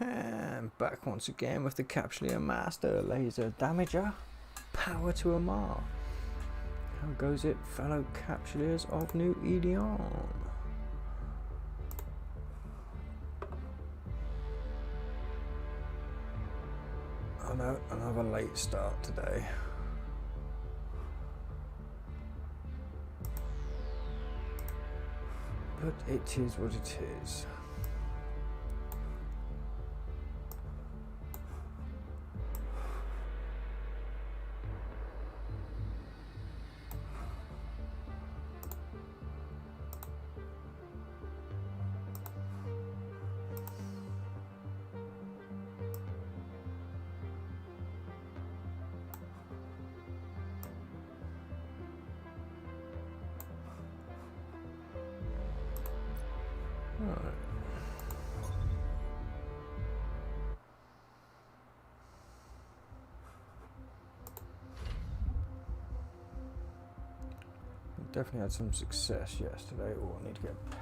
And back once again with the Capsuleer Master Laser Damager. Power to Amarr. How goes it, fellow Capsuleers of New Edion? I know, another late start today. But it is what it is. Right. Definitely had some success yesterday. Oh, I need to get a pen.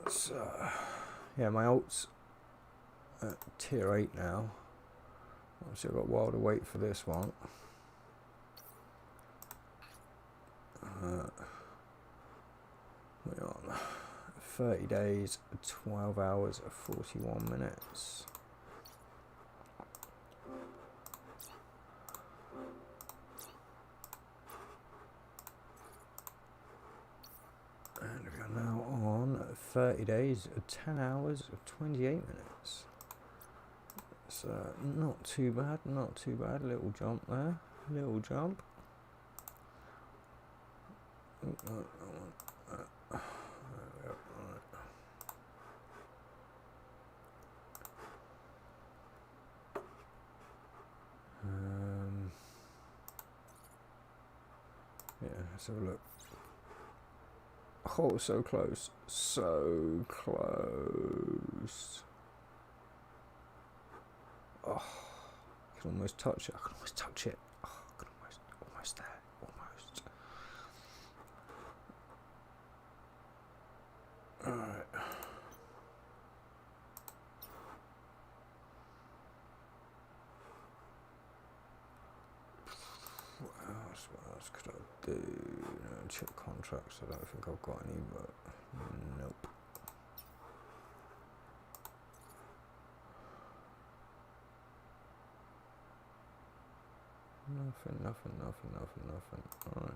So, yeah, my ult's at tier 8 now. Obviously I've got a while to wait for this one. We're on 30 days, 12 hours, 41 minutes. And we are now on 30 days, 10 hours, 28 minutes. So not too bad, not too bad. Little jump there, little jump. Yeah, let's have a look. Oh, so close, so close. Oh, I can almost touch it. I can almost touch it. Oh, I can almost there, almost. All right. What else could I do? Check contracts. I don't think I've got any, but nope. Nothing. All right.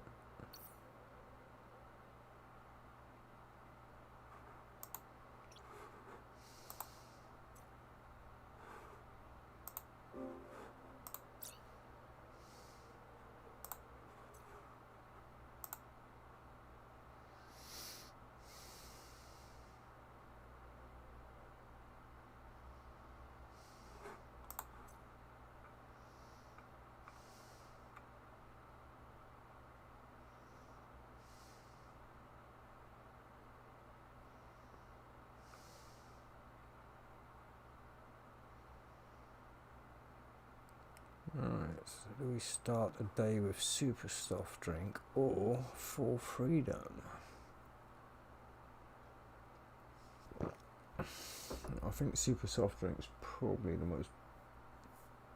Alright, so do we start the day with super soft drink or for freedom? I think super soft drink's probably the most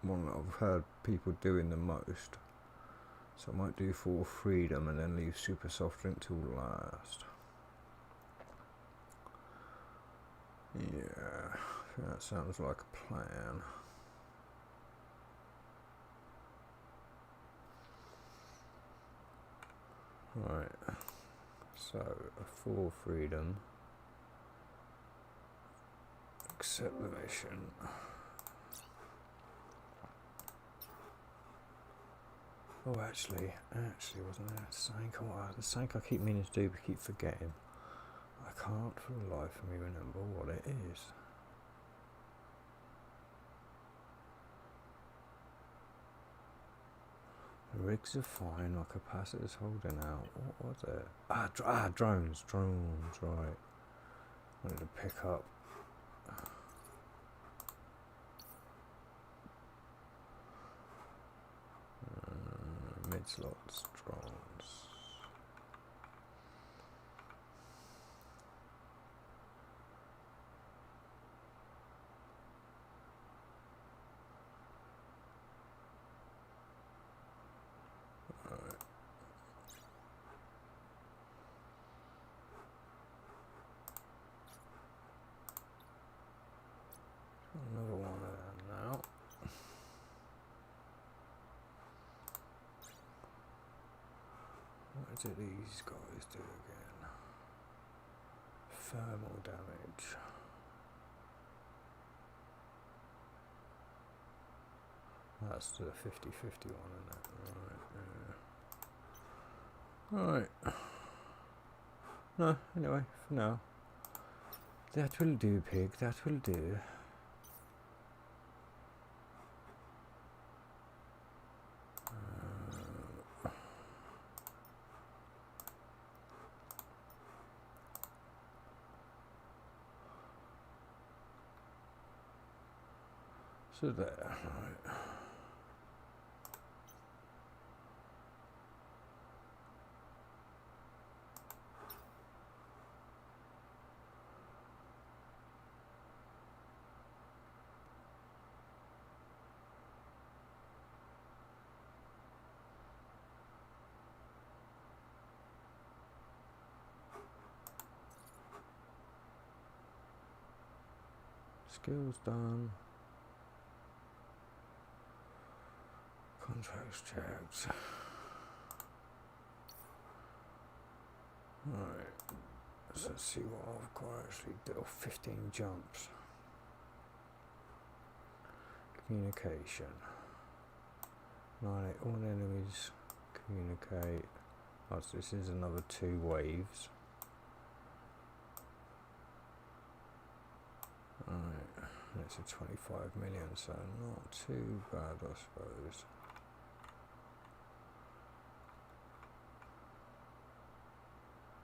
one that I've heard people doing the most. So I might do for freedom and then leave super soft drink till last. Yeah, I think that sounds like a plan. Right, so for freedom, accept the mission. Oh, actually, wasn't there something? The something I keep meaning to do but keep forgetting. I can't for the life of me remember what it is. rigs are fine, my capacitor's holding out. What was it? Drones, right. Wanted to pick up. Mid-slots, drones. Another one of them now. What do these guys do again? Thermal damage. That's the 50-50 one, isn't it? Right. No, anyway, for now. That will do, pig, that will do. So there, right. Skills done. Contracts checked. Right. So let's see what I've got actually do. 15 jumps. Communication. Right, all enemies communicate. Oh, so this is another 2 waves. Right, it's a 25 million, so not too bad, I suppose.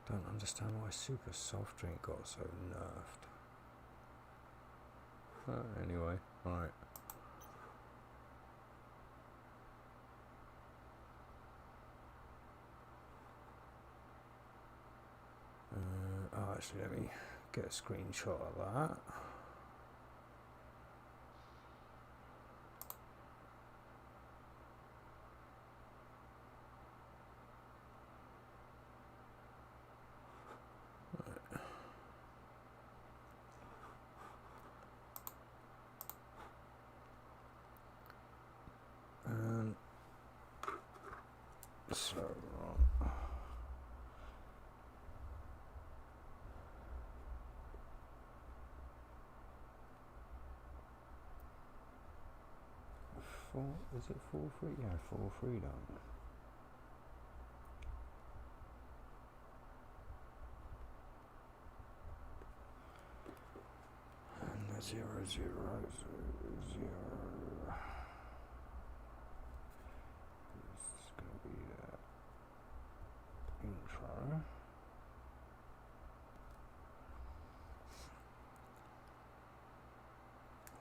Don't understand why Super Soft Drink got so nerfed. Anyway, right. Actually, let me get a screenshot of that. And so is it 4 free? Yeah, 4 freedom. And the 0, 0, 0. This is going to be the intro.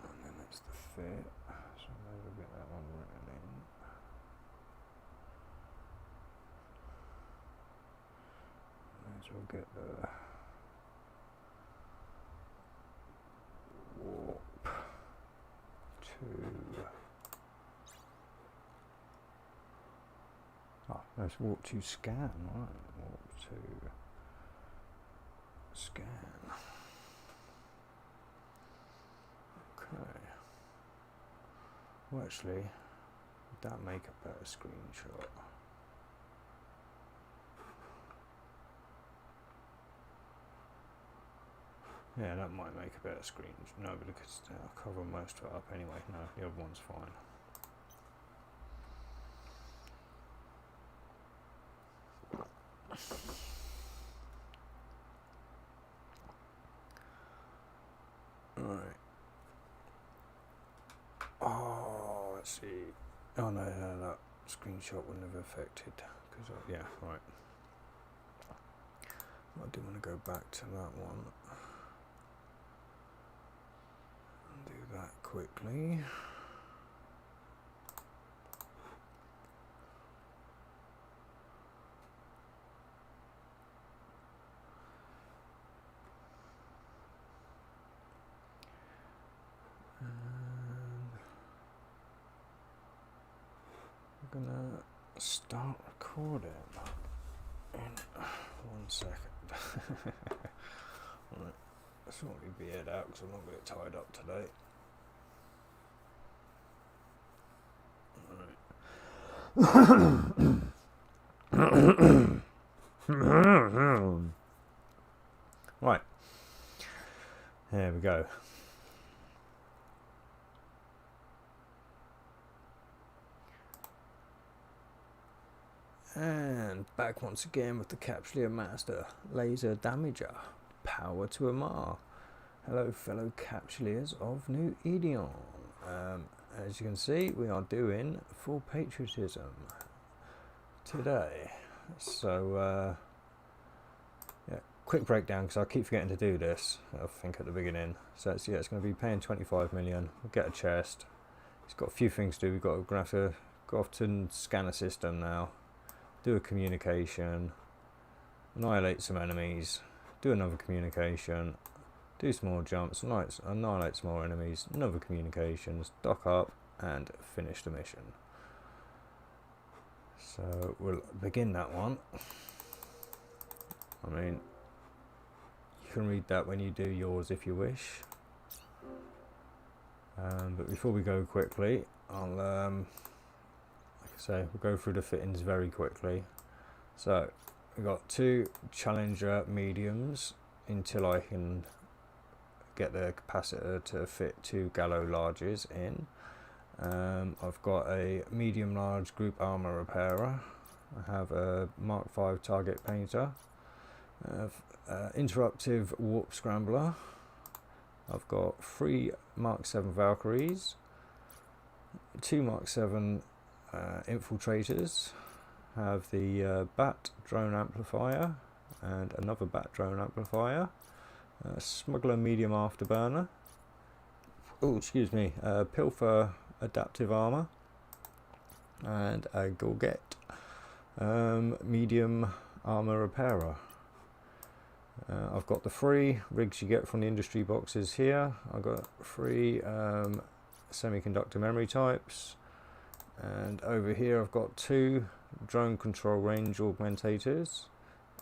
And then it's the fit. So maybe we'll get that one written in. May as well get the warp to. Oh, that's warp to scan, right? Warp to scan. Okay. Well, actually, would that make a better screenshot? Yeah, that might make a better screen. No, because I'll cover most of it up anyway. No, the other one's fine. Alright. Oh, let's see. Oh, no. screenshot wouldn't have affected, because yeah, right. I do want to go back to that one and do that quickly. I'm gonna start recording in 1 second. Right, sort my beard out because I'm not going to get tied up today. Right, there we go. And back once again with the Capsuleer Master Laser Damager. Power to Amarr. Hello fellow Capsuleers of New Edion. As you can see, we are doing Full Patriotism today. So yeah, quick breakdown because I keep forgetting to do this, I think at the beginning. So it's, yeah, it's going to be paying 25 million, we'll get a chest. It's got a few things to do. We've got to have to go off to scan a system now, do a communication, annihilate some enemies, do another communication, do some more jumps, annihilate some more enemies, another communications, dock up and finish the mission. So we'll begin that one. I mean, you can read that when you do yours if you wish. But before we go quickly, I'll like I say, we'll go through the fittings very quickly. So we've got 2 Challenger mediums until I can get the capacitor to fit 2 Gallo larges in. I've got a medium large group armor repairer. I have a Mark V target painter. I have interruptive warp scrambler. I've got 3 Mark 7 Valkyries, 2 Mark 7 infiltrators. Have the Bat drone amplifier and another Bat drone amplifier. Smuggler medium afterburner. Oh, excuse me. Pilfer adaptive armor and a Gorget medium armor repairer. I've got the 3 rigs you get from the industry boxes here. I've got 3 semiconductor memory types, and over here I've got 2 drone control range augmentators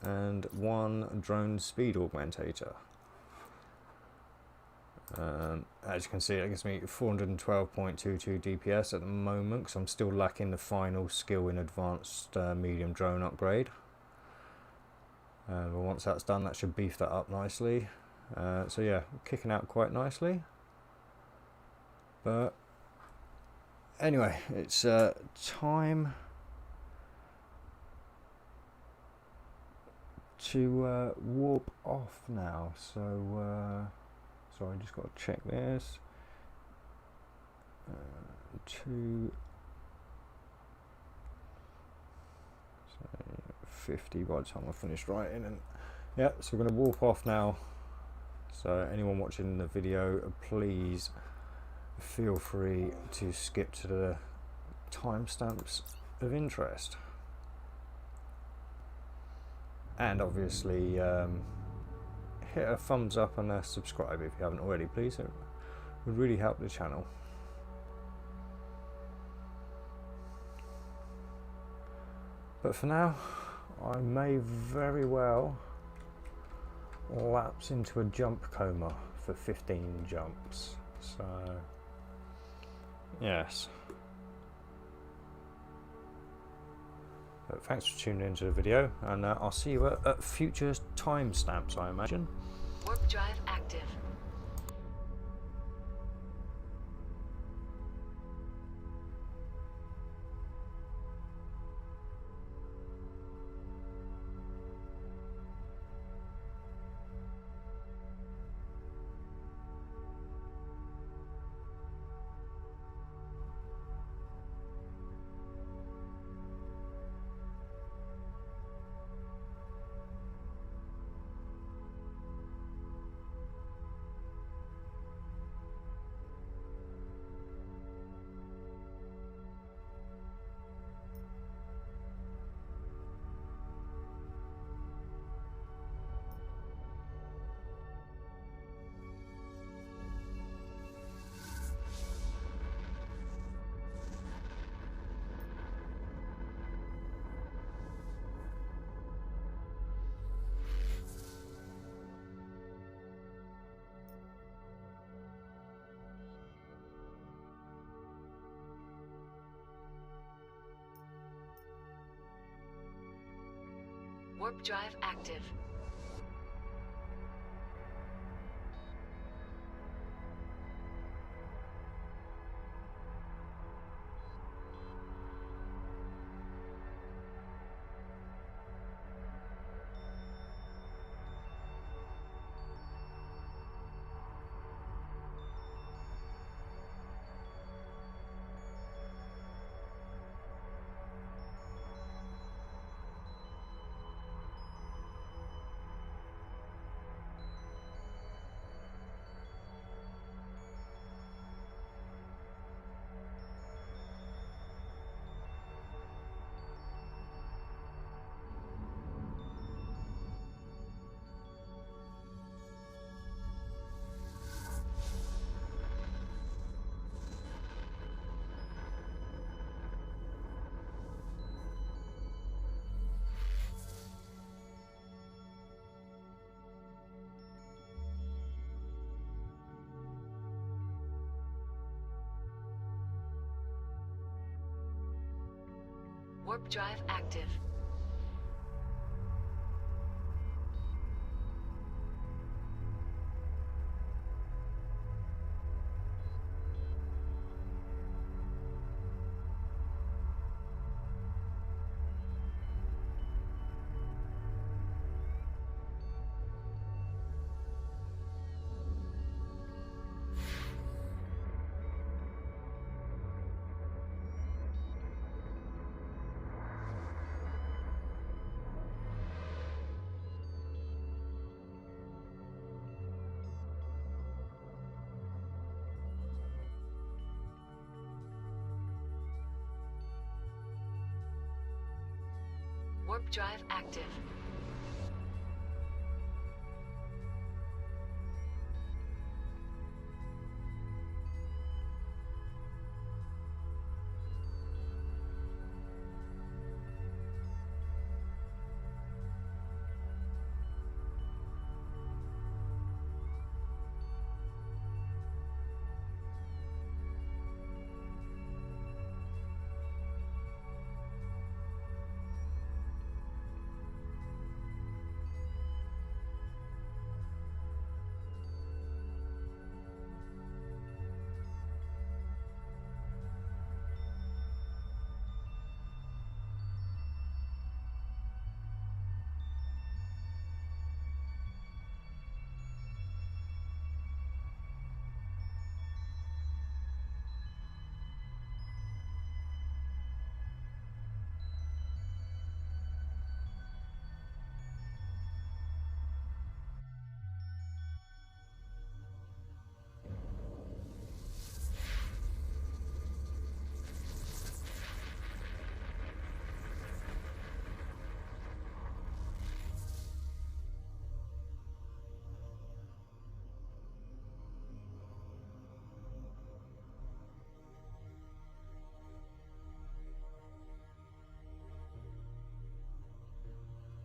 and 1 drone speed augmentator. As you can see, it gives me 412.22 DPS at the moment because I'm still lacking the final skill in advanced medium drone upgrade. But once that's done, that should beef that up nicely. So yeah, kicking out quite nicely. But anyway, it's time to warp off now. So sorry, just got to check this. 250 by the time I finish writing, and yeah, so we're going to warp off now. So anyone watching the video, please feel free to skip to the timestamps of interest, and obviously hit a thumbs up and a subscribe if you haven't already, please. It would really help the channel. But for now, I may very well lapse into a jump coma for 15 jumps. So yes. But thanks for tuning into the video, and I'll see you at future timestamps, I imagine. Warp drive active. Warp drive active. Warp drive active. Warp drive active.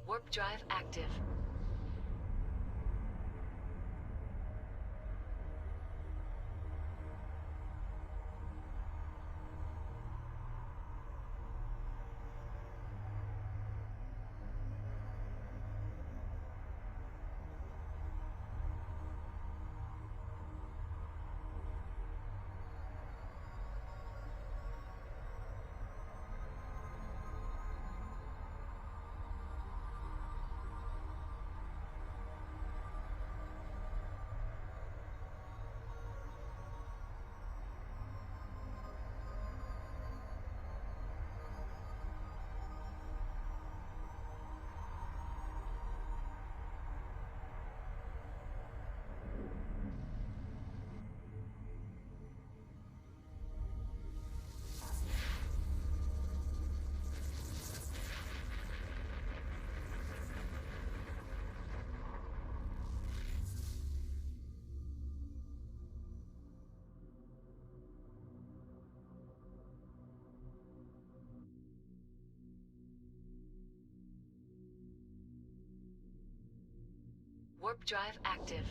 Warp drive active. Warp drive active.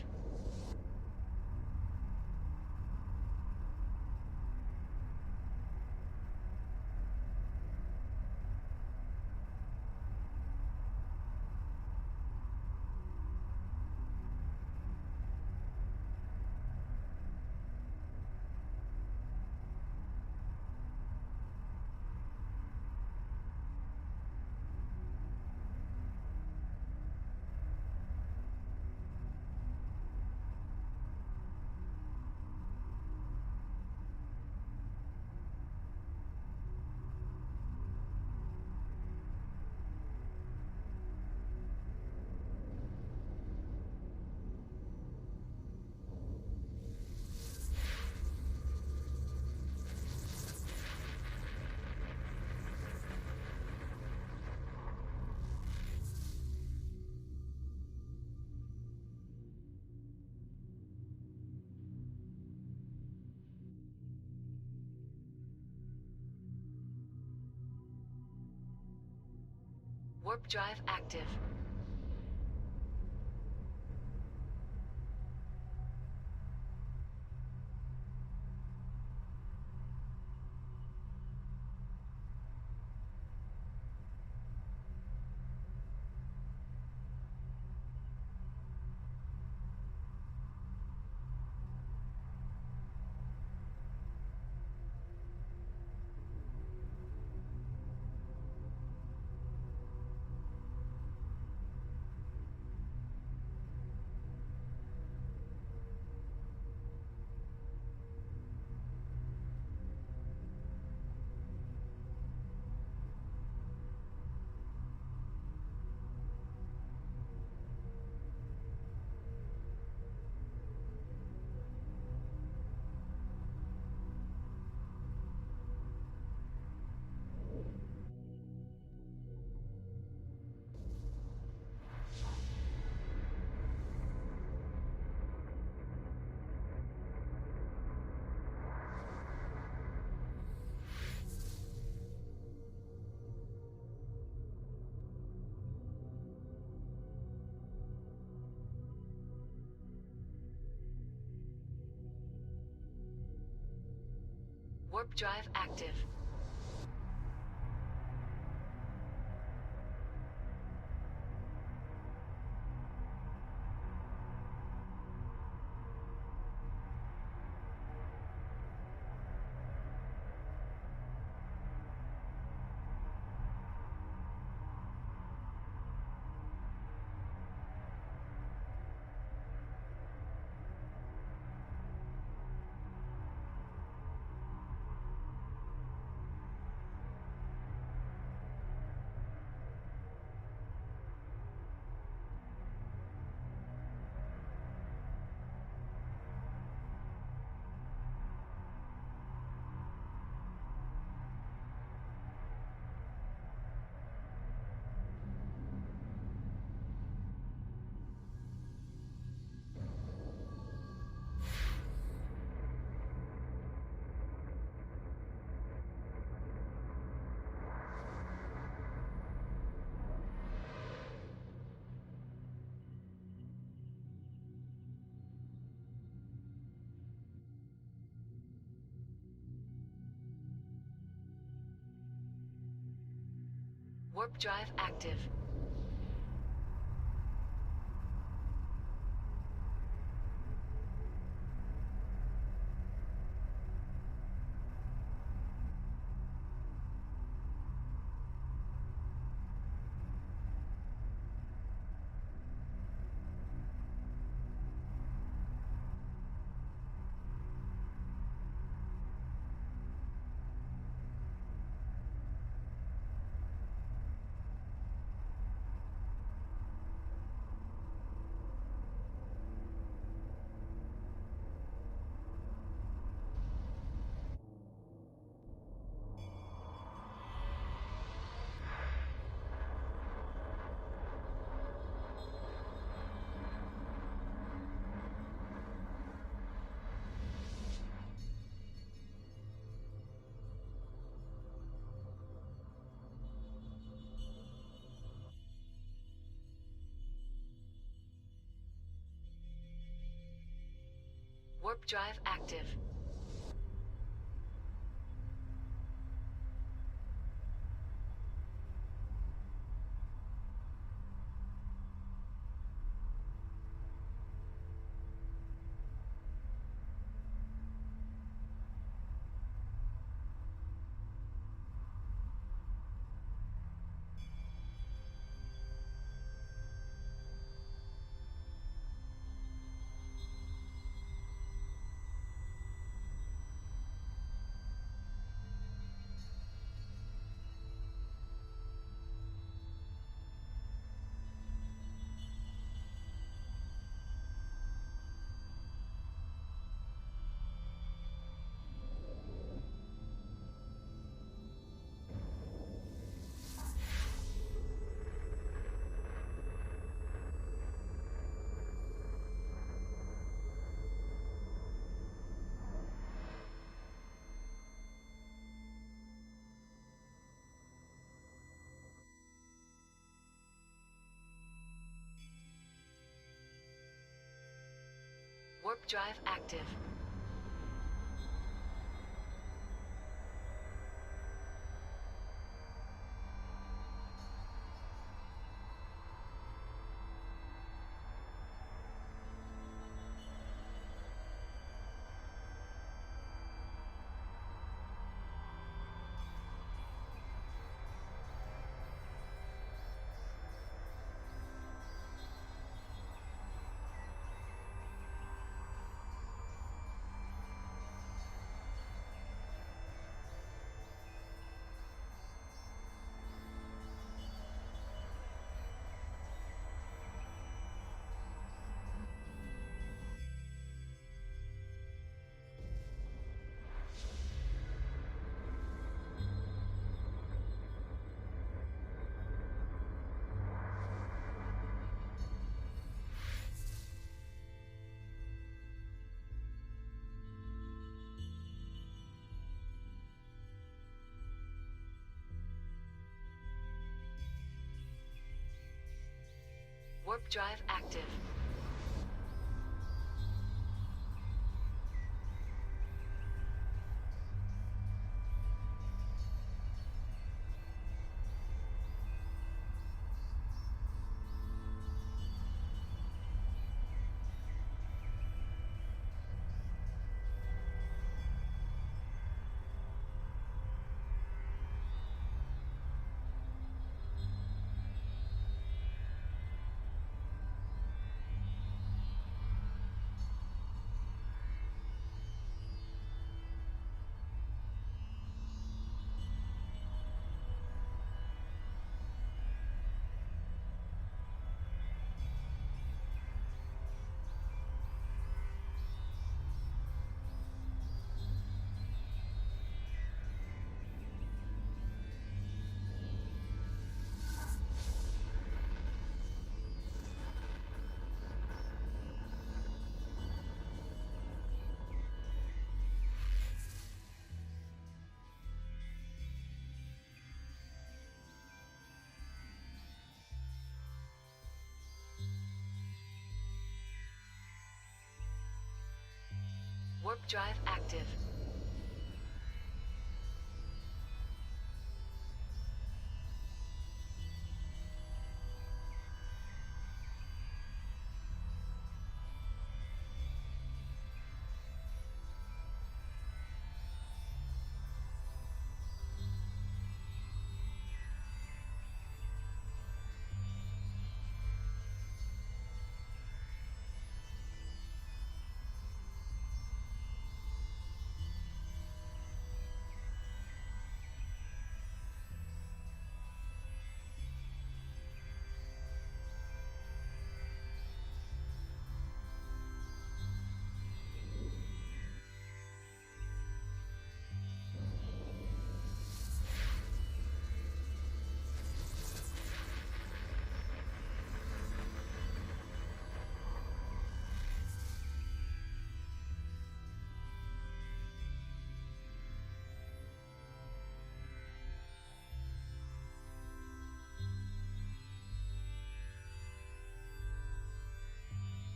Warp drive active. Warp drive active. Warp drive active. Warp drive active. Warp drive active. Warp drive active. Warp drive active.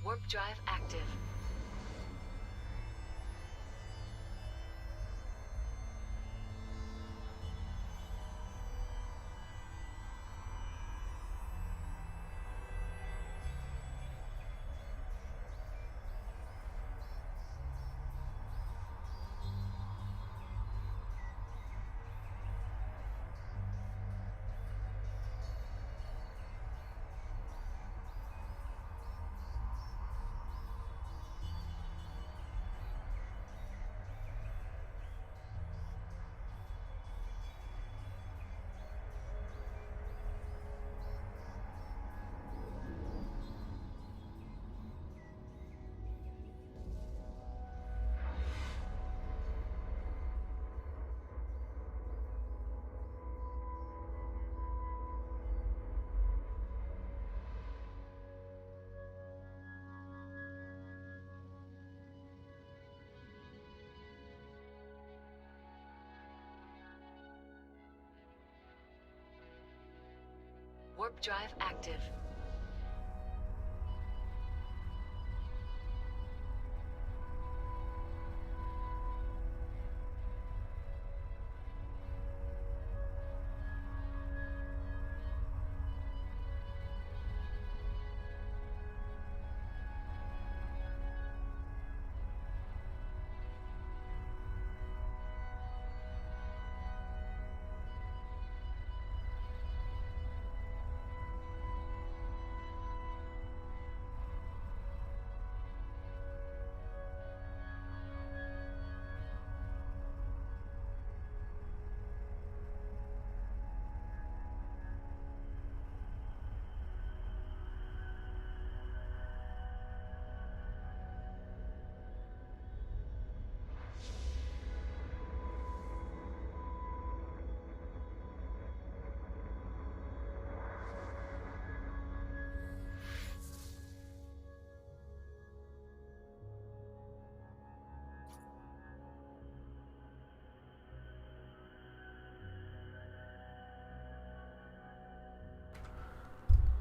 Warp drive active. Warp drive active.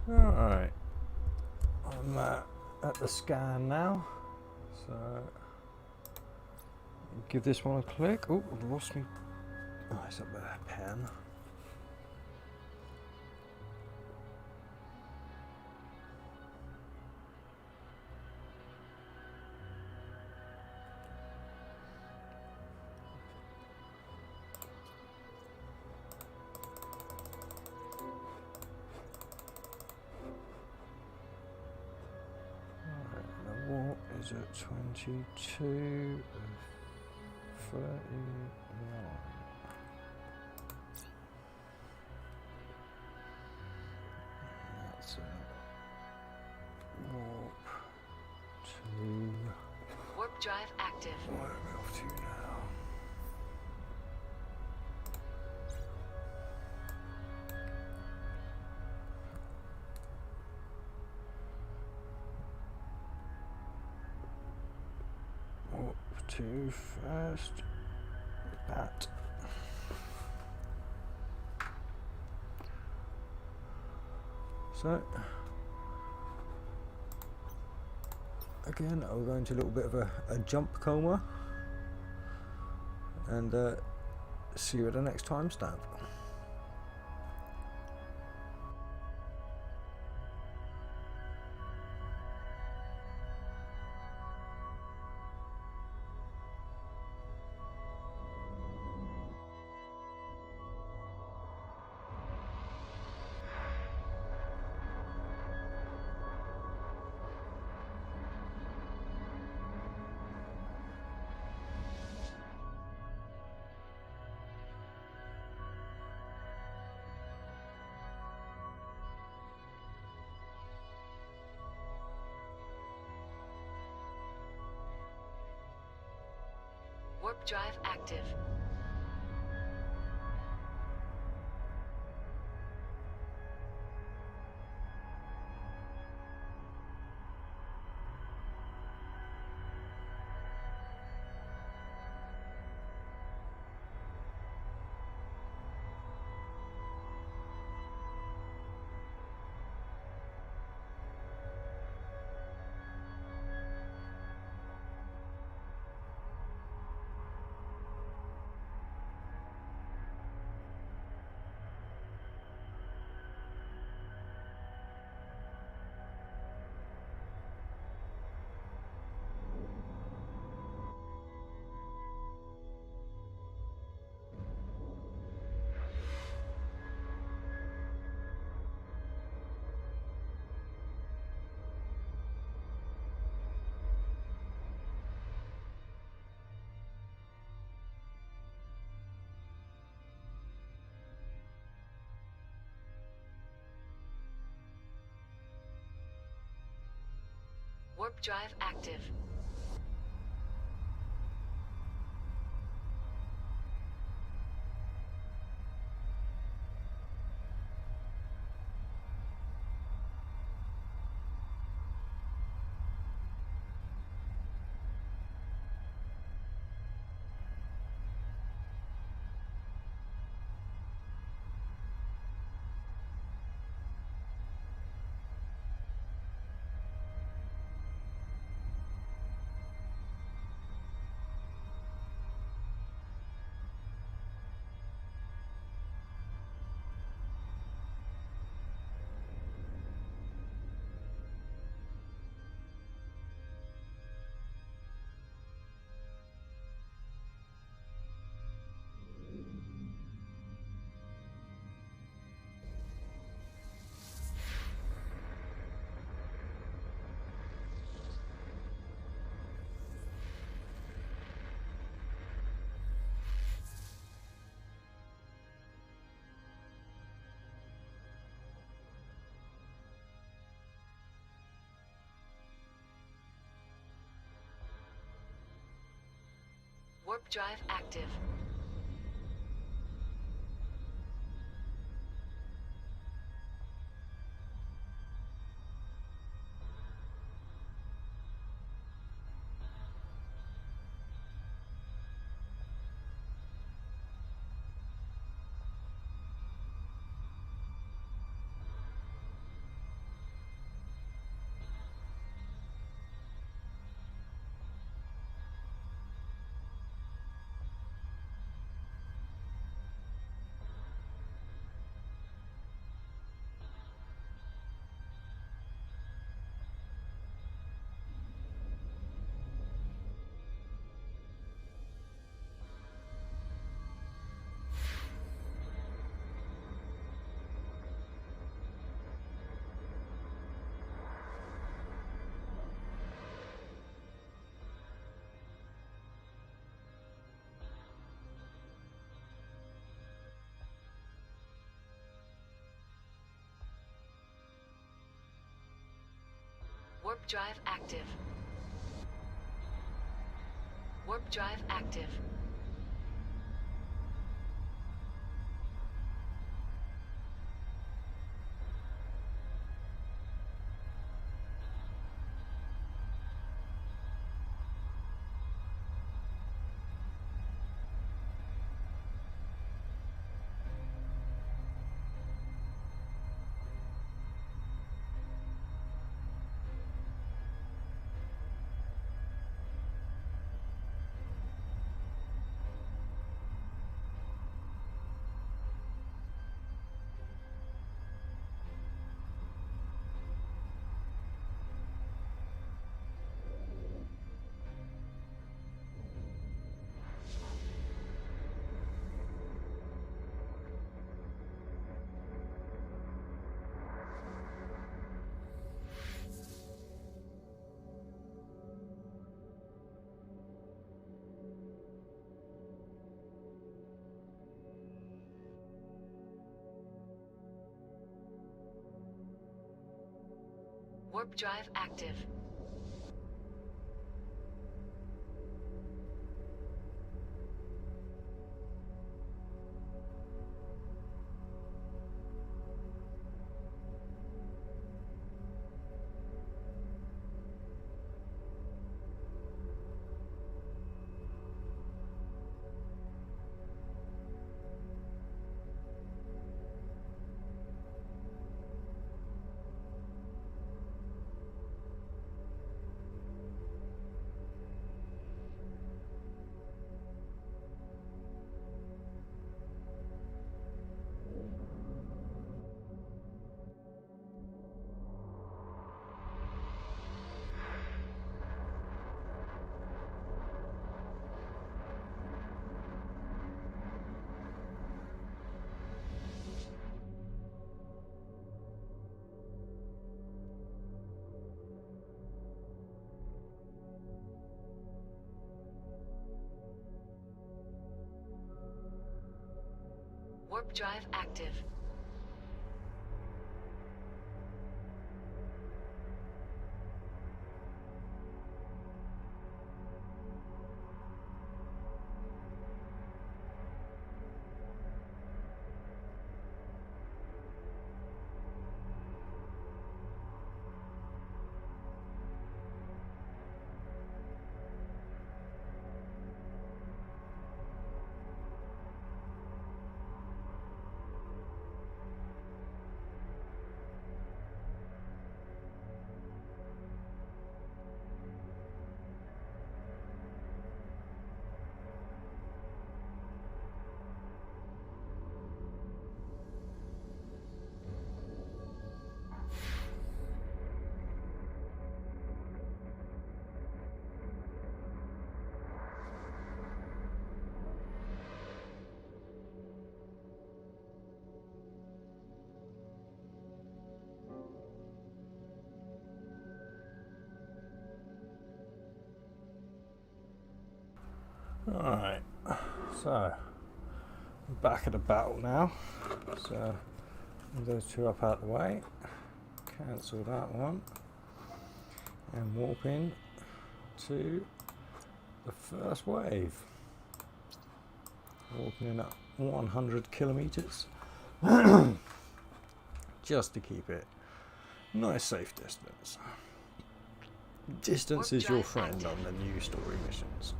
Alright, I'm at the scan now, so give this one a click. Oh, I've lost me. Oh, it's up there, pen. What is it? 22 of 39. That's it. Warp to. Warp drive active. Where are we off to now? Warp to first. Bat. So, again, I'll go into a little bit of a jump coma and see you at the next timestamp. Warp drive active. Warp drive active. Warp drive active. Warp drive active. Warp drive active. Warp drive active. Warp drive active. Alright, so back at the battle now. So those two up out the way, cancel that one, and warp in to the first wave. Warping in at 100 kilometers, just to keep it nice, safe distance. Distance is your friend on the new story missions.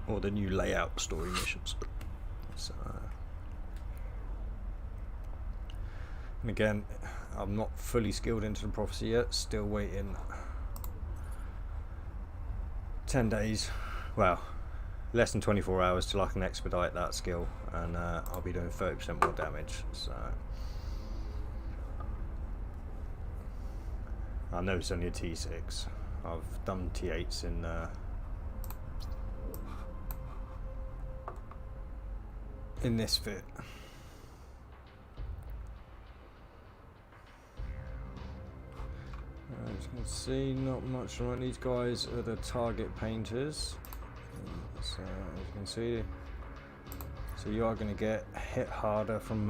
Or the new layout story missions. So, and again, I'm not fully skilled into the prophecy yet. Still waiting 10 days. Well, less than 24 hours till I can expedite that skill, and I'll be doing 30% more damage. So I know it's only a T6. I've done T8s in this fit. As you can see, not much on these guys are the target painters. So as you can see, so you are going to get hit harder from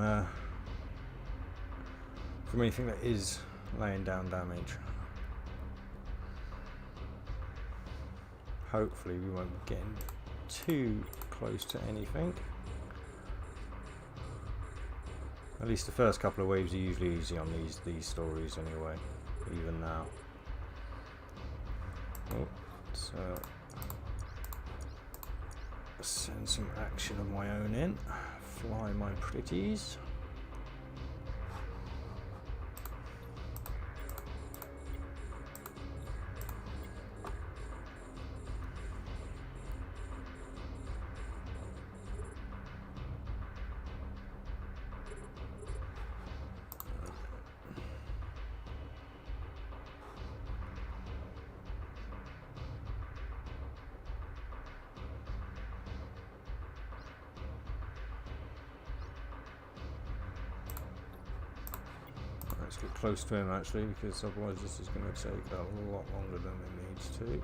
anything that is laying down damage. hopefully we won't be getting too close to anything. At least the first couple of waves are usually easy on these stories anyway, even now. Oh, so send some action of my own in. Fly my pretties. Let's get close to him actually, because otherwise this is going to take a lot longer than it needs to.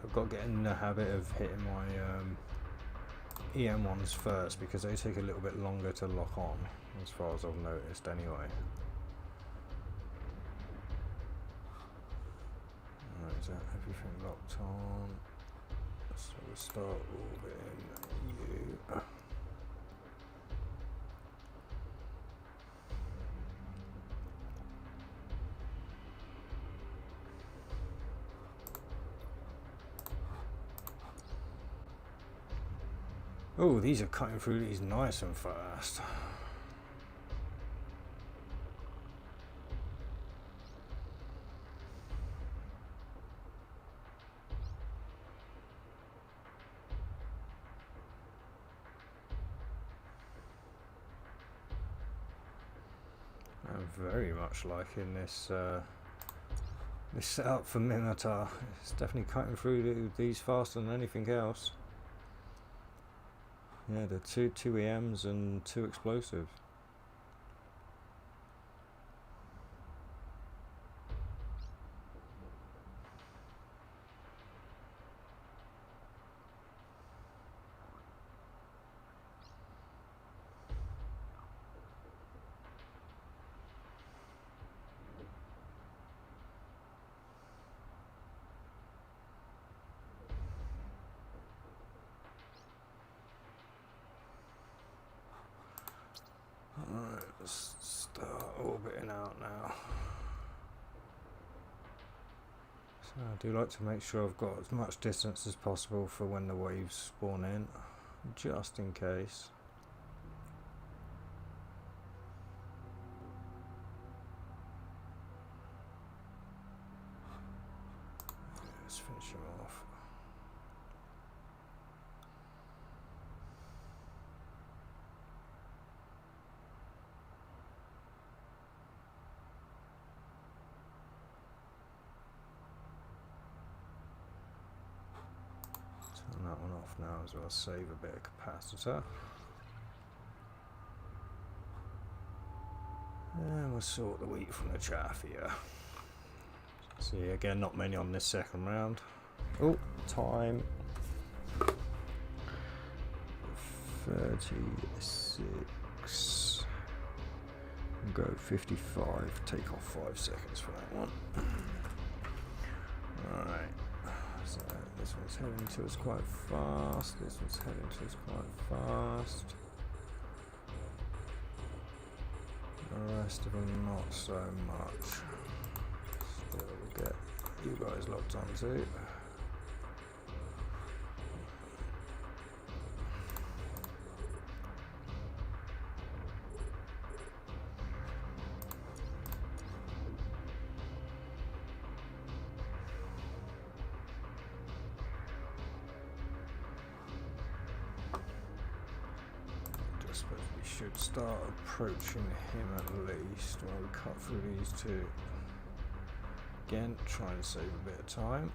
I've got to get in the habit of hitting my EM ones first, because they take a little bit longer to lock on, as far as I've noticed anyway. Alright, is that everything locked on? So we'll start orbiting you. Oh, these are cutting through these nice and fast. I'm very much liking this this setup for Minmatar. It's definitely cutting through these faster than anything else. Yeah, the two EMs and 2 explosives. Alright, let's start orbiting out now. So I do like to make sure I've got as much distance as possible for when the waves spawn in, just in case. Let's finish him off. Turn that one off now as well, save a bit of capacitor. And we'll sort the wheat from the chaff here. See, again, not many on this second round. Oh, time. 36. Go 55. Take off 5 seconds for that one. Alright. So this one's heading to us quite fast. This one's heading to us quite fast. The rest of them not so much. Still we'll get you guys locked on too. I suppose we should start approaching him at least while we cut through these two. Again, try and save a bit of time.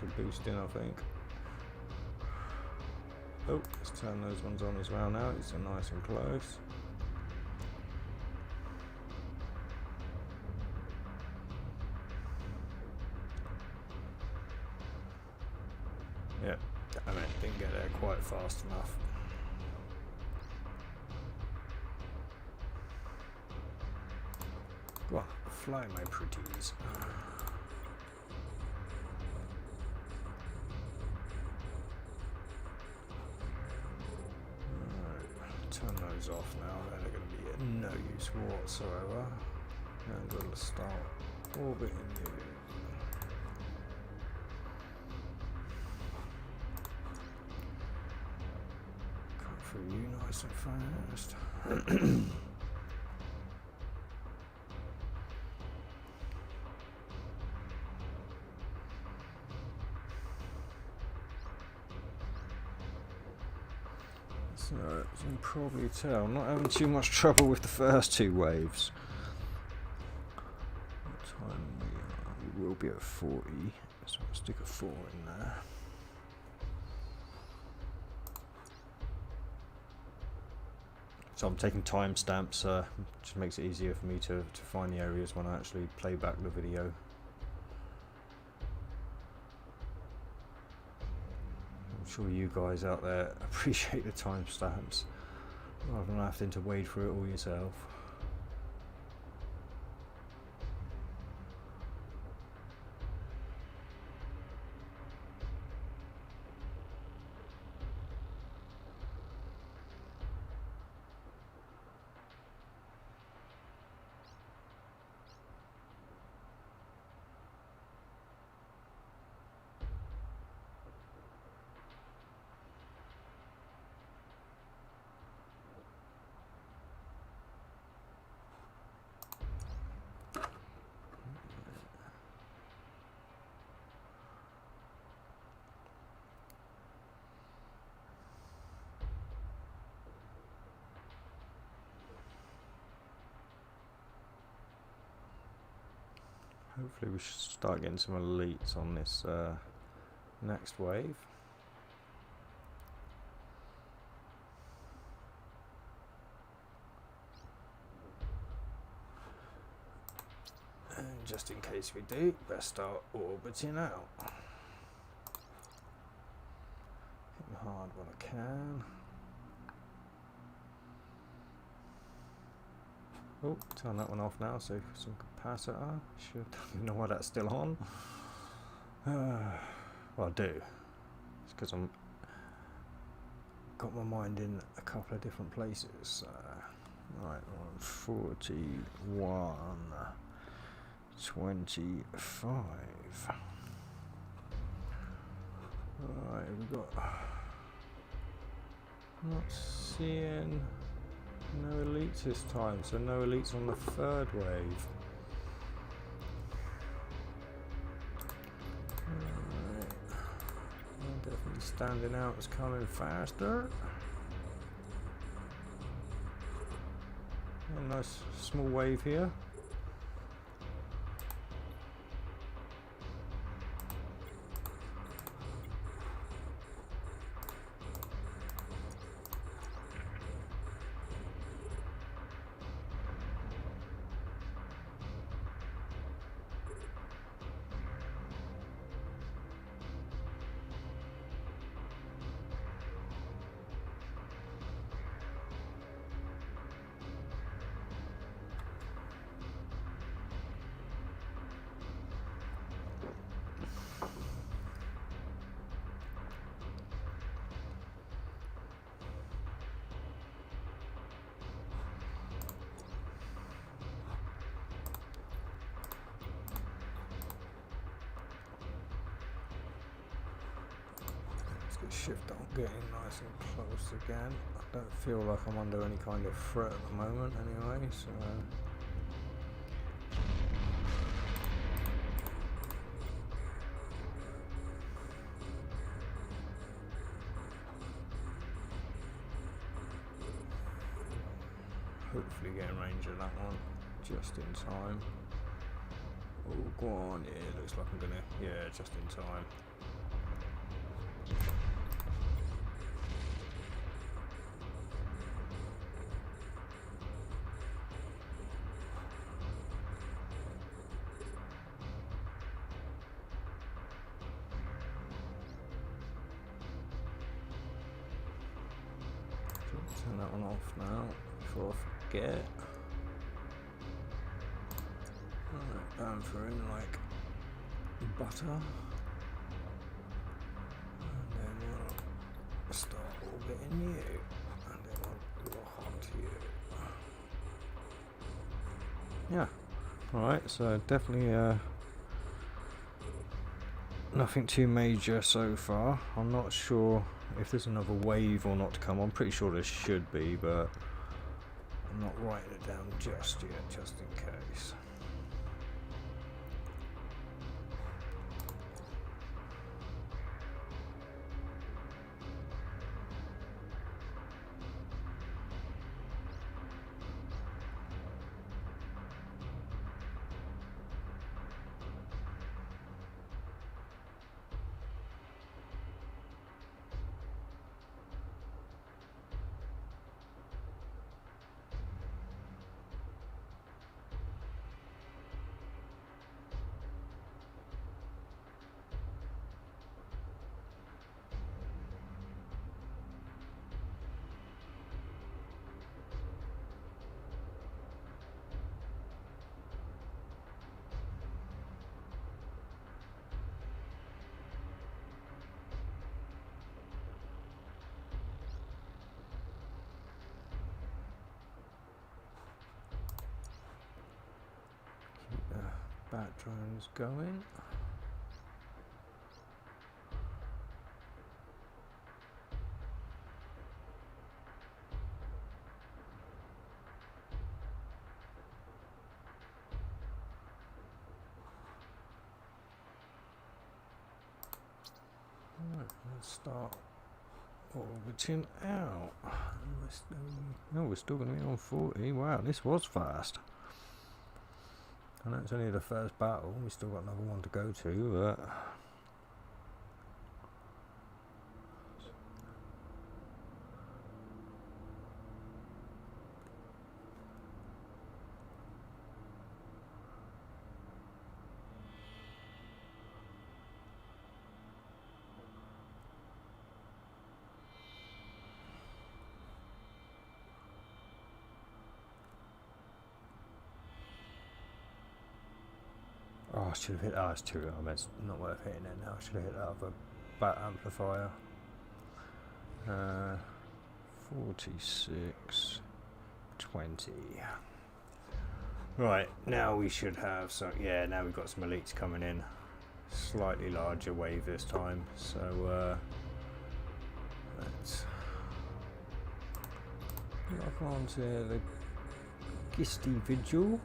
to boost in, I think. Oh, let's turn those ones on as well now. It's nice and close. Yeah, damn it, didn't get there quite fast enough. Go on, fly my pretties. Alright, turn those off now, they're going to be of no use whatsoever. And we'll start orbiting you. Come through you nice and fast. So, as you can probably tell, I'm not having too much trouble with the first two waves. What time we will be at 40, so I'll stick a 4 in there. So I'm taking timestamps, just makes it easier for me to find the areas when I actually play back the video. I'm sure you guys out there appreciate the timestamps rather than having to wade through it all yourself. Hopefully we should start getting some elites on this next wave. And just in case we do, best start orbiting out. Hitting hard when I can. Oh, turn that one off now so some capacitor. Should I know why that's still on. Well, I do. It's because I'm got my mind in a couple of different places. Right, 41, 25. Right, we've got. Not seeing. No elites this time, so no elites on the third wave. Alright. Definitely standing out as coming faster. A nice small wave here. Shift on getting nice and close again. I don't feel like I'm under any kind of threat at the moment anyway, so hopefully get in range of that one just in time. Oh, go on, yeah, looks like I'm gonna, yeah, just in time. turn that one off now before I forget. Alright, bamfer in like butter. And then we'll start orbiting you. And then we'll lock onto you. Yeah. Alright, so definitely nothing too major so far. I'm not sure if there's another wave or not to come. I'm pretty sure there should be, but I'm not writing it down just yet, just in case. Bat drones going. Right, let's start orbiting out. We're still going to be on 40. Wow, this was fast. I know it's only the first battle, we still got another one to go to, but oh, I should have hit. Oh, it's too. I mean, it's not worth hitting it now. I should have hit that other bat amplifier. 46, 20. Right, now we should have some. Yeah, now we've got some elites coming in. Slightly larger wave this time. So let's lock on to the Gisty Vigil.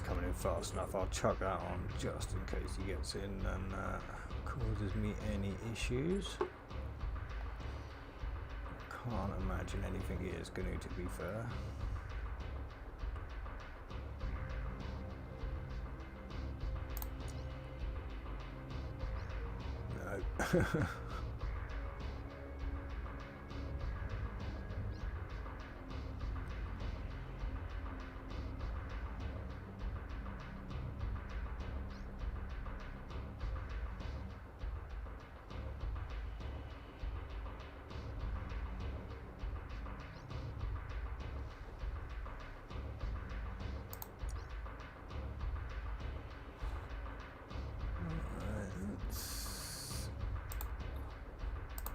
Coming in fast enough. I'll chuck that on just in case he gets in and causes me any issues. Can't imagine anything he is going to be fair. No.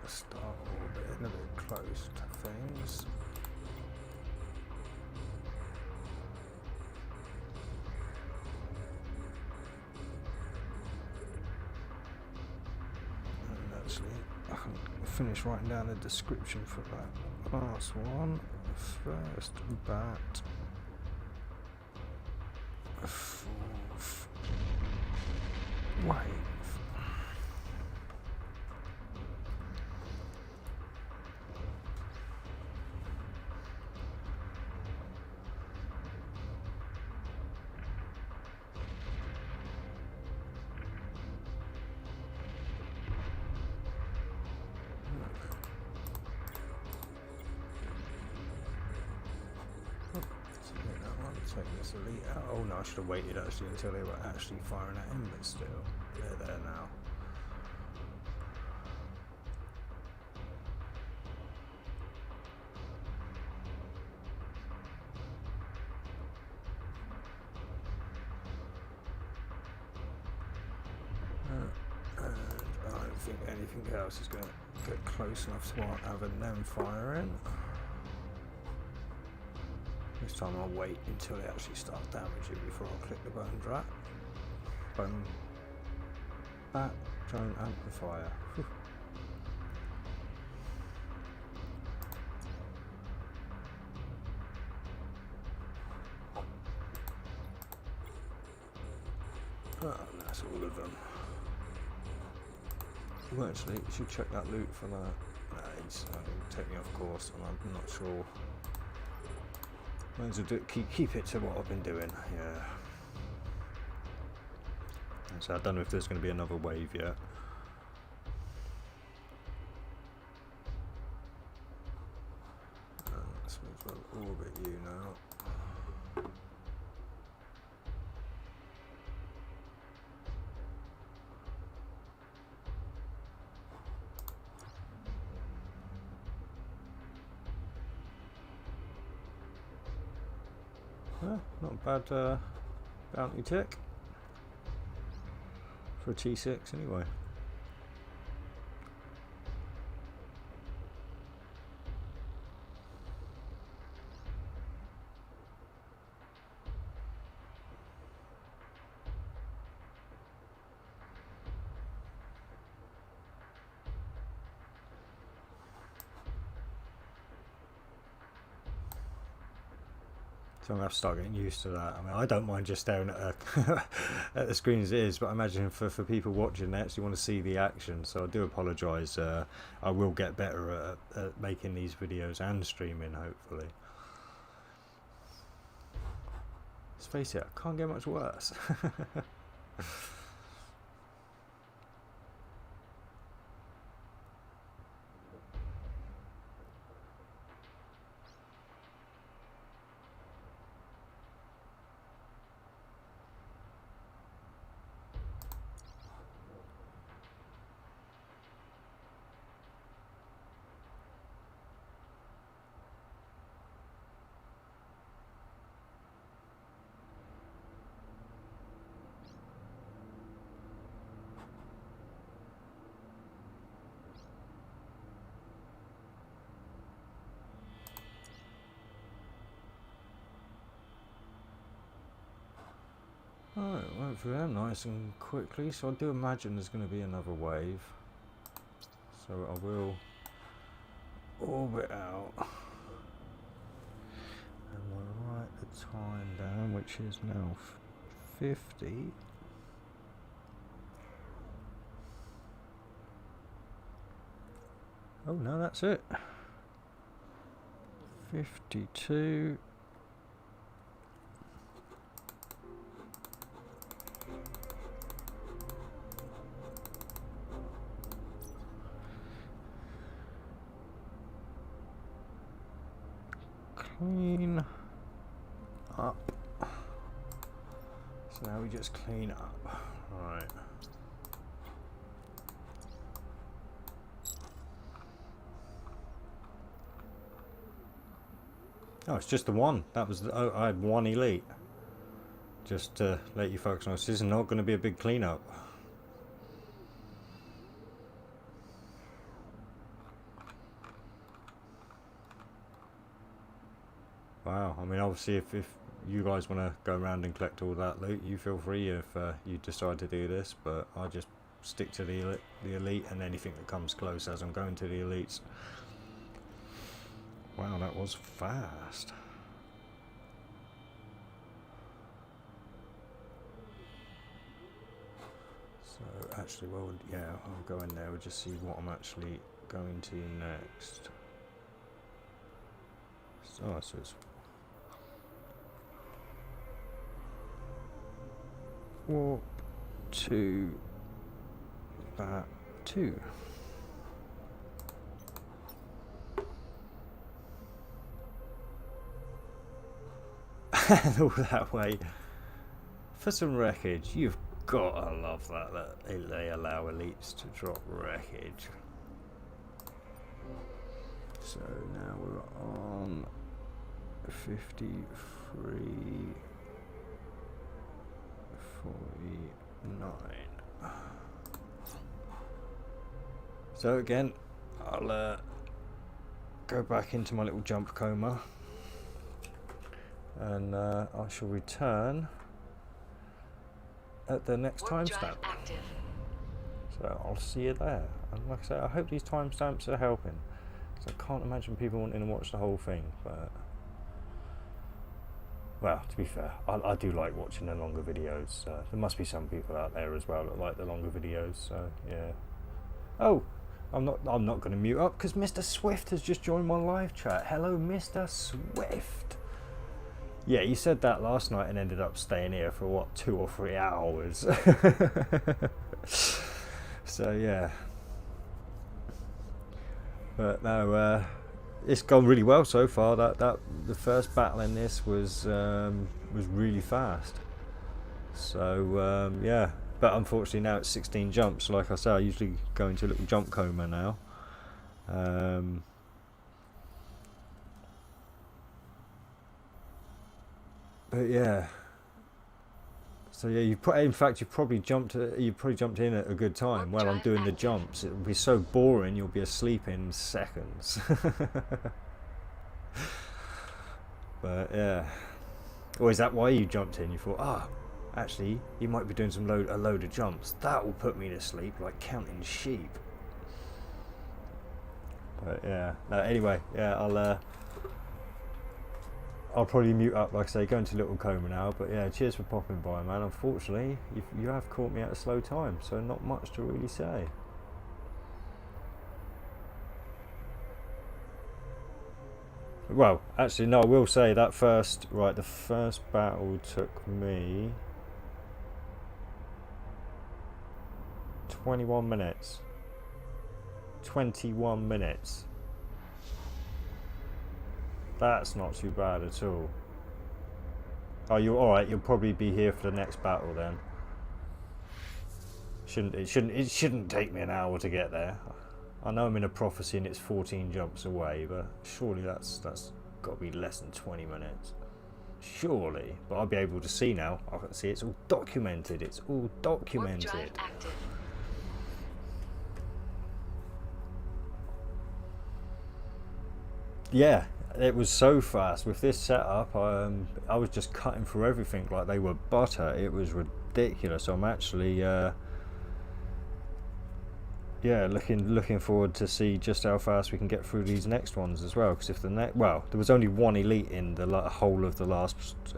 Start orbiting a bit close to things. And actually, I can finish writing down a description for that last one. First bat. Fourth wave. Take this elite out. Oh no, I should have waited actually until they were actually firing at him, but still, they're there now. And I don't think anything else is going to get close enough to having them firing. This time I'll wait until they actually start damaging before I click the bone drop. Bone back, drone amplifier. Whew. Oh, that's all of them. Well, actually, you should check that loot for that. Nah, he's take me off course, and I'm not sure. Might as well keep it to what I've been doing, yeah. So I don't know if there's going to be another wave yet. So we'll orbit you now. Not a bad bounty tick for a T6 anyway. So I'm going to have to start getting used to that. I mean, I don't mind just staring at, at the screen as it is, but I imagine for people watching, they actually want to see the action. So I do apologise. I will get better at making these videos and streaming, hopefully. Let's face it, I can't get much worse. Alright, went through them nice and quickly, so I do imagine there's going to be another wave. So I will orbit out. And we'll write the time down, which is now 50. Oh no, that's it. 52. Clean up. So now we just clean up. Right. Oh, it's just the one. That was the, oh, I had one elite. Just to let you folks know, this is not going to be a big cleanup. Wow, I mean, obviously, if you guys want to go around and collect all that loot, you feel free if you decide to do this, but I just stick to the elite and anything that comes close as I'm going to the elites. Wow, that was fast. So, actually, well, yeah, I'll go in there, we'll just see what I'm actually going to next. So it's warp to that 2. and all that way for some wreckage. You've gotta love that they allow elites to drop wreckage. So now we're on 53, 49. So again, I'll go back into my little jump coma, and I shall return at the next timestamp. So I'll see you there. And like I say, I hope these timestamps are helping. So I can't imagine people wanting to watch the whole thing, but well, to be fair, I do like watching the longer videos. There must be some people out there as well that like the longer videos. So yeah. Oh, I'm not going to mute up because Mr. Swift has just joined my live chat. Hello, Mr. Swift. Yeah, you said that last night and ended up staying here for what, 2 or 3 hours. So yeah. But no, it's gone really well so far. That the first battle in this was really fast. So yeah, but unfortunately now it's 16 jumps. Like I say, I usually go into a little jump coma now. But yeah. So yeah, you probably jumped in at a good time while I'm doing the jumps. It will be so boring you'll be asleep in seconds. But yeah. Or is that why you jumped in? You thought, actually, you might be doing a load of jumps. That will put me to sleep, like counting sheep. But yeah. No, anyway, yeah, I'll probably mute up, like I say, go into a little coma now. But yeah, cheers for popping by, man. Unfortunately, you have caught me at a slow time, so not much to really say. Well, actually, no, I will say that the first battle took me 21 minutes. 21 minutes. That's not too bad at all. Oh, you're alright, you'll probably be here for the next battle then. It shouldn't take me an hour to get there. I know I'm in a prophecy and it's 14 jumps away, but surely that's got to be less than 20 minutes. Surely. But I'll be able to see now. I can see it's all documented. It's all documented. Yeah. It was so fast with this setup. I was just cutting through everything like they were butter. It was ridiculous. I'm actually looking forward to see just how fast we can get through these next ones as well. Because if there was only one elite in the whole of the last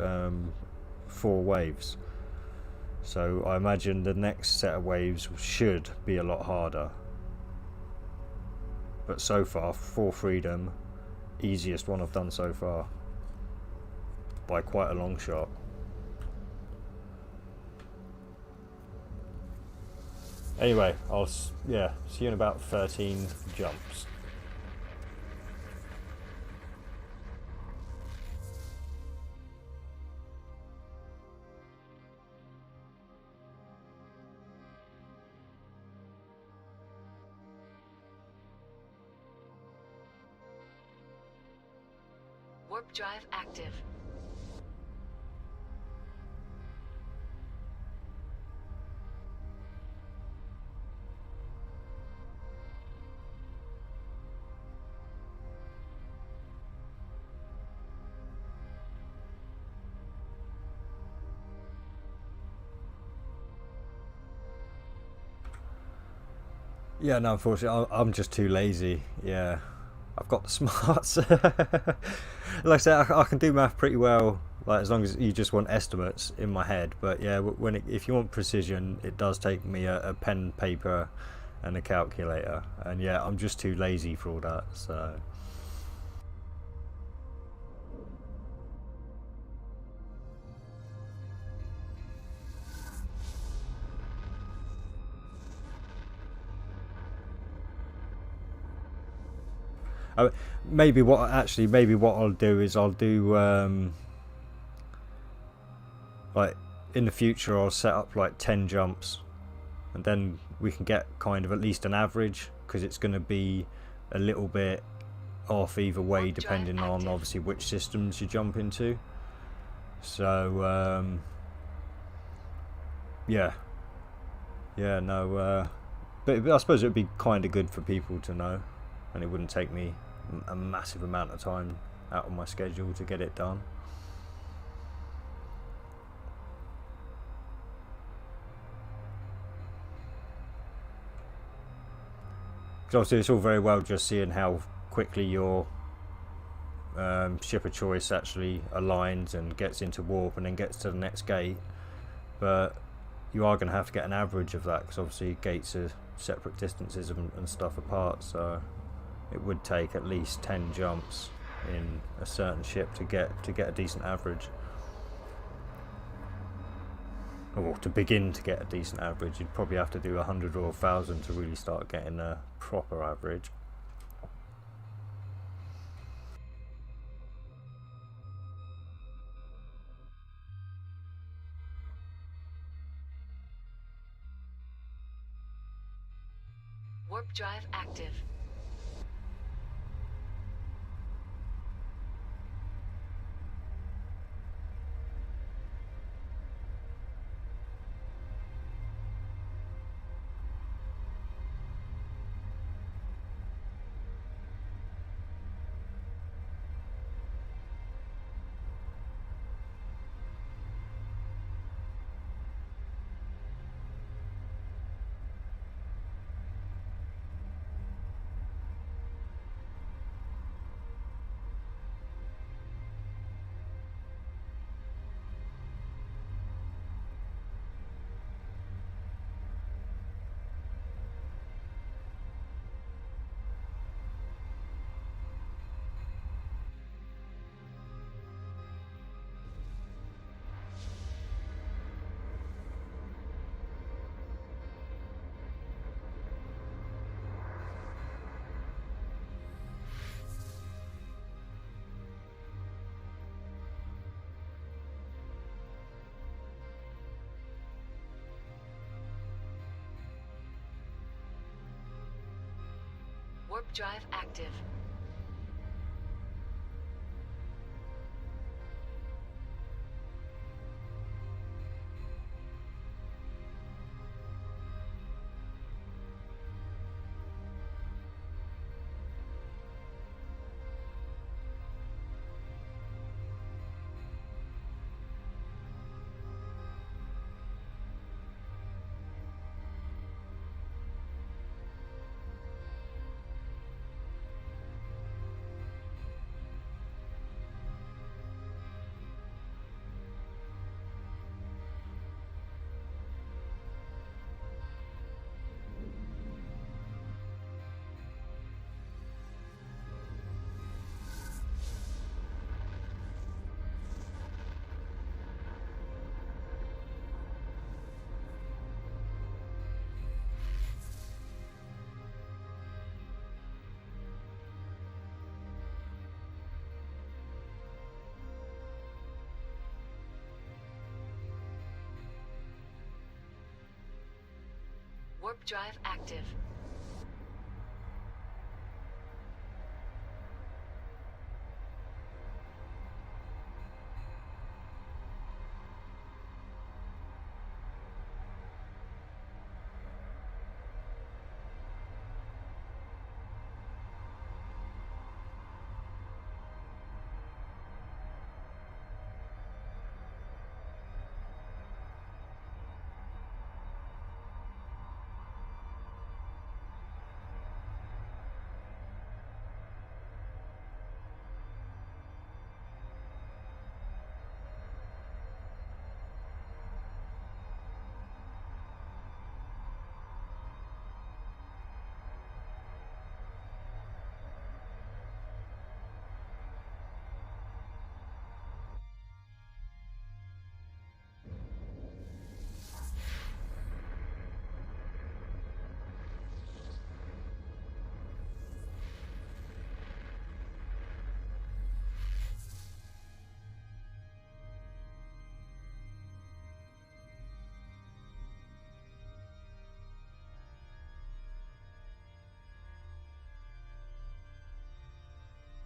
4 waves, so I imagine the next set of waves should be a lot harder. But so far, For Freedom, easiest one I've done so far by quite a long shot. Anyway, I'll see you in about 13 jumps. Warp drive active. Yeah, no, unfortunately, I'm just too lazy. Yeah, I've got the smarts. Like I said, I can do math pretty well, like as long as you just want estimates in my head. But yeah, if you want precision, it does take me a pen, paper, and a calculator. And yeah, I'm just too lazy for all that. So. Maybe what I'll do is I'll do like in the future I'll set up like 10 jumps, and then we can get kind of at least an average, because it's going to be a little bit off either way depending on obviously which systems you jump into. So yeah, no, but I suppose it would be kind of good for people to know, and it wouldn't take me a massive amount of time out of my schedule to get it done. Because obviously it's all very well just seeing how quickly your ship of choice actually aligns and gets into warp and then gets to the next gate, but you are going to have to get an average of that, because obviously gates are separate distances and stuff apart, so it would take at least 10 jumps in a certain ship to get a decent average, or to begin to get a decent average. You'd probably have to do 100 or 1,000 to really start getting a proper average. Warp drive active. Warp drive active. Warp drive active.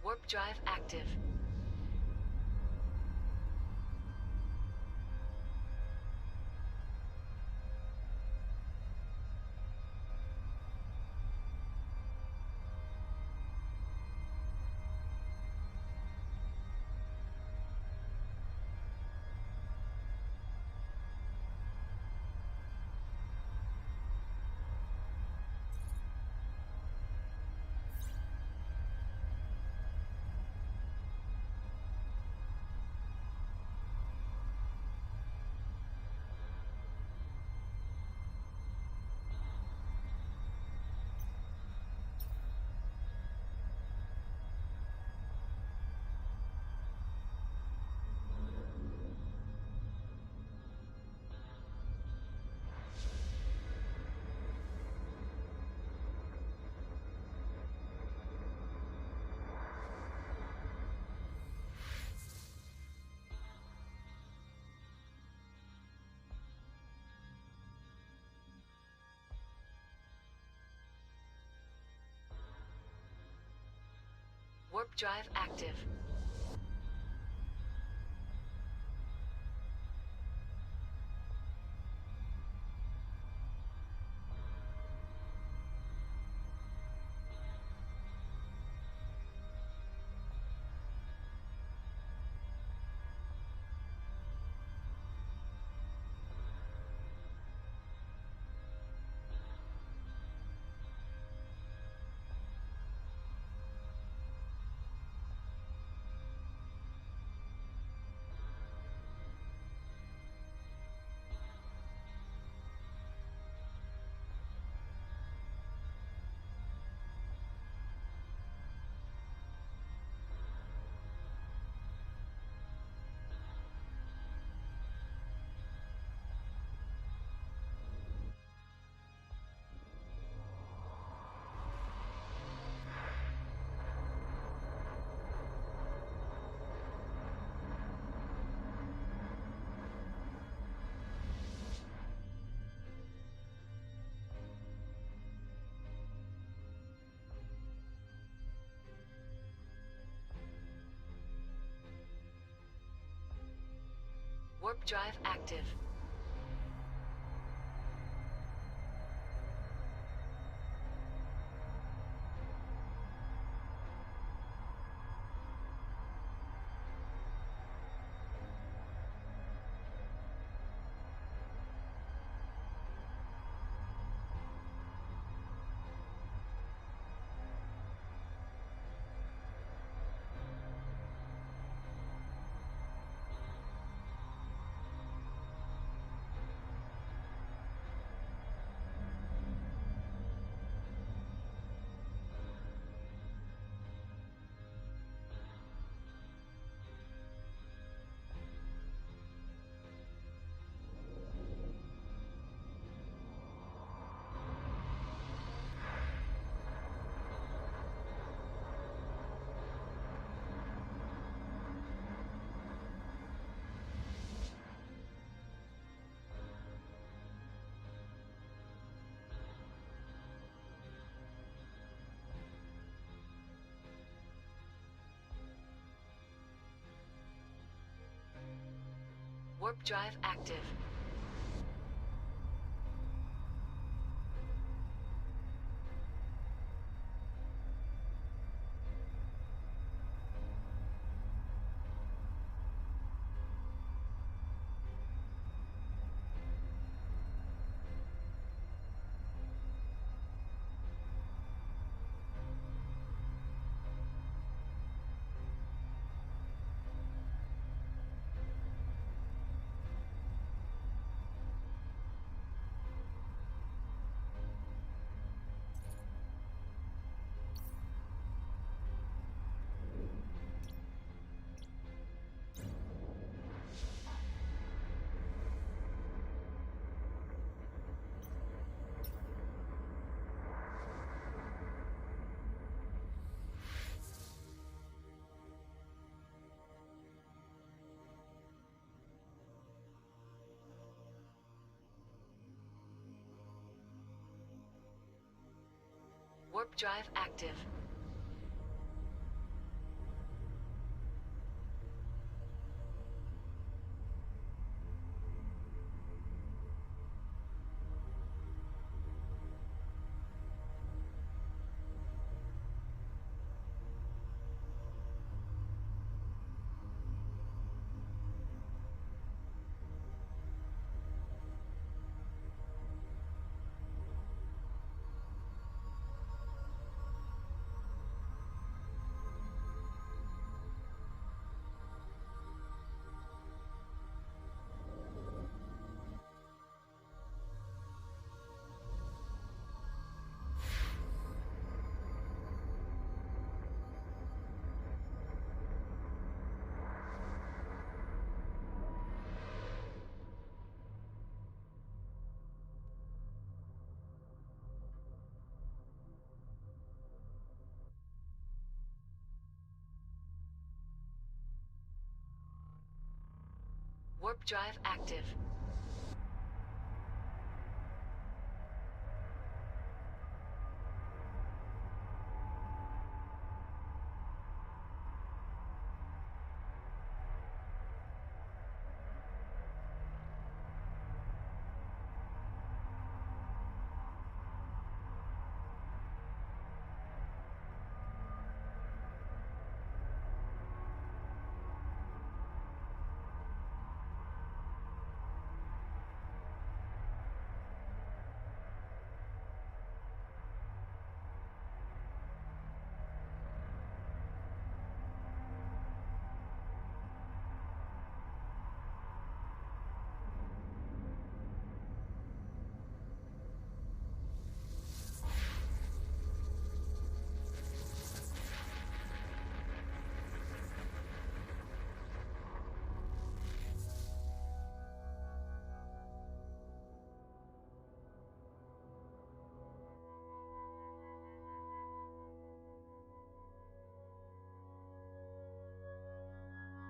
Warp drive active. Warp drive active. Warp drive active. Warp drive active. Warp drive active. Warp drive active.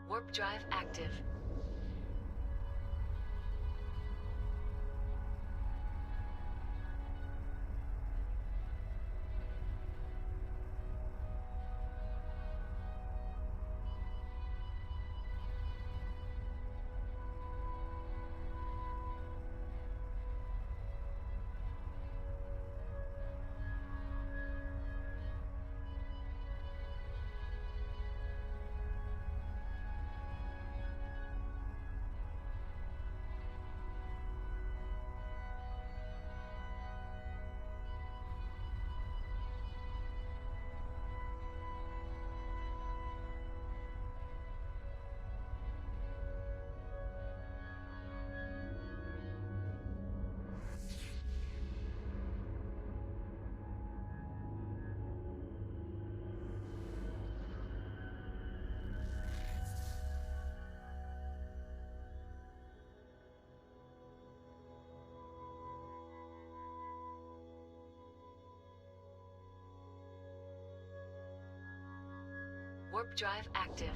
Warp drive active. Warp drive active.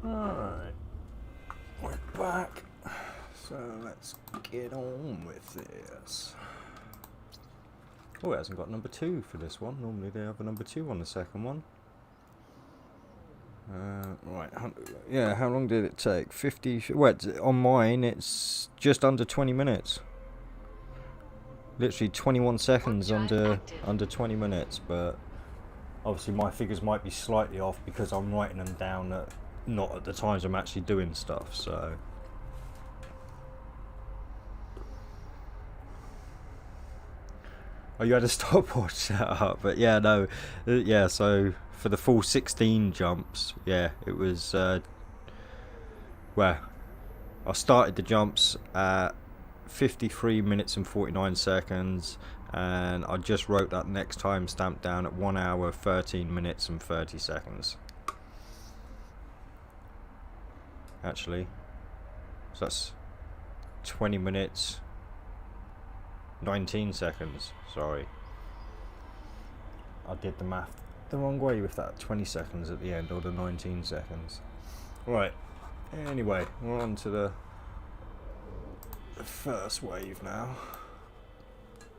Alright, we're back. So let's get on with this. Oh, it hasn't got number 2 for this one. Normally they have a number 2 on the second one. Right, yeah, how long did it take? 50, well, on mine it's just under 20 minutes. Literally 21 seconds under 20 minutes, but obviously my figures might be slightly off because I'm writing them down at not at the times I'm actually doing stuff, so oh, you had a stopwatch set up, but yeah, no, yeah, so for the full 16 jumps, yeah, it was well, I started the jumps at 53 minutes and 49 seconds, and I just wrote that next time stamp down at 1 hour 13 minutes and 30 seconds. Actually, so that's 20 minutes 19 seconds. Sorry, I did the math the wrong way with that 20 seconds at the end, or the 19 seconds. Right, Anyway, we're on to the first wave now.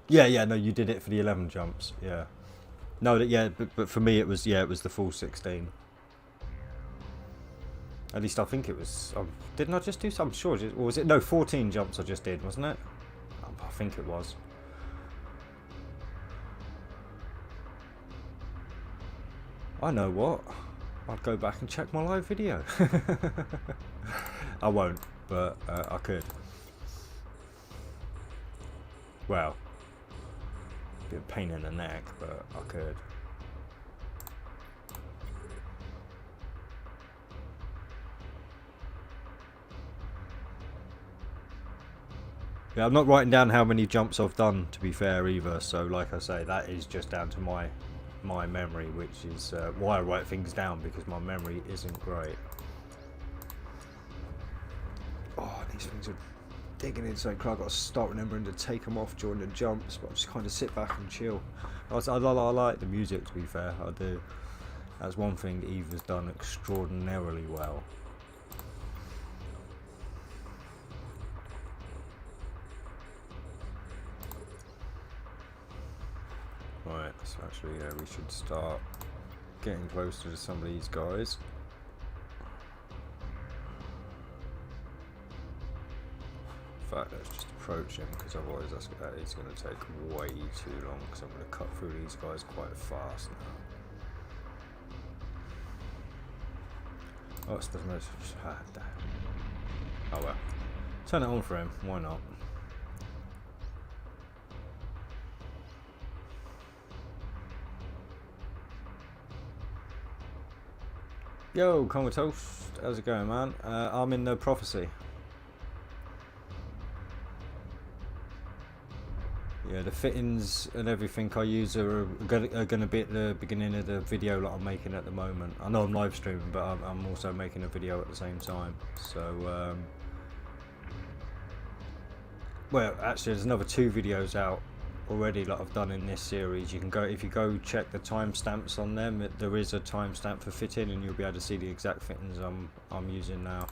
Yeah, no, you did it for the 11 jumps, yeah. No, but for me it was the full 16. At least I think it was. Didn't I just do some? I'm sure. Or was it? No, 14 jumps I just did, wasn't it? I think it was. I know what. I'd go back and check my live video. I won't, but I could. Well, a bit of pain in the neck, but I could. Yeah, I'm not writing down how many jumps I've done, to be fair, either. So, like I say, that is just down to my memory, which is why I write things down, because my memory isn't great. Oh, these things are digging in so I've got to start remembering to take them off during the jumps, but I just kind of sit back and chill. I like the music, to be fair, I do. That's one thing Eve has done extraordinarily well. Right, so actually, yeah, we should start getting closer to some of these guys. In fact, let's just approach him, because otherwise that is going to take way too long, because I'm going to cut through these guys quite fast now. Oh, it's the most... Oh well. Turn it on for him, why not? Yo, Comatose, how's it going, man? I'm in the Prophecy. Yeah, the fittings and everything I use are going to be at the beginning of the video that I'm making at the moment. I know I'm live streaming, but I'm also making a video at the same time. So, well, actually, there's another 2 videos out already that I've done in this series. You can go, if you go check the timestamps on them, there is a timestamp for fitting, and you'll be able to see the exact fittings I'm using now.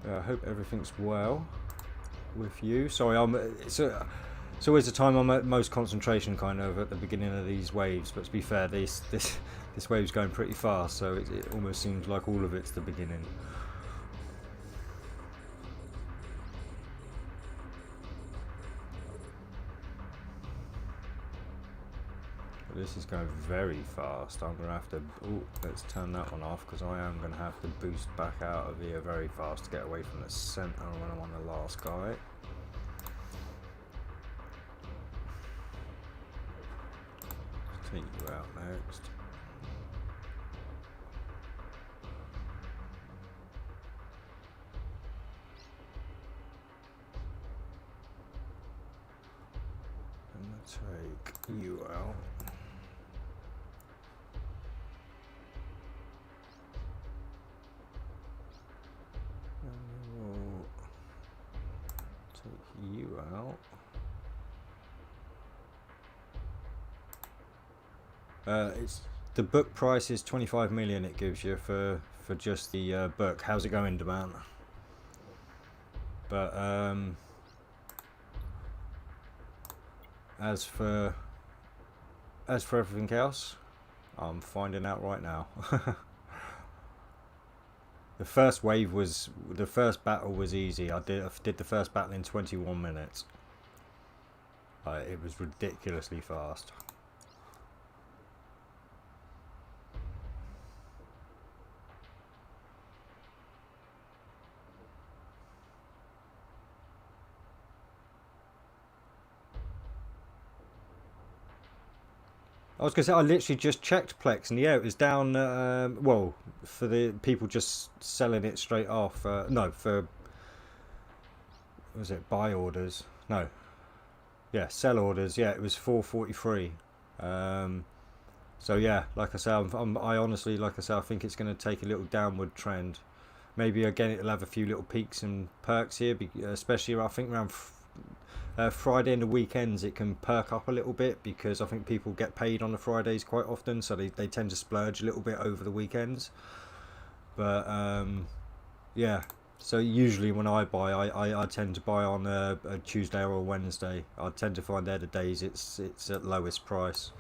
I hope everything's well with you. Sorry, it's always the time I'm at most concentration, kind of at the beginning of these waves. But to be fair, this wave's going pretty fast, so it almost seems like all of it's the beginning. But this is going very fast. I'm gonna have to. Oh, let's turn that one off, because I am gonna have to boost back out of here very fast to get away from the center when I'm on the last guy. Take you out next. I'm gonna take you out. And we'll take you out. It's the book price is 25 million. It gives you for just the book. How's it going, Demand? But as for everything else, I'm finding out right now. The first battle was easy. I did the first battle in 21 minutes. It was ridiculously fast. I was going to say, I literally just checked Plex, and yeah, it was down, well, for the people just selling it straight off. No, for, was it buy orders? No. Yeah, sell orders, yeah, it was 443. So yeah, like I say, I honestly, like I say, I think it's going to take a little downward trend. Maybe again it'll have a few little peaks and perks here, especially I think around Friday and the weekends it can perk up a little bit, because I think people get paid on the Fridays quite often, so they tend to splurge a little bit over the weekends. But yeah, so usually when I buy, I tend to buy on a Tuesday or a Wednesday. I tend to find they're the days it's at lowest price.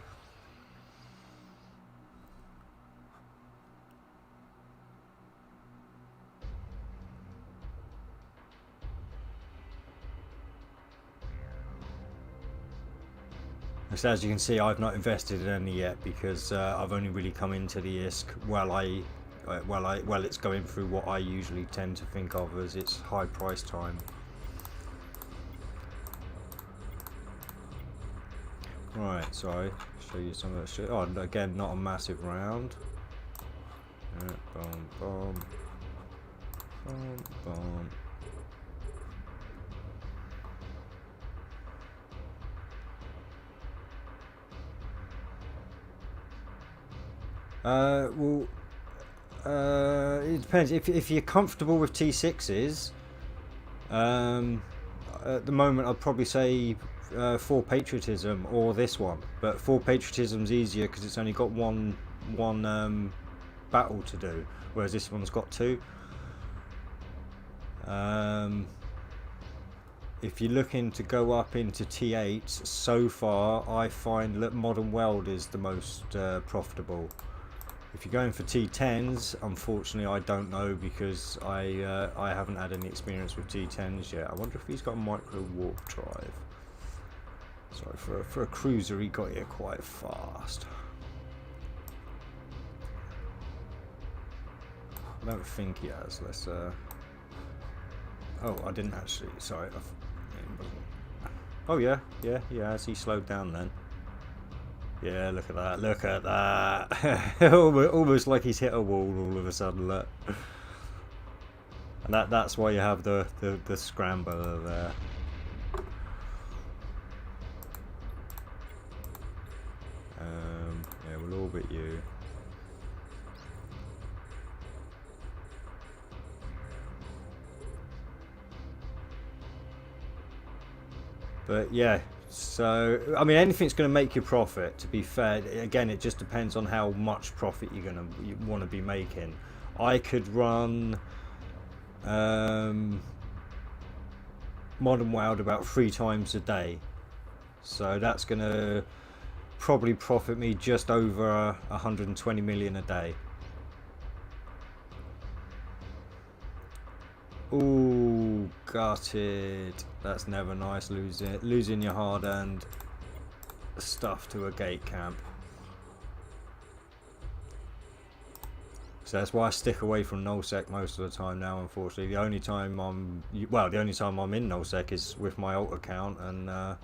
So as you can see, I've not invested in any yet, because I've only really come into the ISK while it's going through what I usually tend to think of as its high price time. Right, so I show you some of that shit. Oh, again, not a massive round. Boom, boom, boom, boom. Well, it depends. If you're comfortable with T6s, at the moment I'd probably say For Patriotism or this one. But For Patriotism's easier because it's only got one battle to do, whereas this one's got two. If you're looking to go up into T8s, so far I find that Modern Weld is the most profitable. If you're going for T10s, unfortunately I don't know, because I haven't had any experience with T10s yet. I wonder if he's got a micro warp drive. Sorry, for a cruiser he got here quite fast. I don't think he has. Let's oh, I didn't actually. Sorry. Oh yeah, he has. He slowed down then. Yeah, look at that. Look at that. Almost like he's hit a wall all of a sudden. Look. And that's why you have the scrambler there. Yeah, we'll orbit you. But yeah, so I mean, anything's going to make you profit. To be fair, again, it just depends on how much profit you want to be making. I could run Modern Weld about 3 times a day, so that's going to probably profit me just over 120 million a day. Ooh, gutted. That's never nice, losing your hard-earned stuff to a gate camp. So that's why I stick away from nullsec most of the time now, unfortunately. The only time I'm in nullsec is with my alt account, and the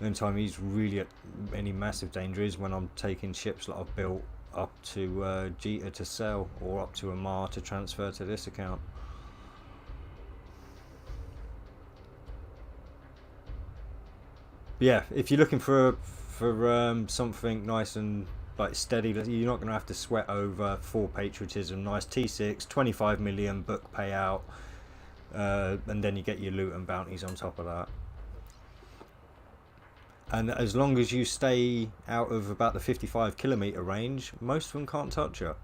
only time he's really at any massive danger is when I'm taking ships that I've built up to Jita to sell, or up to Amar to transfer to this account. Yeah, if you're looking for something nice and like steady, you're not going to have to sweat over For Patriotism. Nice T6, 25 million book payout, and then you get your loot and bounties on top of that. And as long as you stay out of about the 55 kilometer range, most of them can't touch you.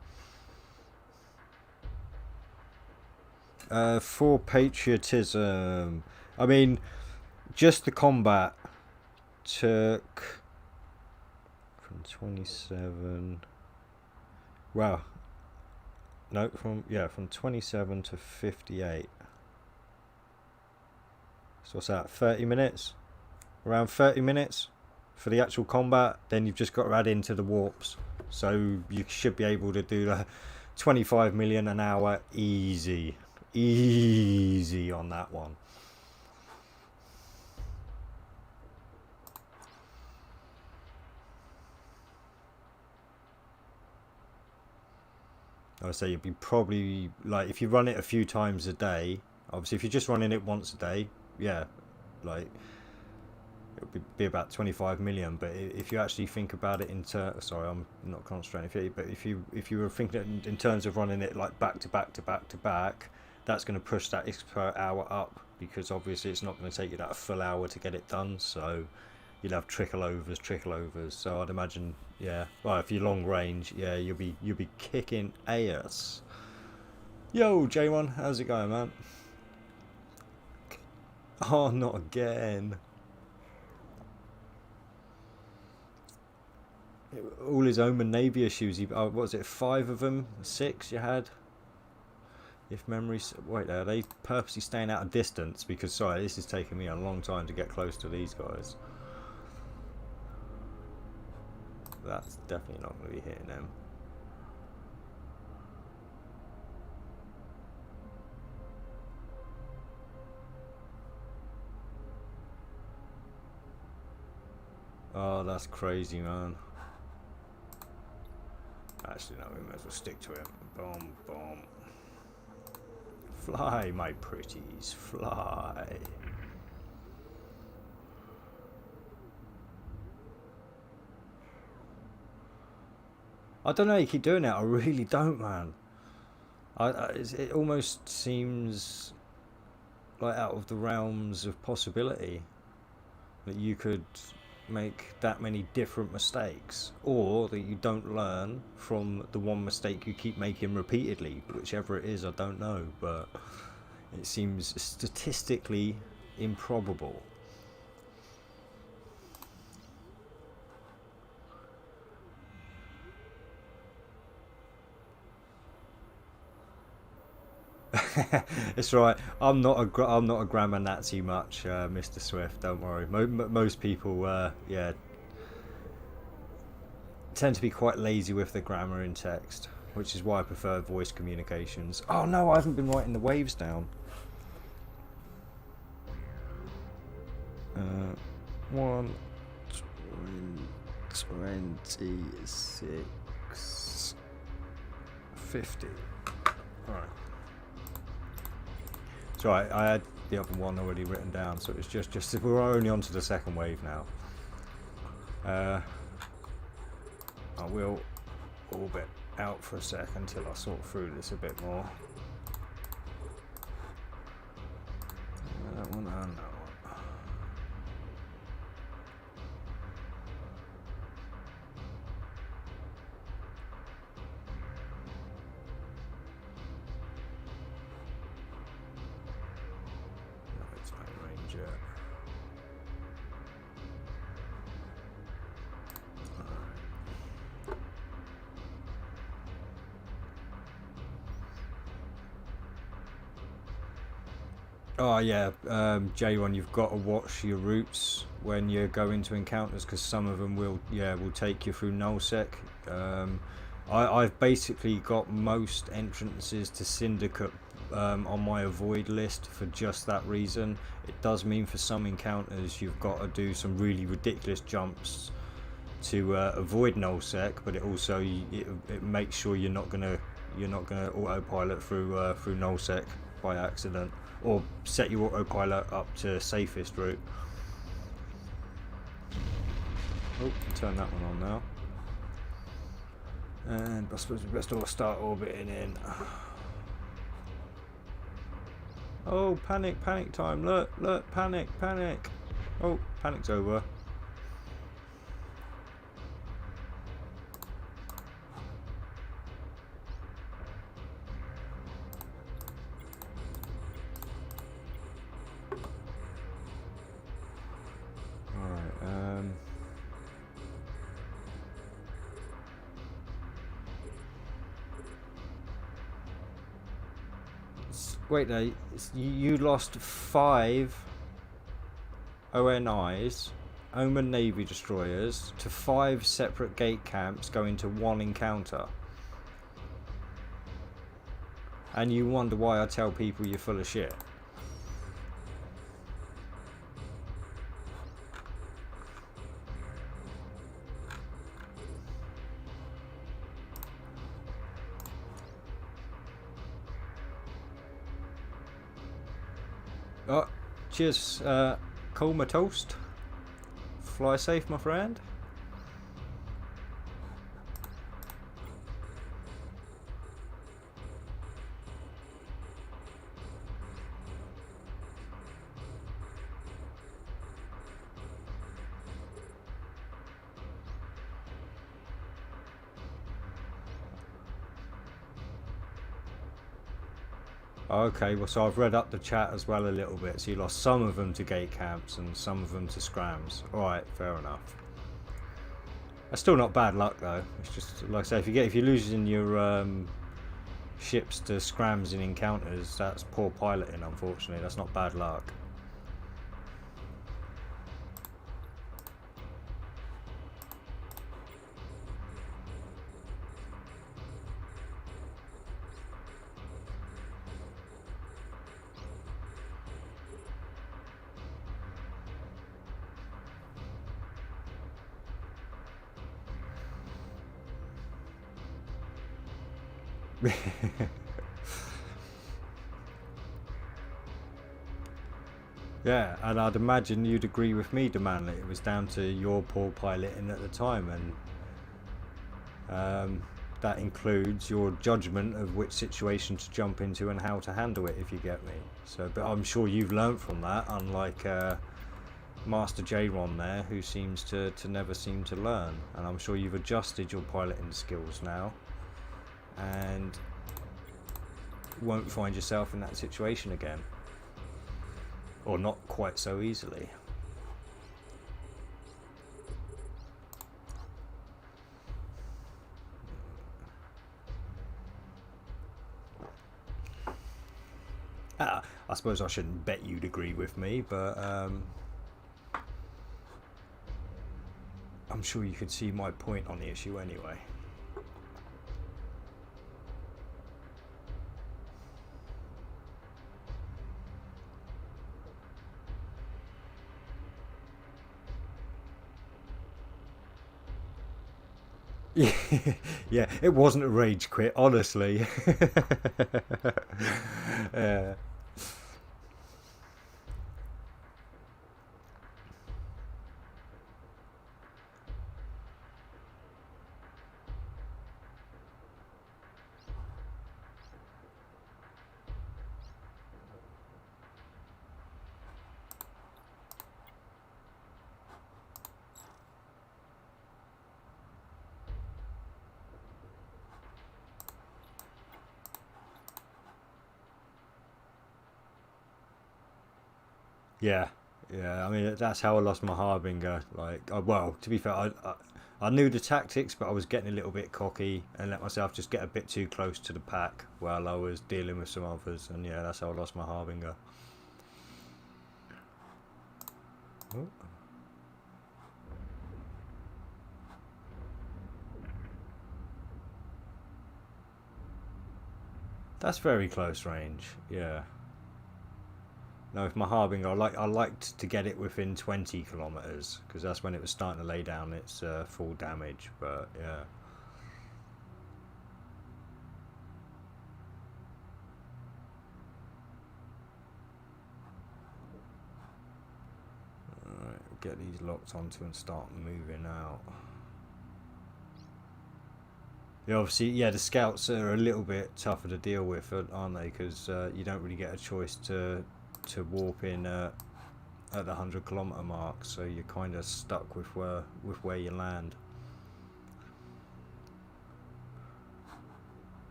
For Patriotism, I mean, just the combat took from 27. Wow. No, from 27 to 58. So what's that? 30 minutes? Around 30 minutes for the actual combat. Then you've just got to add into the warps. So you should be able to do the 25 million an hour easy on that one. I would say you'd be probably, like, if you run it a few times a day, obviously if you're just running it once a day, yeah, like it would be about 25 million. But if you actually think about it sorry, I'm not concentrating, but if you were thinking in terms of running it like back to back to back to back, that's going to push that X per hour up, because obviously it's not going to take you that full hour to get it done. So you'll have trickle overs. So I'd imagine, yeah. Well, if you're long range, yeah, you'll be kicking ass. Yo, J1, how's it going, man? Oh, not again. All his Omen Navy issues. What was it, 5 of them? 6 you had? If memories. Wait, are they purposely staying out of distance? Because, sorry, this is taking me a long time to get close to these guys. That's definitely not going to be hitting them. Oh, that's crazy, man. Actually, no, we might as well stick to it. Boom, boom. Fly, my pretties, fly. I don't know, you keep doing it. I really don't, man. It almost seems like out of the realms of possibility that you could make that many different mistakes, or that you don't learn from the one mistake you keep making repeatedly. Whichever it is, I don't know, but it seems statistically improbable. It's right. I'm not a grammar Nazi much, Mr. Swift. Don't worry. Most people, yeah, tend to be quite lazy with the grammar in text, which is why I prefer voice communications. Oh no, I haven't been writing the waves down. 1:26:50. All right. So I had the other one already written down, so it's just we're only on to the second wave now. I will orbit out for a second until I sort through this a bit more. That one and that one. No, it's not range yet. Oh yeah, J1, you've got to watch your routes when you go into encounters, because some of them will take you through nullsec. I've basically got most entrances to Syndicate on my avoid list for just that reason. It does mean for some encounters you've got to do some really ridiculous jumps to avoid nullsec, but it also it makes sure you're not gonna autopilot through nullsec by accident, or set your autopilot up to safest route. Oh, turn that one on now. And I suppose we best all start orbiting in. Oh, panic time. Look, panic. Oh, panic's over. Wait, no, you lost 5 ONIs, Omen Navy destroyers, to 5 separate gate camps going to 1 encounter. And you wonder why I tell people you're full of shit. Oh, cheers, Colma Toast. Fly safe, my friend. Okay, well, so I've read up the chat as well a little bit. So you lost some of them to gate camps and some of them to scrams. Alright, fair enough. That's still not bad luck though. It's just like I say, if you're losing your ships to scrams in encounters, that's poor piloting. Unfortunately, that's not bad luck. Yeah, and I'd imagine you'd agree with me, Deman, that it was down to your poor piloting at the time, and that includes your judgment of which situation to jump into and how to handle it, if you get me. So, but I'm sure you've learnt from that, unlike Master J-Ron there, who seems to never seem to learn. And I'm sure you've adjusted your piloting skills now, and won't find yourself in that situation again. Or not quite so easily. I suppose I shouldn't bet you'd agree with me, but I'm sure you could see my point on the issue anyway. Yeah, it wasn't a rage quit, honestly. Yeah. Yeah, yeah. I mean, that's how I lost my Harbinger. Like, well, to be fair, I knew the tactics, but I was getting a little bit cocky and let myself just get a bit too close to the pack while I was dealing with some others. And yeah, that's how I lost my Harbinger. Oh. That's very close range. Yeah. No, with my Harbinger, I liked to get it within 20 kilometers because that's when it was starting to lay down its full damage. But yeah. Alright, get these locked onto and start moving out. Yeah, obviously, yeah, the scouts are a little bit tougher to deal with, aren't they? Because you don't really get a choice to warp in at the 100-kilometer mark, so you're kind of stuck with where you land.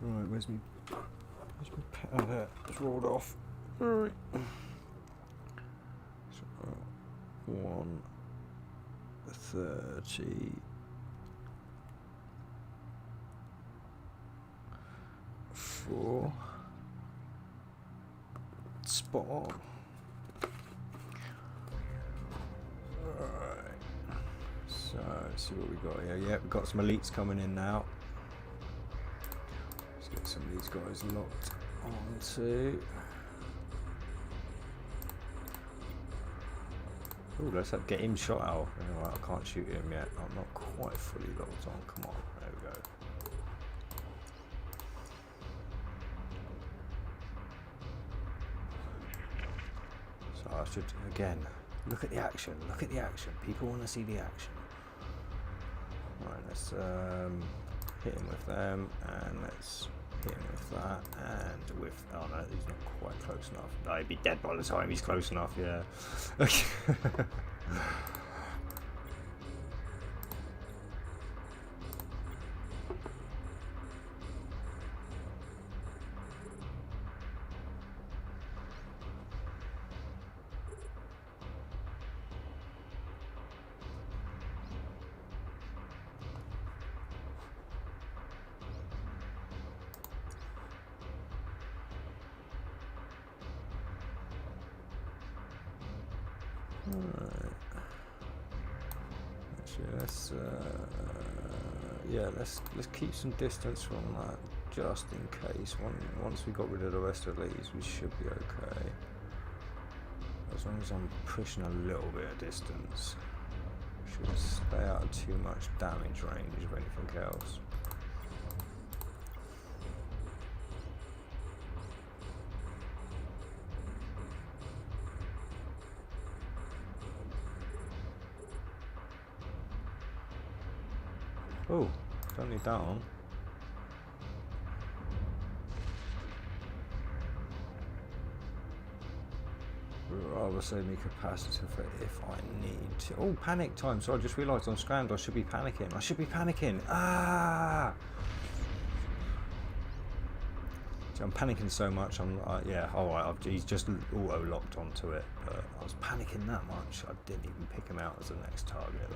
Right, where's my pen? There, it's rolled off. Alright. So, 130. 4. Spot on. Alright. So, let's see what we got here. Yeah, we've got some elites coming in now. Let's get some of these guys locked onto. Oh, let's get him shot out. Anyway, I can't shoot him yet. I'm not quite fully locked on. Come on. There we go. So I should, again, look at the action. Look at the action. People want to see the action. Right, let's hit him with them, and let's hit him with that, and with, oh no, he's not quite close enough. No, he'd be dead by the time he's close enough, yeah. Alright. Actually, let's keep some distance from that, just in case. Once we got rid of the rest of these, we should be okay. As long as I'm pushing a little bit of distance, should stay out of too much damage range of anything else. Oh, don't need that on. Rather save me capacitor for if I need to. Oh, panic time. So I just realised I'm scrammed. I should be panicking. I should be panicking. Ah! So I'm panicking so much. I'm yeah. All right. He's just auto locked onto it. But I was panicking that much. I didn't even pick him out as the next target.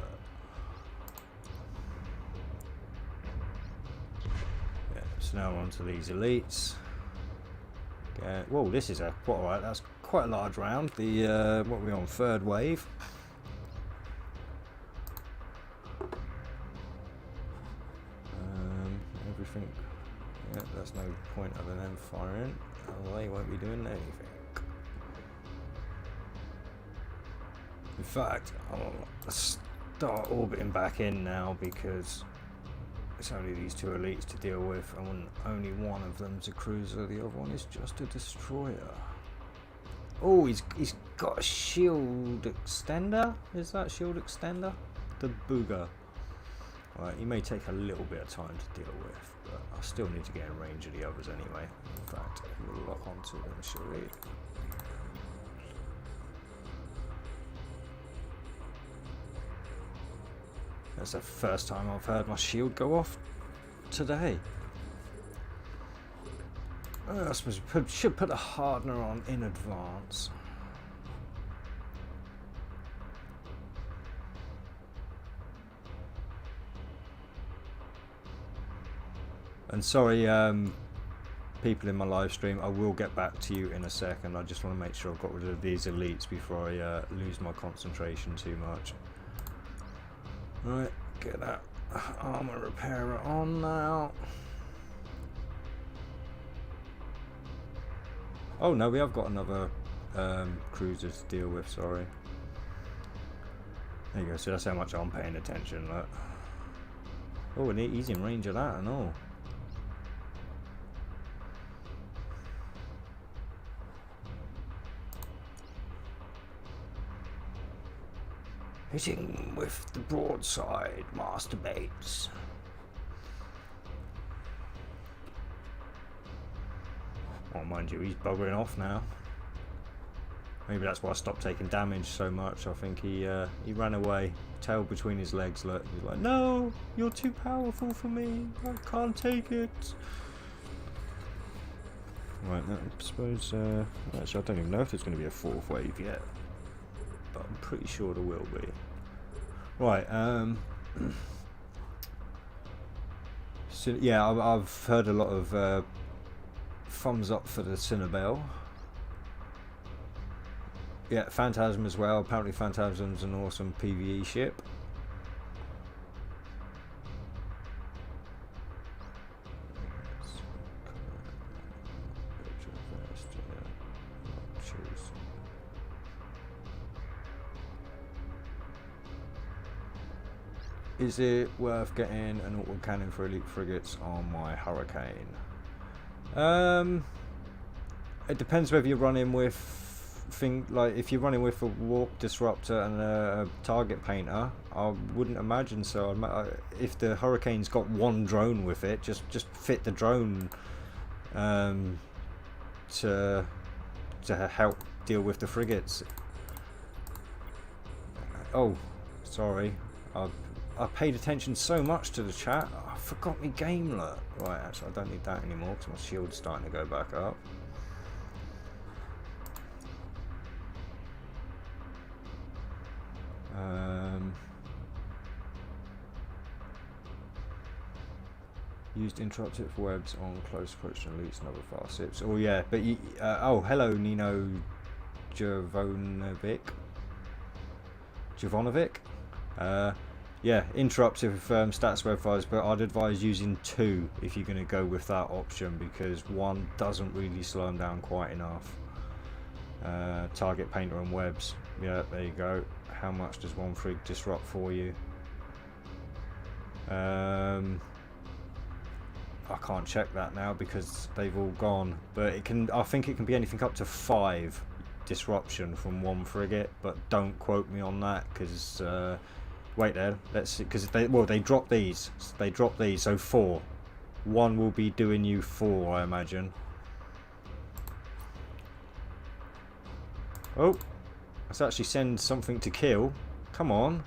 Yeah. So now on to these elites. Whoa, this is alright. That's quite a large round. The what are we on? Third wave. Everything. Yeah, there's no point other than firing. They won't be doing anything. In fact, I'll start orbiting back in now because it's only these two elites to deal with, and only one of them's a cruiser, the other one is just a destroyer. Oh, he's got a shield extender? Is that shield extender? The Booger. Alright, he may take a little bit of time to deal with, but I still need to get in range of the others anyway. In fact, we'll lock onto them, shall we? That's the first time I've heard my shield go off today. I suppose we should put a hardener on in advance. And sorry, people in my live stream, I will get back to you in a second. I just want to make sure I've got rid of these elites before I lose my concentration too much. Right, get that armor repairer on now. Oh no, we have got another cruiser to deal with, sorry. There you go, so that's how much I'm paying attention. Look. Oh, and he's in range of that and all. Hitting with the broadside, masturbates. Oh, mind you, he's buggering off now. Maybe that's why I stopped taking damage so much. I think he ran away, tail between his legs. Look, he's like, "No, you're too powerful for me. I can't take it." Right, I suppose. Actually, I don't even know if there's going to be a fourth wave yet. But I'm pretty sure there will be. Right, so yeah, I've heard a lot of thumbs up for the Cinnabelle. Yeah, Phantasm as well. Apparently Phantasm's an awesome PvE ship. Is it worth getting an autocannon for elite frigates on my Hurricane? It depends whether you're running with if you're running with a warp disruptor and a target painter. I wouldn't imagine so. If the Hurricane's got one drone with it, just fit the drone to help deal with the frigates. Oh, sorry. I paid attention so much to the chat, I forgot my game look. Right, actually I don't need that anymore because my shield's starting to go back up. Used interrupted webs on close approach to elites and other fast ships. Oh yeah, but oh hello Nino Javonovic. Jovanovic. Yeah, interrupt if stats web files, but I'd advise using 2 if you're going to go with that option, because 1 doesn't really slow them down quite enough. Target painter and webs. Yeah, there you go. How much does 1 frig disrupt for you? I can't check that now because they've all gone, but it can. I think it can be anything up to 5 disruption from 1 frigate, but don't quote me on that because wait there, let's see, because they drop these, so 4. 1 will be doing you 4, I imagine. Oh, let's actually send something to kill. Come on.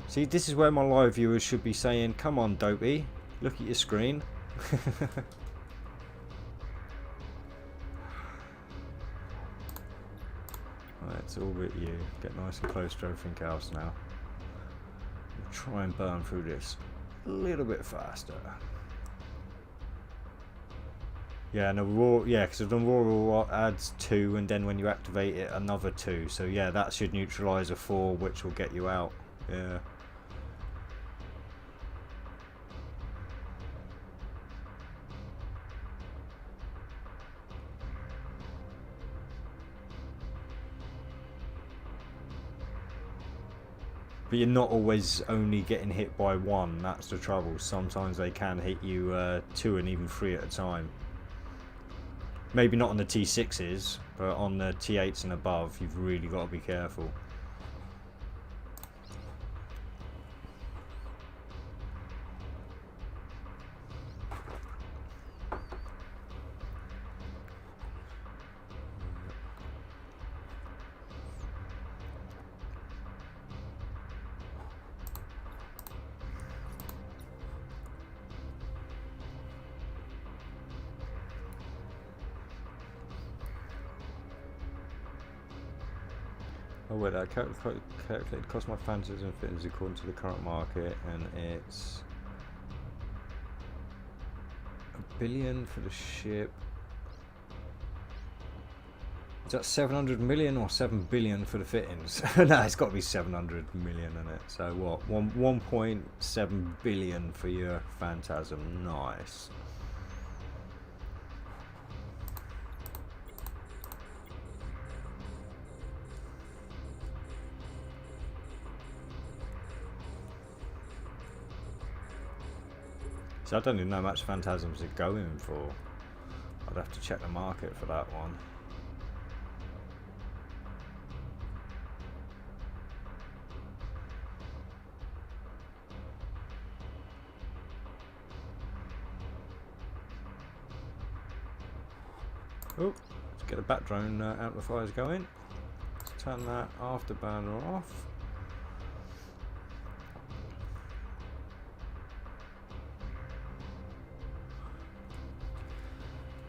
See, this is where my live viewers should be saying, come on Dopey, look at your screen. Let's orbit you. Get nice and close to everything else now. We'll try and burn through this a little bit faster. Yeah, and because the Aurora adds 2, and then when you activate it, another 2. So yeah, that should neutralise a 4, which will get you out. Yeah. But you're not always only getting hit by 1, that's the trouble. Sometimes they can hit you 2 and even 3 at a time. Maybe not on the T6s, but on the T8s and above, you've really got to be careful. Oh wait, I calculated cost my fancies and fittings according to the current market, and it's $1 billion for the ship. Is that 700 million or 7 billion for the fittings? No, it's got to be 700 million in it. So what? 1.7 billion for your Phantasm. Nice. So I don't even know how much Phantasms are going for. I'd have to check the market for that one. Oh, let's get a bat drone amplifiers going. Let's turn that afterburner off.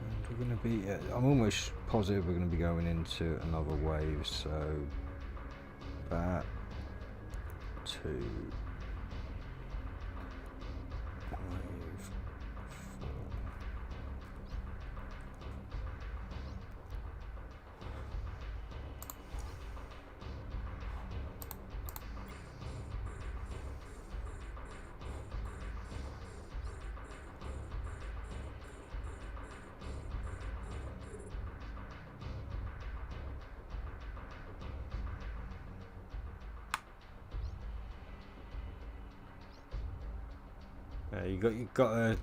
And we're going to be, I'm almost positive we're going to be going into another wave, so bat 2. You got to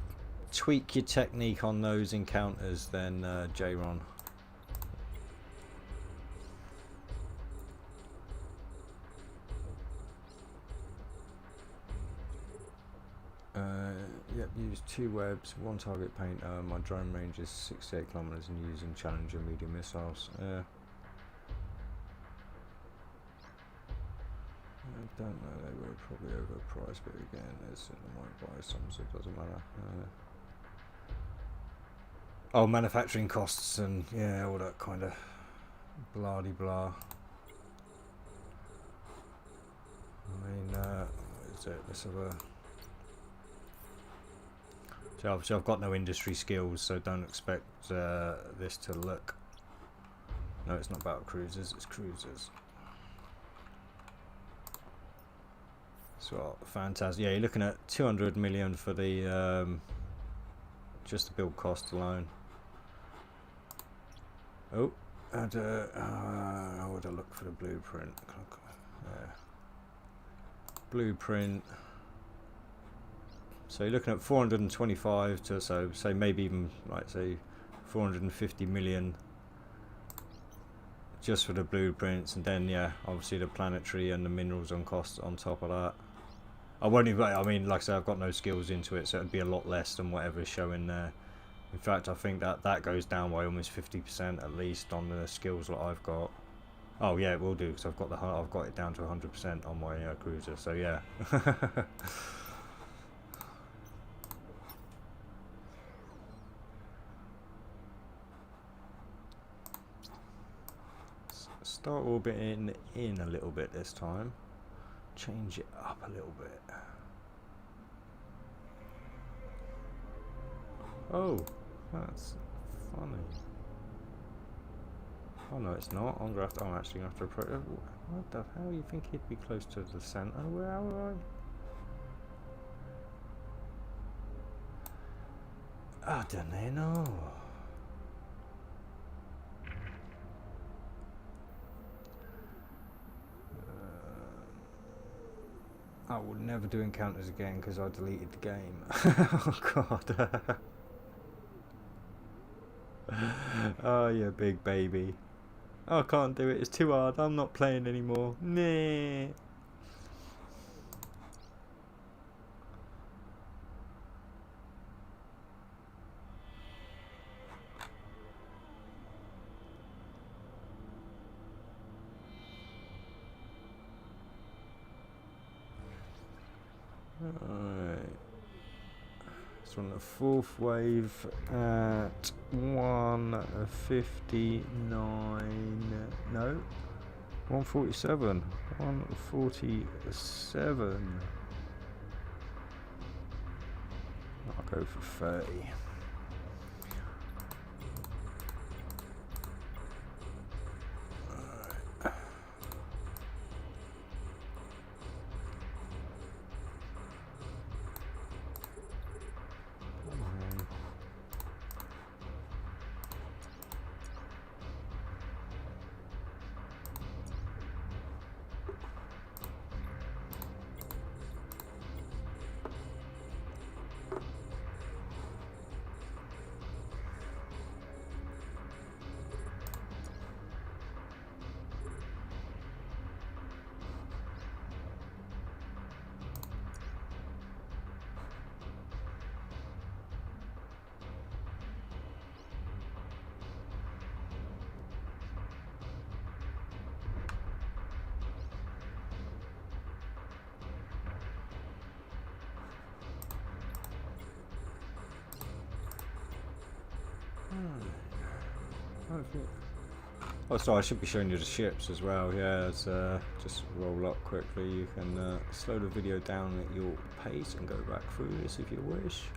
tweak your technique on those encounters, then J-Ron. Yep, use 2 webs, 1 target painter. My drone range is 68 kilometers and using Challenger medium missiles. I don't know, they were probably overpriced, but again, there's I might buy some, so it doesn't matter. Oh, manufacturing costs and yeah, all that kind of blah-de-blah. I mean, what is it? Let's have a... So obviously I've got no industry skills, so don't expect this to look... No, it's not battle cruisers, it's cruisers. So fantastic. Yeah, you're looking at 200 million for the just the build cost alone. Oh, and I would have looked for the blueprint. Yeah. Blueprint. So you're looking at 425 to, so say maybe even like say 450 million just for the blueprints, and then yeah, obviously the planetary and the minerals on cost on top of that. I won't even, I mean, like I said, I've got no skills into it, so it'd be a lot less than whatever's showing there. In fact, I think that goes down by almost 50% at least on the skills that I've got. Oh yeah, it will do, because I've got it down to 100% on my cruiser. So yeah. Start orbiting in a little bit this time. Change it up a little bit. Oh, that's funny. Oh no, it's not. I'm actually gonna have to approach. What the hell? You think he'd be close to the center? Where am I? I don't know. I will never do encounters again because I deleted the game. Oh god. Oh yeah, big baby. Oh, I can't do it, it's too hard, I'm not playing anymore. Nah. Alright. So on the fourth wave at 1:59. No, 1:47. 1:47. I'll go for 30. Oh, so I should be showing you the ships as well. Yeah, it's, just roll up quickly. You can slow the video down at your pace and go back through this if you wish.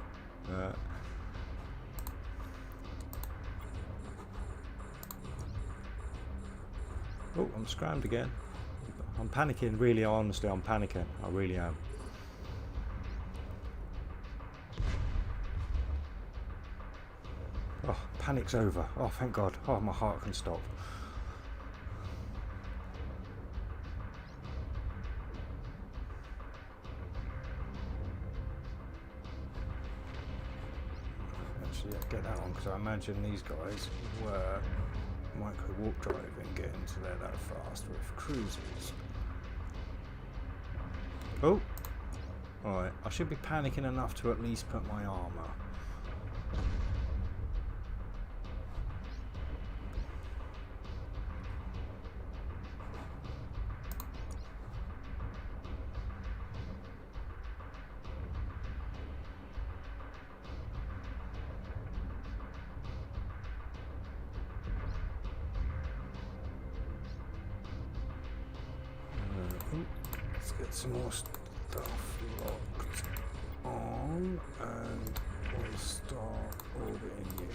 Oh, I'm scrammed again. I'm panicking, really, honestly, I'm panicking. I really am. Oh, panic's over. Oh, thank God. Oh, my heart can stop. Actually, yeah, get that one, because I imagine these guys were micro warp driving, getting to there that fast with cruisers. Oh! Alright, I should be panicking enough to at least put my armour. Let's get some more stuff locked on and we'll start orbiting you.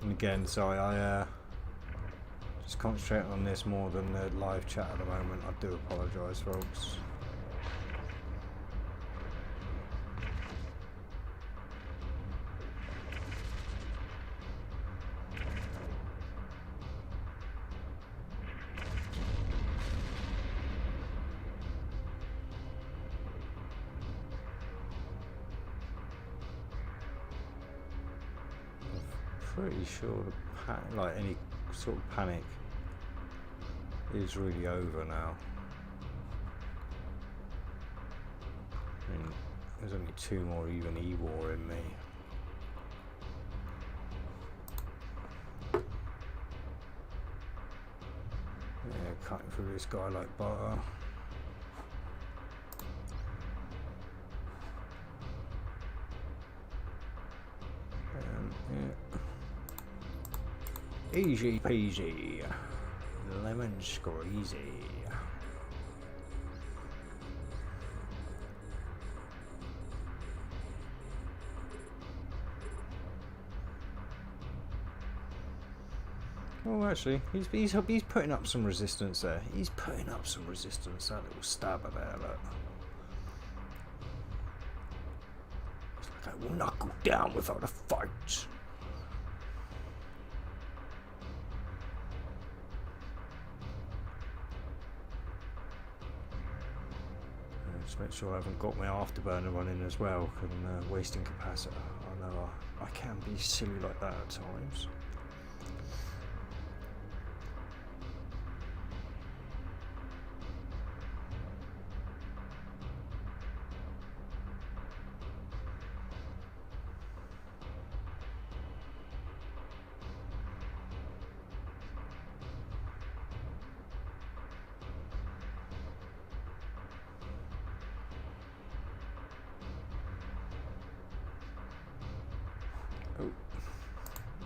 And again, sorry, I concentrating on this more than the live chat at the moment. I do apologise, folks. Pretty sure the like any sort of panic is really over now. I mean, there's only 2 more even E-War in me. Yeah, cutting through this guy like butter. Yeah. Easy peasy, lemon squeezy. Oh, actually, he's putting up some resistance there. He's putting up some resistance. That little stabber there, look. It's like I will not go down without a fight. Just make sure I haven't got my afterburner running as well, and wasting capacitor. I know I can be silly like that at times.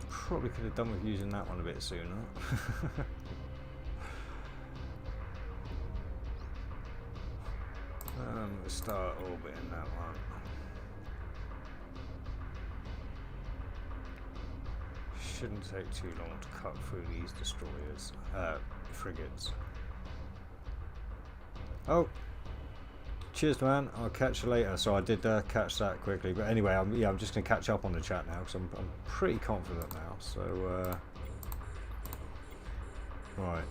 Probably could have done with using that one a bit sooner. We'll start orbiting that one. Shouldn't take too long to cut through these destroyers, frigates. Oh, cheers, man. I'll catch you later. So I did catch that quickly, but anyway, I'm just gonna catch up on the chat now because I'm pretty confident now. So right.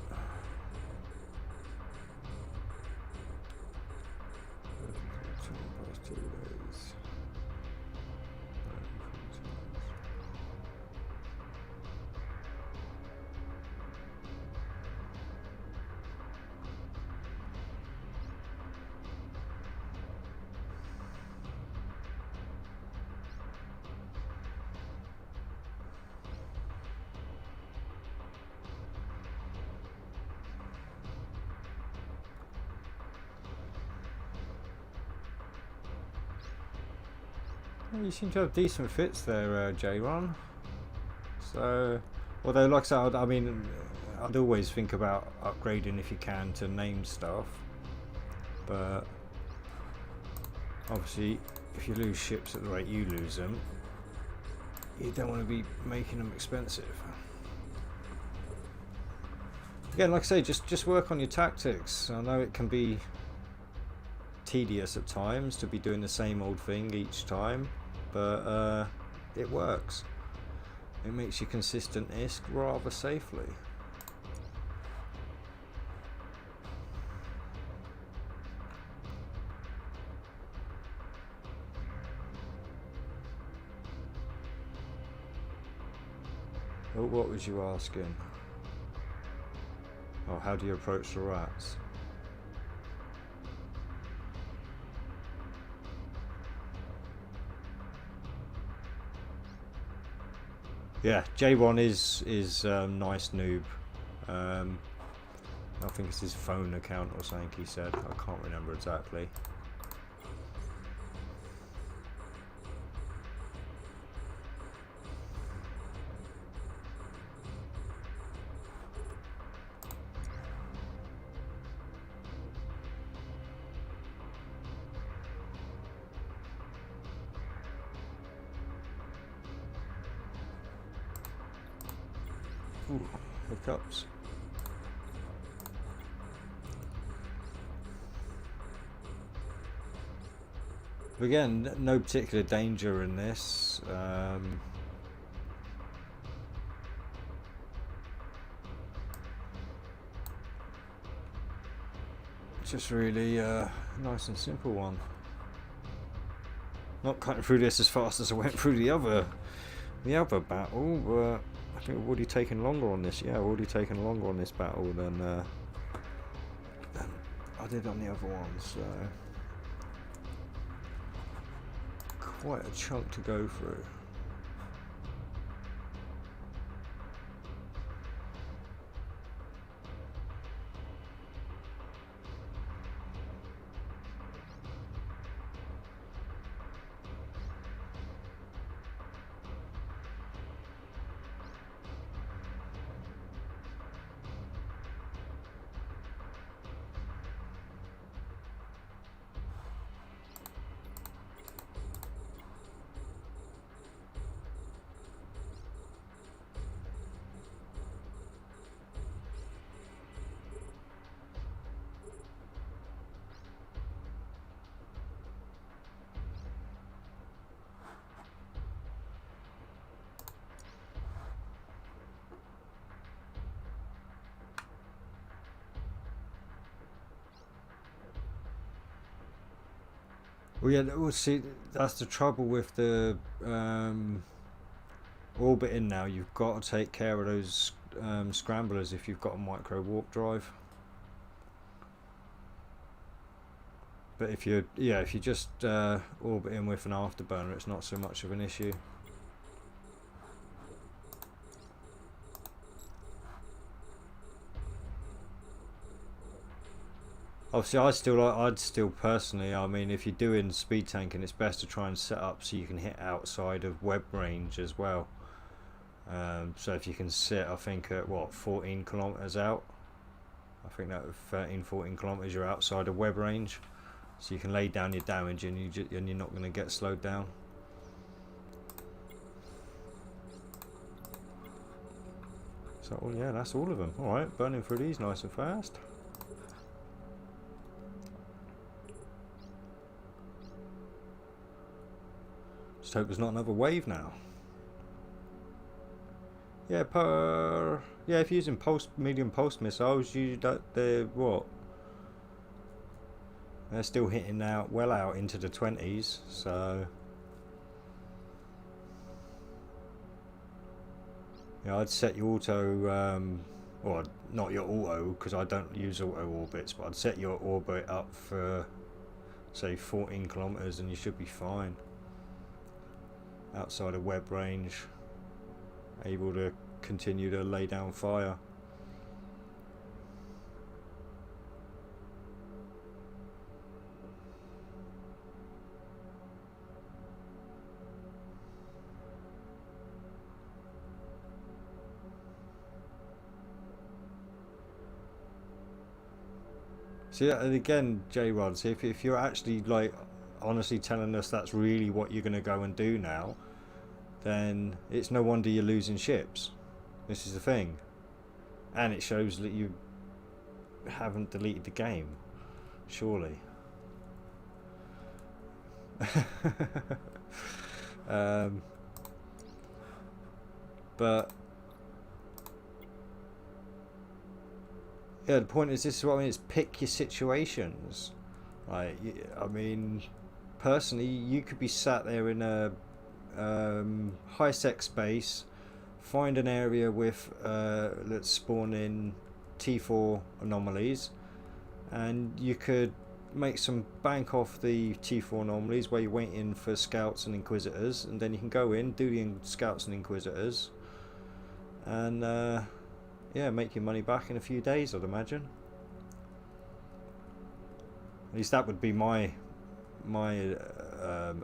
You seem to have decent fits there, J-Ron. So, although, like I said, I mean, I'd always think about upgrading if you can to named stuff. But obviously, if you lose ships at the rate you lose them, you don't want to be making them expensive. Again, like I say, just work on your tactics. I know it can be tedious at times to be doing the same old thing each time, but it works. It makes you consistent ISK rather safely. Oh, what was you asking? Oh, how do you approach the rats? Yeah, J1 is nice noob. I think it's his phone account or something he said. I can't remember exactly. Ooh, hiccups. But again, no particular danger in this. Just really nice and simple one. Not cutting through this as fast as I went through the other battle, but I think we've already taken longer on this. Yeah, we've already taken longer on this battle than I did on the other one. So quite a chunk to go through. Well, yeah, we'll see. That's the trouble with the orbiting now. You've got to take care of those scramblers if you've got a micro warp drive. But if you're just orbiting with an afterburner, it's not so much of an issue. Obviously, I'd still personally, I mean, if you're doing speed tanking, it's best to try and set up so you can hit outside of web range as well. So if you can sit, I think at what, 14 kilometers out, I think that 13-14 kilometers you're outside of web range, so you can lay down your damage and you're not going to get slowed down. So well, yeah, that's all of them. All right, burning through these nice and fast. Just hope there's not another wave now. Yeah, if you're using medium pulse missiles, they're still hitting out well out into the 20s. So yeah, I'd set your auto, or not your auto, because I don't use auto orbits, but I'd set your orbit up for say 14 kilometers, and you should be fine. Outside of web range, able to continue to lay down fire. See, and again, J-Rod, see if you're actually like honestly telling us that's really what you're going to go and do now, then it's no wonder you're losing ships. This is the thing. And it shows that you haven't deleted the game, surely. But yeah, the point is, this is what I mean, is pick your situations. Like, I mean, personally, you could be sat there in a high sec space, find an area with let's spawn in T4 anomalies, and you could make some bank off the T4 anomalies where you're waiting for scouts and inquisitors, and then you can go in, do the scouts and inquisitors, and yeah, make your money back in a few days, I'd imagine. At least that would be my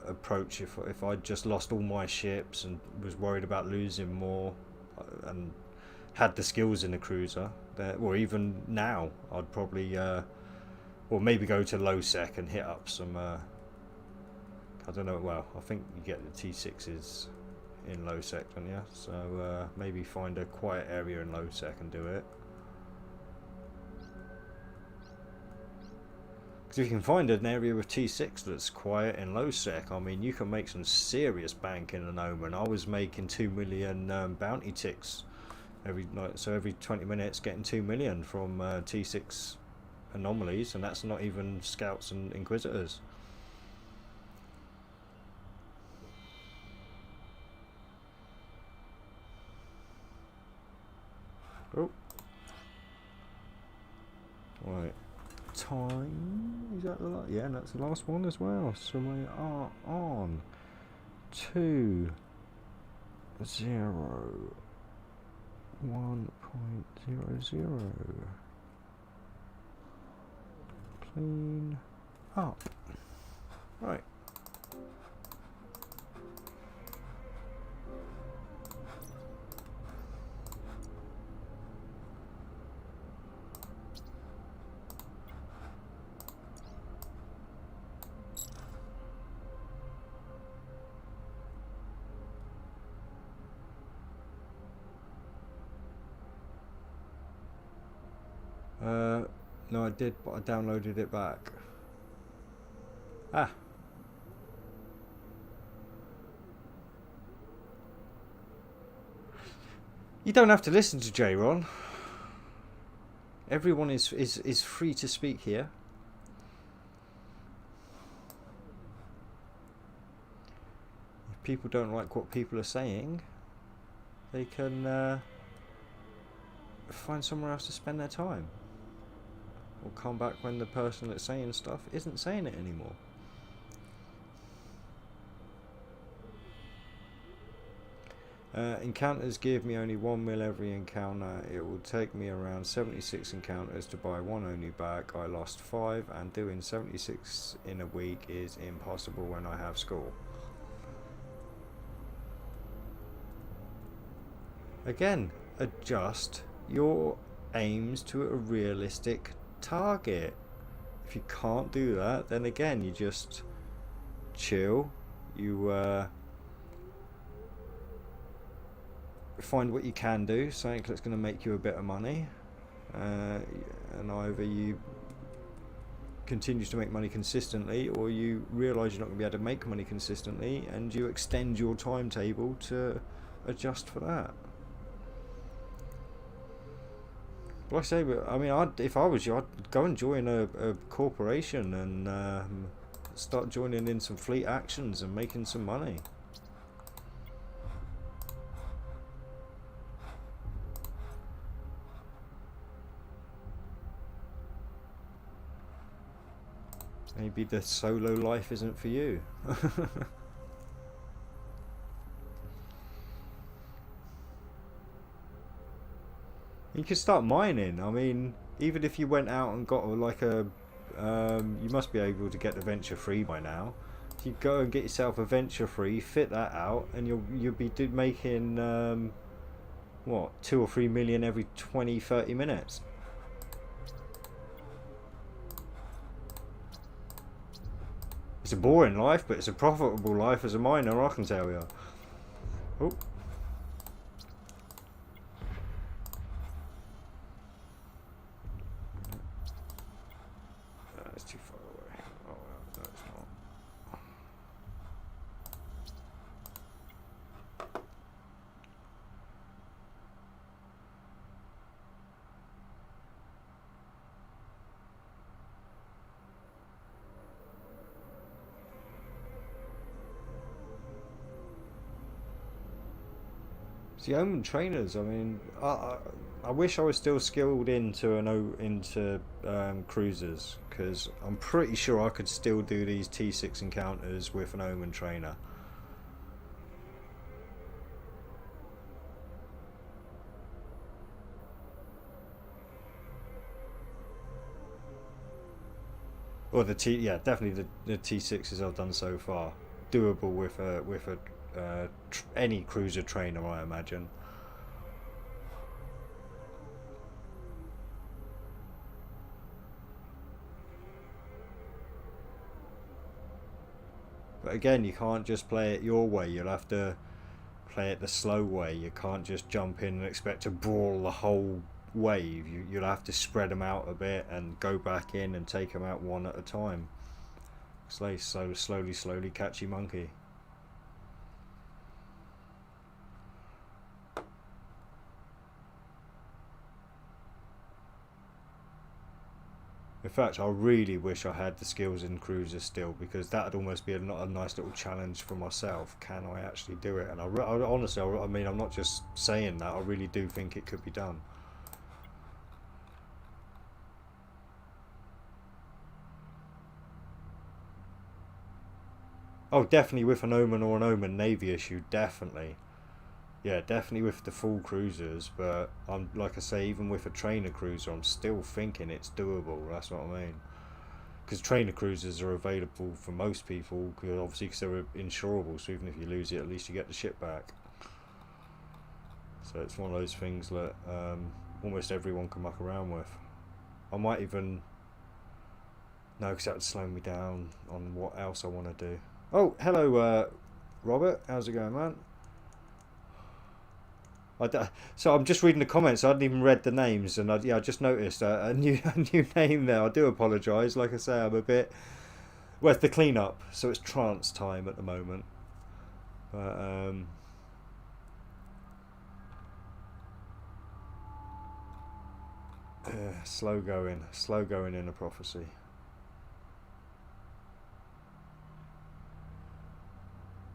approach if I'd just lost all my ships and was worried about losing more and had the skills in the cruiser. Or even now, I'd probably or maybe go to low sec and hit up some I don't know, well, I think you get the T6s in low sec, don't you? So maybe find a quiet area in low sec and do it. Because if you can find an area with T6 that's quiet and low sec, I mean, you can make some serious bank in an Omen. I was making 2 million bounty ticks every night, so every 20 minutes getting 2 million from T6 anomalies, and that's not even scouts and inquisitors. Oh, right. Time, is that the last? Yeah, that's the last one as well. So we are on 2 0 1.00. Clean up. Right. No, I did, but I downloaded it back. Ah. You don't have to listen to J-Ron. Everyone is free to speak here. If people don't like what people are saying, they can find somewhere else to spend their time. Or come back when the person that's saying stuff isn't saying it anymore. Encounters give me only 1 mil every encounter. It will take me around 76 encounters to buy one only back. I lost 5, and doing 76 in a week is impossible when I have school. Again, adjust your aims to a realistic target. If you can't do that, then again, you just chill. You find what you can do, something that's going to make you a bit of money, and either you continue to make money consistently, or you realise you're not going to be able to make money consistently, and you extend your timetable to adjust for that. Like I say, I mean, if I was you, I'd go and join a corporation and start joining in some fleet actions and making some money. Maybe the solo life isn't for you. You could start mining. I mean, even if you went out and got like a, you must be able to get the venture free by now. If you go and get yourself a venture free, fit that out, and you'll be making what, 2 or 3 million every 20-30 minutes. It's a boring life, but it's a profitable life as a miner, I can tell you. Oh. That's too far away. Oh, no, it's not. The Omen trainers, I mean, I wish I was still skilled into cruisers, because I'm pretty sure I could still do these T6 encounters with an Omen trainer. Or definitely the T6s I've done so far, doable with a any cruiser trainer, I imagine. But again, you can't just play it your way. You'll have to play it the slow way. You can't just jump in and expect to brawl the whole wave. You'll have to spread them out a bit and go back in and take them out one at a time. Slowly catchy monkey. In fact, I really wish I had the skills in Cruiser still, because that would almost be a nice little challenge for myself. Can I actually do it? And I honestly, I mean, I'm not just saying that. I really do think it could be done. Oh, definitely with an Omen or an Omen Navy issue, definitely. Yeah, definitely with the full cruisers, but I'm like I say, even with a trainer cruiser, I'm still thinking it's doable. That's what I mean. Because trainer cruisers are available for most people, obviously because they're insurable. So even if you lose it, at least you get the ship back. So it's one of those things that almost everyone can muck around with. I might even no, because that would slow me down on what else I want to do. Oh, hello, Robert. How's it going, man? So I'm just reading the comments. I hadn't even read the names, and I just noticed a new name there. I do apologise. Like I say, I'm a bit. Well, it's the clean-up, so it's trance time at the moment. But slow going in a prophecy.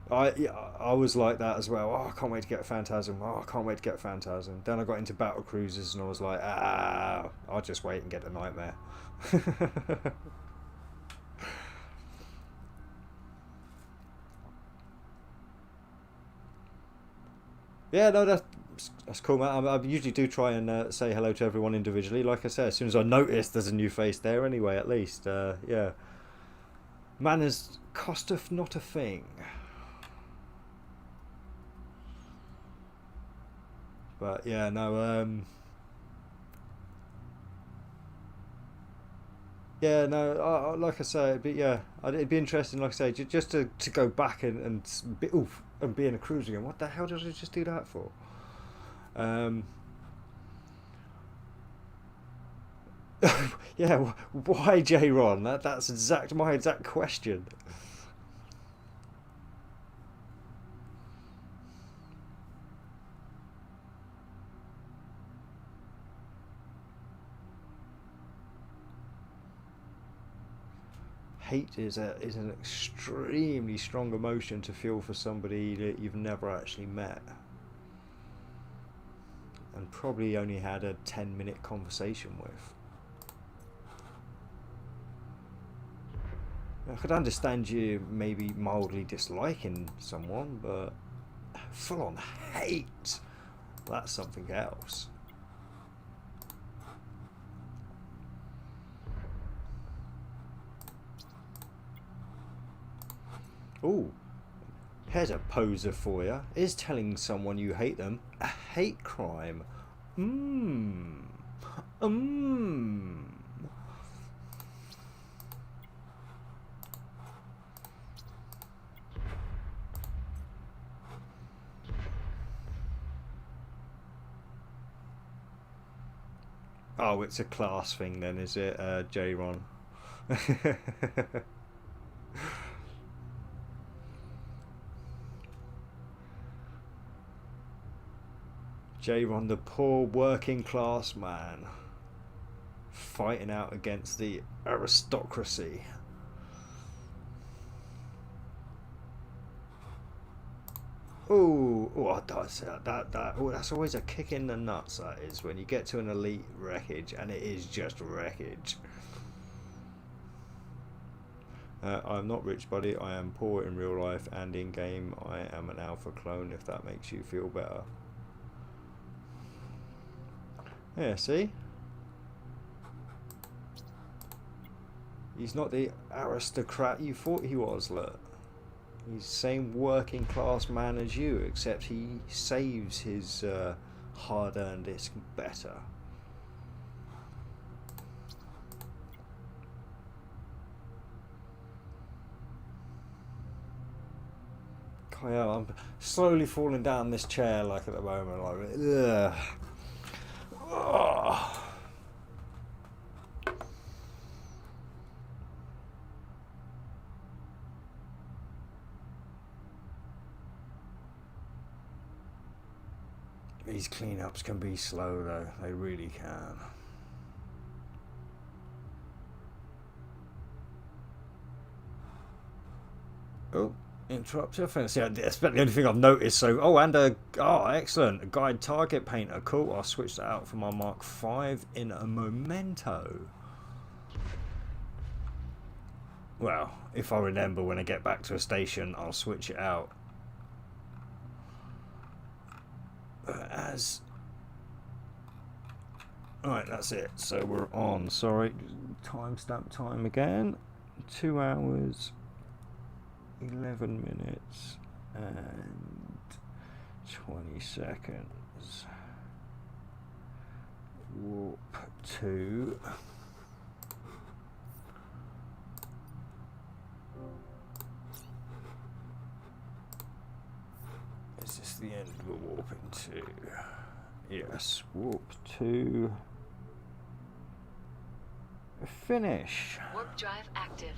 I was like that as well. Oh, I can't wait to get Phantasm. Oh, I can't wait to get Phantasm. Then I got into battle cruisers and I was like, I'll just wait and get the Nightmare. Yeah, no, that's cool, man. I usually do try and say hello to everyone individually. Like I said, as soon as I notice there's a new face there, anyway, at least, yeah. Manners costeth not a thing. But yeah, no, yeah, no, like I say, but yeah, it'd be interesting, like I say, just to go back and be in a cruiser again. What the hell did I just do that for? Yeah, why J Ron? That's my exact question. Hate is an extremely strong emotion to feel for somebody that you've never actually met, and probably only had a 10-minute conversation with. I could understand you maybe mildly disliking someone, but full-on hate, that's something else. Ooh, here's a poser for you. Is telling someone you hate them a hate crime? Oh, it's a class thing then, is it, J-Ron? J-Ron, the poor working class man, fighting out against the aristocracy. Oh, that's always a kick in the nuts, that is, when you get to an elite wreckage and it is just wreckage. I'm not rich, buddy. I am poor in real life and in game. I am an alpha clone, if that makes you feel better. Yeah, see? He's not the aristocrat you thought he was, look. He's the same working class man as you, except he saves his hard-earned disc better. Yeah, I'm slowly falling down this chair, like, at the moment, like, ugh. Oh. These cleanups can be slow though, they really can. Oh, interrupter. See, that's the only thing I've noticed. So, excellent, a guide target painter. Cool. I'll switch that out for my Mark V in a memento. Well, if I remember when I get back to a station, I'll switch it out. Right, that's it. So we're on. Sorry, timestamp time again. 2 hours, 11 minutes, and 20 seconds. Warp 2. Is this the end of the warping 2? Yes, warp 2. Finish. Warp drive active.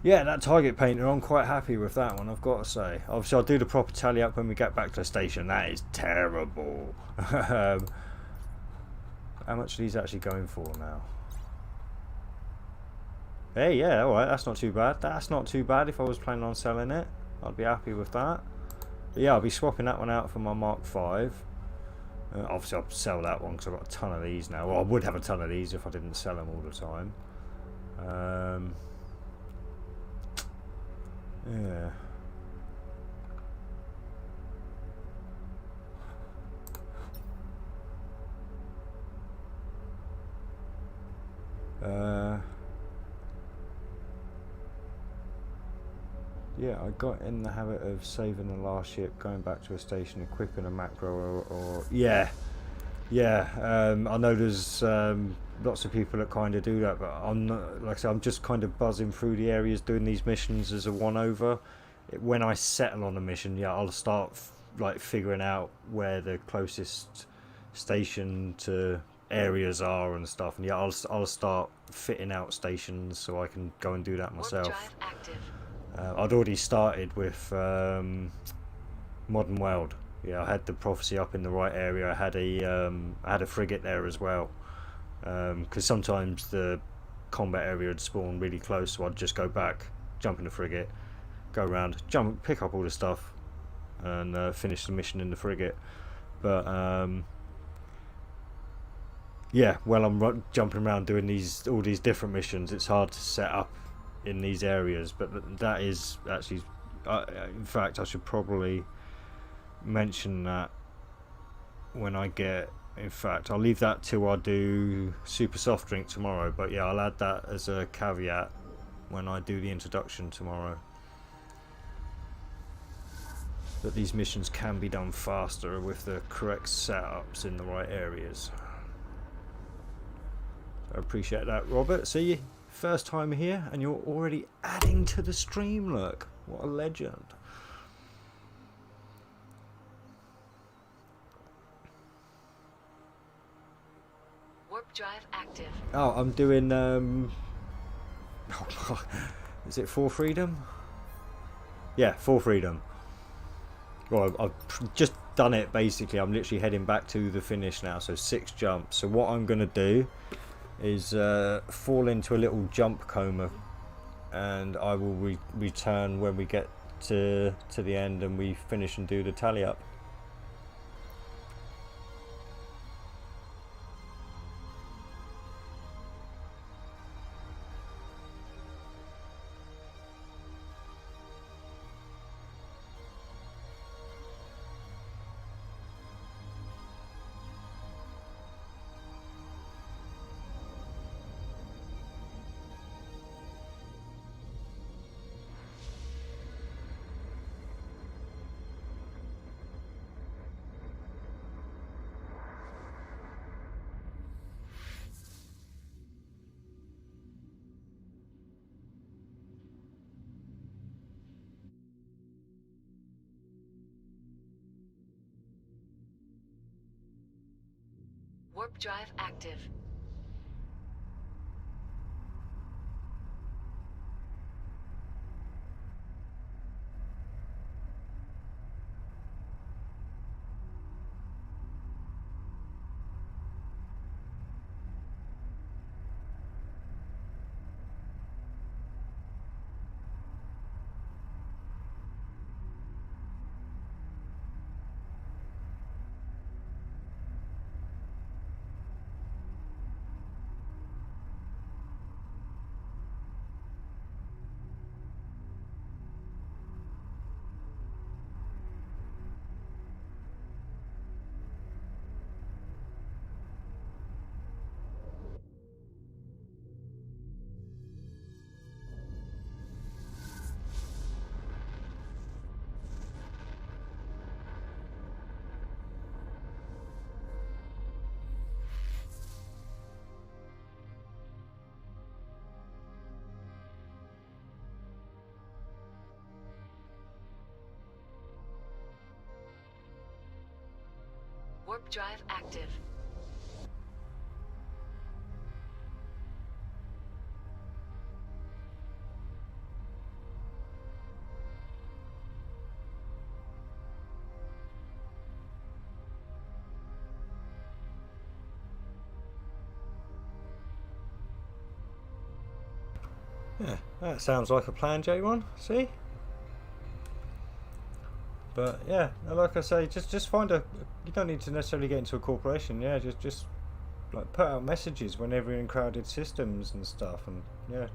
Yeah, that target painter, I'm quite happy with that one, I've got to say. Obviously, I'll do the proper tally up when we get back to the station. That is terrible. How much are these actually going for now? Hey, yeah, alright, that's not too bad. That's not too bad if I was planning on selling it. I'd be happy with that. But yeah, I'll be swapping that one out for my Mark V. Obviously, I'll sell that one because I've got a ton of these now. Well, I would have a ton of these if I didn't sell them all the time. Yeah. Yeah, I got in the habit of saving the last ship, going back to a station, equipping a macro, or yeah. I know there's lots of people that kind of do that, but I'm not, like I said, I'm just kind of buzzing through the areas doing these missions as a one-over. When I settle on a mission, yeah, I'll start like figuring out where the closest station to areas are and stuff, and yeah, I'll start fitting out stations so I can go and do that myself. Warp drive active. I'd already started with Modern World. Yeah, I had the Prophecy up in the right area. I had a frigate there as well. Because sometimes the combat area would spawn really close, so I'd just go back, jump in the frigate, go around, pick up all the stuff, and finish the mission in the frigate. But yeah, while I'm jumping around doing all these different missions, it's hard to set up in these areas. But that is actually, in fact, I should probably mention that when I get. In fact, I'll leave that till I do Super Soft Drink tomorrow. But yeah, I'll add that as a caveat when I do the introduction tomorrow. That these missions can be done faster with the correct setups in the right areas. I appreciate that, Robert. See you, first time here, and you're already adding to the stream. Look, what a legend. Warp drive active. Oh, I'm doing is it For Freedom? Yeah, For Freedom. Well, I've just done it basically. I'm literally heading back to the finish now, so 6 jumps. So what I'm gonna do is fall into a little jump coma, and I will return when we get to the end and we finish and do the tally up. Warp drive active. Warp drive active. Yeah, that sounds like a plan, J1. See? But yeah, like I say, just find a. You don't need to necessarily get into a corporation. Yeah, just like put out messages whenever you're in crowded systems and stuff, and yeah,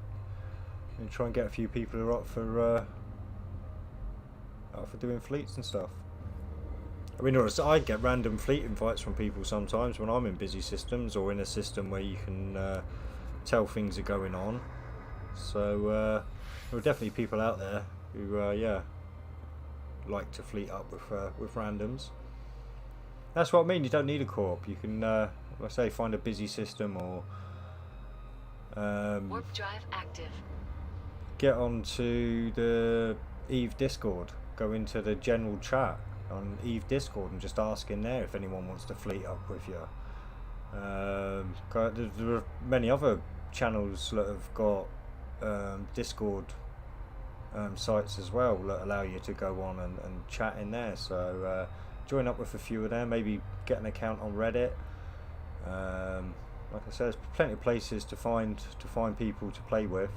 and try and get a few people who are up for doing fleets and stuff. I mean, I get random fleet invites from people sometimes when I'm in busy systems or in a system where you can tell things are going on. So there are definitely people out there who, yeah, like to fleet up with randoms. That's what I mean. You don't need a corp. You can, like I say, find a busy system or Warp drive active. get onto the Eve Discord. Go into the general chat on Eve Discord and just ask in there if anyone wants to fleet up with you. There are many other channels that have got Discord sites as well that allow you to go on and chat in there. So join up with a few of them. Maybe get an account on Reddit. Like I said, there's plenty of places to find people to play with.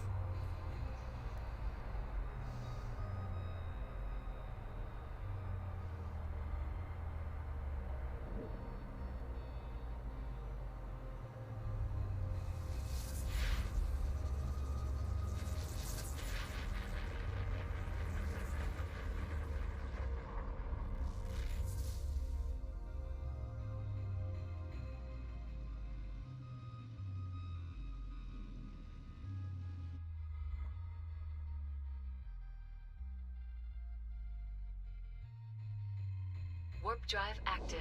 Warp drive active.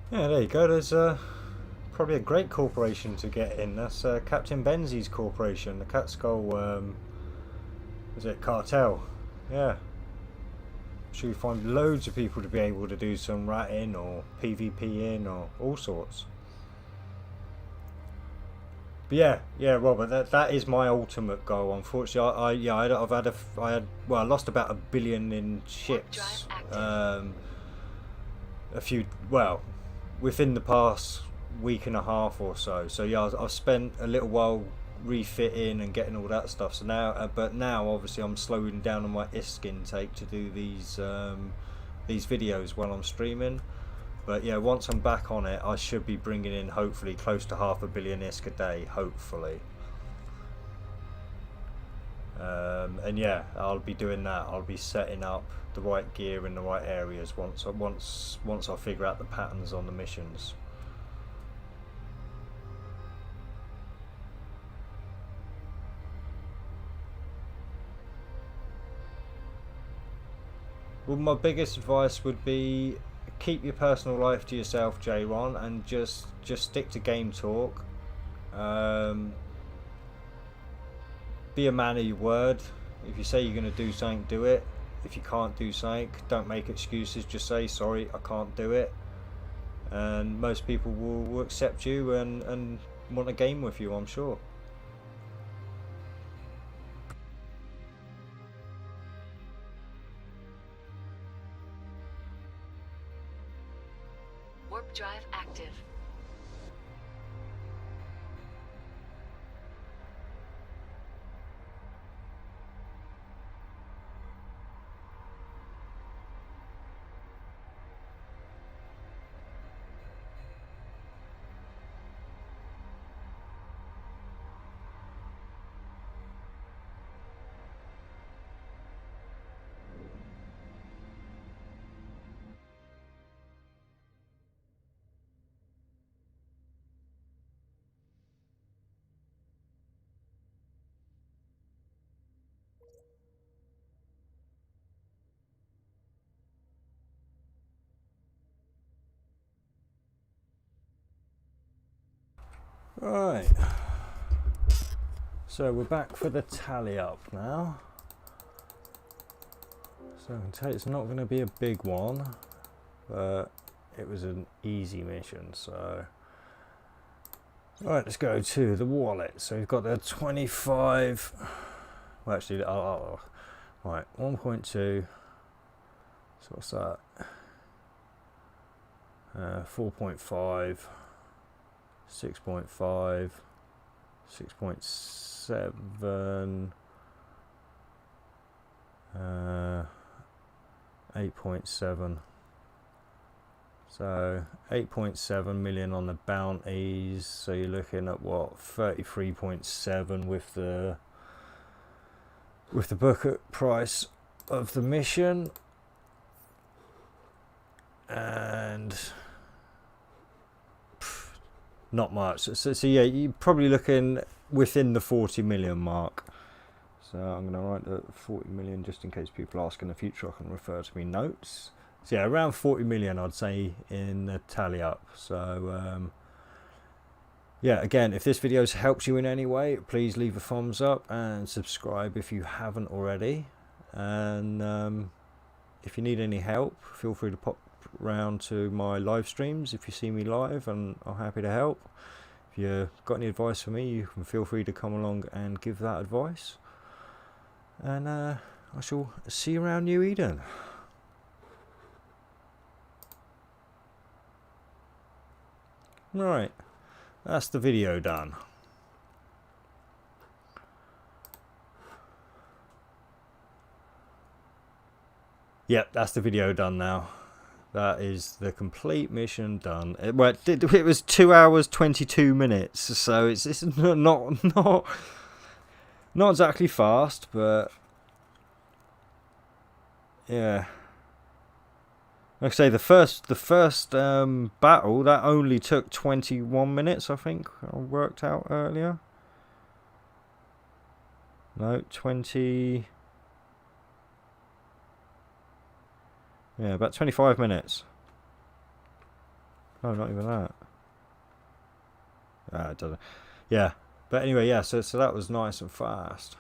Yeah, there you go. There's probably a great corporation to get in. That's Captain Benzi's corporation, the Catskull, is it cartel? Yeah. I'm sure you find loads of people to be able to do some ratting or PvP in or all sorts. But yeah, Robert, that is my ultimate goal. Unfortunately, I lost about $1 billion in ships. Within the past week and a half or so. So yeah, I've spent a little while refitting and getting all that stuff. So now, but now obviously I'm slowing down on my ISK intake to do these videos while I'm streaming. But yeah, once I'm back on it, I should be bringing in hopefully close to $500 million ISK a day, hopefully. And yeah, I'll be doing that. I'll be setting up the right gear in the right areas once I figure out the patterns on the missions. Well, my biggest advice would be keep your personal life to yourself, J1, and just stick to game talk. Be a man of your word. If you say you're going to do something, do it. If you can't do something, don't make excuses. Just say, sorry, I can't do it. And most people will accept you and want a game with you, I'm sure. Warp drive active. Right. So we're back for the tally up now. So I can tell you it's not going to be a big one, but it was an easy mission. So, right, let's go to the wallet. So we've got the 25. Well, actually, right, 1.2. So what's that? 4.5, 6.5, 6.7, 8.7. So 8.7 million on the bounties. So you're looking at what, 33.7 with the book price of the mission, and not much. So yeah, you're probably looking within the 40 million mark. So I'm going to write the 40 million just in case people ask in the future. I can refer to my notes. So yeah, around 40 million I'd say in the tally up. So yeah, again, if this video helps you in any way, please leave a thumbs up and subscribe if you haven't already. And if you need any help, feel free to pop round to my live streams if you see me live, and I'm happy to help. If you've got any advice for me, you can feel free to come along and give that advice. And I shall see you around New Eden. Right, that's the video done. Yep, that's the video done now. That is the complete mission done. It was 2 hours 22 minutes, so it's not exactly fast, but yeah. Like I say, the first battle that only took 21 minutes, I think I worked out earlier. No, 20. Yeah, about 25 minutes. Oh, not even that. It doesn't. Yeah, but anyway, yeah. So that was nice and fast.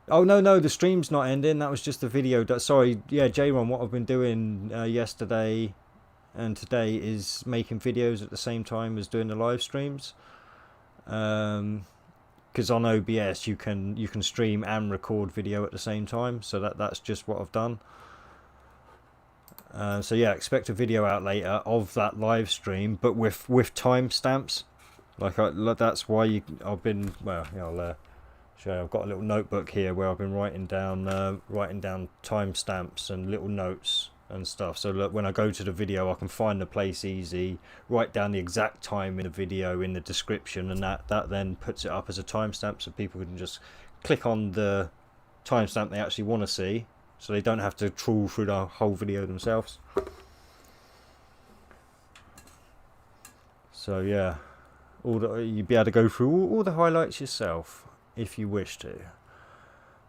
Oh no, the stream's not ending. That was just the video. Sorry, yeah, J-Ron. What I've been doing yesterday and today is making videos at the same time as doing the live streams. Because on OBS you can stream and record video at the same time, so that's just what I've done. So yeah, expect a video out later of that live stream, but with timestamps. That's why I've been, well, I'll show you. I've got a little notebook here where I've been writing down timestamps and little notes and stuff. So look, when I go to the video, I can find the place easy, write down the exact time in the video in the description, and that then puts it up as a timestamp, so people can just click on the timestamp they actually want to see, so they don't have to trawl through the whole video themselves. So yeah, you'd be able to go through all the highlights yourself if you wish to.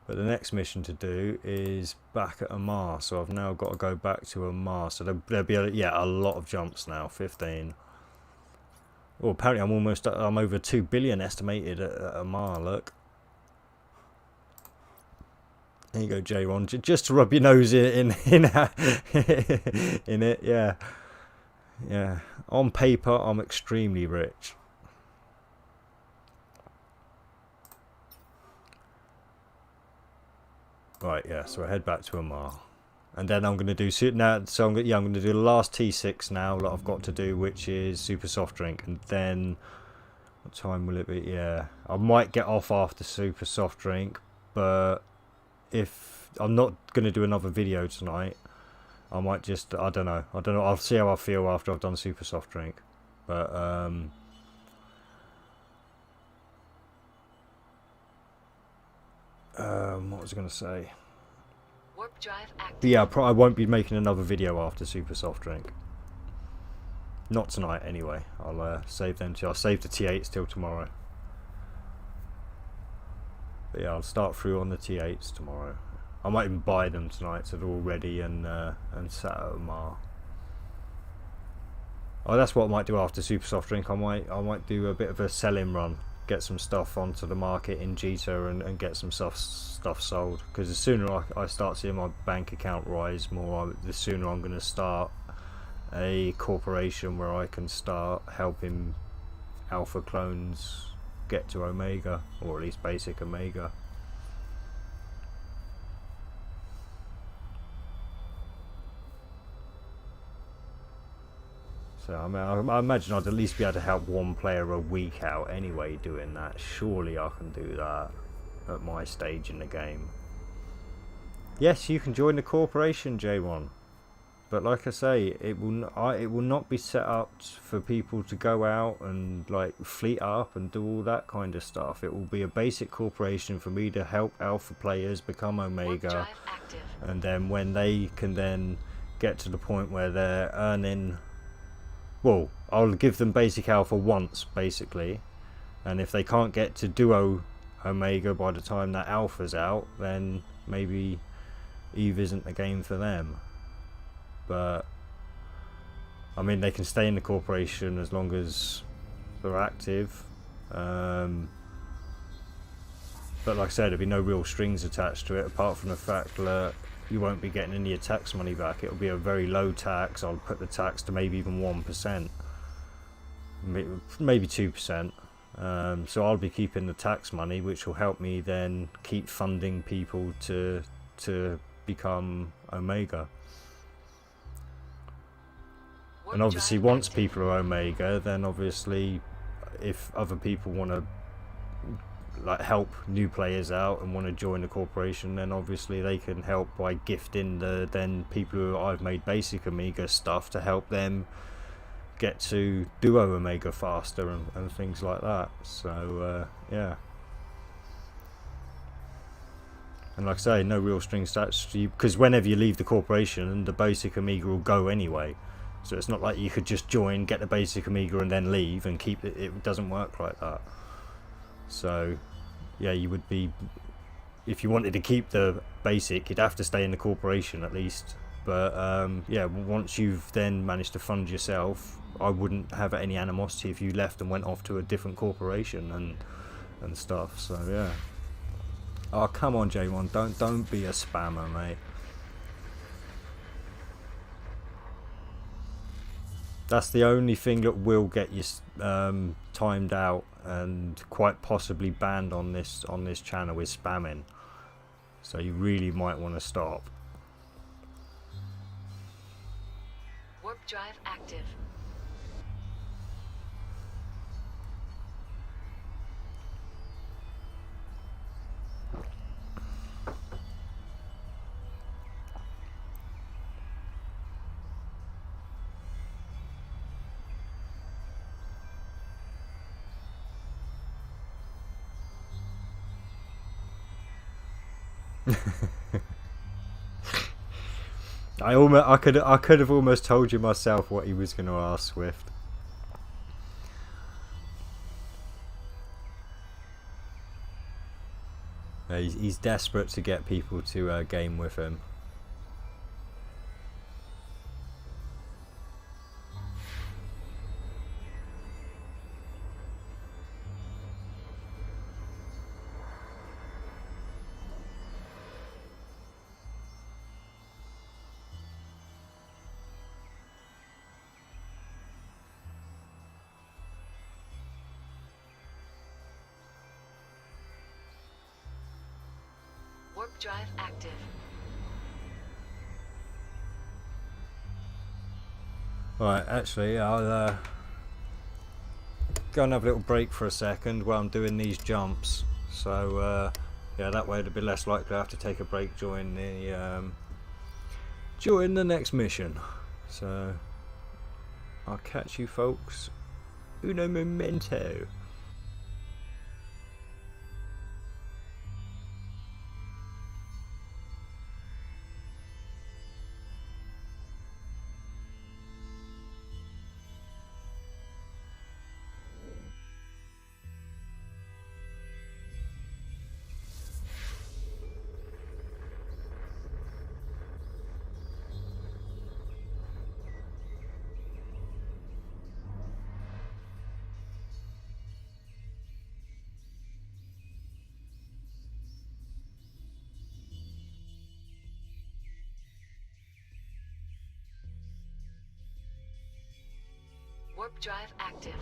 But the next mission to do is back at Amar, so I've now got to go back to Amar. So there'll be a lot of jumps now, 15. Well, apparently I'm over 2 billion estimated at Amar. Look, there you go, J-Ron, just to rub your nose in it. Yeah. On paper, I'm extremely rich. Right, yeah, so I head back to Amar, and then I'm going to do now. So I'm going to do the last T6 now that I've got to do, which is super soft drink, and then what time will it be? Yeah, I might get off after super soft drink, but if I'm not going to do another video tonight, I might just I don't know. I'll see how I feel after I've done super soft drink, but what was I going to say? Warp drive active. But yeah, I won't be making another video after super soft drink. Not tonight, anyway. I'll save them I'll save the T8s till tomorrow. But yeah, I'll start through on the T8s tomorrow. I might even buy them tonight, so they're all ready and sat at Amar. Oh, that's what I might do after Super Soft Drink. I might do a bit of a selling run, get some stuff onto the market in Jita and get some stuff sold. Because the sooner I start seeing my bank account rise more, the sooner I'm going to start a corporation where I can start helping alpha clones get to Omega, or at least basic Omega. So I mean, I imagine I'd at least be able to help one player a week out anyway doing that. Surely I can do that at my stage in the game. Yes, you can join the corporation, J1. But like I say, it will not be set up for people to go out and like fleet up and do all that kind of stuff. It will be a basic corporation for me to help alpha players become Omega, and then when they can then get to the point where they're earning, well, I'll give them basic alpha once basically, and if they can't get to duo Omega by the time that alpha's out, then maybe Eve isn't the game for them. But I mean, they can stay in the corporation as long as they're active, but like I said, there'll be no real strings attached to it apart from the fact that you won't be getting any tax money back. It'll be a very low tax. I'll put the tax to maybe even 1%, maybe 2%. So I'll be keeping the tax money, which will help me then keep funding people to become Omega. And obviously once people are Omega, then obviously if other people want to like help new players out and want to join the corporation, then obviously they can help by gifting the then people who I've made basic Omega stuff to help them get to duo Omega faster and things like that. So yeah. And like I say, no real strings attached to you, because whenever you leave the corporation, the basic Omega will go anyway. So it's not like you could just join, get the basic Omega and then leave and keep it. It doesn't work like that. So yeah, you would be, if you wanted to keep the basic, you'd have to stay in the corporation at least. But yeah, once you've then managed to fund yourself, I wouldn't have any animosity if you left and went off to a different corporation and stuff. So yeah. Oh come on, J1, don't be a spammer, mate. That's the only thing that will get you timed out and quite possibly banned on this channel is spamming. So you really might want to stop. Warp drive active. I could have almost told you myself what he was going to ask, Swift. He's desperate to get people to game with him. Warp drive active. Right, actually, I'll go and have a little break for a second while I'm doing these jumps. So yeah, that way it'll be less likely I have to take a break during the next mission. So I'll catch you folks. Uno momento. Warp drive active.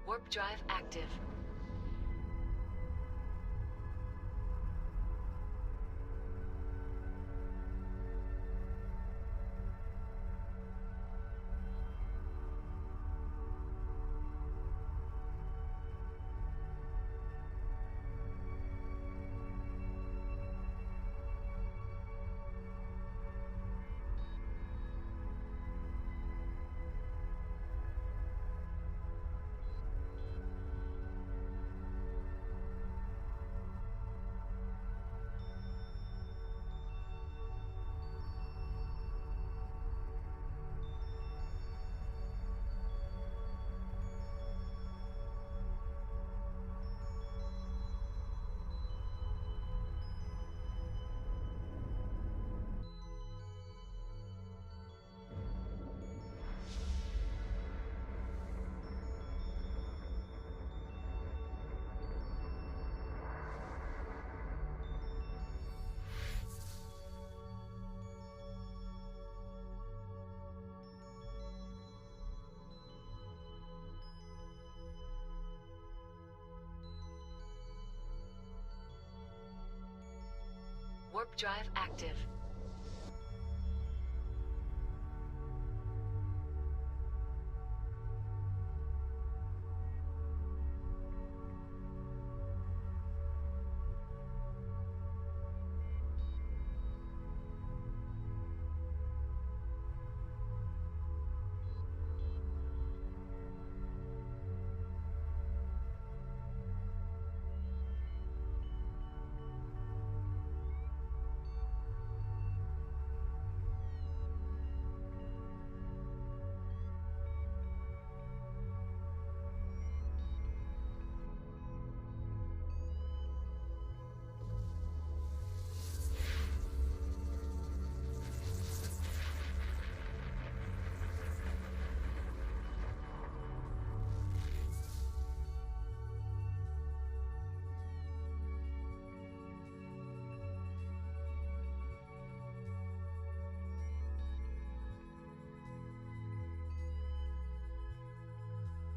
Warp drive active. Warp drive active.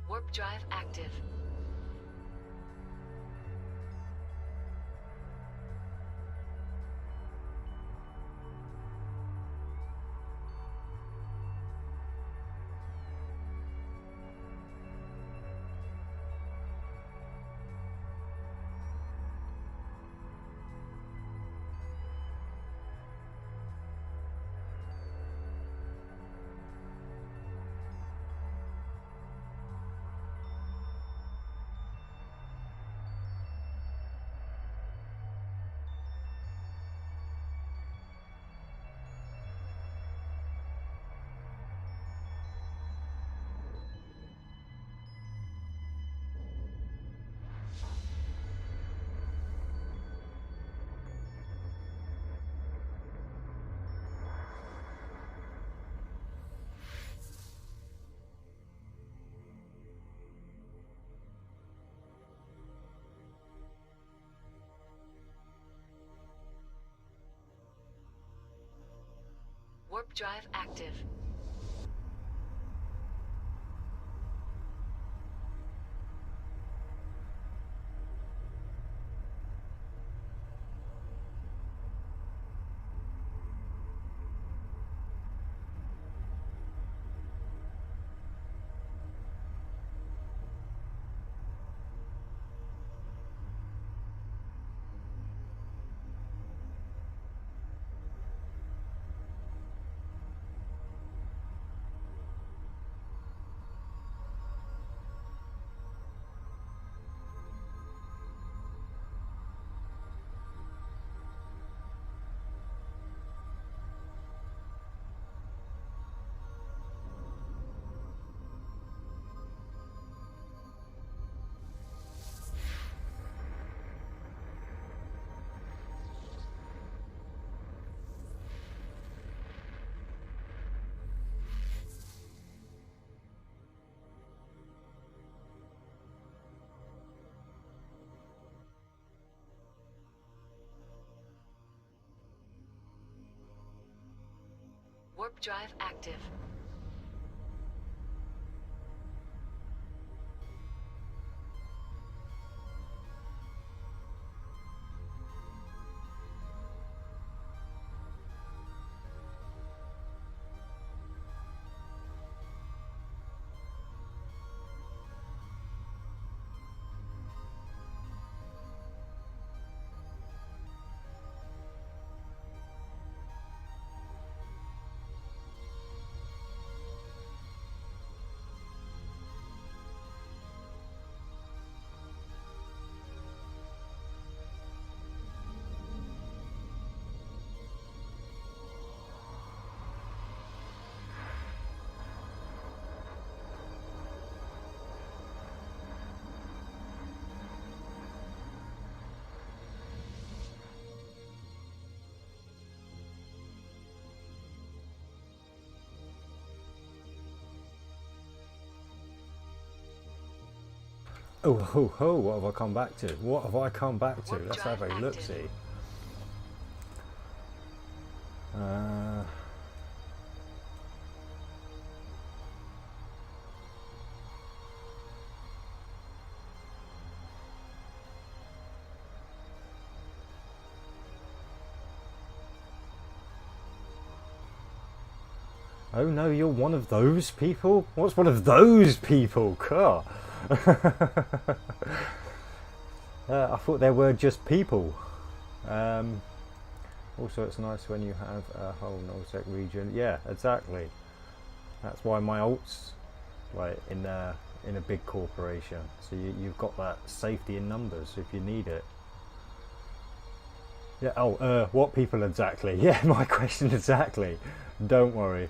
Warp drive active. drive active. Warp drive active. Oh ho ho! What have I come back to? What have I come back to? Warp Let's drive have a look active. see. Oh no, you're one of those people? What's one of those people? Car. I thought there were just people. Also, it's nice when you have a whole nullsec region. Yeah, exactly. That's why my alt's like in a big corporation. So you've got that safety in numbers if you need it. Yeah. Oh, what people exactly? Yeah, my question exactly. Don't worry.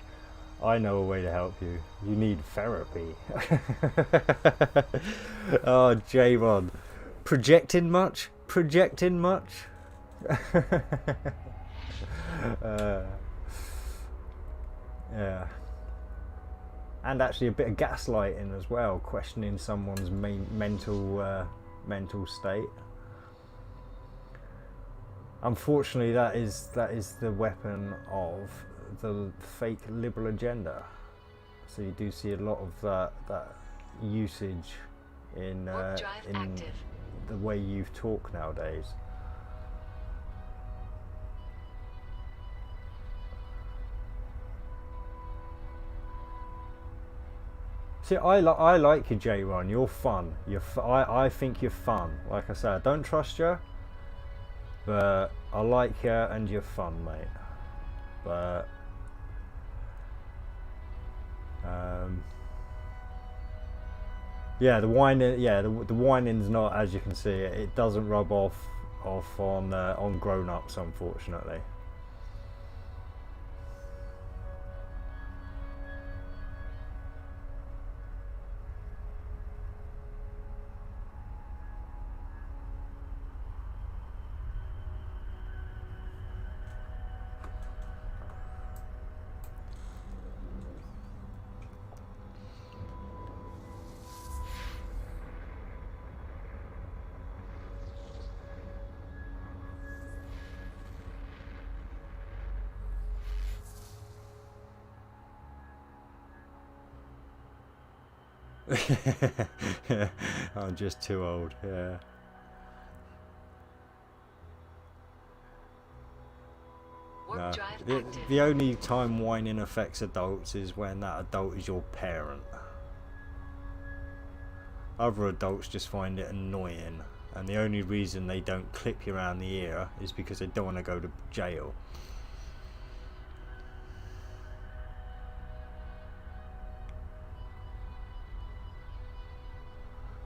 I know a way to help you. You need therapy. Oh, J-Mon. Projecting much? Projecting much? Yeah. And actually a bit of gaslighting as well, questioning someone's mental state. Unfortunately, that is the weapon of the fake liberal agenda. So you do see a lot of that usage in Warp drive active. the way you talk nowadays. See, I like you, J-Ron. You're fun. I think you're fun. Like I said, I don't trust you, but I like you and you're fun, mate. But yeah, the whining. Yeah, the whining's not, as you can see, it doesn't rub off on grown-ups, unfortunately. I'm just too old, yeah. Warp No, drive the, active. the only time whining affects adults is when that adult is your parent. Other adults just find it annoying, and the only reason they don't clip you around the ear is because they don't want to go to jail.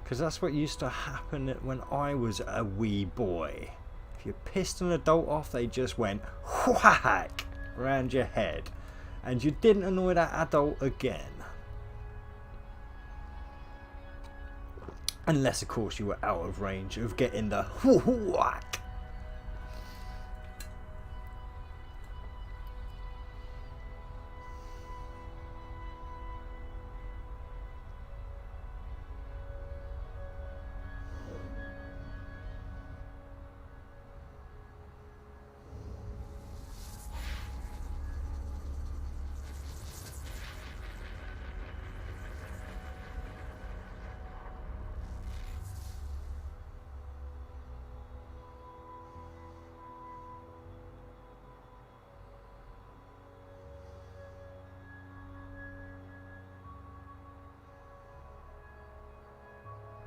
Because that's what used to happen when I was a wee boy. If you pissed an adult off, they just went whack around your head, and you didn't annoy that adult again. Unless, of course, you were out of range of getting the whack.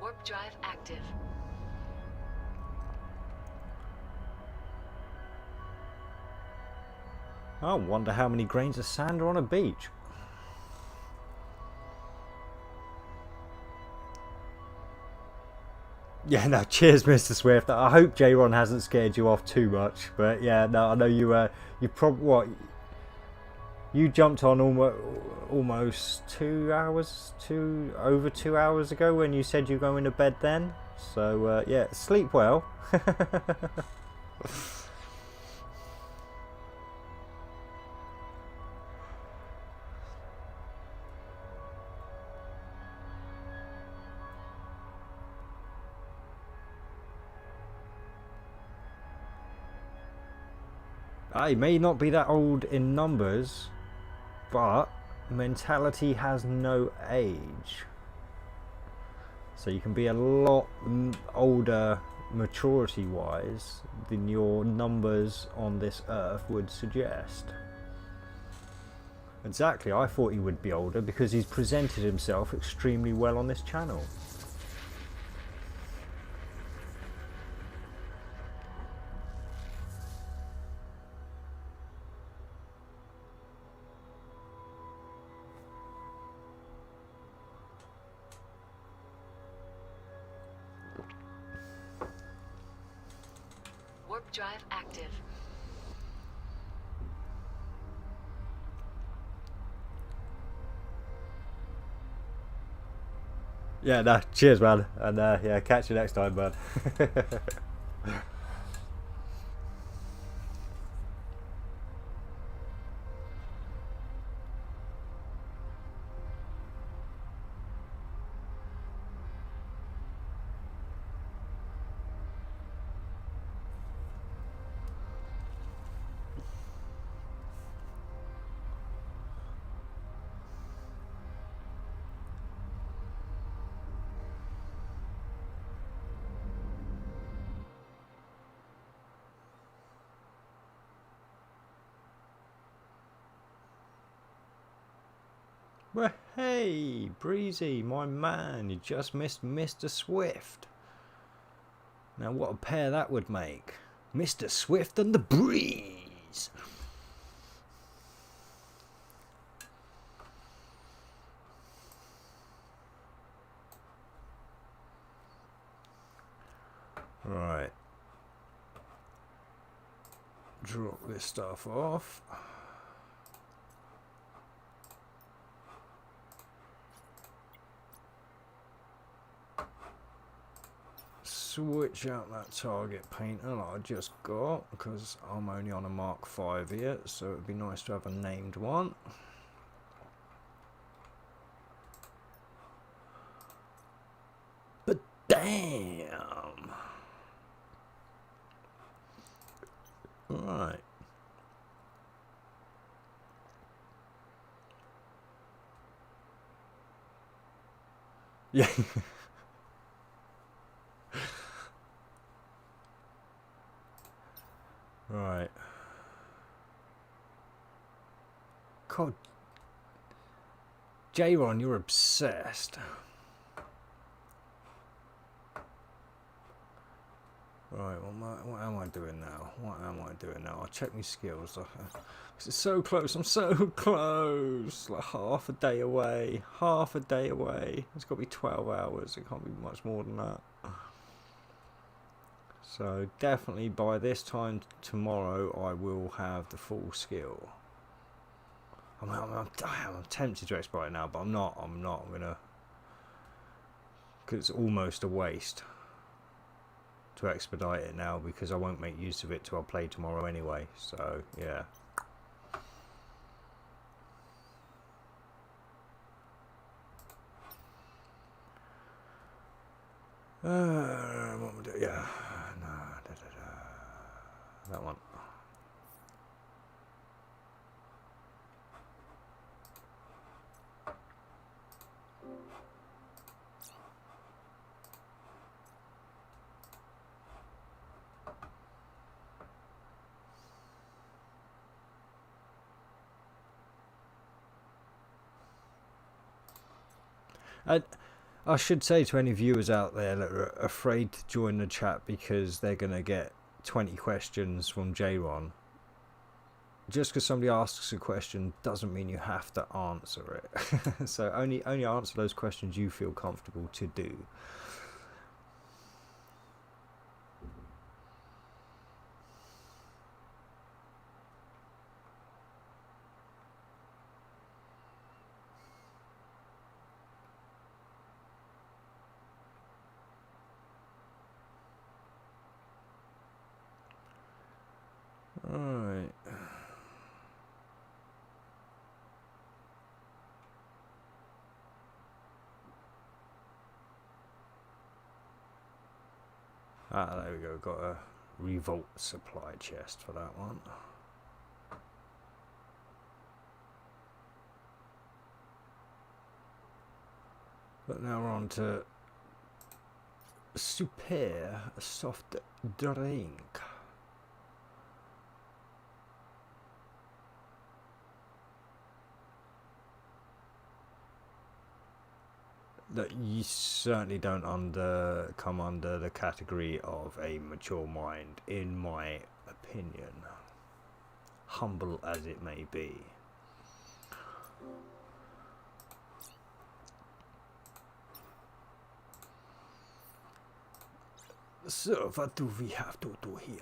Warp drive active. I wonder how many grains of sand are on a beach. Yeah, no, cheers, Mr. Swift. I hope J-Ron hasn't scared you off too much. But yeah, no, I know you probably, what, you jumped on almost 2 hours, over 2 hours ago when you said you're going to bed then. So yeah, sleep well. I may not be that old in numbers, but mentality has no age. So you can be a lot older maturity wise than your numbers on this earth would suggest. Exactly, I thought he would be older because he's presented himself extremely well on this channel. Warp drive active. Yeah, no, cheers, man, and yeah, catch you next time, man. Well, hey, Breezy, my man, you just missed Mr. Swift. Now, what a pair that would make. Mr. Swift and the Breeze. Right. Drop this stuff off. Switch out that target painter that I just got because I'm only on a Mark 5 here, so it would be nice to have a named one. But damn! Right. Yeah. Right. God. J-Ron, you're obsessed. Right, what am I doing now? What am I doing now? I'll check my skills. It's so close. I'm so close. Like half a day away. Half a day away. It's got to be 12 hours. It can't be much more than that. So definitely by this time tomorrow, I will have the full skill. I'm tempted to exploit it now, but I'm not. I'm gonna, because it's almost a waste to expedite it now, because I won't make use of it till I play tomorrow anyway. So yeah. What would do? Yeah, no, that one. I should say to any viewers out there that are afraid to join the chat because they're going to get 20 questions from J-Ron, just because somebody asks a question doesn't mean you have to answer it. So only answer those questions you feel comfortable to do. Right. There we go. Got a revolt supply chest for that one. But now we're on to Super soft drink. That you certainly don't come under the category of a mature mind, in my opinion, humble as it may be. So what do we have to do here?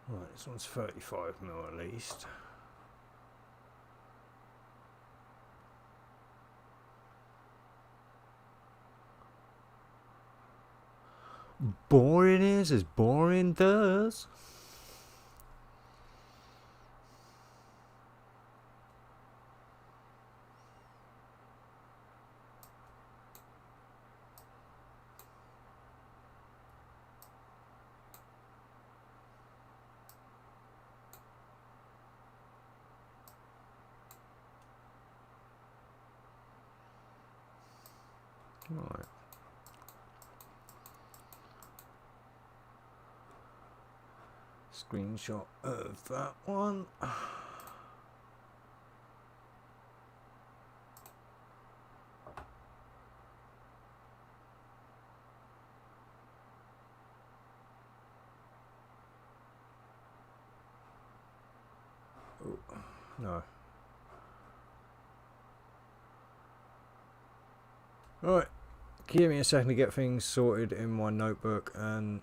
Right, this one's 35 mil at least. Boring is as boring does. Right. Screenshot of that one. Oh, no. Right. Give me a second to get things sorted in my notebook and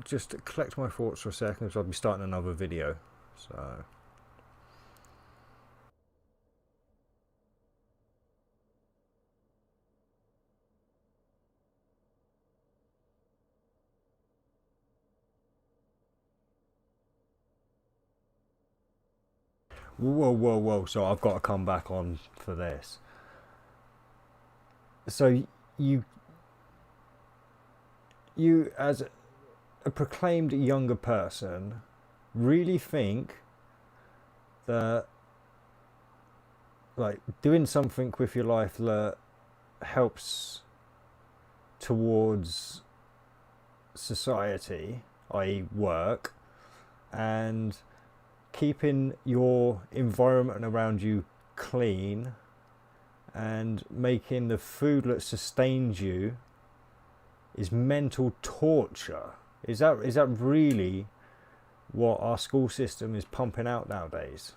just to collect my thoughts for a second, so I'll be starting another video. So whoa, so I've got to come back on for this. So you as a proclaimed younger person really think that like doing something with your life that helps towards society, i.e. work, and keeping your environment around you clean and making the food that sustains you is mental torture. Is that really what our school system is pumping out nowadays?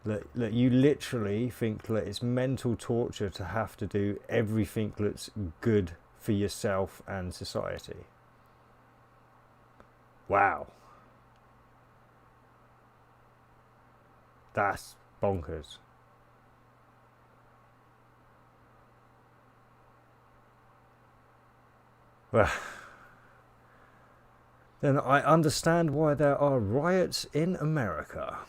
That you literally think that it's mental torture to have to do everything that's good for yourself and society. Wow. That's bonkers. Well, then I understand why there are riots in America.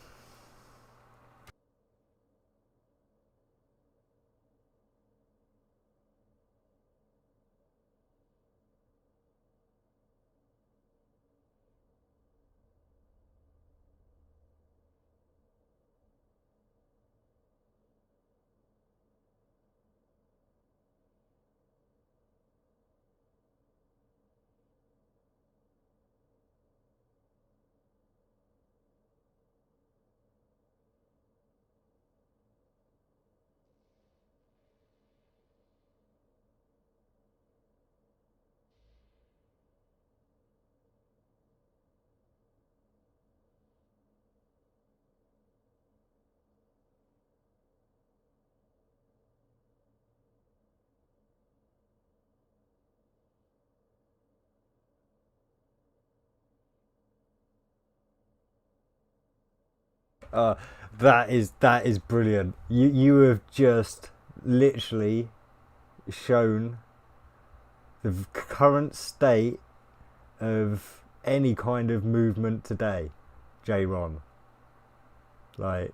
Uh, that is brilliant. You have just literally shown the current state of any kind of movement today, J. Ron. Like,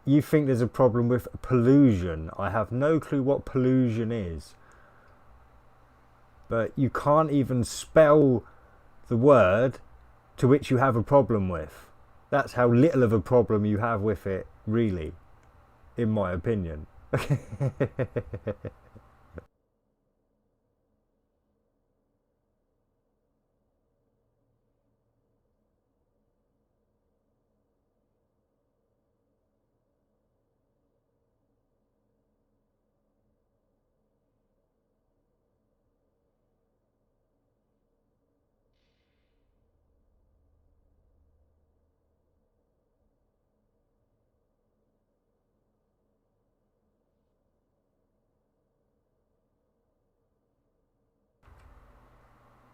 you think there's a problem with pollution. I have no clue what pollution is. But you can't even spell the word to which you have a problem with. That's how little of a problem you have with it, really, in my opinion.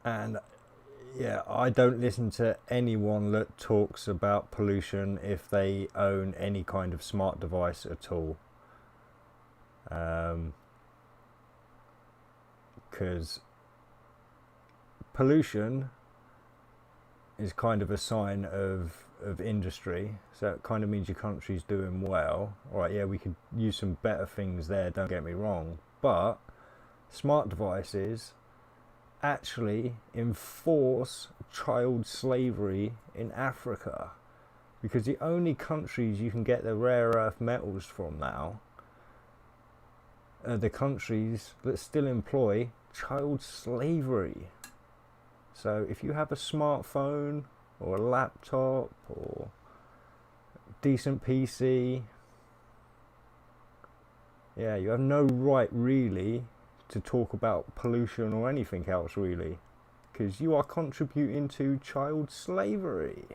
And yeah, I don't listen to anyone that talks about pollution if they own any kind of smart device at all. Because pollution is kind of a sign of industry, so it kind of means your country's doing well. All right, yeah, we could use some better things there, don't get me wrong, but smart devices actually enforce child slavery in Africa, because the only countries you can get the rare earth metals from now are the countries that still employ child slavery. So if you have a smartphone or a laptop or decent PC, yeah, you have no right really to talk about pollution or anything else really, because you are contributing to child slavery.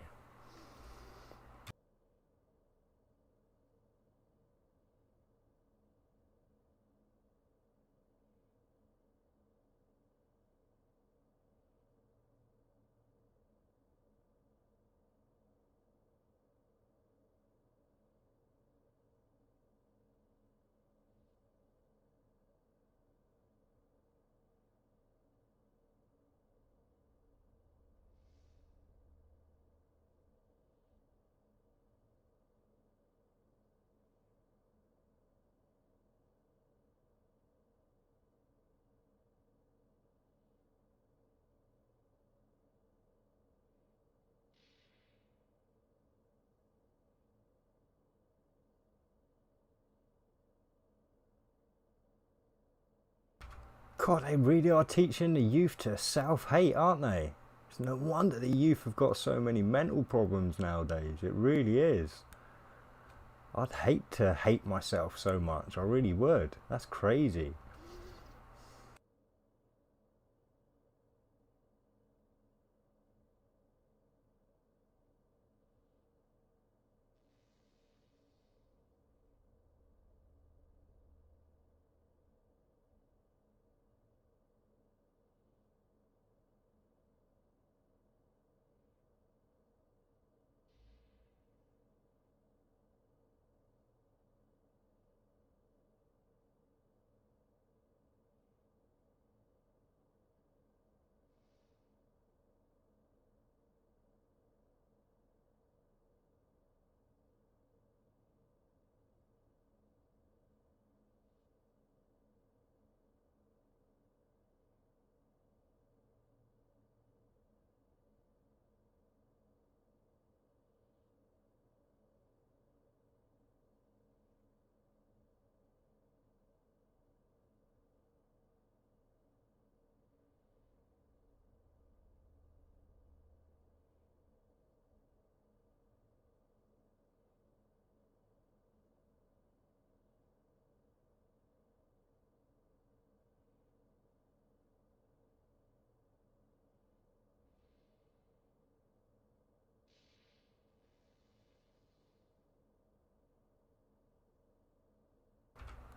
God, they really are teaching the youth to self-hate, aren't they? It's no wonder the youth have got so many mental problems nowadays. It really is. I'd hate to hate myself so much. I really would. That's crazy.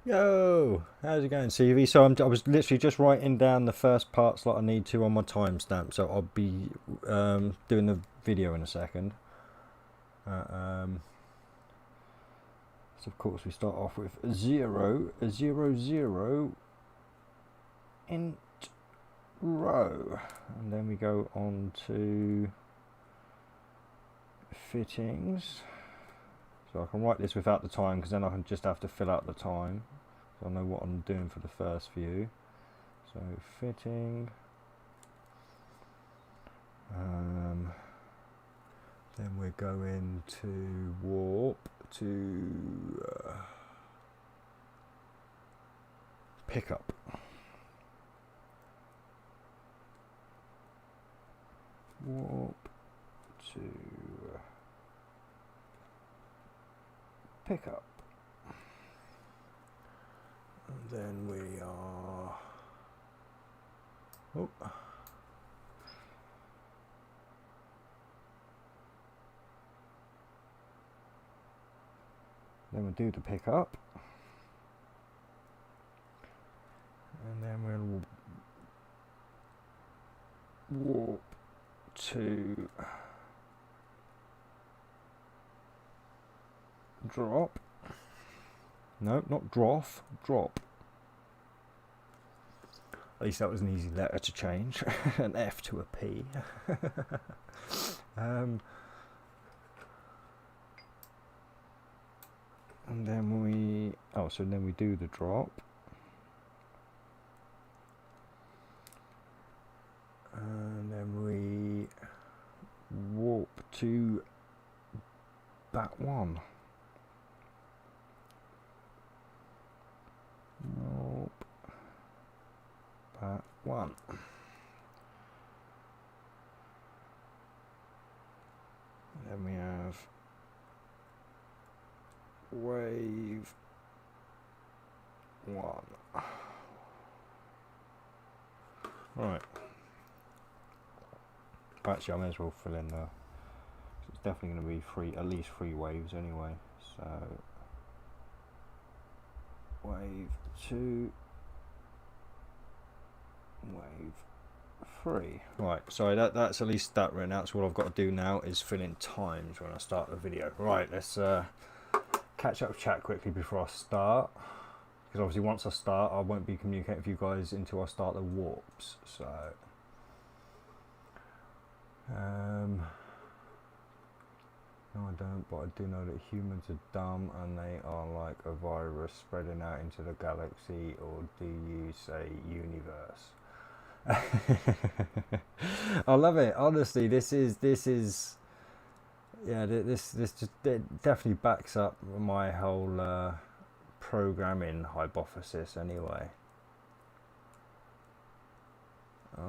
Yo, how's it going, CV? So I was literally just writing down the first parts that I need to on my timestamp. So I'll be doing the video in a second. So of course we start off with 0, 0, 0, int row, and then we go on to fittings. So I can write this without the time, because then I can just have to fill out the time, so I know what I'm doing for the first few. So fitting, then we're going to warp to pickup. Warp to pickup. And then we are then we'll do the pickup, and then we'll warp to drop. No, not droff, drop. At least that was an easy letter to change. An F to a P. And then we then we do the drop, and then we warp to bat1. Warp bat1. Then we have wave 1. Right. Actually, I may as well fill in the. It's definitely going to be at least 3 waves anyway. So wave 2, wave 3. Right. So that's at least that written out. So what I've got to do now is fill in times when I start the video. Right. Let's catch up with chat quickly before I start, because obviously once I start I won't be communicating with you guys until I start the warps. So no I don't, but I do know that humans are dumb and they are like a virus spreading out into the galaxy, or do you say universe? I love it, honestly. This is yeah, this just definitely backs up my whole programming hypothesis anyway.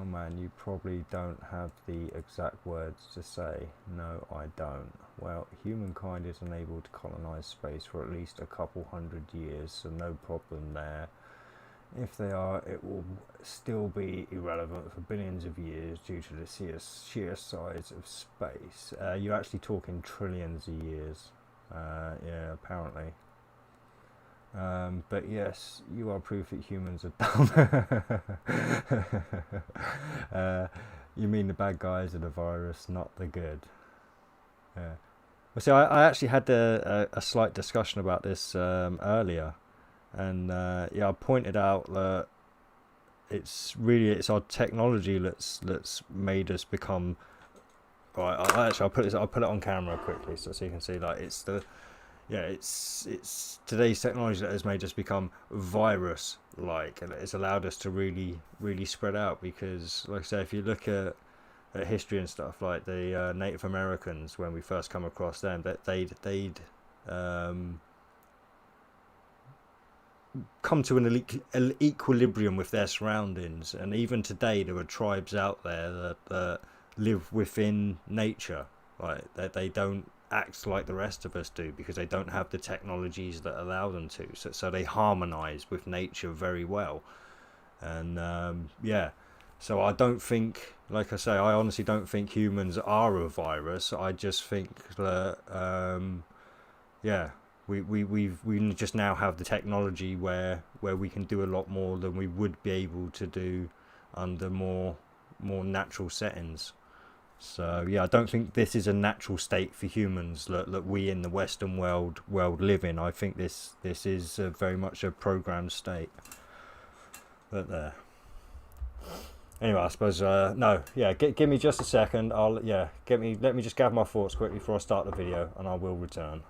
Oh man, you probably don't have the exact words to say. No, I don't. Well, humankind is unable to colonize space for at least a couple hundred years, so no problem there. If they are, it will still be irrelevant for billions of years due to the sheer size of space. You're actually talking trillions of years. Yeah, apparently. But yes, you are proof that humans are dumb. You mean the bad guys are the virus, not the good. Yeah. Well, see, I actually had a slight discussion about this earlier, and yeah, I pointed out that it's our technology that's made us become. Right, I'll put it on camera quickly so you can see. Like it's today's technology that has made us become virus-like, and it's allowed us to really spread out. Because, like I say, if you look at history and stuff, like the Native Americans, when we first come across them, that they'd come to an equilibrium with their surroundings, and even today there are tribes out there that live within nature, like that they don't act like the rest of us do because they don't have the technologies that allow them to, so they harmonize with nature very well. And yeah, so I don't think, like I say, I honestly don't think humans are a virus. I just think that yeah, we just now have the technology where we can do a lot more than we would be able to do under more natural settings. So yeah, I don't think this is a natural state for humans that we in the Western world live in. I think this is very much a programmed state. But there. Anyway, I suppose no, yeah. Give me just a second. Let me just gather my thoughts quickly before I start the video, and I will return.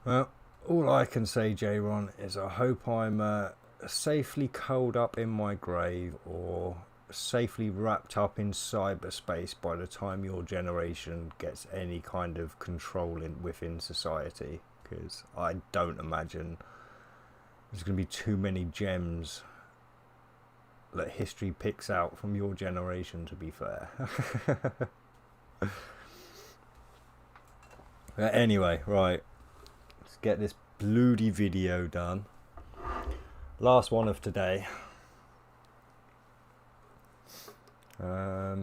Well, all I can say, J-Ron, is I hope I'm safely curled up in my grave or safely wrapped up in cyberspace by the time your generation gets any kind of control within society, because I don't imagine there's going to be too many gems that history picks out from your generation, to be fair. But anyway, right. Get this bloody video done. Last one of today. Right.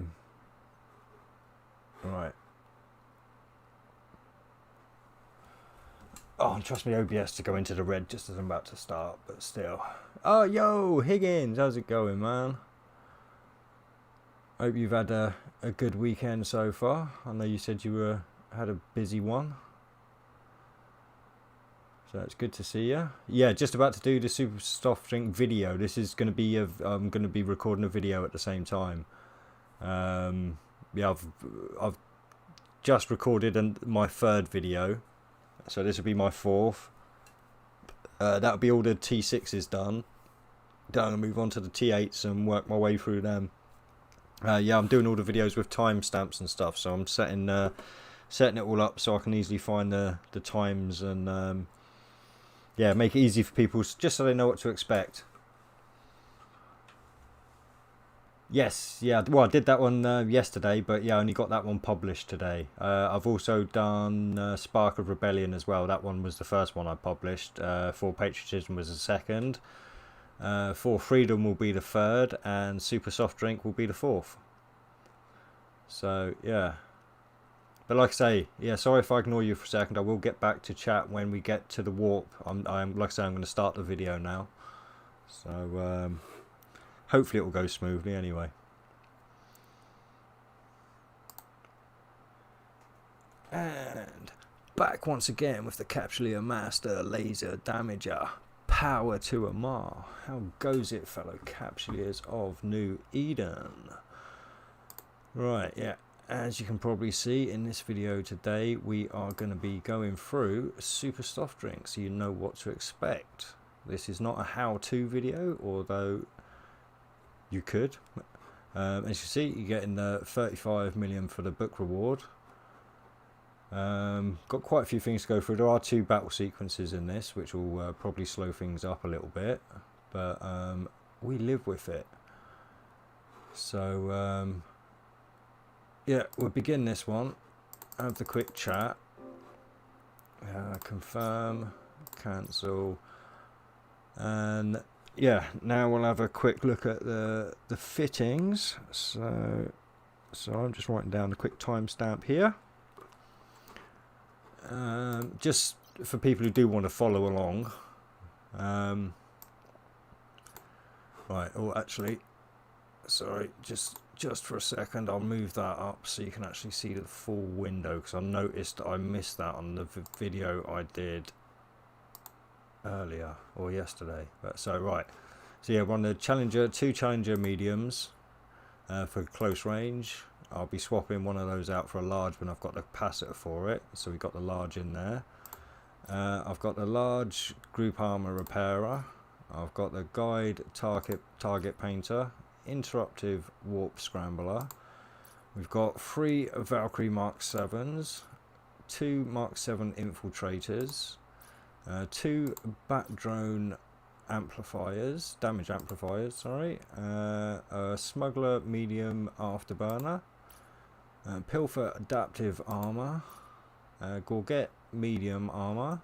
Oh, trust me, OBS to go into the red just as I'm about to start, but still. Oh, yo, Higgins, how's it going, man? Hope you've had a good weekend so far. I know you said you had a busy one. So it's good to see you. Yeah, just about to do the super soft drink video. This is going to be I'm going to be recording a video at the same time. Yeah, I've just recorded my third video, so this will be my fourth. That'll be all the T6s done. Then I'll move on to the T8s and work my way through them. Yeah, I'm doing all the videos with timestamps and stuff, so I'm setting it all up so I can easily find the times and yeah, make it easy for people just so they know what to expect. Yes, yeah, well I did that one yesterday, but yeah, I only got that one published today. I've also done Spark of Rebellion as well. That one was the first one I published. For Patriotism was the second. For Freedom will be the third, and Super Soft Drink will be the fourth. So yeah, but like I say, yeah, sorry if I ignore you for a second. I will get back to chat when we get to the warp. I'm like I say, I'm going to start the video now, so hopefully it will go smoothly anyway. And back once again with the Capsuleer Master Laser Damager. Power to Amarr. How goes it, fellow Capsuleers of New Eden? Right, yeah, as you can probably see in this video today, we are going to be going through Super Soft Drink, so you know what to expect. This is not a how-to video, although you could. As you see, you're getting the 35 million for the book reward. Got quite a few things to go through. There are 2 battle sequences in this, which will probably slow things up a little bit, but we live with it. So yeah, we'll begin this one. Have the quick chat. Confirm, cancel, and yeah, now we'll have a quick look at the fittings. So I'm just writing down a quick timestamp here. Just for people who do want to follow along. Right, oh actually, sorry, just for a second, I'll move that up so you can actually see the full window, because I noticed I missed that on the video I did earlier or yesterday. But so right, so yeah, we're on the Challenger, 2 Challenger mediums for close range. I'll be swapping one of those out for a large when I've got the capacitor for it, so we've got the large in there. I've got the large group armor repairer. I've got the guide target painter, interruptive warp scrambler. We've got 3 Valkyrie Mark 7s, 2 Mark 7 infiltrators, 2 bat drone amplifiers, damage amplifiers, sorry, a smuggler medium afterburner, Pilfer adaptive armor, Gorget medium armor.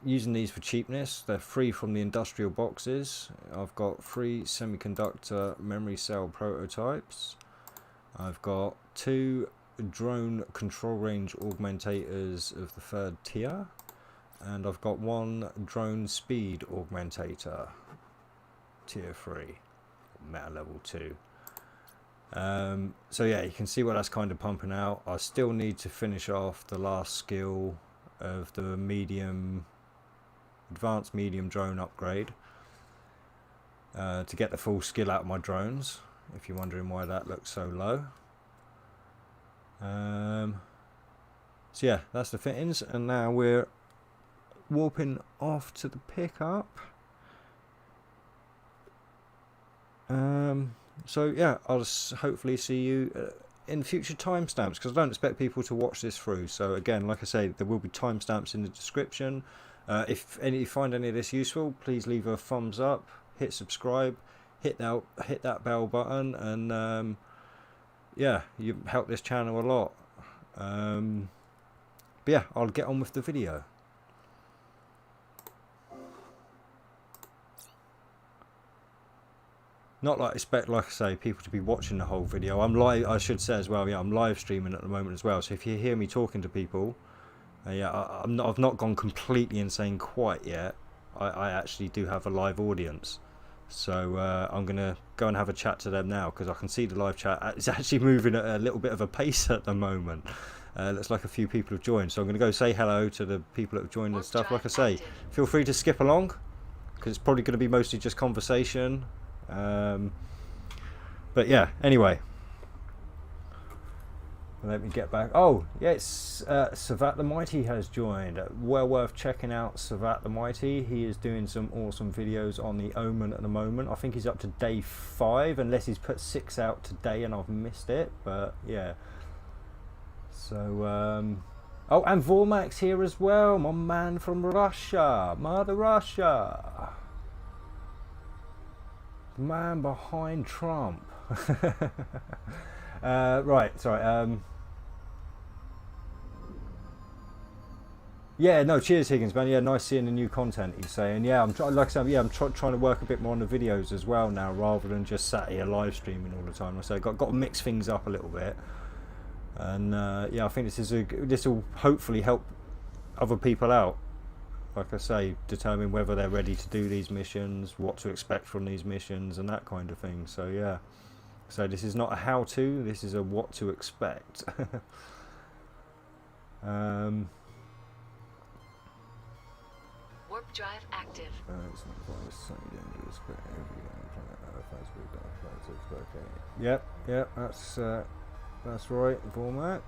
Using these for cheapness, they're free from the industrial boxes. I've got 3 semiconductor memory cell prototypes. I've got 2 drone control range augmentators of the 3rd tier, and I've got 1 drone speed augmentator, tier 3, meta level 2. So yeah, you can see what that's kind of pumping out. I still need to finish off the last skill of the advanced medium drone upgrade to get the full skill out of my drones, if you're wondering why that looks so low. So yeah, that's the fittings, and now we're warping off to the pickup. So yeah, I'll hopefully see you in future timestamps, because I don't expect people to watch this through. So again, like I say, there will be timestamps in the description. If you find any of this useful, please leave a thumbs up, hit subscribe, hit that bell button, and yeah, you help this channel a lot. But yeah, I'll get on with the video. Not like I expect, like I say, people to be watching the whole video. I'm live, I should say as well, yeah, I'm live streaming at the moment as well. So if you hear me talking to people, yeah, I've not gone completely insane quite yet. I actually do have a live audience. So I'm going to go and have a chat to them now, because I can see the live chat. It's actually moving at a little bit of a pace at the moment. Looks like a few people have joined. So I'm going to go say hello to the people that have joined and stuff. Like I say, feel free to skip along, because it's probably going to be mostly just conversation. But yeah, anyway, Let me get back. Oh, yes, Savat the Mighty has joined. Well worth checking out Savat the Mighty. He is doing some awesome videos on the Omen at the moment. I think he's up to day 5, unless he's put 6 out today and I've missed it. But yeah. So, oh, and Vormax here as well. My man from Russia. Mother Russia. The man behind Trump. Right, sorry. Yeah, no, cheers, Higgins, man. Yeah, nice seeing the new content. He's saying, yeah, like I said, yeah, I'm trying to work a bit more on the videos as well now, rather than just sat here live streaming all the time. So I got to mix things up a little bit, and yeah, I think this will hopefully help other people out. Like I say, determine whether they're ready to do these missions, what to expect from these missions, and that kind of thing. So yeah. So this is not a how-to, this is a what to expect. Warp drive active. It's not quite so dangerous, but every yep, that's right, Vormac.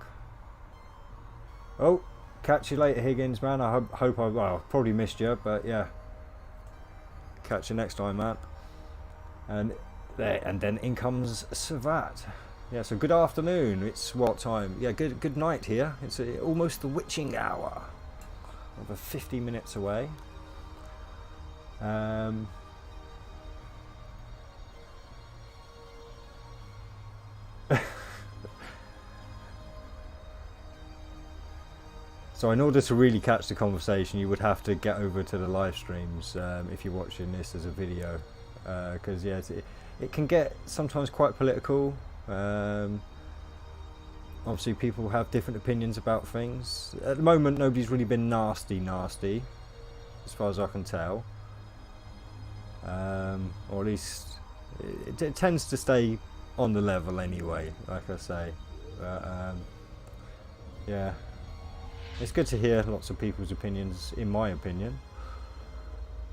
Oh, catch you later, Higgins, man. I hope well, probably missed you, but yeah. Catch you next time, man. And then in comes Savat. Yeah, so good afternoon. It's what time? Yeah, good night here. It's almost the witching hour. Over 50 minutes away. So in order to really catch the conversation, you would have to get over to the live streams if you're watching this as a video, because yeah, it can get sometimes quite political. Obviously people have different opinions about things. At the moment nobody's really been nasty as far as I can tell, or at least it tends to stay on the level anyway, like I say. Yeah, it's good to hear lots of people's opinions, in my opinion.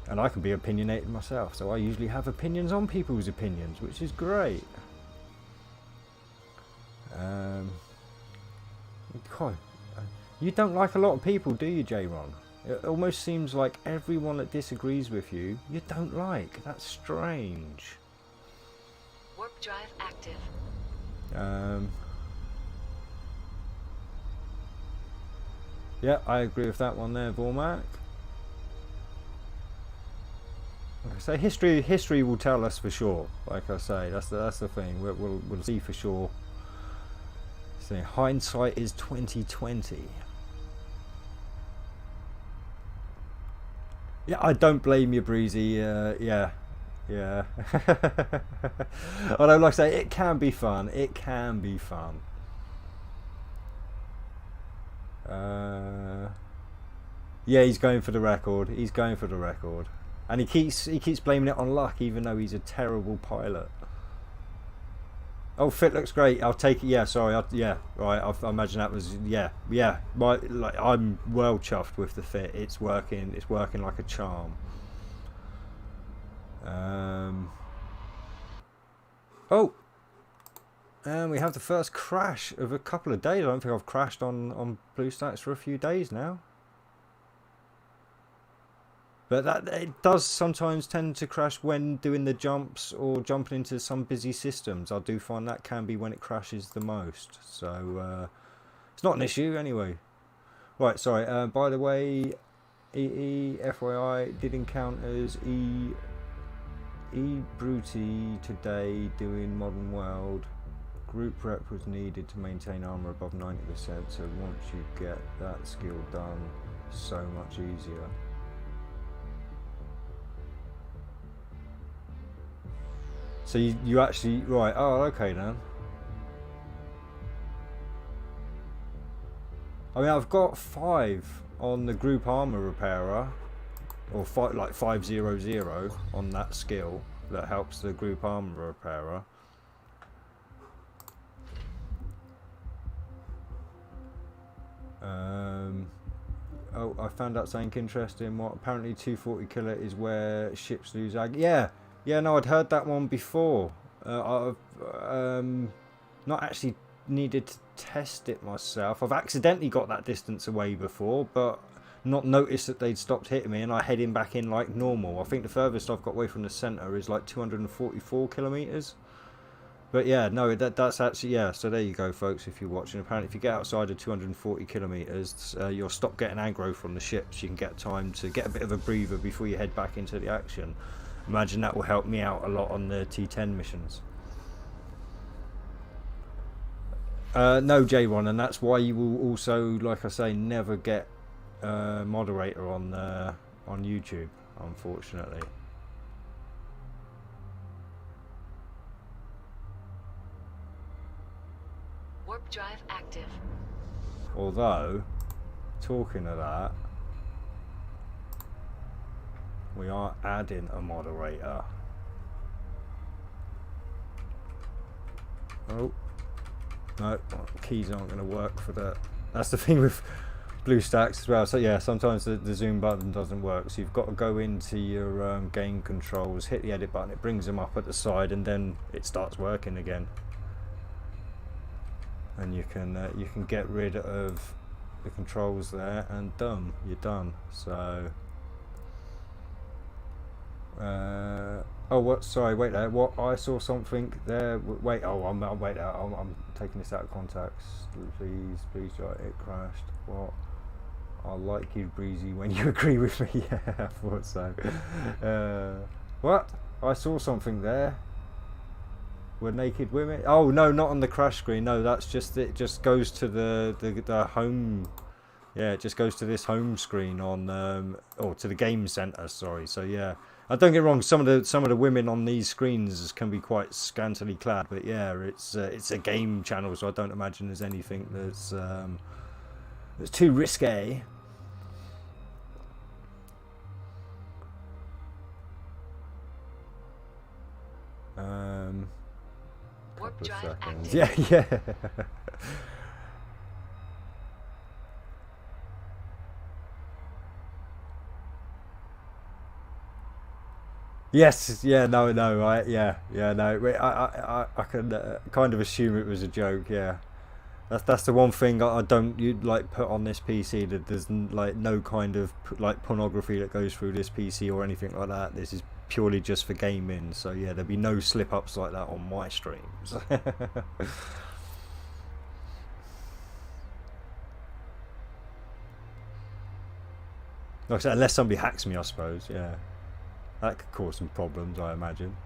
And I can be opinionated myself, so I usually have opinions on people's opinions, which is great. You don't like a lot of people, do you, J-Ron? It almost seems like everyone that disagrees with you don't like. That's strange. Warp drive active. Yeah, I agree with that one there, Vormac. So history will tell us for sure. Like I say, that's the thing. We'll see for sure. So hindsight is 2020. Yeah, I don't blame you, Breezy. Yeah. Although, like I say, it can be fun. It can be fun. Yeah, he's going for the record. He's going for the record. And he keeps blaming it on luck, even though he's a terrible pilot. Oh, fit looks great. I'll take it. Yeah, sorry. Yeah, right. I imagine that was yeah. Like I'm well chuffed with the fit. It's working. It's working like a charm. Oh, and we have the first crash of a couple of days. I don't think I've crashed on BlueStacks for a few days now. But that it does sometimes tend to crash when doing the jumps or jumping into some busy systems. I do find that can be when it crashes the most. So it's not an issue anyway. Right, sorry. By the way, FYI, did encounters Bruti today doing Modern World. Group rep was needed to maintain armor above 90%. So once you get that skill done, so much easier. So you actually, right, oh, okay then. I mean, I've got 5 on the group armor repairer, or 500 on that skill that helps the group armor repairer. Oh, I found out something interesting. What apparently 240 killer is where ships lose ag. Yeah, no, I'd heard that one before. I've not actually needed to test it myself. I've accidentally got that distance away before, but not noticed that they'd stopped hitting me, and I heading back in like normal. I think the furthest I've got away from the centre is like 244 kilometres. But yeah, no, that's actually, yeah, so there you go, folks, if you're watching. Apparently, if you get outside of 240 kilometres, you'll stop getting aggro from the ships. You can get time to get a bit of a breather before you head back into the action. Imagine that will help me out a lot on the T10 missions. No, J1, and that's why you will also, like I say, never get a moderator on YouTube, unfortunately. Warp drive active. Although, talking of that, we are adding a moderator. Oh, no, keys aren't going to work for that. That's the thing with BlueStacks as well. So yeah, sometimes the zoom button doesn't work. So you've got to go into your game controls, hit the edit button, it brings them up at the side, and then it starts working again. And you can get rid of the controls there, and you're done. So oh, what? Sorry, wait there. What? I saw something there. Wait. Oh, I'm taking this out of context. Please, it crashed. What? I like you, Breezy, when you agree with me. Yeah, I thought so. What? I saw something there. Were naked women? Oh no, not on the crash screen. No, that's just it. Just goes to the home. Yeah, it just goes to this home screen on or to the game center. Sorry. So yeah, don't get wrong. Some of the women on these screens can be quite scantily clad, but yeah, it's a game channel, so I don't imagine there's anything that's too risque. Warp drive active. Yeah. Yes, yeah, no, no, no, I can kind of assume it was a joke, yeah. That's the one thing I don't like put on this PC, that there's like no kind of like pornography that goes through this PC or anything like that. This is purely just for gaming, so yeah, there'll be no slip-ups like that on my streams. Like I said, unless somebody hacks me, I suppose, yeah. That could cause some problems, I imagine.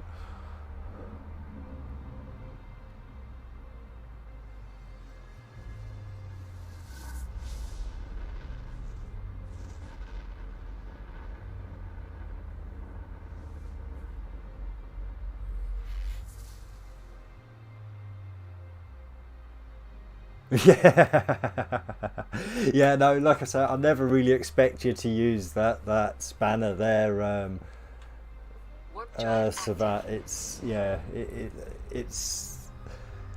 Yeah, yeah. No, like I said, I never really expect you to use that spanner there, Warp drive so active. that it's.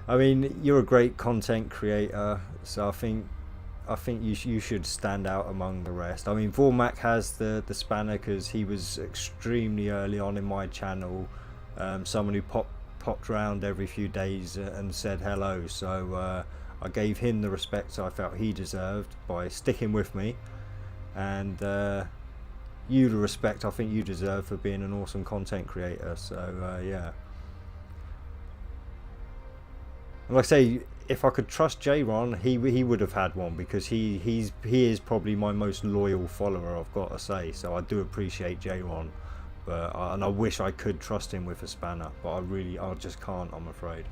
I mean, you're a great content creator, so I think you should stand out among the rest. I mean, Vormac has the spanner because he was extremely early on in my channel, someone who popped around every few days and said hello. So I gave him the respect I felt he deserved by sticking with me, and you the respect I think you deserve for being an awesome content creator. So yeah. And like I say, if I could trust J-Ron, he would have had one, because he is probably my most loyal follower, I've got to say. So I do appreciate J-Ron, but and I wish I could trust him with a spanner, but I just can't, I'm afraid.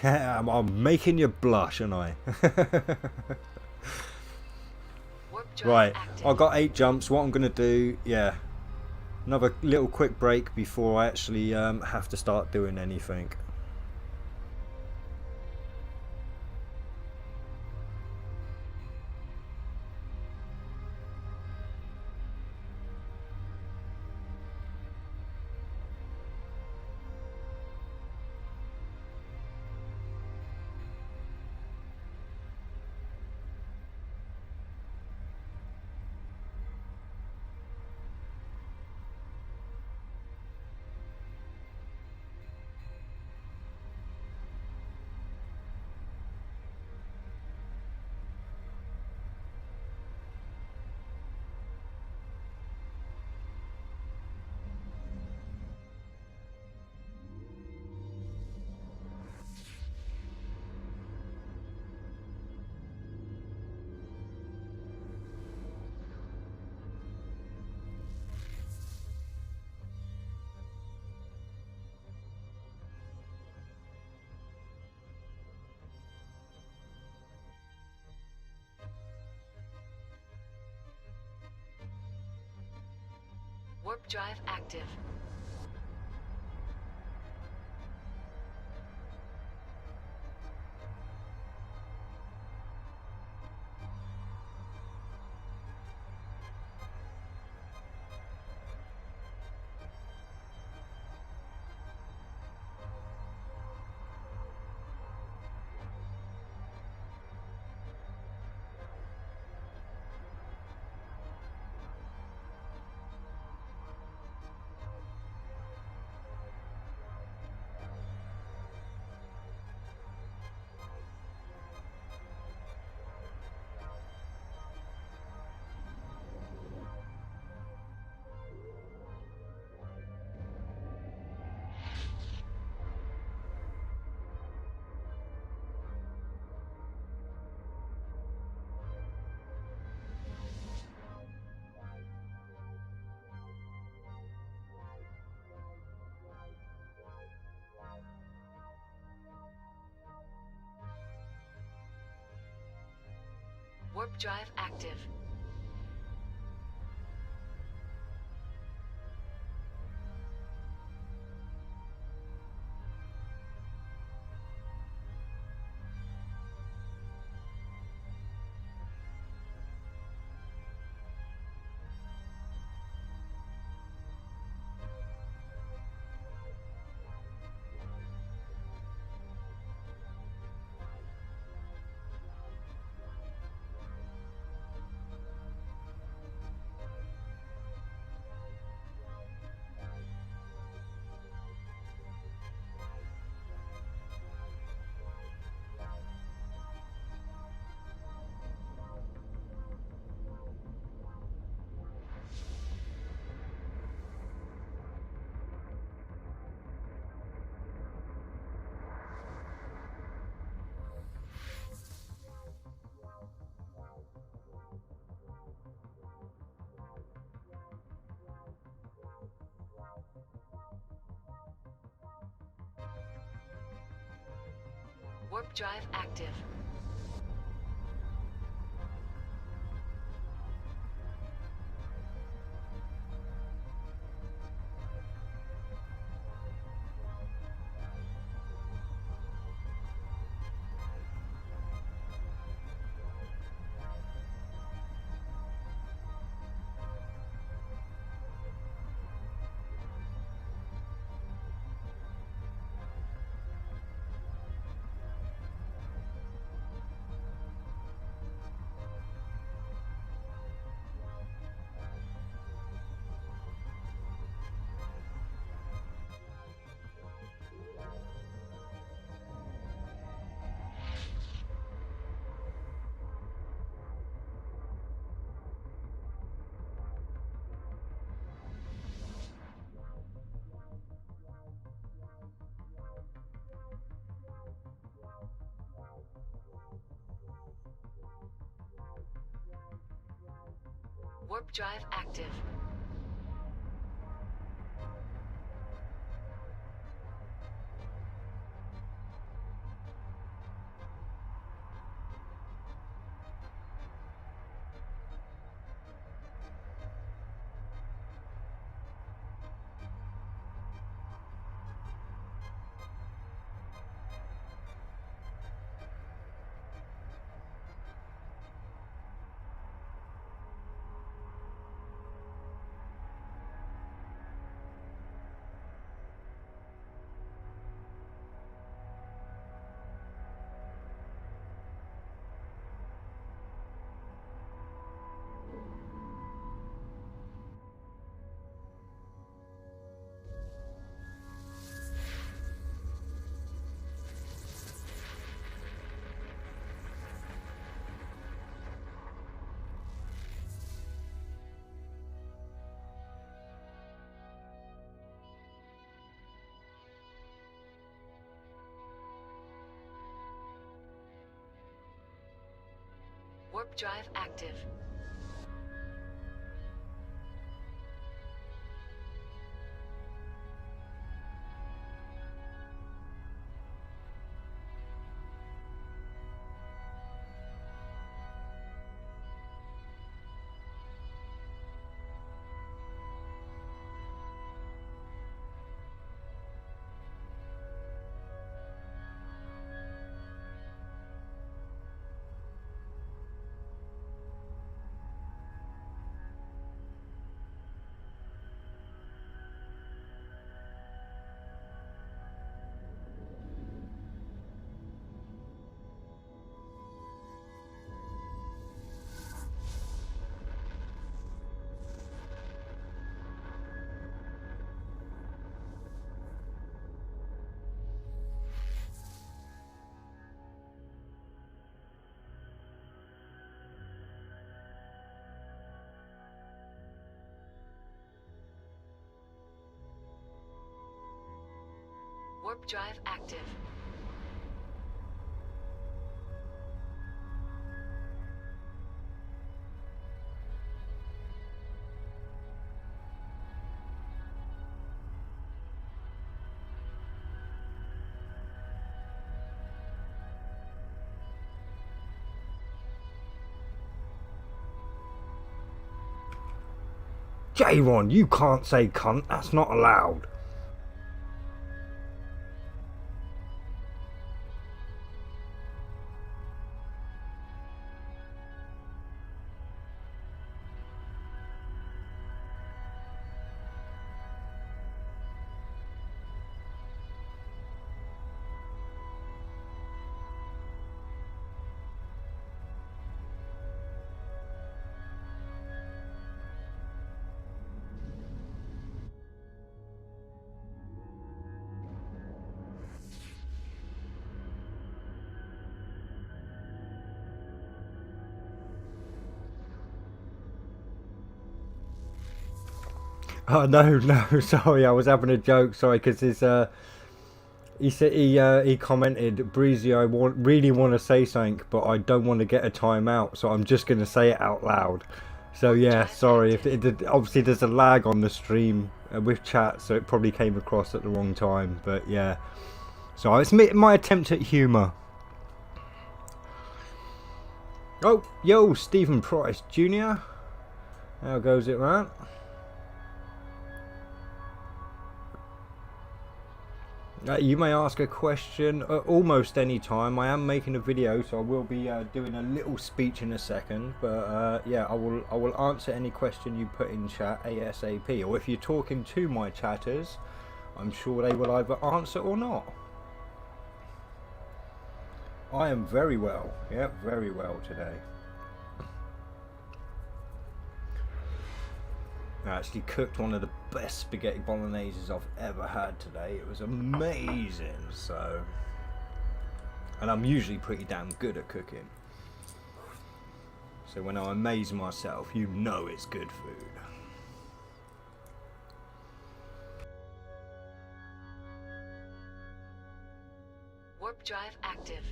I'm making you blush, aren't I? Warp drive Right, active. I've got 8 jumps. What I'm going to do, yeah, another little quick break before I actually have to start doing anything. drive active. Warp drive active. Warp drive active. Warp drive active. Warp drive active. Warp drive active. J1, you can't say cunt, that's not allowed. Oh no, sorry, I was having a joke. Sorry, because he said he commented, Breezy, I really want to say something, but I don't want to get a timeout, so I'm just gonna say it out loud. So yeah, sorry if obviously there's a lag on the stream with chat, so it probably came across at the wrong time. But yeah, so it's my attempt at humour. Oh, yo, Stephen Price Jr. How goes it, man? You may ask a question almost any time. I am making a video, so I will be doing a little speech in a second. But yeah, I will answer any question you put in chat ASAP. Or if you're talking to my chatters, I'm sure they will either answer or not. I am very well. Yeah, very well today. I actually cooked one of the best spaghetti bologneses I've ever had today. It was amazing. So, and I'm usually pretty damn good at cooking. So when I amaze myself, you know it's good food. Warp drive active.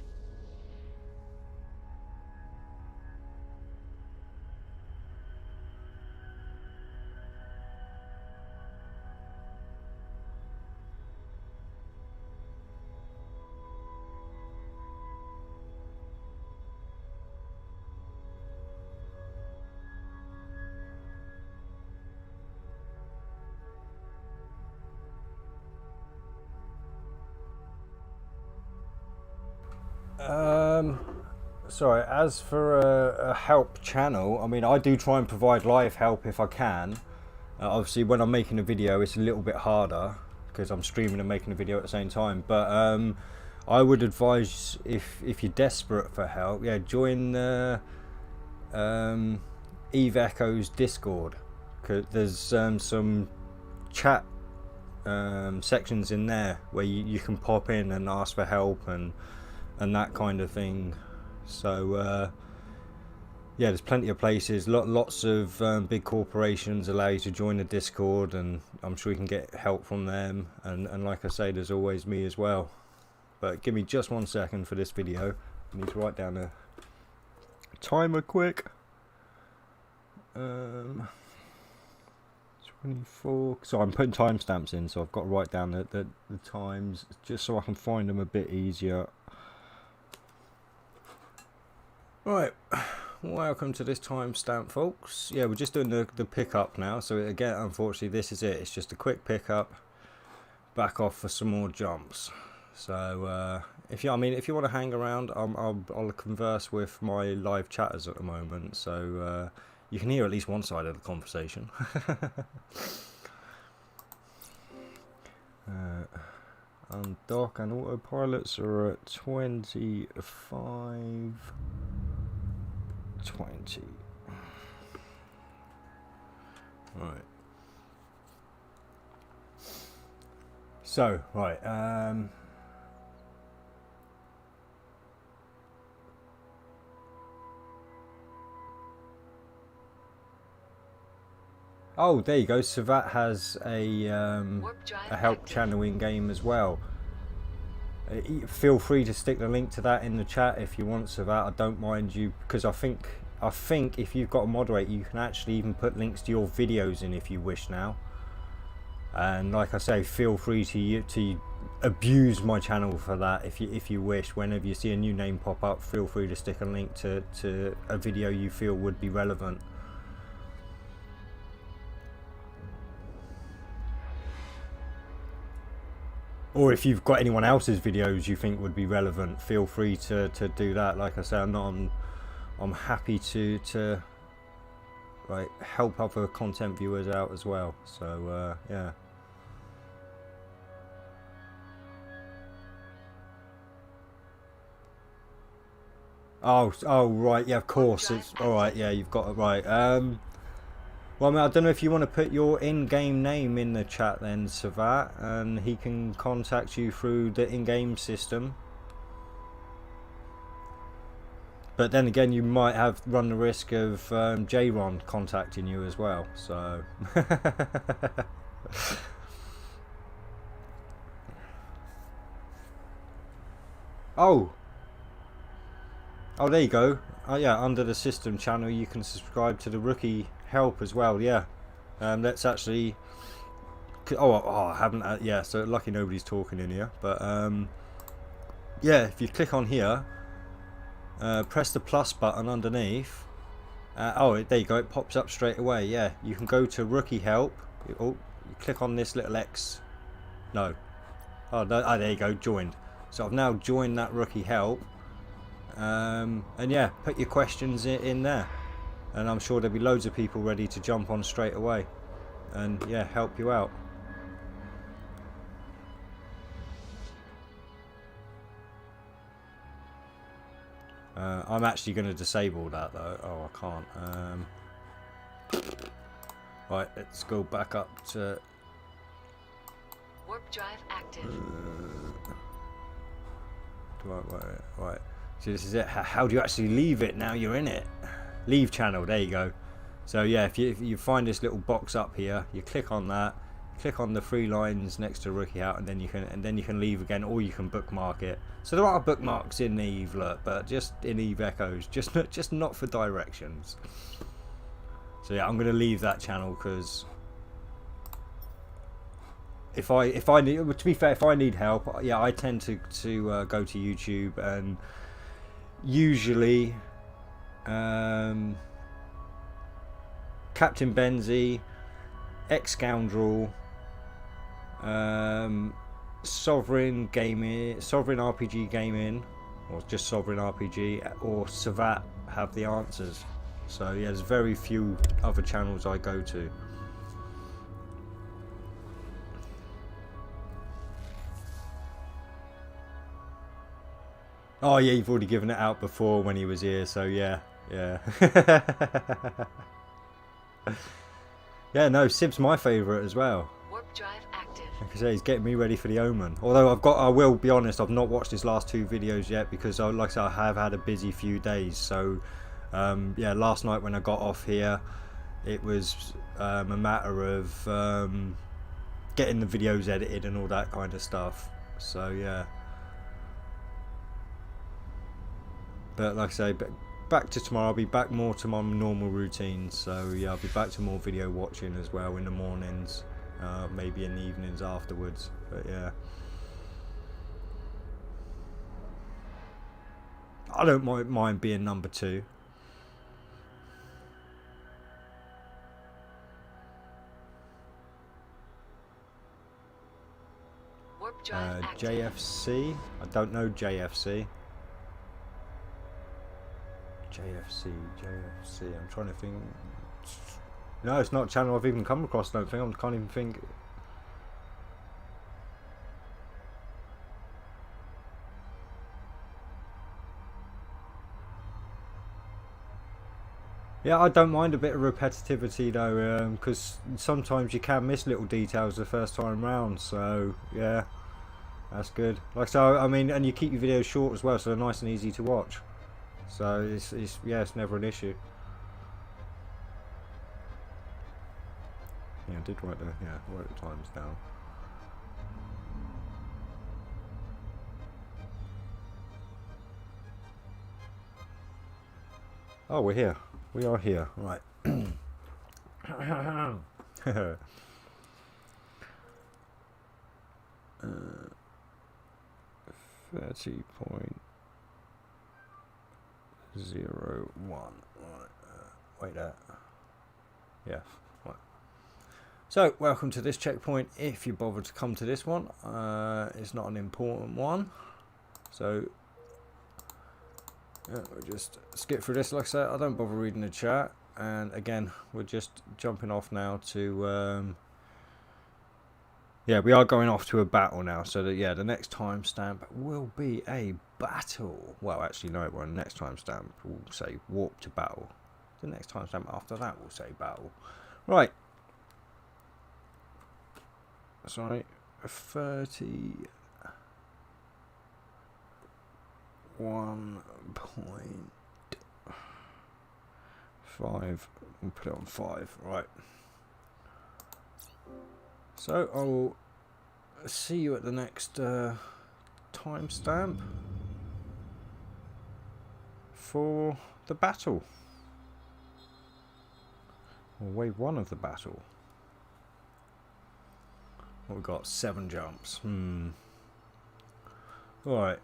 Sorry, as for a help channel, I mean, I do try and provide live help if I can. Obviously, when I'm making a video, it's a little bit harder because I'm streaming and making a video at the same time. But I would advise, if you're desperate for help, yeah, join the Eve Echoes Discord, because there's some chat sections in there where you can pop in and ask for help and that kind of thing. So yeah, there's plenty of places. Lots of big corporations allow you to join the Discord, and I'm sure you can get help from them. And like I say, there's always me as well. But give me just 1 second for this video. I need to write down a timer quick. 24. So I'm putting timestamps in, so I've got to write down the times just so I can find them a bit easier. Right, welcome to this timestamp, folks. Yeah, we're just doing the pickup now. So again, unfortunately, this is it. It's just a quick pickup. Back off for some more jumps. So if you want to hang around, I'll converse with my live chatters at the moment. So you can hear at least one side of the conversation. Undock and autopilots are at 25. 20. Right. So, right. Oh, there you go. Savat has a help channel in game as well. Feel free to stick the link to that in the chat if you want, so that I don't mind you, because I think if you've got a moderator, you can actually even put links to your videos in if you wish now. And like I say, feel free to abuse my channel for that if you wish. Whenever you see a new name pop up, feel free to stick a link to a video you feel would be relevant. Or if you've got anyone else's videos you think would be relevant, feel free to do that. Like I say, I'm happy to like help other content viewers out as well. So yeah. Oh right, yeah, of course. It's all right. Yeah, you've got it right. Well, I mean, I don't know if you want to put your in-game name in the chat then, Savat, and he can contact you through the in-game system. But then again, you might have run the risk of J-Ron contacting you as well. So. Oh, there you go. Oh yeah, under the system channel, you can subscribe to the rookie help as well. Yeah, let's actually. I haven't. Yeah, so lucky nobody's talking in here. But yeah, if you click on here, press the plus button underneath. There you go. It pops up straight away. Yeah, you can go to rookie help. You click on this little X. No. Oh, no, there you go. Joined. So I've now joined that rookie help. And yeah, put your questions in there, and I'm sure there'll be loads of people ready to jump on straight away and yeah, help you out. I'm actually going to disable that though. Oh, I can't. Right, let's go back up to Warp drive active. Right. So this is it. How do you actually leave it now you're in it? Leave channel. There you go. So yeah, if you find this little box up here, you click on that, click on the 3 lines next to rookie out, and then you can leave again, or you can bookmark it. So there are bookmarks in Eve Alert, but just in Eve Echoes, just not for directions. So yeah, I'm going to leave that channel because if I need, to be fair, if I need help, yeah, I tend to go to YouTube, and usually Captain Benzie, X-Scoundrel, Sovereign RPG Gaming, or just Sovereign RPG, or Savat have the answers. So yeah, there's very few other channels I go to. Oh yeah, you've already given it out before when he was here, so yeah. Yeah, no, Sib's my favourite as well. Warp drive active. Like I say, he's getting me ready for the Omen. Although I will be honest, I've not watched his last 2 videos yet because, like I said, I have had a busy few days. So yeah, last night when I got off here, it was a matter of getting the videos edited and all that kind of stuff. So yeah. But like I say, back to tomorrow. I'll be back more to my normal routine. So yeah, I'll be back to more video watching as well in the mornings, maybe in the evenings afterwards. But yeah, I don't mind being number 2. Warp drive active. JFC. I don't know JFC. JFC. I'm trying to think. No, it's not a channel I've even come across. I don't think. I can't even think. Yeah, I don't mind a bit of repetitivity though, because sometimes you can miss little details the first time round. So yeah, that's good. Like so, I mean, and you keep your videos short as well, so they're nice and easy to watch. So it's never an issue. Yeah, I did write the times down. Oh, we're here. We are here. Right. 30.01. Right. Wait there. Yeah. Right. So, welcome to this checkpoint. If you bothered to come to this one, it's not an important one. So, yeah, we'll just skip through this. Like I said, I don't bother reading the chat. And again, we're just jumping off now to yeah, we are going off to a battle now, so that, yeah, the next timestamp will be a battle. Well, actually, no, it won't. Next timestamp will say warp to battle. The next timestamp after that will say battle. Right. Sorry, 31.5. We'll put it on 5. Right. So I'll see you at the next timestamp for the battle, or wave 1 of the battle. Well, we've got 7 jumps. Alright.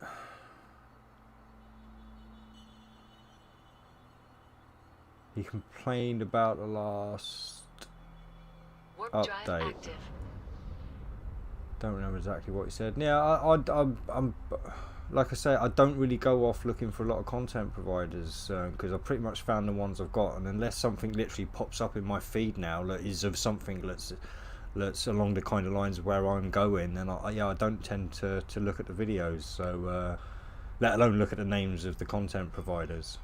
He complained about the last Warp update. drive active. Don't remember exactly what he said. Yeah, I'm like I say, I don't really go off looking for a lot of content providers because I've pretty much found the ones I've got, and unless something literally pops up in my feed now that is of something that's along the kind of lines of where I'm going, then I don't tend to look at the videos. So let alone look at the names of the content providers.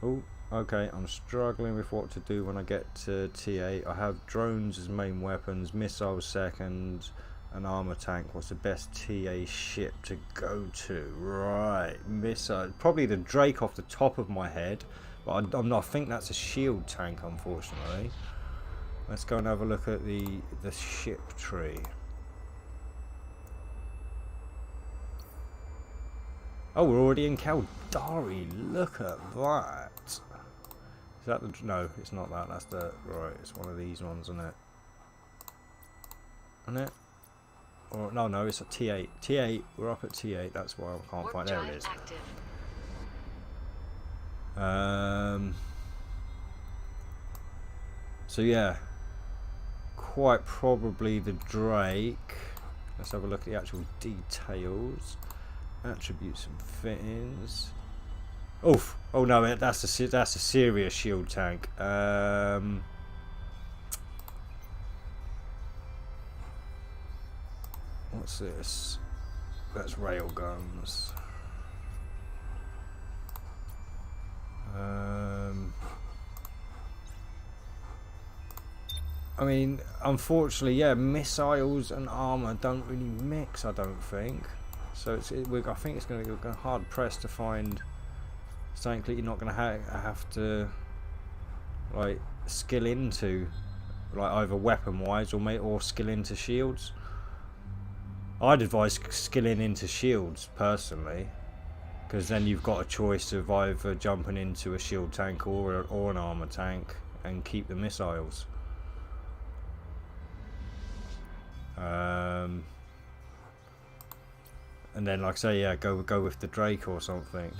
Oh, okay, I'm struggling with what to do when I get to T8. I have drones as main weapons, missiles second, an armor tank. What's the best TA ship to go to? Right, missile. Probably the Drake off the top of my head, but I'm not. I think that's a shield tank, unfortunately. Let's go and have a look at the ship tree. Oh, we're already in Caldari. Look at that. Is that the... No, it's not that. That's the... Right, it's one of these ones, isn't it? Isn't it? Or, no, it's a T8. T8, we're up at T8. That's why I can't find... There it is. Active. So, yeah. Quite probably the Drake. Let's have a look at the actual details. Attributes and fittings. Oof! Oh no, that's a serious shield tank. What's this? That's railguns. I mean, unfortunately, yeah, missiles and armor don't really mix, I don't think. So I think it's going to be hard pressed to find something that you're not going to have to like skill into, like either weapon wise or skill into shields. I'd advise skilling into shields personally, because then you've got a choice of either jumping into a shield tank or an armor tank and keep the missiles. And then, like I say, yeah, go with the Drake or something.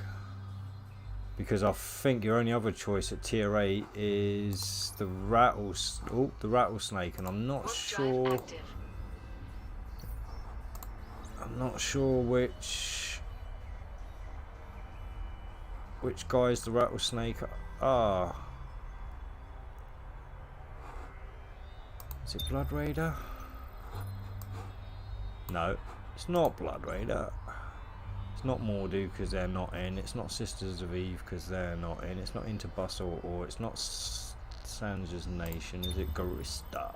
Because I think your only other choice at tier 8 is the rattlesnake, and I'm not sure. I'm not sure which guys the rattlesnake are. Is it Blood Raider? No. It's not Blood Raider. It's not Mordu because they're not in. It's not Sisters of Eve because they're not in. It's not Interbus or it's not Sanja's Nation. Is it Garista?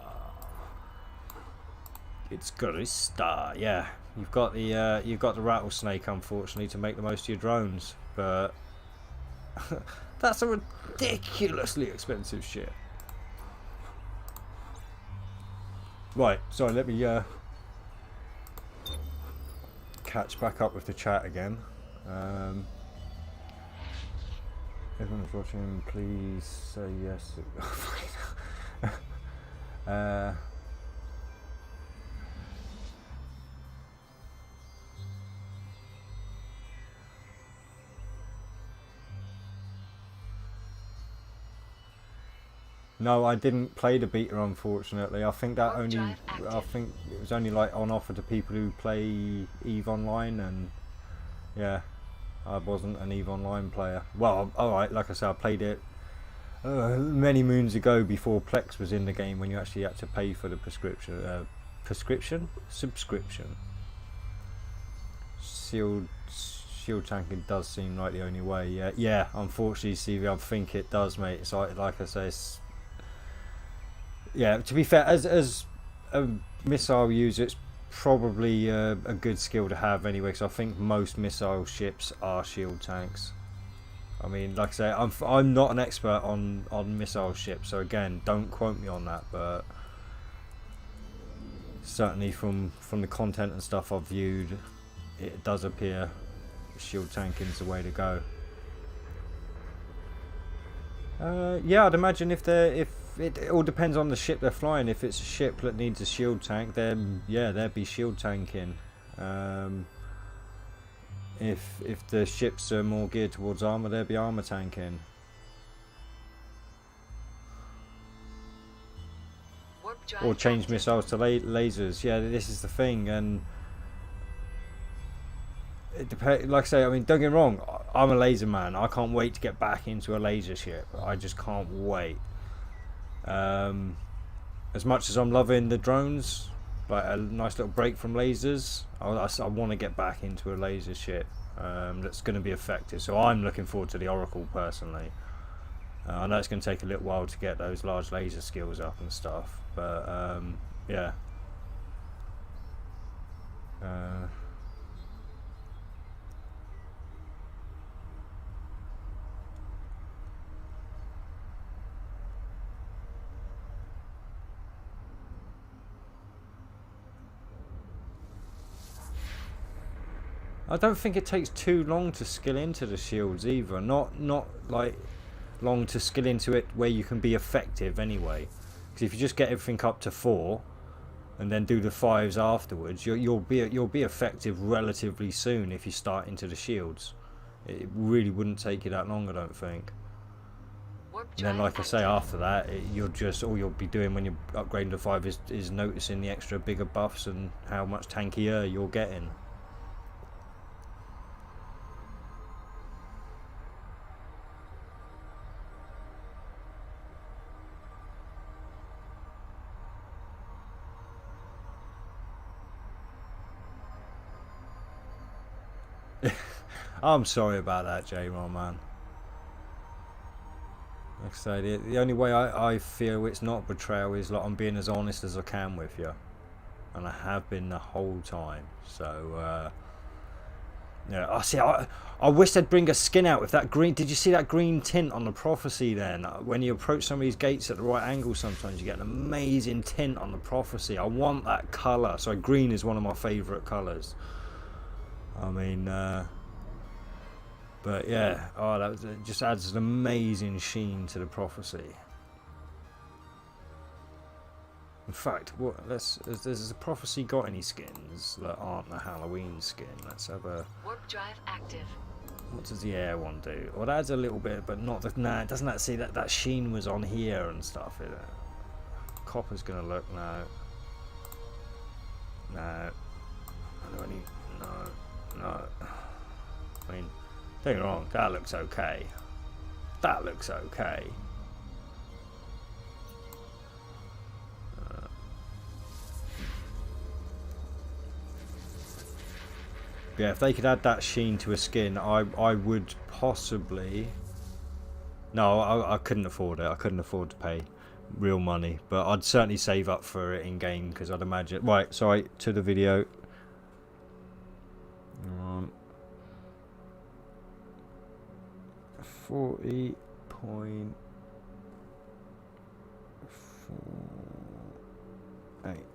It's Garista. Yeah, you've got the rattlesnake, unfortunately, to make the most of your drones, but that's a ridiculously expensive ship. Right. Sorry. Let me catch back up with the chat again. Everyone's watching, please say yes. No, I didn't play the beta, unfortunately. I think that I think it was only like on offer to people who play EVE Online, and yeah, I wasn't an EVE Online player. Well, alright, like I said, I played it many moons ago before Plex was in the game, when you actually had to pay for the subscription. Shield tanking does seem like the only way. Yeah. Unfortunately, CV, I think it does, mate. It's like I say, it's, yeah. To be fair, as a missile user, it's probably a good skill to have anyway. Because I think most missile ships are shield tanks. I mean, like I say, I'm not an expert on missile ships, so again, don't quote me on that. But certainly from the content and stuff I've viewed, it does appear shield tanking is the way to go. Yeah, I'd imagine if it all depends on the ship they're flying. If it's a ship that needs a shield tank, then yeah, there'd be shield tanking. If the ships are more geared towards armor, there'd be armor tanking. Or change missiles to lasers. Yeah, this is the thing, and it depends. Like I say, I mean, don't get me wrong, I'm a laser man. I can't wait to get back into a laser ship. I just can't wait. As much as I'm loving the drones, like a nice little break from lasers, I want to get back into a laser ship that's going to be effective. So I'm looking forward to the Oracle personally. I know it's going to take a little while to get those large laser skills up and stuff, but yeah. I don't think it takes too long to skill into the shields either. Not like long to skill into it where you can be effective anyway. Because if you just get everything up to 4 and then do the 5s afterwards, you'll be effective relatively soon if you start into the shields. It really wouldn't take you that long, I don't think. And then, like I say, after that, all you'll be doing when you're upgrading to 5 is noticing the extra bigger buffs and how much tankier you're getting. I'm sorry about that, J-Ron, man. Like I say, the only way I feel it's not betrayal is like I'm being as honest as I can with you. And I have been the whole time. So, yeah, I wish they'd bring a skin out with that green. Did you see that green tint on the Prophecy then? When you approach some of these gates at the right angle, sometimes you get an amazing tint on the Prophecy. I want that colour. So green is one of my favourite colours. I mean, but yeah, it just adds an amazing sheen to the Prophecy. In fact, has the Prophecy got any skins that aren't the Halloween skin? Let's have a. Warp drive active. What does the air one do? Well, that adds a little bit, but not the. Nah, doesn't that see that sheen was on here and stuff? Copper's gonna look now. No. No. I mean, don't get me wrong, that looks okay. That looks okay. Yeah, if they could add that sheen to a skin, I would possibly. No, I couldn't afford it. I couldn't afford to pay real money, but I'd certainly save up for it in game because I'd imagine. Right, sorry, to the video. 40.48. Right.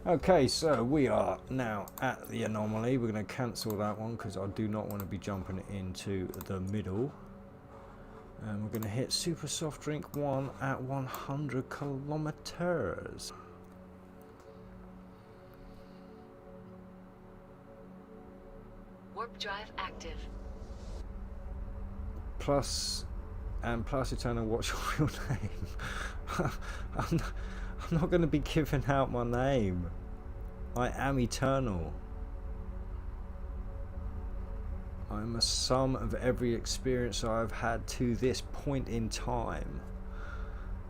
Okay, so we are now at the anomaly. We're going to cancel that one because I do not want to be jumping into the middle. And we're going to hit Super Soft Drink 1 at 100 kilometers. Warp drive active. Plus Eternal, what's your real name? I'm not going to be giving out my name. I am Eternal. I'm a sum of every experience I've had to this point in time.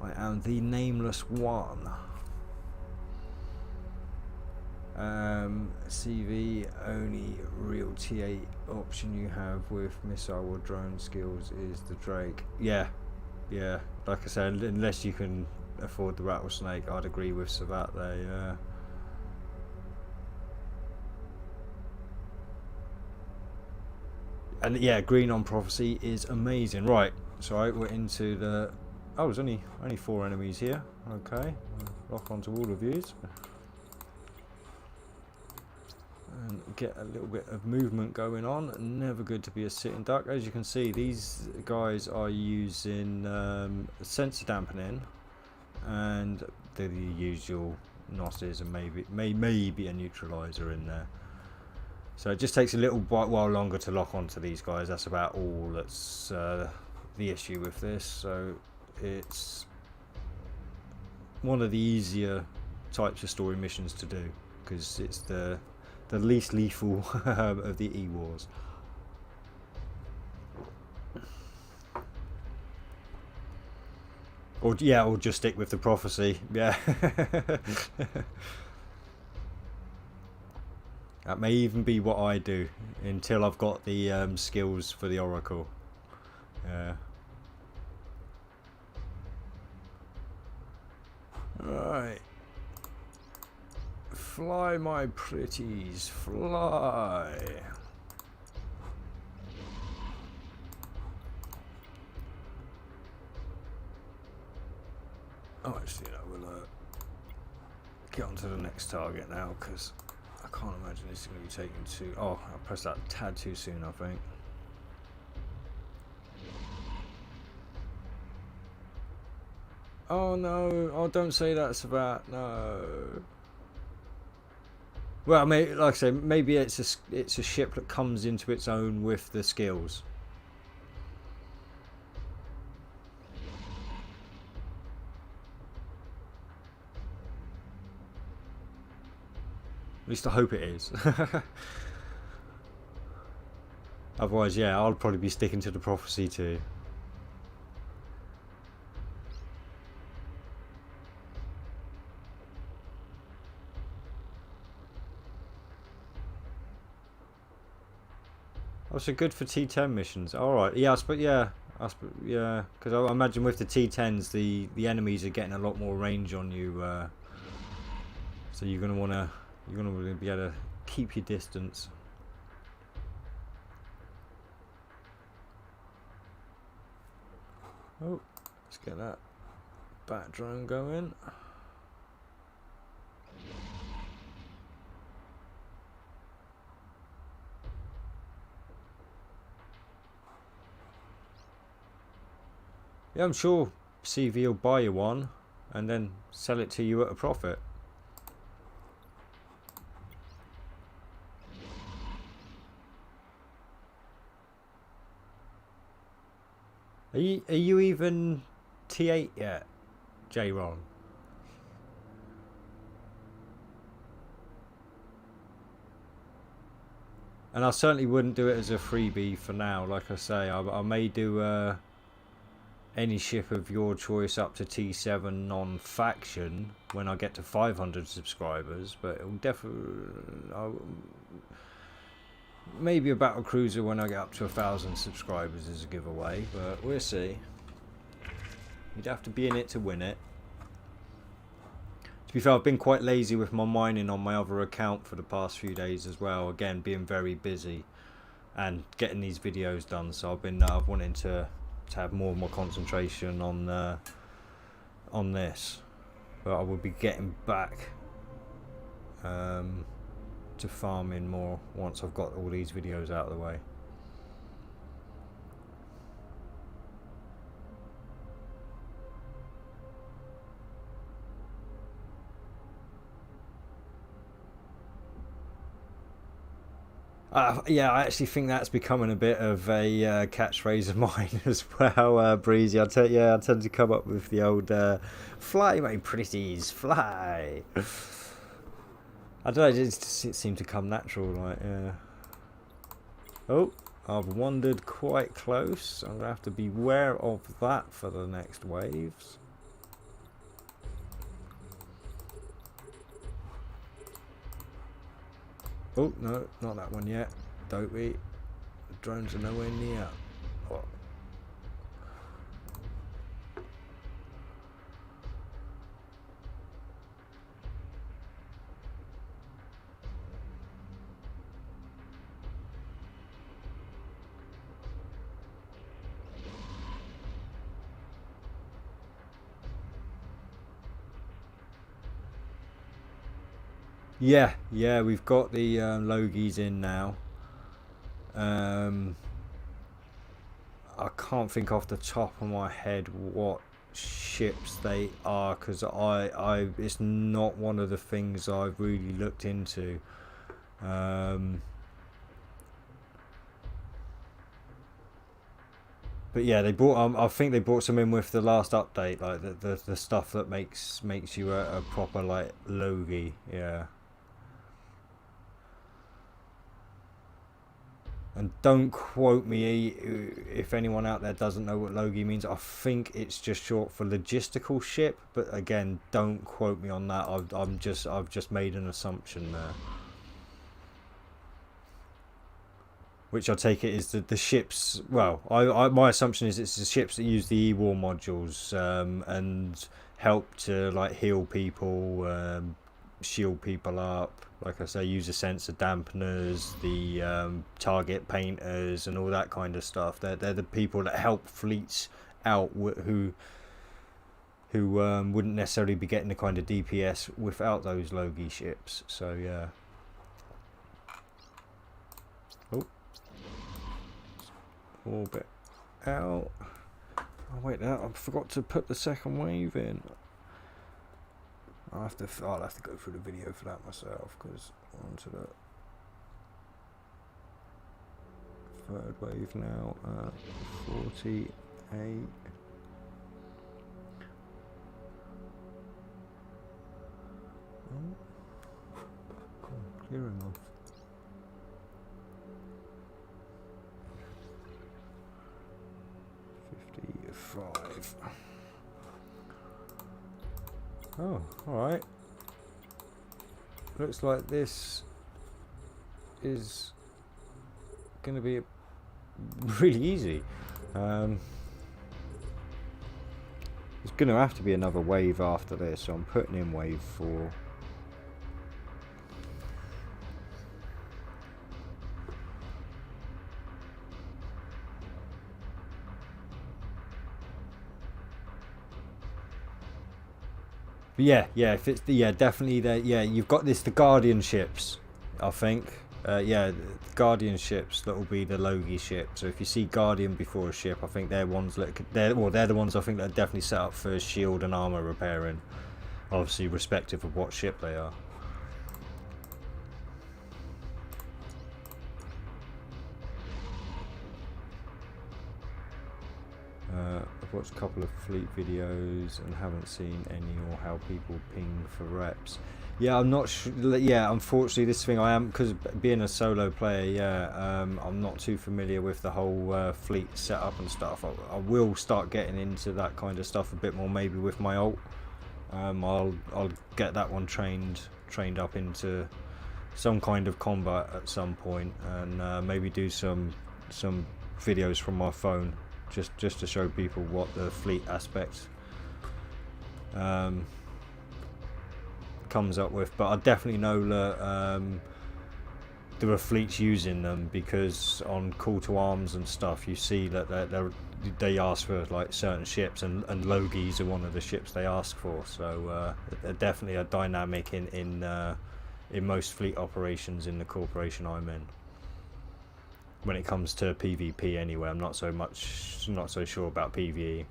I am the Nameless One. CV, only real TA option you have with missile or drone skills is the Drake. Yeah, like I said, unless you can afford the Rattlesnake, I'd agree with Savat there, yeah. And yeah, green on Prophecy is amazing. Right, so we're into the... Oh, there's only 4 enemies here. Okay, lock onto all of these. And get a little bit of movement going on. Never good to be a sitting duck. As you can see, these guys are using sensor dampening and the usual NOSes and maybe a neutralizer in there. So it just takes a little while longer to lock onto these guys. That's about all that's the issue with this. So it's one of the easier types of story missions to do because it's the least lethal of the E-Wars. Or just stick with the Prophecy. Yeah. That may even be what I do until I've got the skills for the Oracle. Yeah. Right. Fly, my pretties, fly. Oh, actually, we'll get on to the next target now because I can't imagine this is going to be taken too... Oh, I pressed that a tad too soon, I think. Oh no, oh don't say that's about... No. Well, like I say, maybe it's a ship that comes into its own with the skills. At least I hope it is. Otherwise, yeah, I'll probably be sticking to the Prophecy too. Oh, so good for T10 missions. Alright, yeah, yeah, because I imagine with the T10s, the enemies are getting a lot more range on you, so you're gonna wanna be able to keep your distance. Oh, let's get that bat drone going. Yeah, I'm sure CV will buy you one and then sell it to you at a profit. Are you even T8 yet, J-Ron? And I certainly wouldn't do it as a freebie for now. Like I say, I may do any ship of your choice up to T7 non-faction when I get to 500 subscribers, but it'll definitely... maybe a battle cruiser when I get up to 1,000 subscribers is a giveaway, but we'll see. You'd have to be in it to win it. To be fair, I've been quite lazy with my mining on my other account for the past few days as well. Again, being very busy and getting these videos done, so I've been wanting to have more and more concentration on this. But I will be getting back to farm in more once I've got all these videos out of the way. Yeah, I actually think that's becoming a bit of a catchphrase of mine as well, Breezy. I tend to come up with the old "fly, my pretties, fly." I don't know, it just seemed to come natural, like, yeah. Oh, I've wandered quite close. I'm gonna have to beware of that for the next waves. Oh, no, not that one yet. Dopey. The drones are nowhere near. Oh. Yeah, we've got the Logies in now. I can't think off the top of my head what ships they are, because it's not one of the things I've really looked into. But yeah, they brought. I think they brought some in with the last update, like the stuff that makes you a proper like Logie. Yeah. And don't quote me if anyone out there doesn't know what Logie means. I think it's just short for logistical ship, but again, don't quote me on that. I've just made an assumption there, which I take it is the ships. Well, my assumption is it's the ships that use the E-War modules and help to like heal people, shield people up. Like I say, user sensor dampeners, the target painters, and all that kind of stuff. They're the people that help fleets out who wouldn't necessarily be getting the kind of DPS without those Logie ships. So yeah. Oh, orbit out. Oh wait, I forgot to put the second wave in. I'll have to go through the video for that myself, because we're on to the third wave now at 48. Clearing off. $55. Oh, alright. Looks like this is going to be really easy. There's going to have to be another wave after this, so I'm putting in wave 4. But yeah, if it's definitely there. Yeah, you've got the Guardian ships, I think. The Guardian ships that will be the Logie ship. So if you see Guardian before a ship, I think they're the ones I think that are definitely set up for shield and armor repairing, obviously respective of what ship they are. I've watched a couple of fleet videos and haven't seen any or how people ping for reps. Yeah, I'm not sure. Yeah, unfortunately, this thing I am, because being a solo player. I'm not too familiar with the whole fleet setup and stuff. I will start getting into that kind of stuff a bit more, maybe with my ult. I'll get that one trained up into some kind of combat at some point, and maybe do some videos from my phone. Just to show people what the fleet aspect comes up with. But I definitely know that there are fleets using them, because on Call to Arms and stuff you see that they ask for like certain ships, and Logies are one of the ships they ask for. So they're definitely a dynamic in in most fleet operations in the corporation I'm in. When it comes to PvP anyway, I'm not so sure about PvE.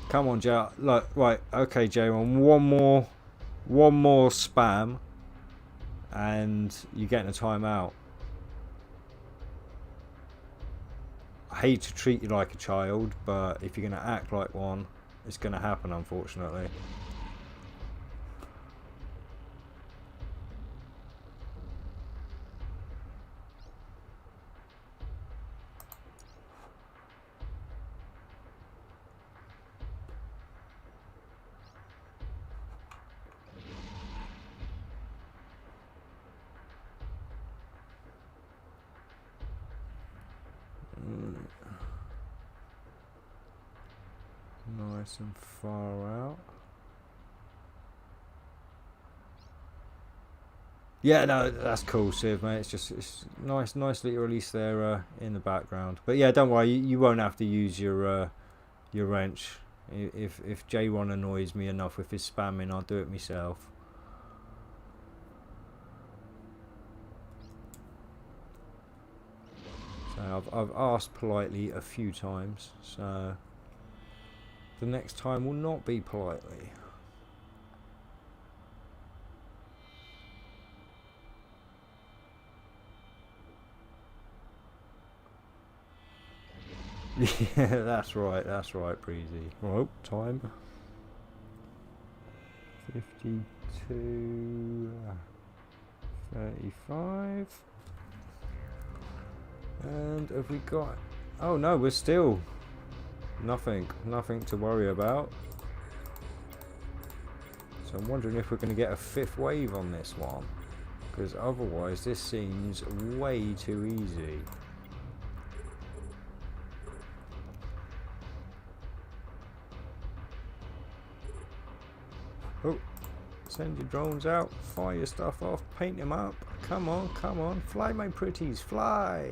Come on, Jay. Look, right, okay, Jay, one more spam and you're getting a timeout. I hate to treat you like a child, but if you're going to act like one, it's going to happen, unfortunately. Nice and far out. Yeah, no, that's cool, Civ, mate. It's nicely released there in the background. But yeah, don't worry, you won't have to use your wrench. If J1 annoys me enough with his spamming, I'll do it myself. So I've asked politely a few times, so the next time will not be politely. Yeah, that's right, Breezy. Oh, time. 52, 35. And have we got... Oh no, we're still... Nothing to worry about. So I'm wondering if we're going to get a fifth wave on this one. Because otherwise this seems way too easy. Oh, send your drones out, fire your stuff off, paint them up. Come on, fly my pretties, fly!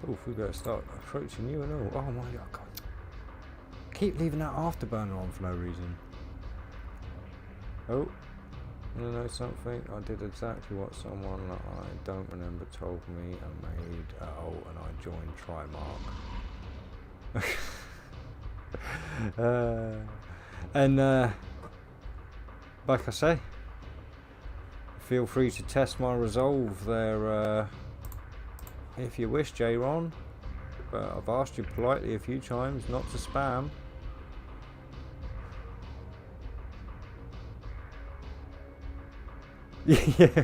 Oh, we better start approaching you and all. Oh my god. Keep leaving that afterburner on for no reason. Oh, you know something? I did exactly what someone that I don't remember told me and made and I joined Trimark. Like I say, feel free to test my resolve there if you wish, J-Ron, but I've asked you politely a few times not to spam. Yeah.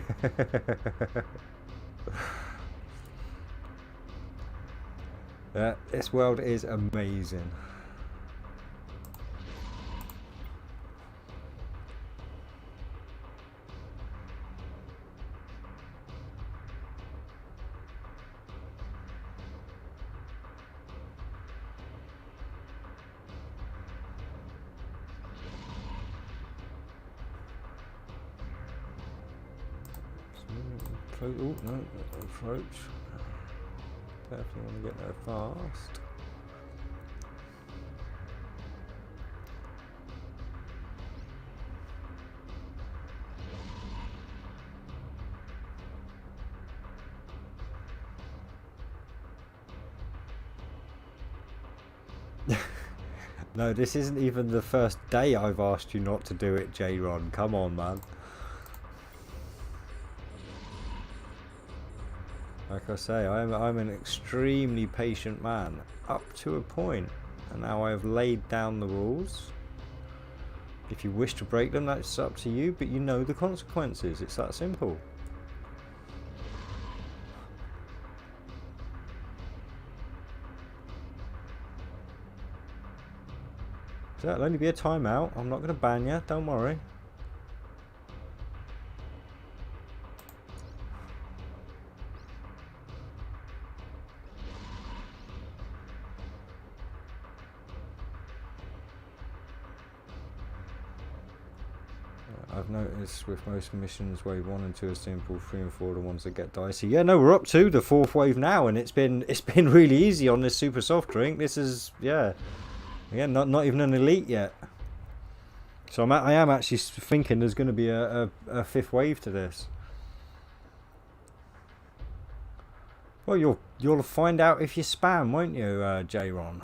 This world is amazing. Oh no, approach. Definitely want to get there fast. No, this isn't even the first day I've asked you not to do it, J-Ron. Come on, man. Like I say, I'm an extremely patient man, up to a point, and now I have laid down the rules. If you wish to break them, that's up to you, but you know the consequences. It's that simple. So that'll only be a timeout. I'm not going to ban you, don't worry. I've noticed with most missions, wave 1 and 2 are simple, 3 and 4 are the ones that get dicey. Yeah, no, we're up to the 4th wave now, and it's been really easy on this super soft drink. This is, yeah, again, not even an elite yet. So I am actually thinking there's going to be a 5th wave to this. Well, you'll find out if you spam, won't you, J-Ron?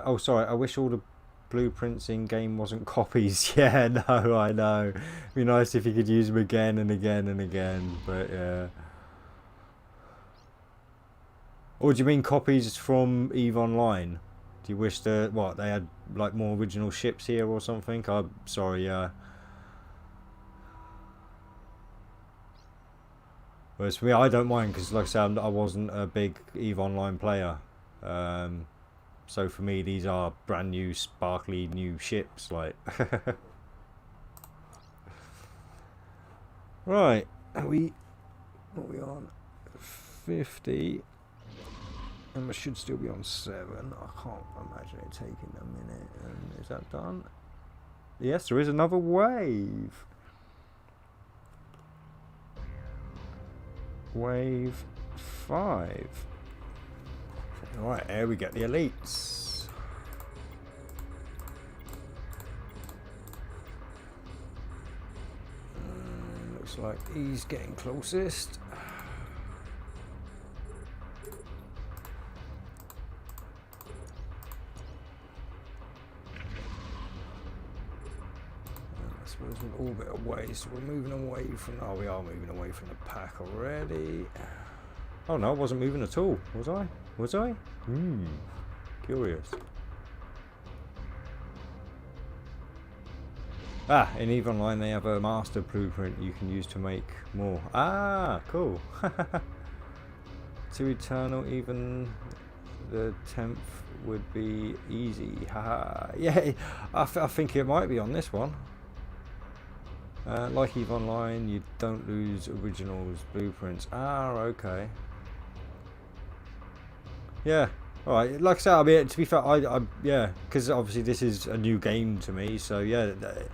Oh, sorry. I wish all the blueprints in game wasn't copies. Yeah, no, I know. It'd be nice if you could use them again and again and again. But yeah. Or do you mean copies from EVE Online? Do you wish that what they had like more original ships here or something? I'm sorry. Whereas for me, I don't mind because, like I said, I wasn't a big EVE Online player. So for me, these are brand new, sparkly new ships. Like, right? What are we on? 50, and we should still be on 7. I can't imagine it taking a minute. Is that done? Yes, there is another wave. Wave 5. Alright, here we get the elites. Looks like he's getting closest. I suppose we're all a bit away, so we're moving away from... Oh, we are moving away from the pack already. Oh no, I wasn't moving at all, was I? Was I? Curious. In EVE Online they have a master blueprint you can use to make more. Ah, cool. To Eternal, even the 10th would be easy. Haha. Yeah, I think it might be on this one. Like EVE Online, you don't lose originals blueprints. Ah, okay. Yeah. All right. Like I said, I mean, to be fair, I yeah, because obviously this is a new game to me. So yeah, the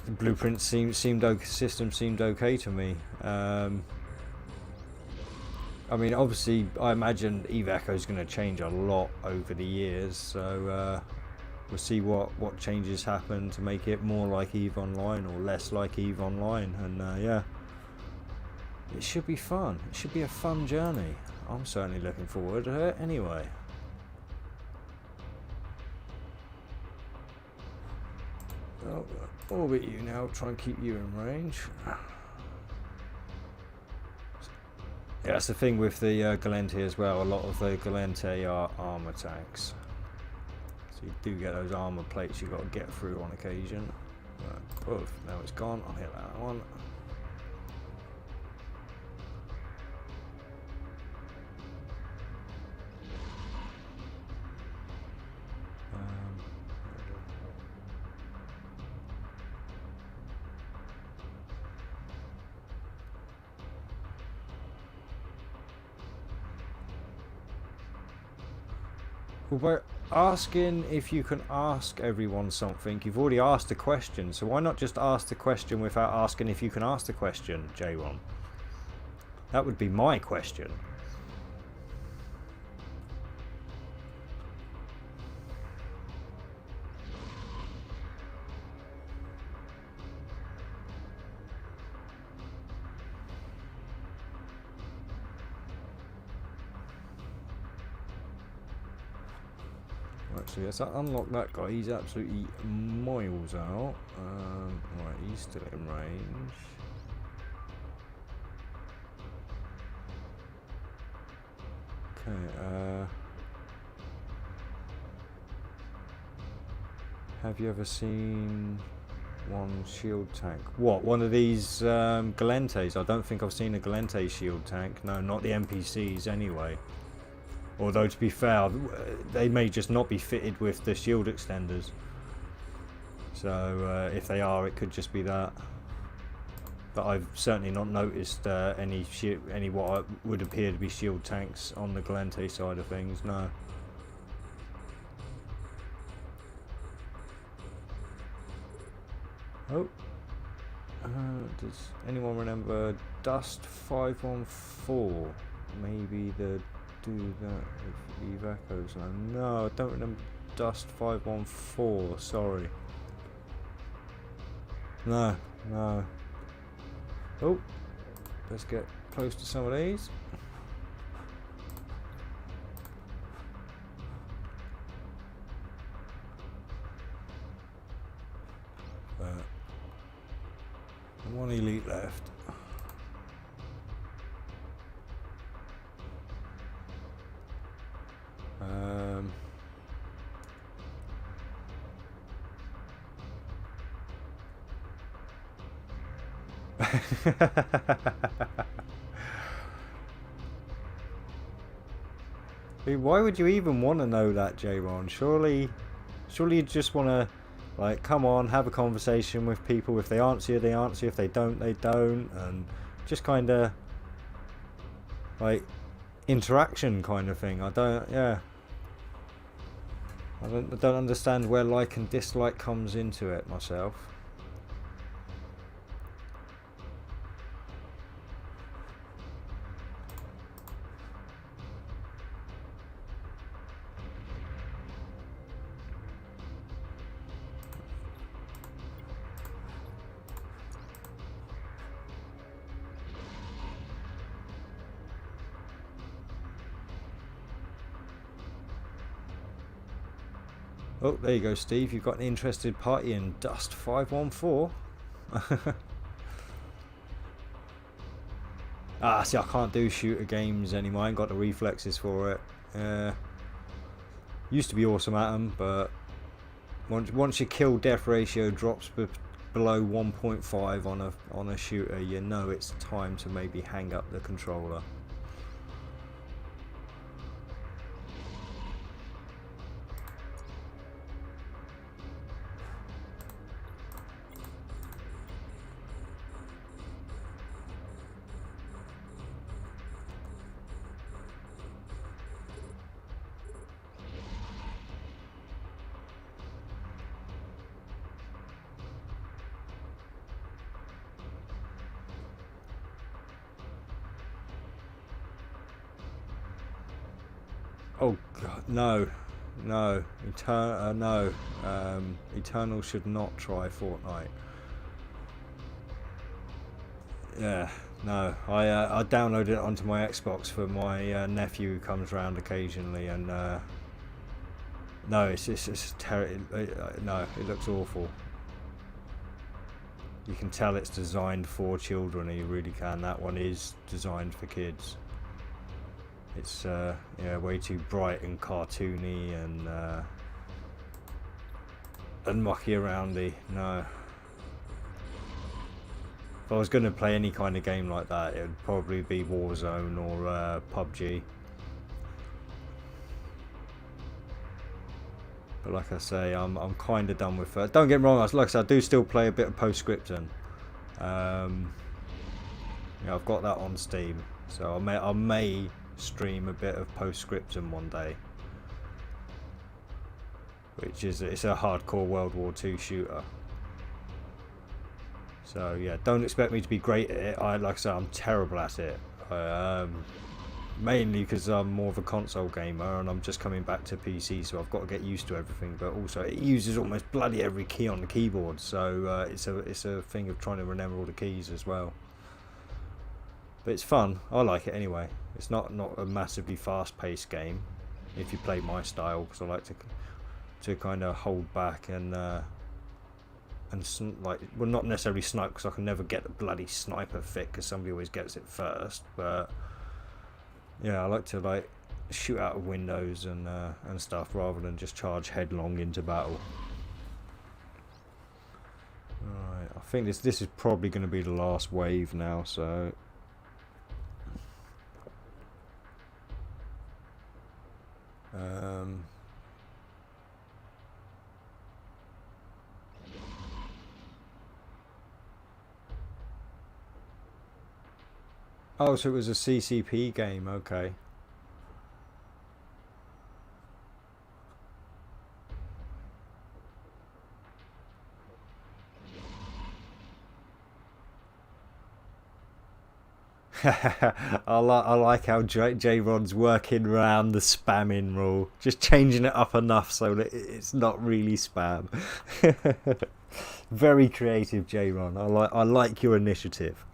blueprint seemed okay. System seemed okay to me. I mean, obviously, I imagine EVE Echo is going to change a lot over the years. So we'll see what changes happen to make it more like EVE Online or less like EVE Online. And yeah, it should be fun. It should be a fun journey. I'm certainly looking forward to it anyway. I'll orbit you now, try and keep you in range. Yeah, that's the thing with the Gallente as well. A lot of the Gallente are armor tanks. So you do get those armor plates you've got to get through on occasion. Right, now it's gone. I'll hit that one. Well, by asking if you can ask everyone something, you've already asked a question, so why not just ask the question without asking if you can ask the question, J1? That would be my question. So yes, I unlocked that guy. He's absolutely miles out. Right, he's still in range. Okay. Have you ever seen one shield tank? What? One of these Gallentes? I don't think I've seen a Gallente shield tank. No, not the NPCs anyway. Although, to be fair, they may just not be fitted with the shield extenders. So, if they are, it could just be that. but I've certainly not noticed any what would appear to be shield tanks on the Gallente side of things. No. Oh. Does anyone remember Dust 514? Maybe the do that with Eve Echoes. No, I don't remember Dust 514. Sorry. No. Oh, let's get close to some of these. One elite left. Why would you even want to know that, J-Ron? Surely you just want to, like, come on, have a conversation with people. If they answer you, they answer. If they don't, they don't. And just kind of, like, interaction kind of thing. I don't understand where like and dislike comes into it myself. Oh, there you go, Steve. You've got an interested party in Dust 514. See, I can't do shooter games anymore. I ain't got the reflexes for it. Used to be awesome at them, but once your kill-death ratio drops below 1.5 on a shooter, you know it's time to maybe hang up the controller. Oh God, no. Eternal should not try Fortnite. Yeah, no. I downloaded it onto my Xbox for my nephew who comes round occasionally, and no, it's terrible. No, it looks awful. You can tell it's designed for children. You really can. That one is designed for kids. It's way too bright and cartoony and mucky aroundy. No. If I was going to play any kind of game like that, it would probably be Warzone or PUBG. But like I say, I'm kind of done with. Don't get me wrong. Like I said, I do still play a bit of Postscriptum. I've got that on Steam, so I may stream a bit of Postscriptum one day, which is it's a hardcore World War II shooter. So yeah, don't expect me to be great at it. Like I say, I'm terrible at it. Mainly because I'm more of a console gamer and I'm just coming back to PC, so I've got to get used to everything. But also, it uses almost bloody every key on the keyboard, so it's a thing of trying to remember all the keys as well. But it's fun. I like it anyway. It's not a massively fast-paced game if you play my style, because I like to kind of hold back and not necessarily snipe, because I can never get the bloody sniper fit because somebody always gets it first. But yeah, I like to shoot out of windows and stuff rather than just charge headlong into battle. Right, I think this is probably going to be the last wave now, so. Oh, so it was a CCP game, okay. I like how J-Rod's working around the spamming rule, just changing it up enough so that it's not really spam. Very creative, J-Ron. I like your initiative.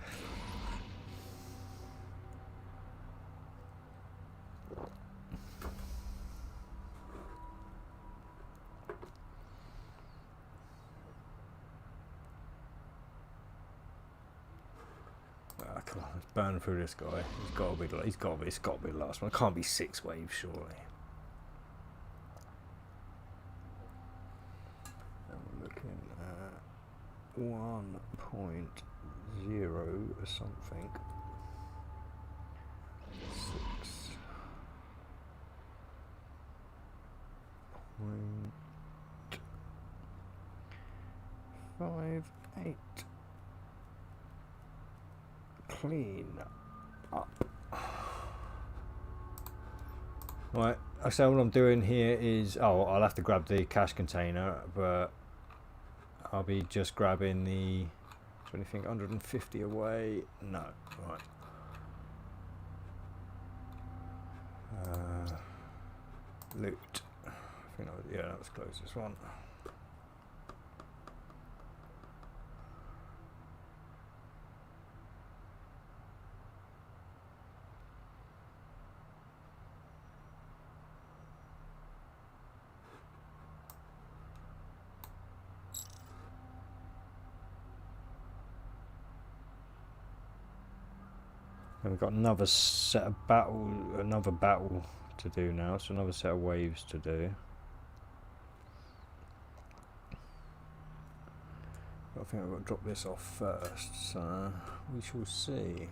Come on, let's burn through this guy. It's got to be the last one. It can't be 6 waves, surely. I'm looking at 1.0 something. 6.58. Clean up. Right, so what I'm doing here is, I'll have to grab the cash container, but I'll be just grabbing the, do you think 150 away? No, right. Loot. I think that was closest one. And we've got another set of another battle to do now, so another set of waves to do. I think I've got to drop this off first, so we shall see.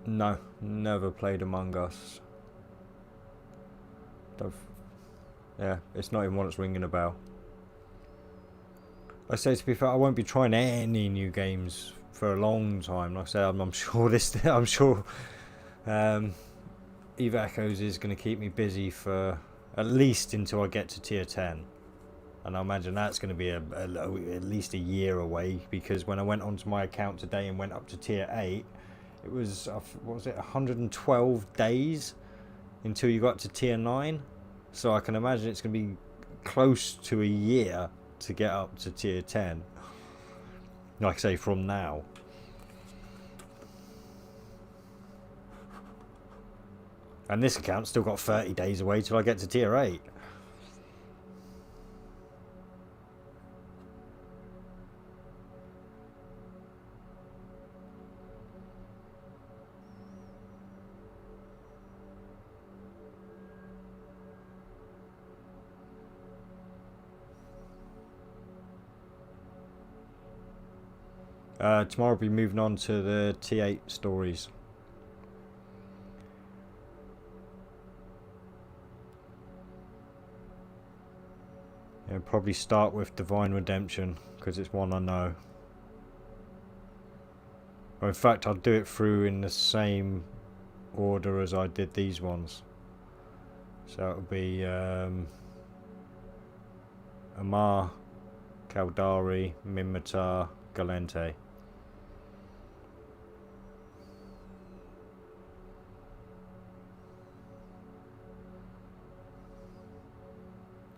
No, never played Among Us. Yeah, it's not even one that's ringing a bell. I say, to be fair, I won't be trying any new games for a long time. Like I said, I'm sure I'm sure Eve Echoes is going to keep me busy for at least until I get to tier 10. And I imagine that's going to be at least a year away, because when I went onto my account today and went up to tier 8, it was, what was it, 112 days until you got to tier 9. So I can imagine it's going to be close to a year to get up to tier 10. Like I say, from now. And this account's still got 30 days away till I get to tier 8. Tomorrow I'll be moving on to the T8 stories. Yeah, probably start with Divine Redemption, because it's one I know. Or in fact, I'll do it through in the same order as I did these ones. So it'll be Amar, Caldari, Minmatar, Galente.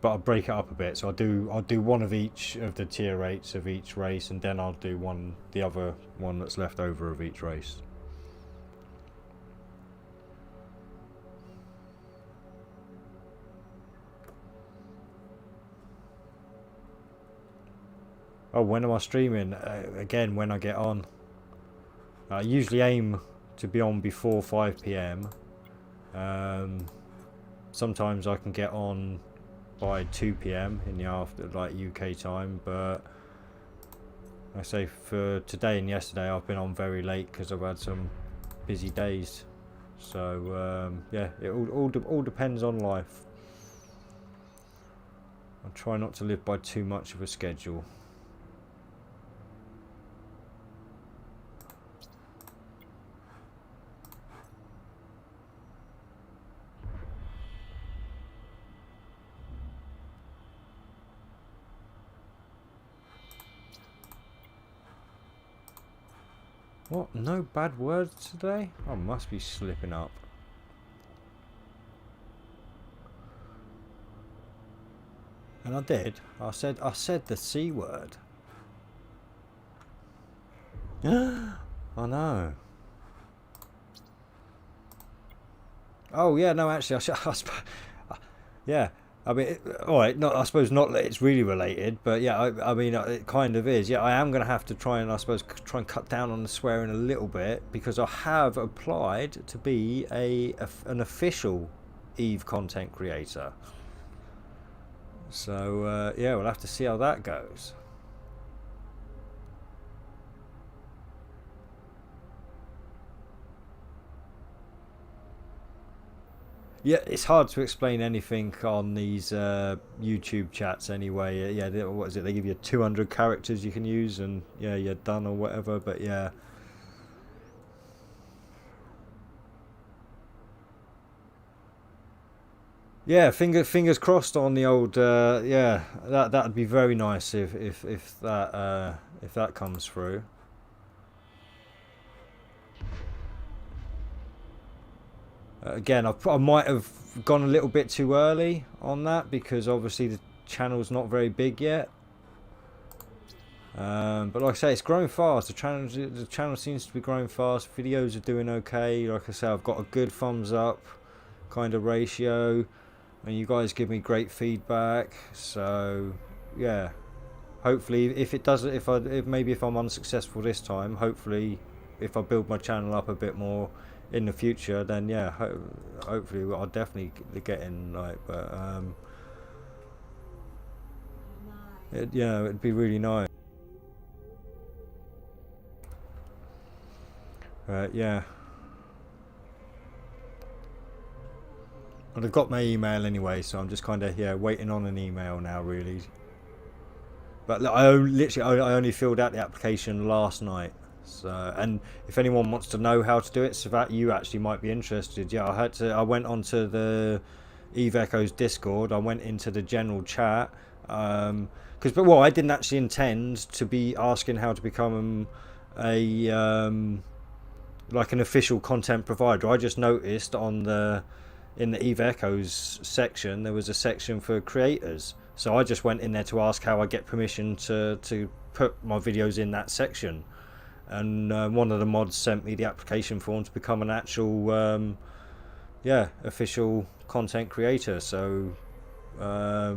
But I'll break it up a bit, so I'll do one of each of the tier 8s of each race, and then I'll do the other one that's left over of each race. Oh, when am I streaming? Again, when I get on. I usually aim to be on before 5 PM. Sometimes I can get on by 2 PM in the after, like UK time, but I say for today and yesterday I've been on very late because I've had some busy days. So yeah, it all depends on life. I try not to live by too much of a schedule. What? No bad words today? I must be slipping up. And I did. I said the C word. I know. Oh yeah, no, actually, yeah. I mean, all right. Not, I suppose not that it's really related, but yeah, I mean, it kind of is. Yeah, I am going to have to try and, I suppose, try and cut down on the swearing a little bit because I have applied to be an official Eve content creator. So yeah, we'll have to see how that goes. Yeah, it's hard to explain anything on these YouTube chats anyway. Yeah, what is it? They give you 200 characters you can use, and yeah, you're done or whatever. But yeah, yeah, fingers crossed on the old. Yeah, that'd be very nice if that comes through. Again, I might have gone a little bit too early on that because obviously the channel's not very big yet. But like I say, it's growing fast. The channel seems to be growing fast. Videos are doing okay. Like I say, I've got a good thumbs up kind of ratio, and you guys give me great feedback. So yeah, hopefully, if it doesn't, if I'm unsuccessful this time, hopefully, if I build my channel up a bit more in the future, then yeah, hopefully I'll definitely get in. Like, but yeah, it'd be really nice. Yeah. Well, I've got my email anyway, so I'm just kind of waiting on an email now, really. But look, I only filled out the application last night. So, and if anyone wants to know how to do it, so that you actually might be interested. Yeah, I went onto the Eve Echoes Discord. I went into the general chat. But I didn't actually intend to be asking how to become a like an official content provider. I just noticed in the Eve Echoes section there was a section for creators. So I just went in there to ask how I get permission to put my videos in that section. And one of the mods sent me the application form to become an actual official content creator. So I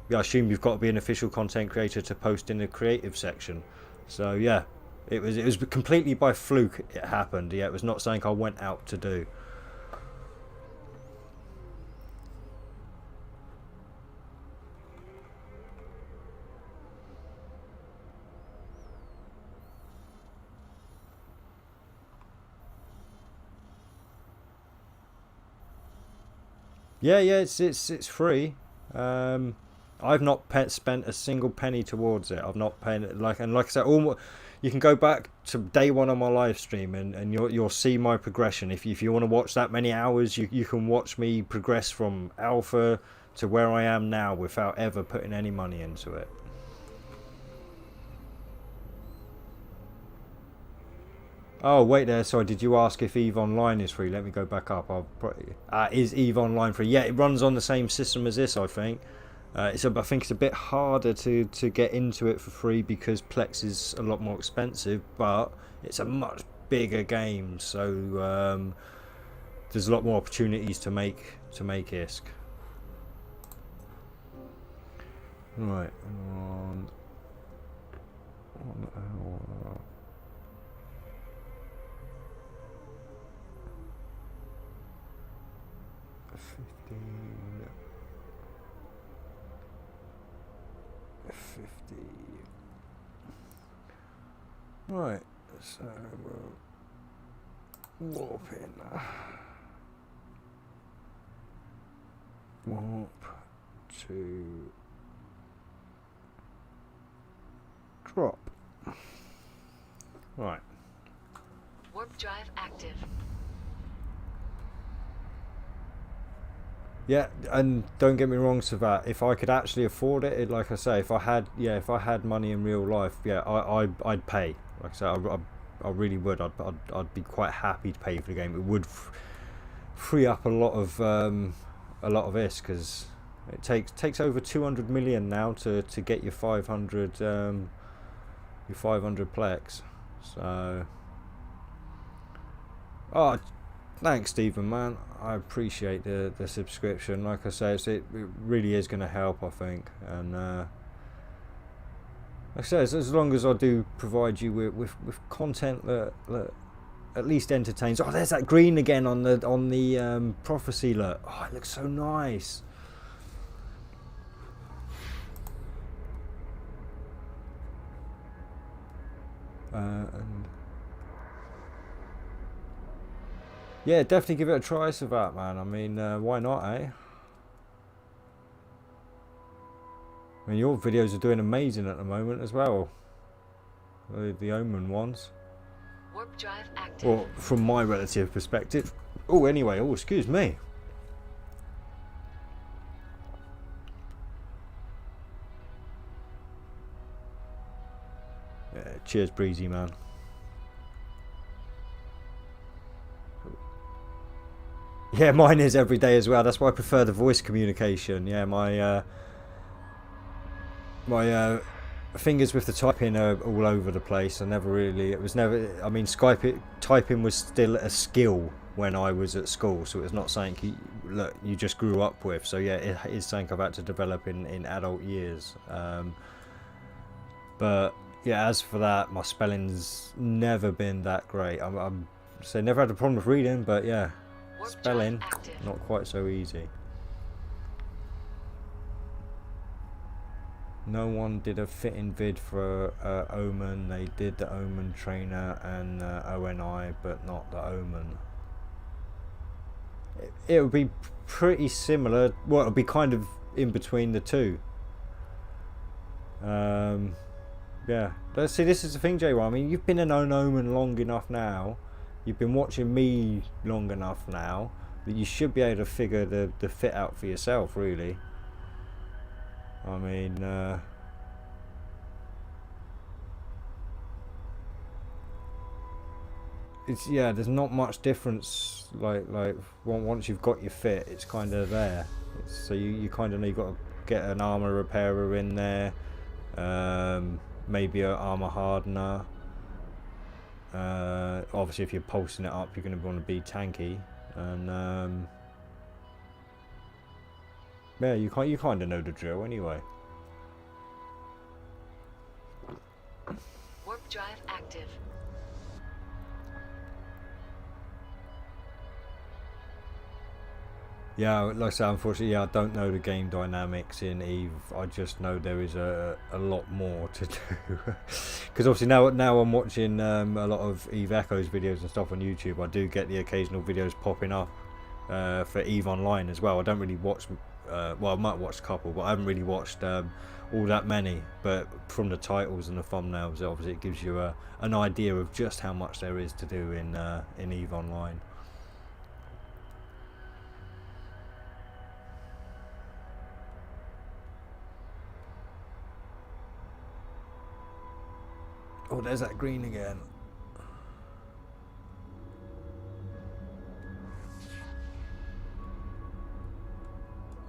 assume you've got to be an official content creator to post in the creative section. So yeah, it was completely by fluke it happened. Yeah, it was not something I went out to do. Yeah, it's free. I've not spent a single penny towards it. I've not paid like I said, you can go back to day one on my live stream and you'll see my progression. If you want to watch that many hours, you can watch me progress from alpha to where I am now without ever putting any money into it. Oh wait there, sorry. Did you ask if Eve Online is free? Let me go back up. Is Eve Online free? Yeah, it runs on the same system as this, I think. I think it's a bit harder to get into it for free because Plex is a lot more expensive, but it's a much bigger game, so there's a lot more opportunities to make ISK. Right, on 1 hour. 50. Right, so we'll warp in. Warp to drop. Right. Warp drive active. Yeah, and don't get me wrong, Savat. If I could actually afford it, like I say, if I had money in real life, yeah, I'd pay. Like I say, I really would. I'd be quite happy to pay for the game. It would free up a lot of this, because it takes over 200 million now to get your 500 plex. So, oh, thanks, Stephen, man. I appreciate the subscription. Like I say, it really is going to help, I think. And like I say, as long as I do provide you with content that at least entertains. Oh, there's that green again on the prophecy. Look, oh, it looks so nice. And yeah, definitely give it a try, Savat, man. I mean, why not, eh? I mean, your videos are doing amazing at the moment as well. The Omen ones. Warp drive active. Well, from my relative perspective. Oh, anyway, oh, excuse me. Yeah, cheers, Breezy, man. Yeah, mine is every day as well. That's why I prefer the voice communication. Yeah, my fingers with the typing are all over the place. It was never, I mean, typing was still a skill when I was at school, so it's not something you just grew up with. So yeah, it is something I've had to develop in adult years. But yeah, as for that, my spelling's never been that great. I'm so never had a problem with reading, but yeah, spelling not quite so easy. No one did a fitting vid for Omen. They did the Omen trainer and ONI, but not the Omen. It would be pretty similar. Well, it would be kind of in between the two. Yeah. Let's see. This is the thing, J1. I mean, you've been an Omen long enough now. You've been watching me long enough now that you should be able to figure the fit out for yourself, really. I mean, there's not much difference. Like once you've got your fit, it's kind of there. So you kind of know you've got to get an armor repairer in there, maybe an armor hardener. Obviously, if you're pulsing it up, you're going to want to be tanky, and yeah, you kind of know the drill anyway. Warp drive active. Yeah, like I say, unfortunately, I don't know the game dynamics in EVE. I just know there is a lot more to do. Because obviously now I'm watching a lot of EVE Echoes videos and stuff on YouTube. I do get the occasional videos popping up for EVE Online as well. I don't really watch, well, I might watch a couple, but I haven't really watched all that many. But from the titles and the thumbnails, obviously it gives you an idea of just how much there is to do in EVE Online. Oh, there's that green again.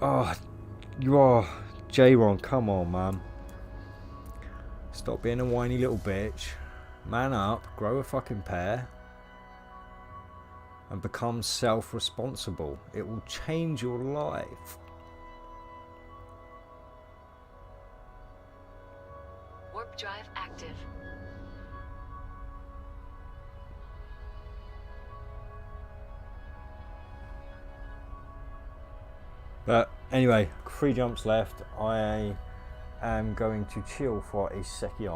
Oh, you are J-Ron, come on, man. Stop being a whiny little bitch. Man up, grow a fucking pair, and become self-responsible. It will change your life. Warp drive active. But anyway, 3 jumps left. I am going to chill for a second.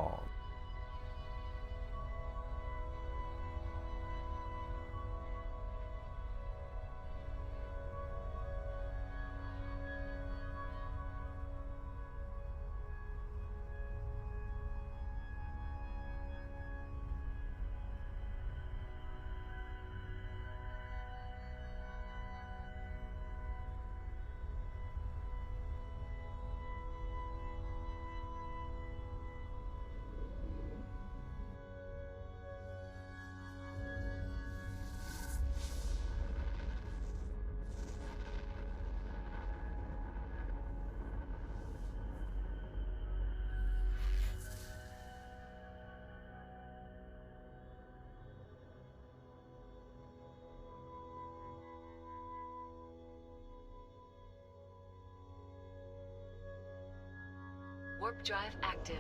Warp drive active.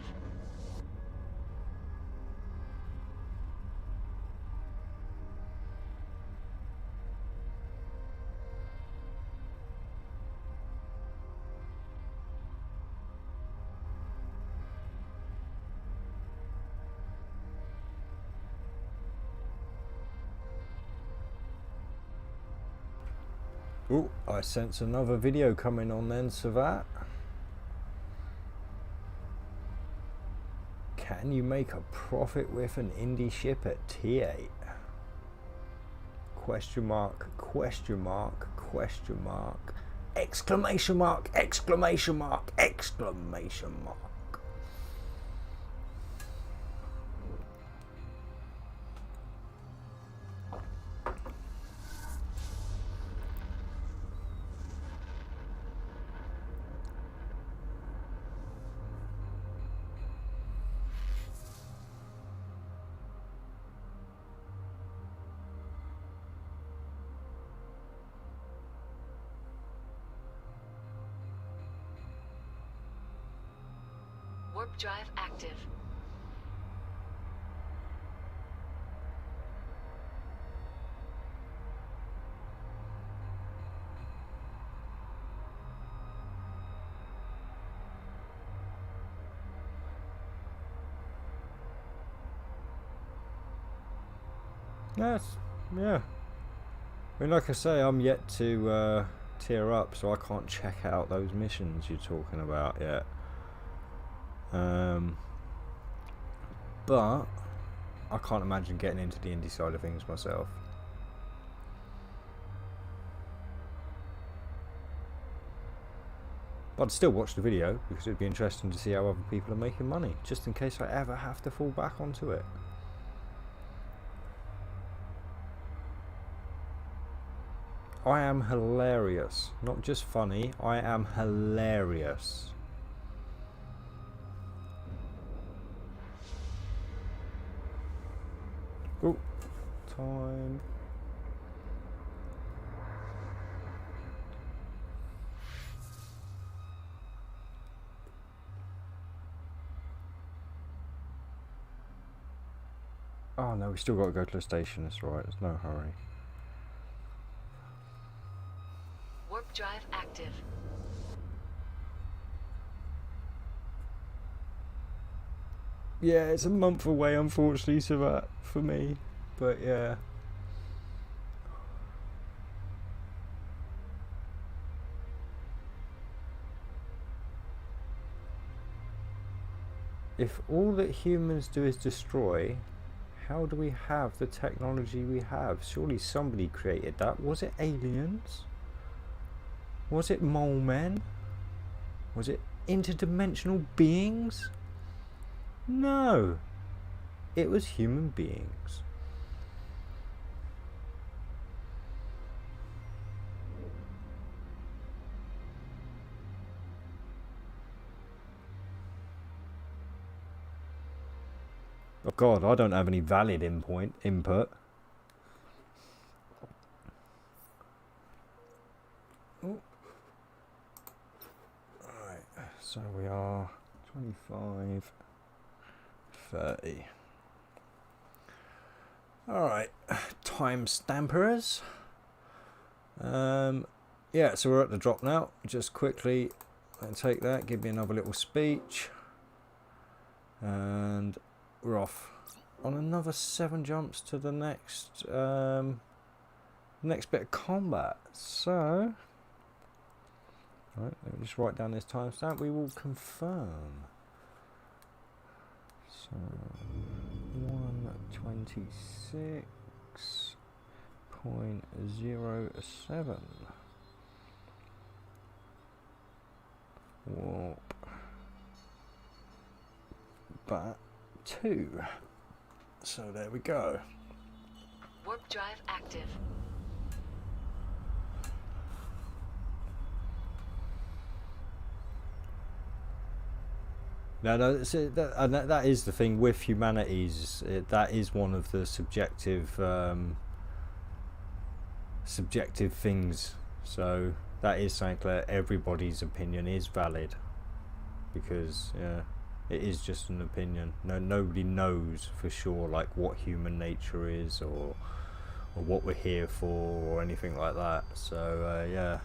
Oh, I sense another video coming on then, Savat. Can you make a profit with an indie ship at T8? Question mark, question mark, question mark, exclamation mark, exclamation mark, exclamation mark. Warp drive active. Yes, yeah. I mean, like I say, I'm yet to tier up, so I can't check out those missions you're talking about yet. But I can't imagine getting into the indie side of things myself. But I'd still watch the video because it'd be interesting to see how other people are making money, just in case I ever have to fall back onto it. I am hilarious. Not just funny, I am hilarious. Oh, time. Oh no, we still got to go to the station, that's right, there's no hurry. Warp drive active. Yeah, it's a month away, unfortunately, so that for me. But yeah. If all that humans do is destroy, how do we have the technology we have? Surely somebody created that. Was it aliens? Was it mole men? Was it interdimensional beings? No, it was human beings. Oh God, I don't have any valid input. Oh. Right, so we are 25. 30. Alright, time stamperers. Yeah, so we're at the drop now. Just quickly take that, give me another little speech, and we're off on another 7 jumps to the next next bit of combat. So right, let me just write down this timestamp. We will confirm. So 126.07 warp back 2. So there we go. Warp drive active. No, that is the thing with humanities. That is one of the subjective things. So that is something that everybody's opinion is valid. because yeah, it is just an opinion. Nobody knows for sure like what human nature is, or what we're here for, or anything like that. So yeah.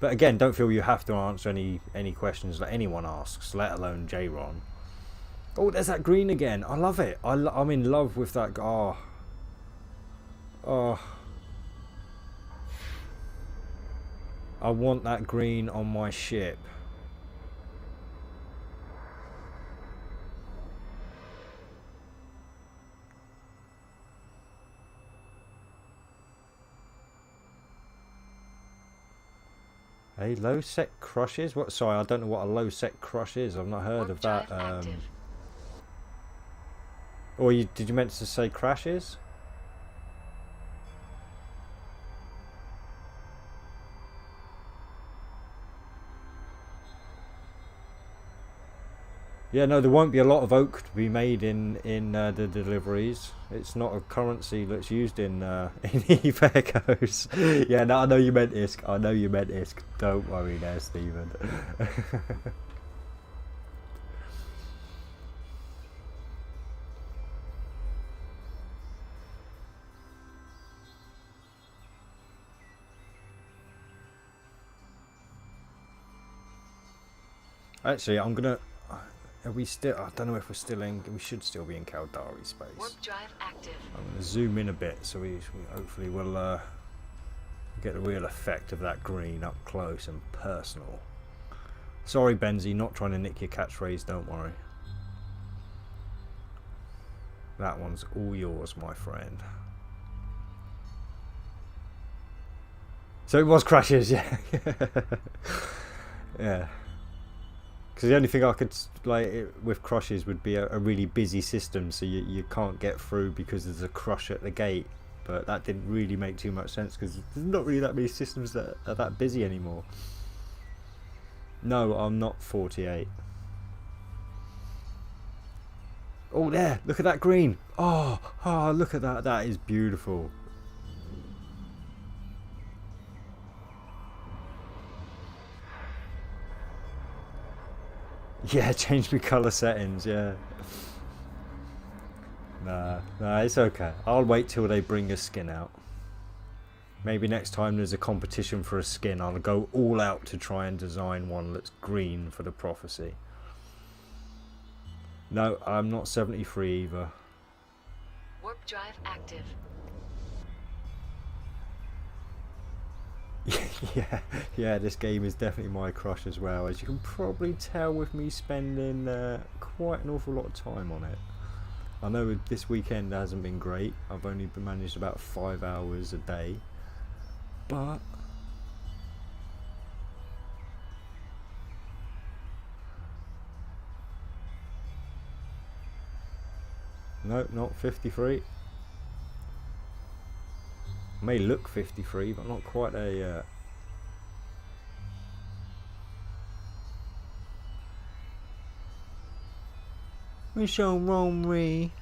But again, don't feel you have to answer any questions that anyone asks, let alone J-Ron. Oh, there's that green again. I love it. I'm in love with that. Oh, I want that green on my ship. Hey, low sec crushes? What? Sorry, I don't know what a low sec crush is. I've not heard of that. Or did you meant to say crashes? Yeah, no, there won't be a lot of oak to be made in the deliveries. It's not a currency that's used in Eve Echoes. Yeah, no, I know you meant ISK. I know you meant ISK. Don't worry there, Stephen. Actually, I'm gonna. Are we still? I don't know if we're still in. We should still be in Caldari space. Warp drive active. I'm gonna zoom in a bit so we hopefully will get the real effect of that green up close and personal. Sorry, Benzie, not trying to nick your catchphrase. Don't worry. That one's all yours, my friend. So it was crashes, yeah. Yeah. Because the only thing I could with crushes would be a really busy system, so you can't get through because there's a crush at the gate. But that didn't really make too much sense because there's not really that many systems that are that busy anymore. No, I'm not 48. Oh, there! Look at that green! Oh, look at that! That is beautiful. Yeah, change my colour settings, yeah. Nah, it's okay. I'll wait till they bring a skin out. Maybe next time there's a competition for a skin, I'll go all out to try and design one that's green for the prophecy. No, I'm not 73 either. Warp drive active. yeah, this game is definitely my crush as well, as you can probably tell with me spending quite an awful lot of time on it. I know this weekend hasn't been great. I've only managed about 5 hours a day, but no, not 53. May look 53, but not quite there yet. Michelle Romrey.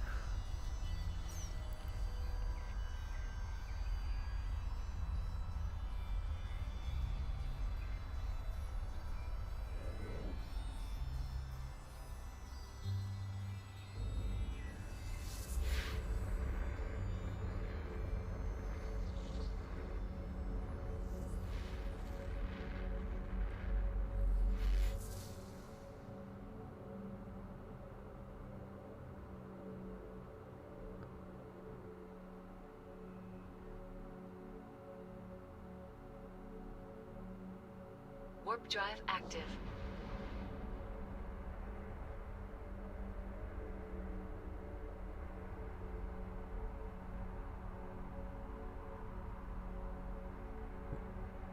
Warp drive active.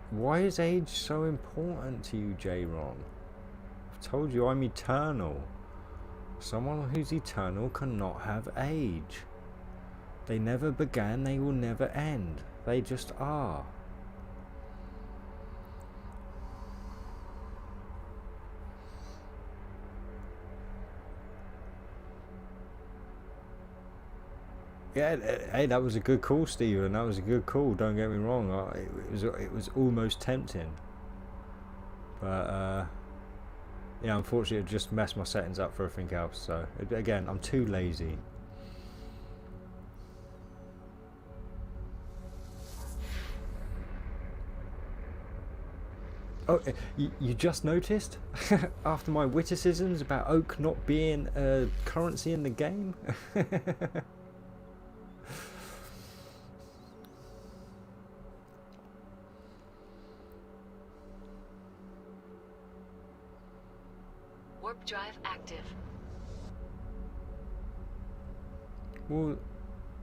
Why is age so important to you, J-Ron? I've told you I'm eternal. Someone who's eternal cannot have age. They never began, they will never end. They just are. Yeah, hey, that was a good call, Stephen. That was a good call. Don't get me wrong. It was almost tempting. But yeah, unfortunately, it just messed my settings up for everything else. So again, I'm too lazy. Oh, you just noticed after my witticisms about oak not being a currency in the game? Warp drive active. Well,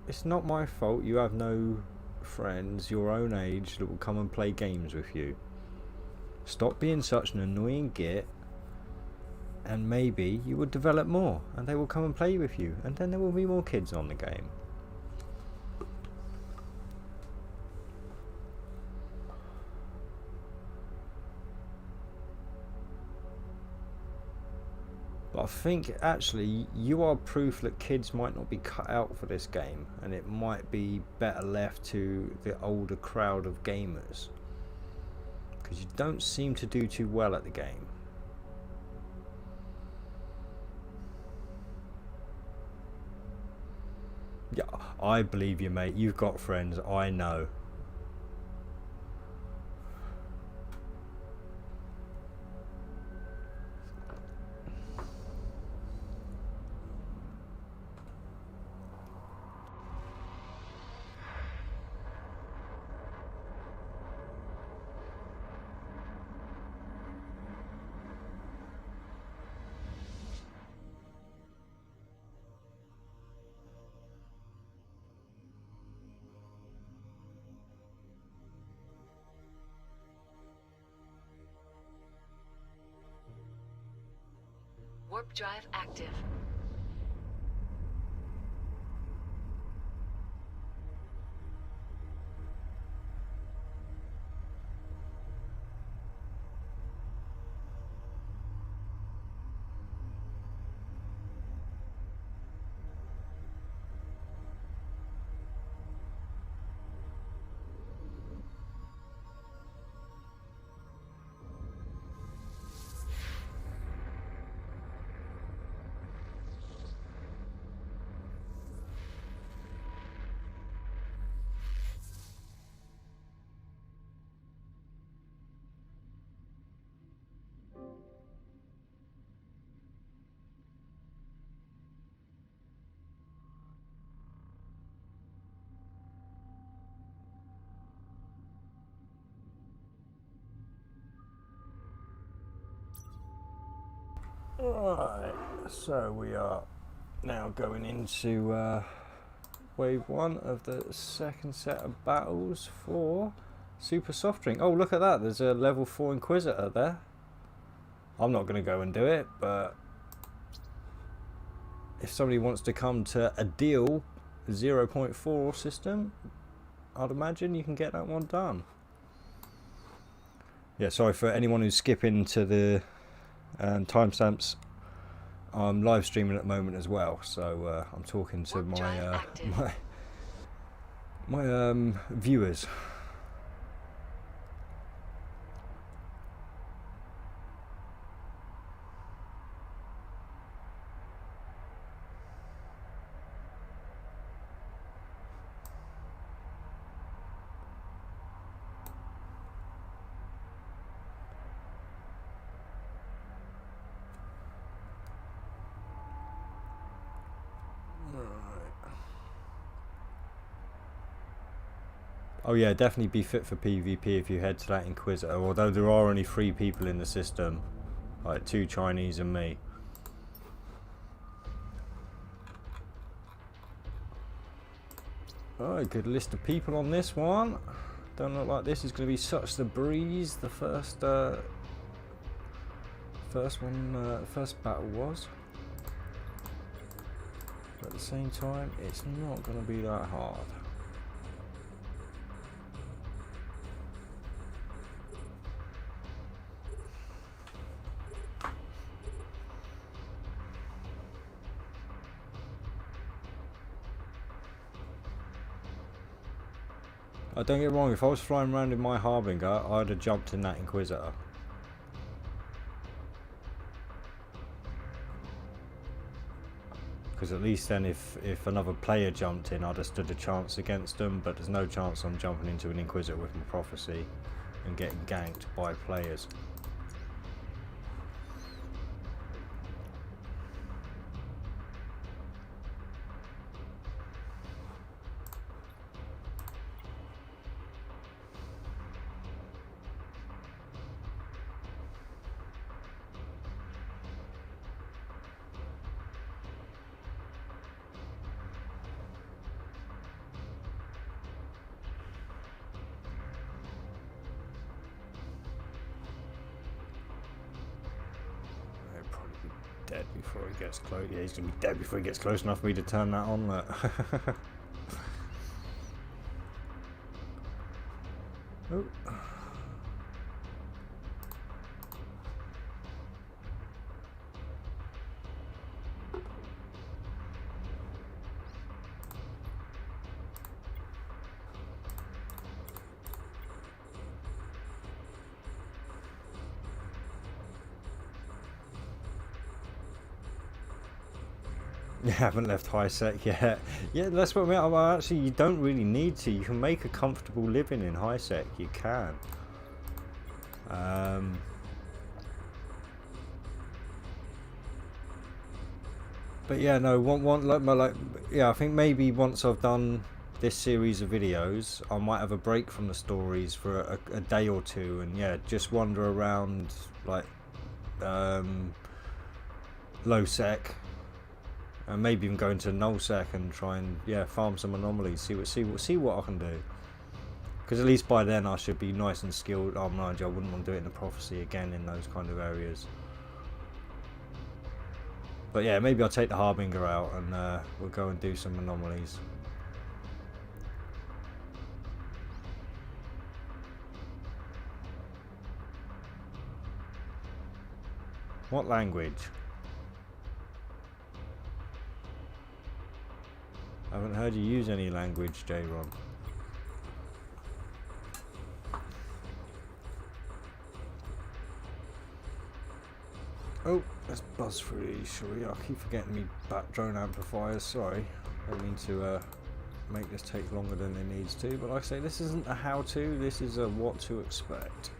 it's not my fault you have no friends your own age that will come and play games with you. Stop being such an annoying git, and maybe you will develop more and they will come and play with you, and then there will be more kids on the game. But I think actually you are proof that kids might not be cut out for this game, and it might be better left to the older crowd of gamers, because you don't seem to do too well at the game. Yeah, I believe you, mate. You've got friends, I know. Warp drive active. Right, so we are now going into wave 1 of the second set of battles for Super Soft Drink. Oh, look at that, there's a level 4 Inquisitor there. I'm not going to go and do it, but if somebody wants to come to a deal 0.4 system, I'd imagine you can get that one done. Yeah, sorry for anyone who's skipping to the timestamps. I'm live streaming at the moment as well, so I'm talking to my viewers. Oh yeah, definitely be fit for PvP if you head to that Inquisitor, although there are only 3 people in the system, like 2 Chinese and me. Alright, good list of people on this one. Don't look like this is going to be such the breeze the first first battle was. But at the same time, it's not going to be that hard. Don't get me wrong, if I was flying around in my Harbinger, I'd have jumped in that Inquisitor. Because at least then if another player jumped in, I'd have stood a chance against them, but there's no chance I'm jumping into an Inquisitor with my Prophecy and getting ganked by players. Dead before he gets close. Yeah, he's gonna be dead before he gets close enough for me to turn that on. Oh. You haven't left high sec yet. Yeah, that's what I mean. Well, actually, you don't really need to. You can make a comfortable living in high sec. You can. But yeah, no. Yeah, I think maybe once I've done this series of videos, I might have a break from the stories for a day or two, and yeah, just wander around like low sec. And maybe even go into null sec and try and farm some anomalies, see what I can do. Because at least by then I should be nice and skilled. Oh, mind you, I wouldn't want to do it in the Prophecy again in those kind of areas. But yeah, maybe I'll take the Harbinger out and we'll go and do some anomalies. What language? I haven't heard you use any language, J-Ron. Oh, let's buzz through these, shall we? I keep forgetting me back drone amplifiers, sorry. I don't mean to make this take longer than it needs to, but like I say, this isn't a how-to, this is a what to expect.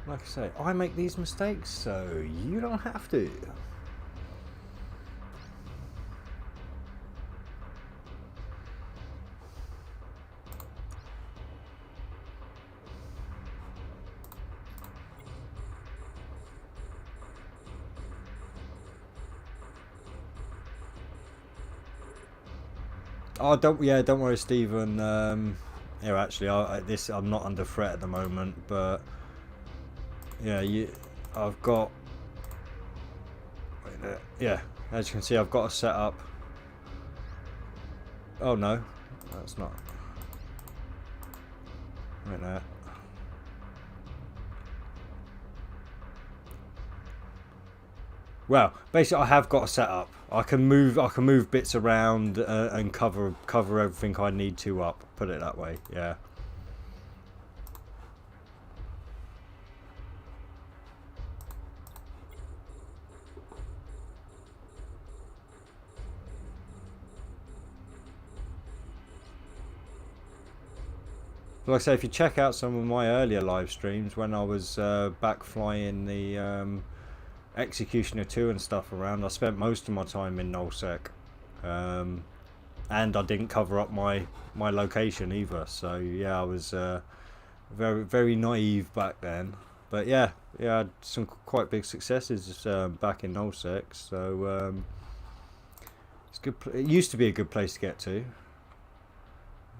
Like I say, I make these mistakes, so you don't have to. Oh, don't worry, Stephen. Yeah, actually, I'm not under threat at the moment, but yeah, I've got. Wait there. Yeah, as you can see, I've got a setup. Oh no, that's not. Wait there. Well, basically, I have got a setup. I can move bits around and cover everything I need to up. Put it that way, yeah. Like I say, if you check out some of my earlier live streams when I was back flying the Executioner 2 and stuff around, I spent most of my time in nullsec, and I didn't cover up my location either. So yeah, I was very naive back then. But yeah, I had some quite big successes back in nullsec. So it's good. It used to be a good place to get to.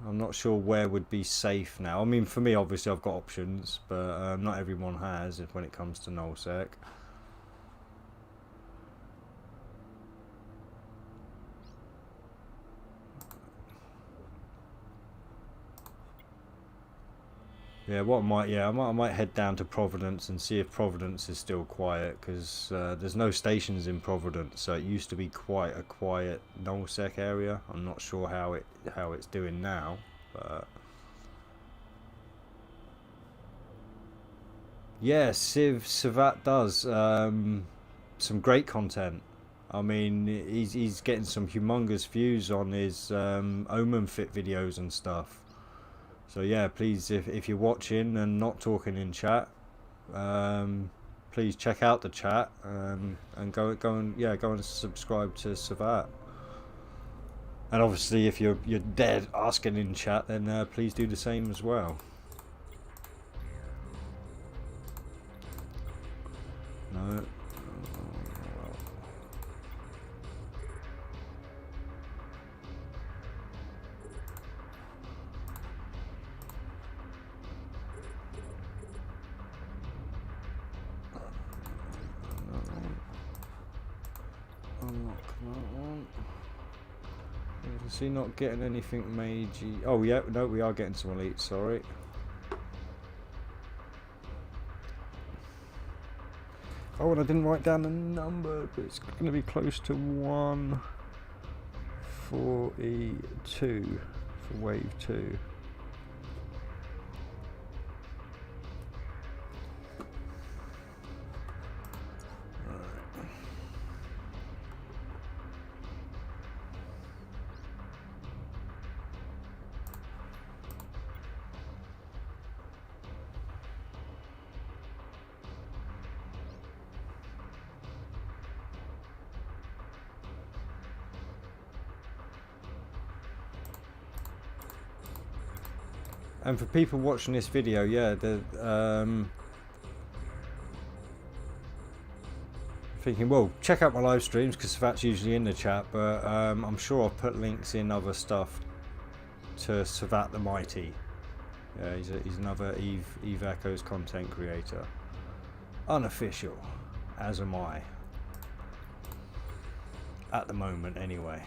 I'm not sure where would be safe now. I mean, for me, obviously, I've got options, but not everyone has when it comes to nullsec. Yeah, I might head down to Providence and see if Providence is still quiet, because there's no stations in Providence, so it used to be quite a quiet nullsec area. I'm not sure how it's doing now, but yeah, Civat does. some great content. I mean, he's getting some humongous views on his Omen Fit videos and stuff. So yeah, please, if you're watching and not talking in chat, please check out the chat and go and subscribe to Savat. And obviously, if you're dead asking in chat, then please do the same as well. No. Unlock that one. Is he not getting anything magey? Oh yeah, no, we are getting some elite, sorry. Oh, and I didn't write down the number, but it's going to be close to 142 for wave 2. And for people watching this video, yeah, thinking, well, check out my live streams because Savat's usually in the chat, but I'm sure I've put links in other stuff to Savat the Mighty. Yeah, he's another Eve Echoes content creator. Unofficial, as am I. At the moment, anyway.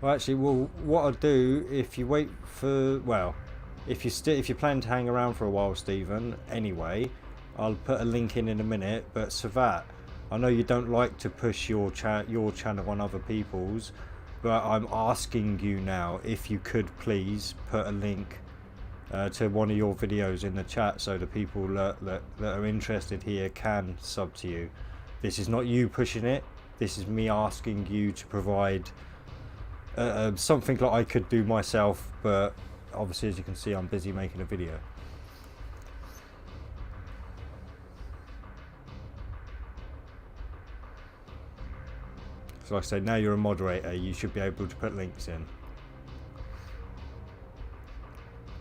Well, actually, what I'll do if you wait for, well, if you plan to hang around for a while, Stephen. Anyway, I'll put a link in a minute. But Savat, I know you don't like to push your channel on other people's, but I'm asking you now if you could please put a link to one of your videos in the chat so the people that are interested here can sub to you. This is not you pushing it. This is me asking you to provide. Something like I could do myself, but obviously, as you can see, I'm busy making a video. So like I say, now you're a moderator, you should be able to put links in.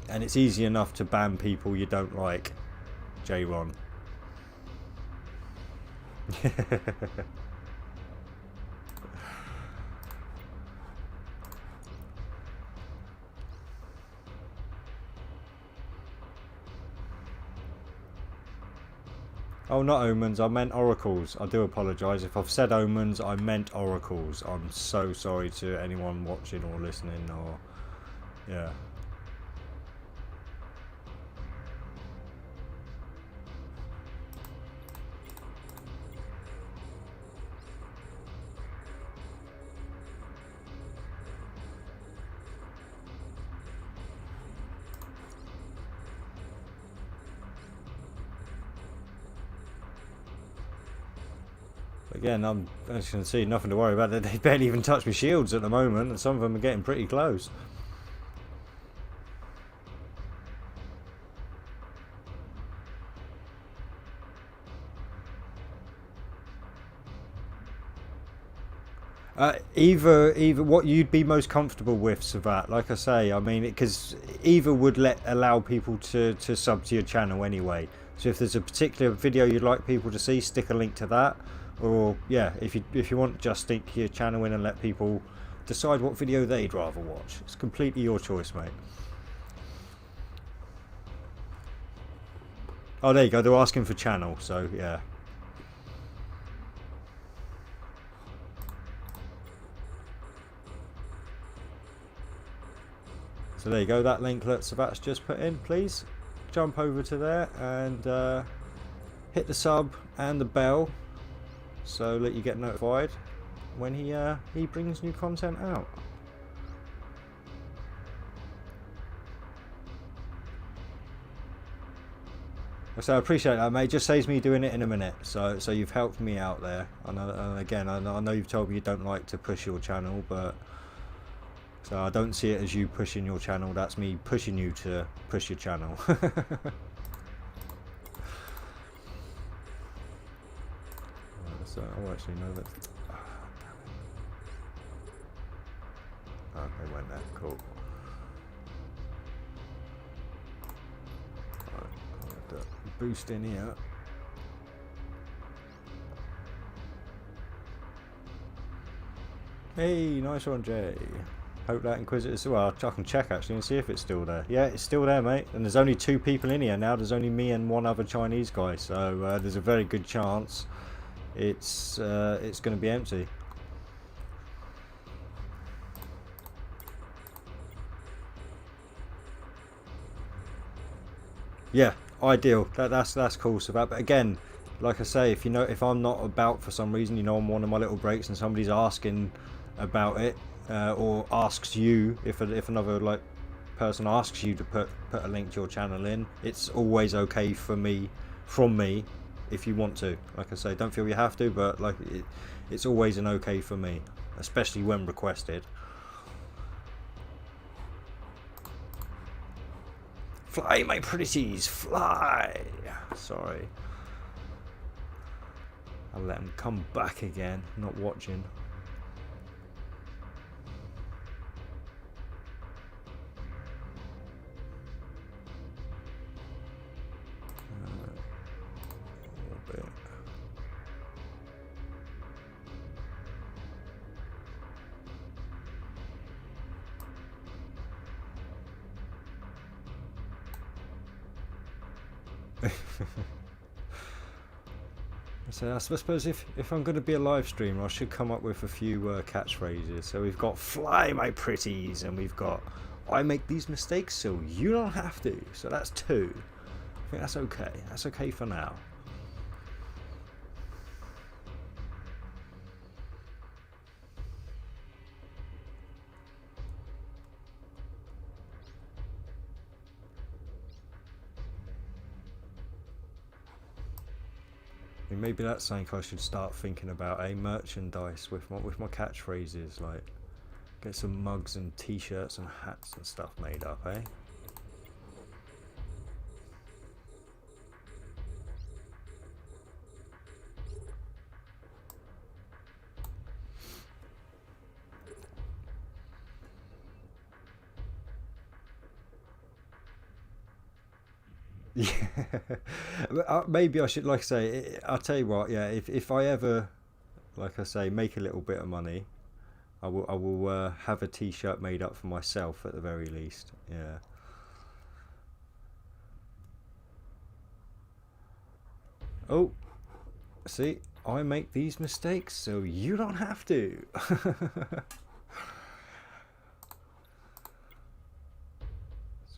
And it's easy enough to ban people you don't like, J-Ron. Oh, not omens, I meant oracles. I do apologise. If I've said omens, I meant oracles. I'm so sorry to anyone watching or listening or... yeah. Again, as you can see, nothing to worry about. They barely even touch my shields at the moment, and some of them are getting pretty close. Either what you'd be most comfortable with, Savat. Like I say, I mean, because either would allow people to sub to your channel anyway. So if there's a particular video you'd like people to see, stick a link to that. Or yeah, if you want, just stick your channel in and let people decide what video they'd rather watch. It's completely your choice, mate. Oh, there you go. They're asking for channel, so yeah. So there you go. That link that Savat's just put in, please jump over to there and hit the sub and the bell, so that you get notified. when he brings new content out. So I appreciate that, mate. It just saves me doing it in a minute. So you've helped me out there. I know, and again, I know you've told me you don't like to push your channel, but so I don't see it as you pushing your channel. That's me pushing you to push your channel. So oh, actually no, that. Oh, they went there. Cool. Boost in here. Hey, nice one, Jay. Hope that Inquisitor's... Well, I can check actually and see if it's still there. Yeah, it's still there, mate. And there's only 2 people in here now. There's only me and one other Chinese guy. So there's a very good chance it's going to be empty. Yeah. Ideal. That's cool. So but again, like I say, if I'm not about for some reason, on one of my little breaks, and somebody's asking about it, or asks you if another person asks you to put a link to your channel in, it's always okay from me, if you want to. Like I say, don't feel you have to, but it's always an okay for me, especially when requested. Fly, my pretties, fly! Sorry. I'll let them come back again, not watching. A little bit. So I suppose if I'm going to be a live streamer, I should come up with a few catchphrases. So we've got "Fly, my pretties," and we've got "I make these mistakes so you don't have to." So that's 2. I think that's okay. That's okay for now. Maybe that's something I should start thinking about, merchandise with my catchphrases, like get some mugs and t-shirts and hats and stuff made up, eh? Yeah. Maybe I should, like I say, I'll tell you what, yeah, if I ever, like I say, make a little bit of money, I will have a t-shirt made up for myself at the very least. Yeah. Oh, see, I make these mistakes so you don't have to.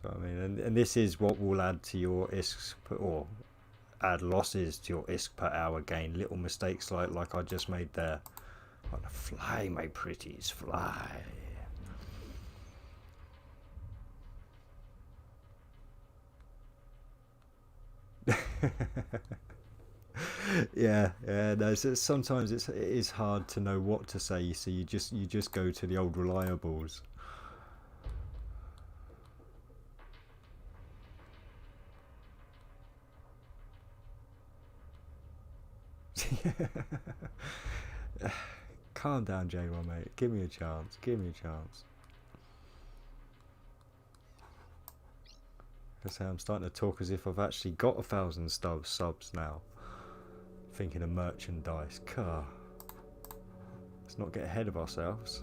So I mean, and this is what will add to your ISK, or add losses to your ISK per hour gain. Little mistakes like I just made there. Like, fly, my pretties, fly. Yeah, no, so sometimes it is hard to know what to say, so you just go to the old reliables. Calm down, J1, mate. Give me a chance. Give me a chance. I say I'm starting to talk as if I've actually got 1,000 subs now. Thinking of merchandise. Car. Let's not get ahead of ourselves.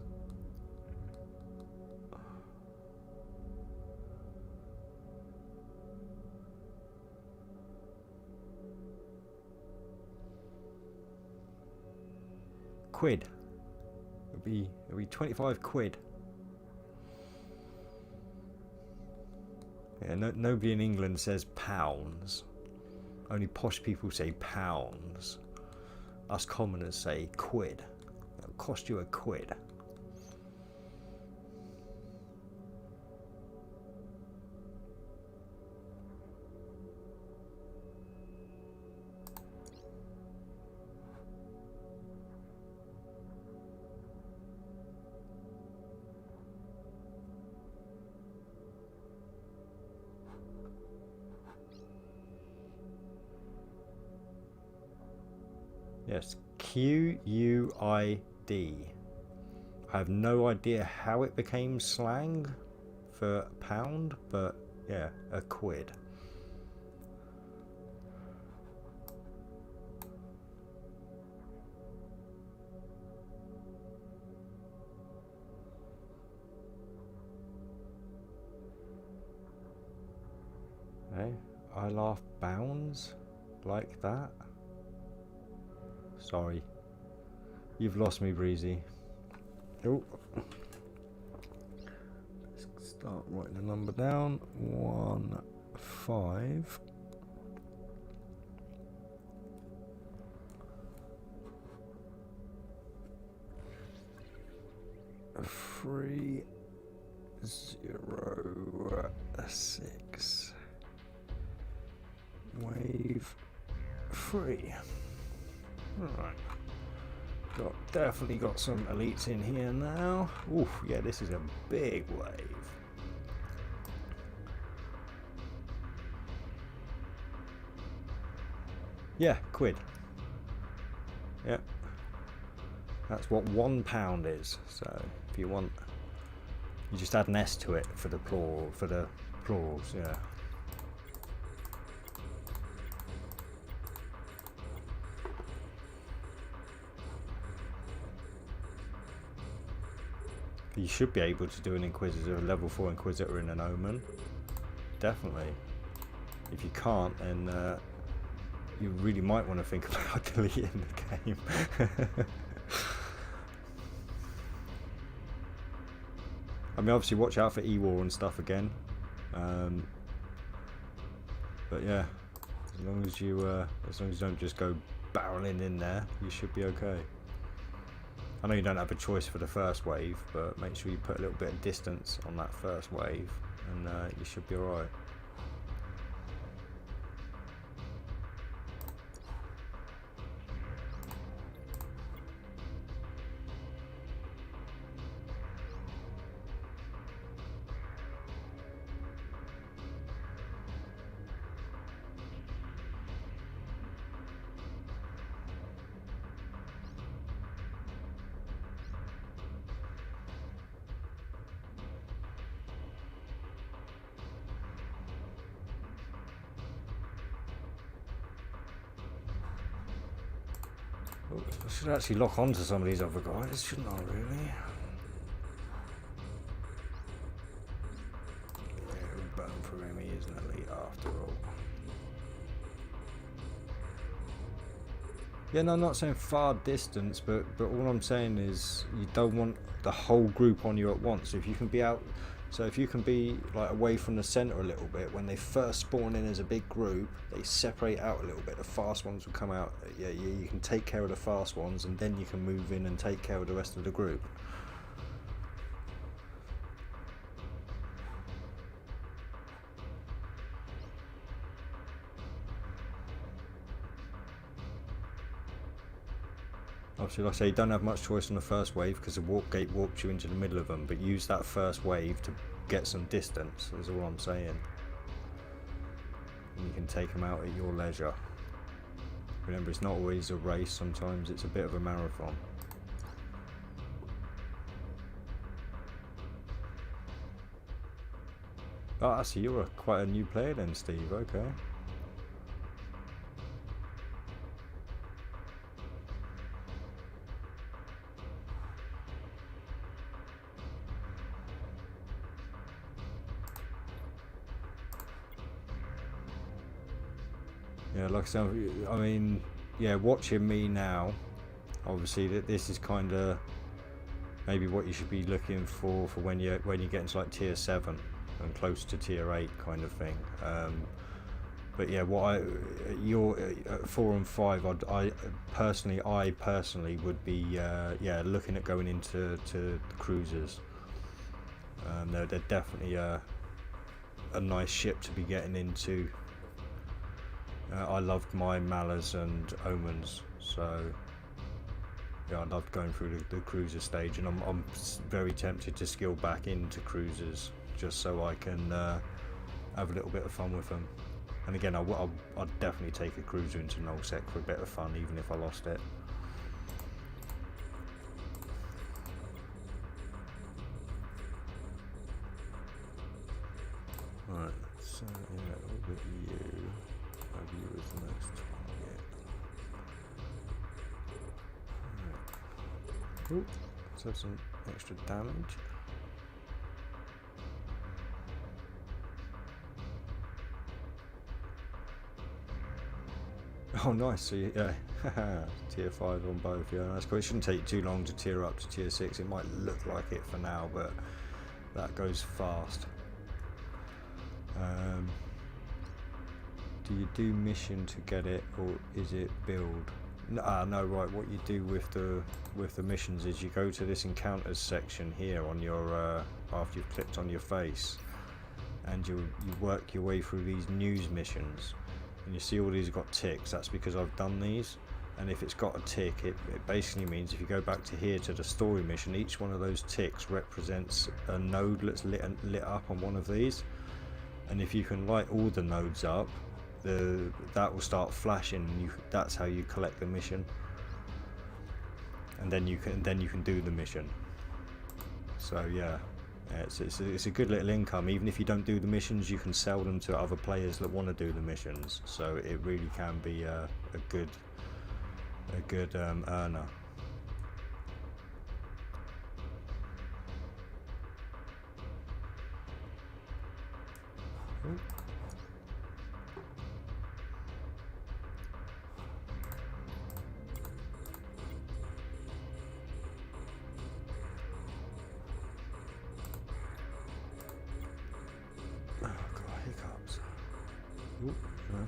Quid. It'll be 25 quid. Yeah, nobody in England says pounds. Only posh people say pounds. Us commoners say quid. cost you a quid. Yes, QUID. I have no idea how it became slang for pound, but yeah, a quid. Hey, I laugh bounds like that. Sorry, you've lost me, Breezy. Oh, let's start writing the number down. 1 5 3 0 6 wave 3. Alright, definitely got some elites in here now. Oof, yeah, this is a big wave. Yeah, quid. Yep, that's what £1 is. So if you want, you just add an S to it for the plurals. Yeah. You should be able to do an Inquisitor, a level 4 Inquisitor in an Omen. Definitely. If you can't, then you really might want to think about deleting the game. I mean, obviously watch out for E-War and stuff again. But yeah, as long as you don't just go barreling in there, you should be okay. I know you don't have a choice for the first wave, but make sure you put a little bit of distance on that first wave, and you should be alright. I should actually lock on to some of these other guys, shouldn't I, really? Yeah, Bone for Remy isn't elite after all. Yeah, no, I'm not saying far distance, but all I'm saying is you don't want the whole group on you at once. If you can be out, so if you can be like away from the center a little bit, when they first spawn in as a big group, they separate out a little bit. The fast ones will come out. Yeah, you can take care of the fast ones, and then you can move in and take care of the rest of the group. Obviously, like I say, you don't have much choice on the first wave because the warp gate warps you into the middle of them, but use that first wave to get some distance, is all I'm saying. And you can take them out at your leisure. Remember, it's not always a race, sometimes it's a bit of a marathon. Oh, I see, you're quite a new player then, Steve, okay. Yeah, like I said, I mean, yeah, watching me now, obviously that this is kind of maybe what you should be looking for when you get into like tier 7 and close to tier 8 kind of thing. But yeah, you're at 4 and 5. I personally would be yeah, looking at going into the cruisers. They're definitely a nice ship to be getting into. I loved my Malas and Omens, so yeah, I loved going through the cruiser stage, and I'm very tempted to skill back into cruisers just so I can have a little bit of fun with them. And again, I'd definitely take a cruiser into Nullsec for a bit of fun, even if I lost it. Right, so yeah, we'll get you. Have you as the next target. Right. Ooh, let's have some extra damage. Oh, nice. So yeah, tier 5 on both. Yeah, that's cool. It shouldn't take you too long to tier up to tier 6. It might look like it for now, but that goes fast. Do you do mission to get it, or is it build? No, right. What you do with the missions is you go to this encounters section here on your after you've clicked on your face, and you work your way through these news missions. And you see all these have got ticks. That's because I've done these, and if it's got a tick, it basically means if you go back to here to the story mission, each one of those ticks represents a node that's lit up on one of these, and if you can light all the nodes up, that will start flashing, and that's how you collect the mission, and then you can do the mission. So yeah. It's a good little income. Even if you don't do the missions, you can sell them to other players that want to do the missions. So it really can be a good earner. Ooh. Ooh, no.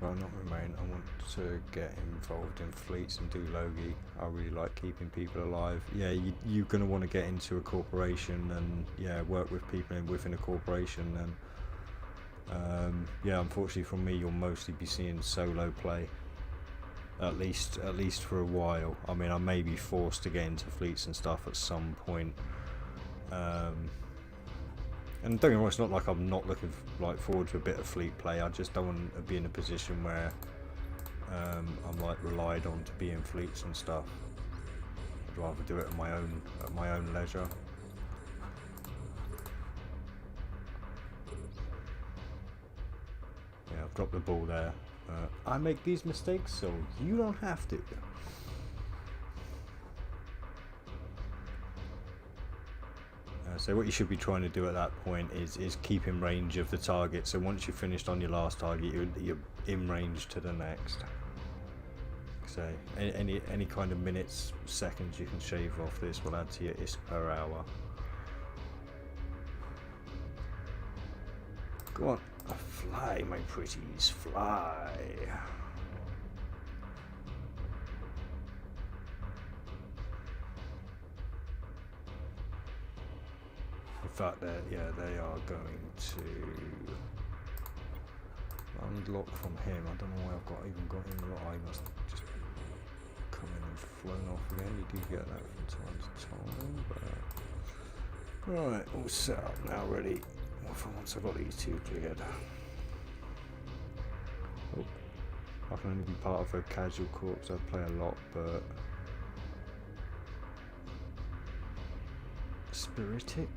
Well, not remain. I want to get involved in fleets and do Logi. I really like keeping people alive. Yeah, you're going to want to get into a corporation and yeah, work with people within a corporation. And yeah, unfortunately for me, you'll mostly be seeing solo play. At least for a while. I mean, I may be forced to get into fleets and stuff at some point. And don't get me wrong, it's not like I'm not looking forward to a bit of fleet play. I just don't want to be in a position where I'm like relied on to be in fleets and stuff. I'd rather do it at my own leisure. Yeah, I've dropped the ball there. I make these mistakes, so you don't have to. So what you should be trying to do at that point is keep in range of the target. So once you've finished on your last target, you're in range to the next. So any kind of minutes, seconds you can shave off this will add to your ISK per hour. Go on, fly, my pretties, fly. In fact, they are going to unlock from him. I don't know why I've even got him. I must just come in and flown off again. You do get that from time to time. But right, all set up now, ready. Once I've got these two cleared. Oh, I can only be part of a casual corps. I play a lot, but sporadic?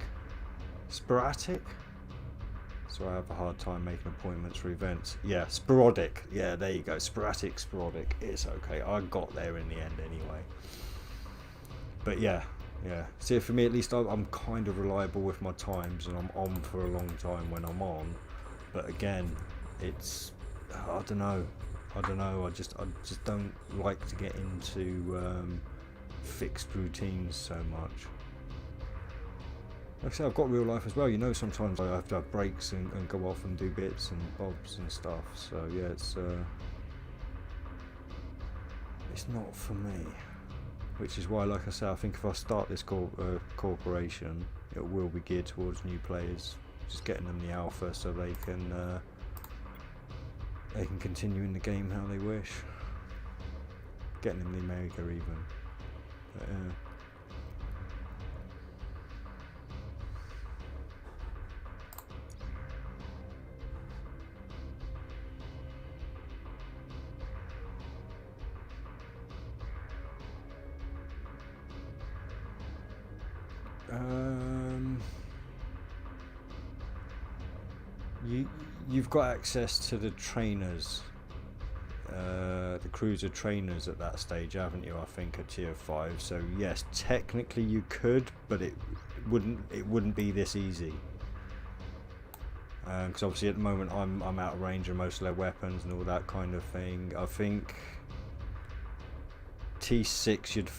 So I have a hard time making appointments for events. Yeah, sporadic. Yeah, there you go. Sporadic. It's okay. I got there in the end anyway. But yeah. See, for me at least, I'm kind of reliable with my times, and I'm on for a long time when I'm on. But again, it's I don't know. I just don't like to get into fixed routines so much. Like I say, I've got real life as well. You know, sometimes I have to have breaks and go off and do bits and bobs and stuff. So yeah, it's not for me. Which is why, like I say, I think if I start this corporation, it will be geared towards new players, just getting them the alpha so they can continue in the game how they wish, getting them the Omega even. But, you've got access to the trainers, the cruiser trainers at that stage, haven't you? I think at tier 5. So yes, technically you could, but it wouldn't be this easy. Because obviously at the moment I'm out of range of most of their weapons and all that kind of thing. I think T6 you'd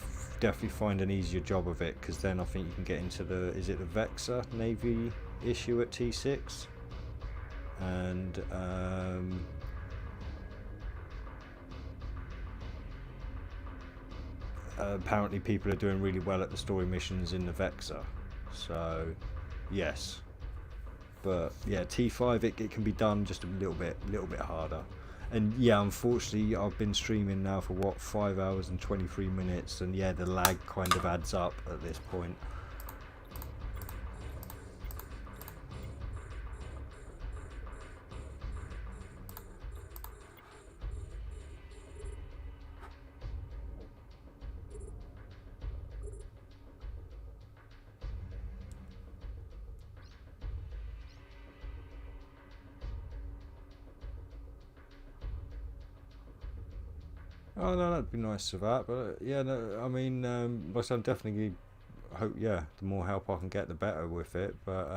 definitely find an easier job of it, because then I think you can get into the Vexor Navy issue at T6, and apparently people are doing really well at the story missions in the Vexor, so yes. But yeah, T5 it can be done just a little bit harder. And yeah, unfortunately I've been streaming now for what, 5 hours and 23 minutes, and yeah, the lag kind of adds up at this point. Oh no, that'd be nice for that. But yeah, no, I mean, like I said, I'm definitely hope. Yeah, the more help I can get, the better with it. But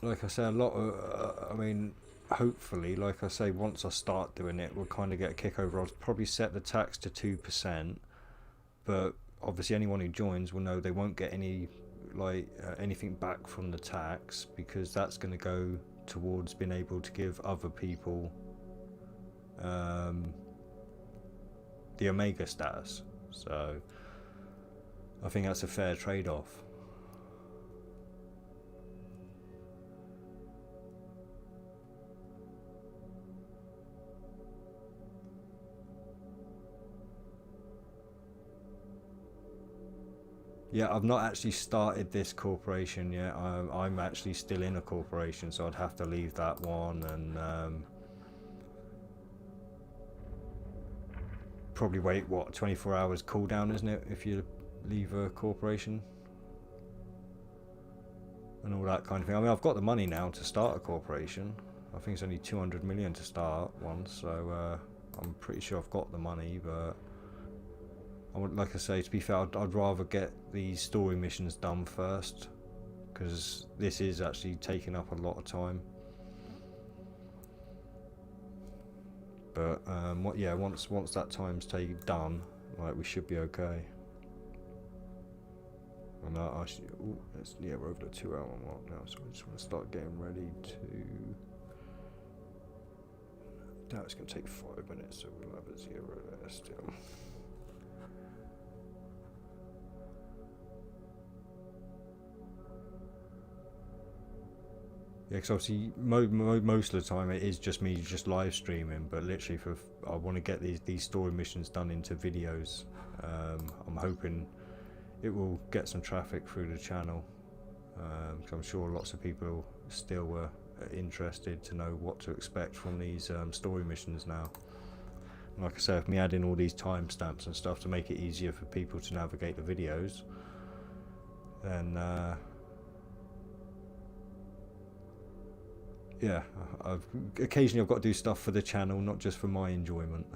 like I say, a lot of, I mean, hopefully, like I say, once I start doing it, we'll kind of get a kick over. I'll probably set the tax to 2%, but obviously, anyone who joins will know they won't get any anything back from the tax, because that's going to go towards being able to give other people the Omega status. So I think that's a fair trade-off. Yeah, I've not actually started this corporation yet. I'm actually still in a corporation, so I'd have to leave that one, and probably wait, what, 24 hours cooldown, isn't it, if you leave a corporation and all that kind of thing. I mean, I've got the money now to start a corporation. I think it's only 200 million to start one, so I'm pretty sure I've got the money. But I would, like I say, to be fair, I'd rather get these story missions done first, because this is actually taking up a lot of time. But yeah, once that time's done, like, we should be okay. And yeah, we're over the 2 hour mark now, so we just want to start getting ready to. I doubt it's going to take 5 minutes, so we'll have a 0 there still. Yeah, because obviously most of the time it is just me just live streaming, but literally I want to get these story missions done into videos. I'm hoping it will get some traffic through the channel, because I'm sure lots of people still were interested to know what to expect from these story missions now. And like I said, if me adding all these timestamps and stuff to make it easier for people to navigate the videos, then yeah, occasionally I've got to do stuff for the channel, not just for my enjoyment.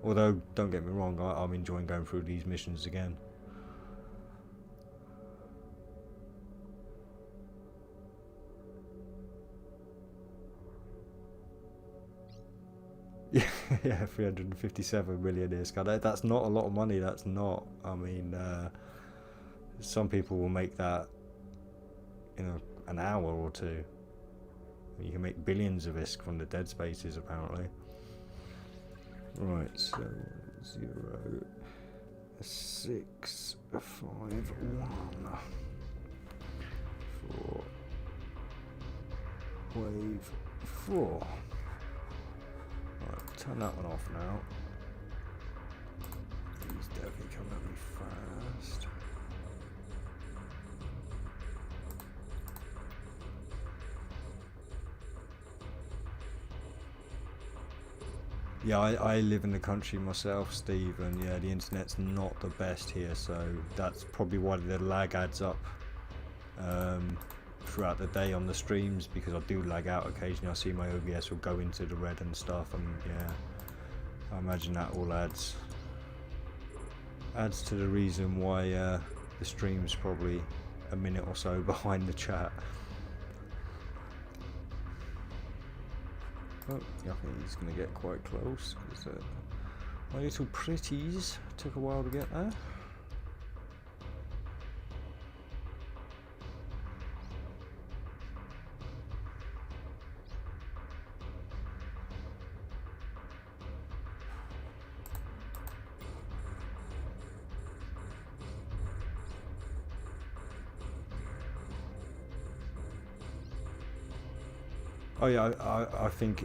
Although, don't get me wrong, I'm enjoying going through these missions again. Yeah, 357 million is kind of, that's not a lot of money. That's not. I mean, Some people will make that in an hour or two. You can make billions of ISK from the dead spaces, apparently. Right, so 0, 6, 5, 1 for wave 4. Right, turn that one off now. He's definitely coming at me fast. Yeah, I live in the country myself, Steve, and yeah, the internet's not the best here, so that's probably why the lag adds up throughout the day on the streams, because I do lag out occasionally. I see my OBS will go into the red and stuff, and yeah, I imagine that all adds to the reason why the stream's probably a minute or so behind the chat. Oh, yeah, I think he's going to get quite close, because my little pretties took a while to get there. Oh yeah, I think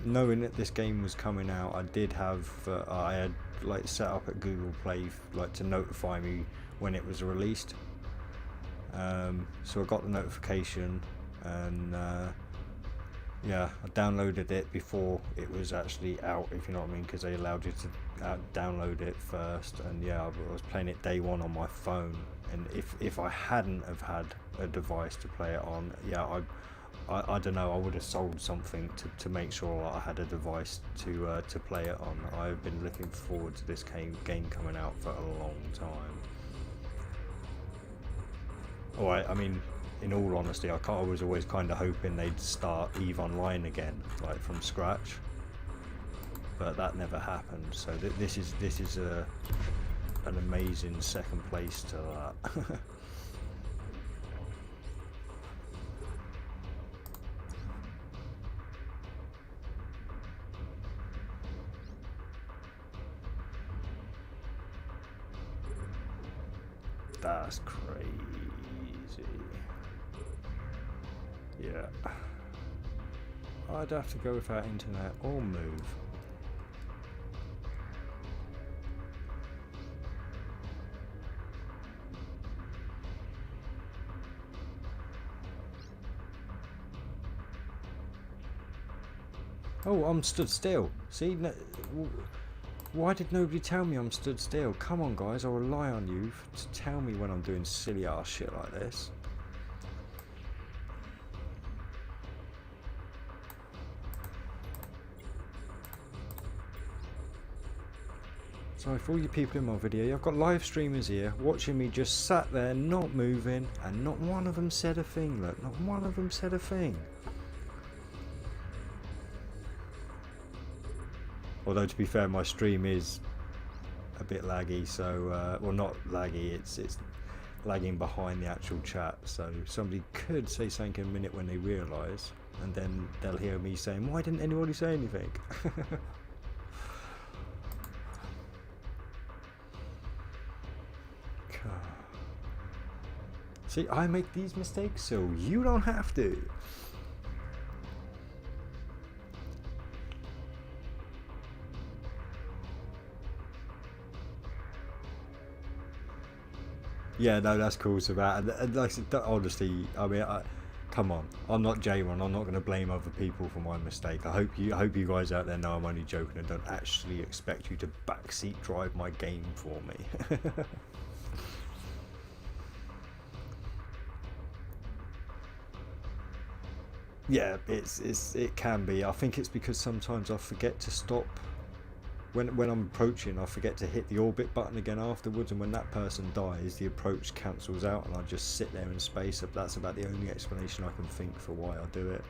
knowing that this game was coming out, I did have I had like set up at Google Play like to notify me when it was released. So I got the notification, and yeah, I downloaded it before it was actually out, if you know what I mean, because they allowed you to download it first. And yeah, I was playing it day one on my phone, and if I hadn't have had a device to play it on, yeah, I don't know, I would have sold something to make sure I had a device to play it on. I've been looking forward to this game coming out for a long time. Alright, I mean, in all honesty, I was always kind of hoping they'd start EVE Online again, like from scratch, but that never happened. So this is an amazing second place to that. That's crazy. Yeah. I'd have to go without internet or move. Oh, I'm stood still. See? No, why did nobody tell me I'm stood still? Come on, guys, I rely on you to tell me when I'm doing silly ass shit like this. Sorry for all you people in my video. I've got live streamers here watching me just sat there, not moving, and not one of them said a thing. Look, not one of them said a thing. Although, to be fair, my stream is a bit laggy, so well, not laggy, it's lagging behind the actual chat, so somebody could say something in a minute when they realise, and then they'll hear me saying, why didn't anybody say anything? See, I make these mistakes, so you don't have to. Yeah, no, that's cool. So that, and like, honestly, I mean, come on, I'm not J1. I'm not going to blame other people for my mistake. I hope you guys out there know I'm only joking and don't actually expect you to backseat drive my game for me. Yeah, it can be. I think it's because sometimes I forget to stop. When I'm approaching, I forget to hit the orbit button again afterwards, and when that person dies, the approach cancels out, and I just sit there in space. That's about the only explanation I can think for why I do it.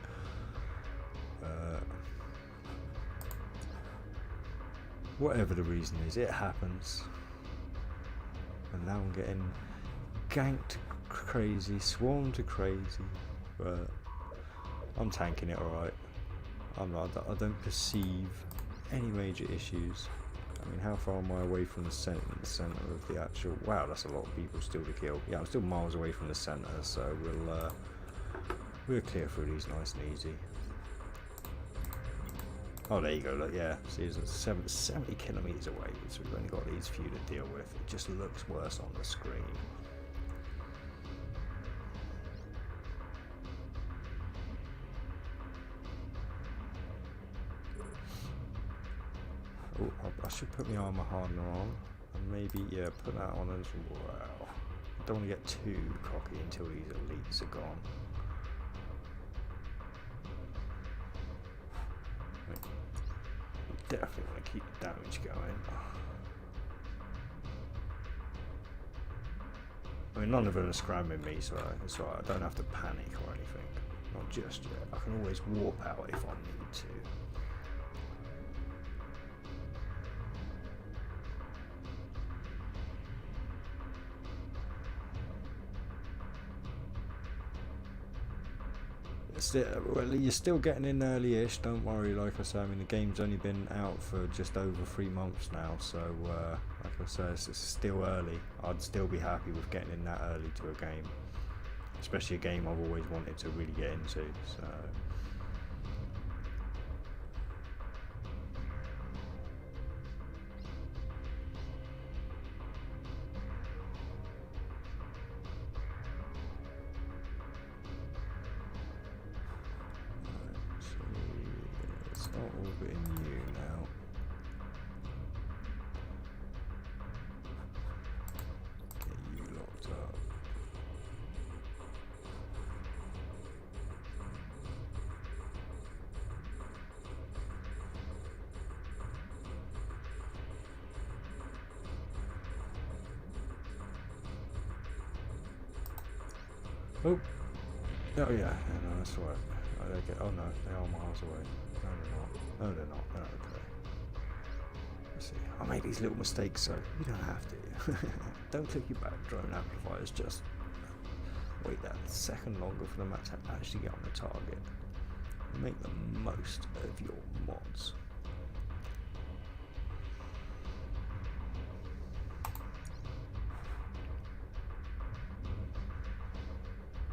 Whatever the reason is, it happens. And now I'm getting ganked crazy, swarmed to crazy, but I'm tanking it alright. I don't perceive any major issues. I mean, how far am I away from the centre of the actual... Wow, that's a lot of people still to kill. Yeah, I'm still miles away from the centre, so we'll clear through these nice and easy. Oh, there you go, look, yeah. See, it's 70 kilometres away, so we've only got these few to deal with. It just looks worse on the screen. Oh, I should put my armour hardener on, and maybe, yeah, put that on as well. Don't want to get too cocky until these elites are gone. Definitely want to keep the damage going. I mean, none of them are scramming me, so it's alright. I don't have to panic or anything. Not just yet. I can always warp out if I need to. Well, you're still getting in early-ish, don't worry. Like I say, I mean, the game's only been out for just over 3 months now, so like I say, it's still early. I'd still be happy with getting in that early to a game, especially a game I've always wanted to really get into. So start orbiting you now. Get you locked up. Oh, oh yeah, no, that's right. Oh no, they are miles away. No, they're not. No, they're not. No, okay. Let's see. I make these little mistakes, so you don't have to. Don't click your back drone amplifiers. Just wait that second longer for them to actually get on the target. Make the most of your mods.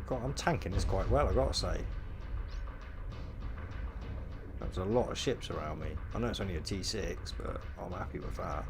God, I'm tanking this quite well, I gotta say. There's a lot of ships around me. I know it's only a T6, but I'm happy with that.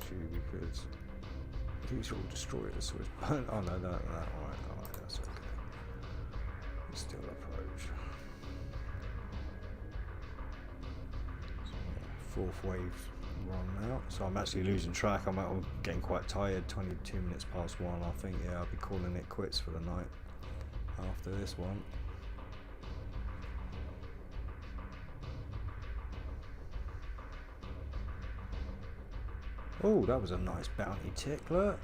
You because these are all destroyers, so it's oh no, alright, that's okay. Still approach. So, yeah, fourth wave run out, so I'm actually losing track. I'm getting quite tired. 22 minutes past 1. I think, yeah, I'll be calling it quits for the night after this one. Oh, that was a nice bounty tickler.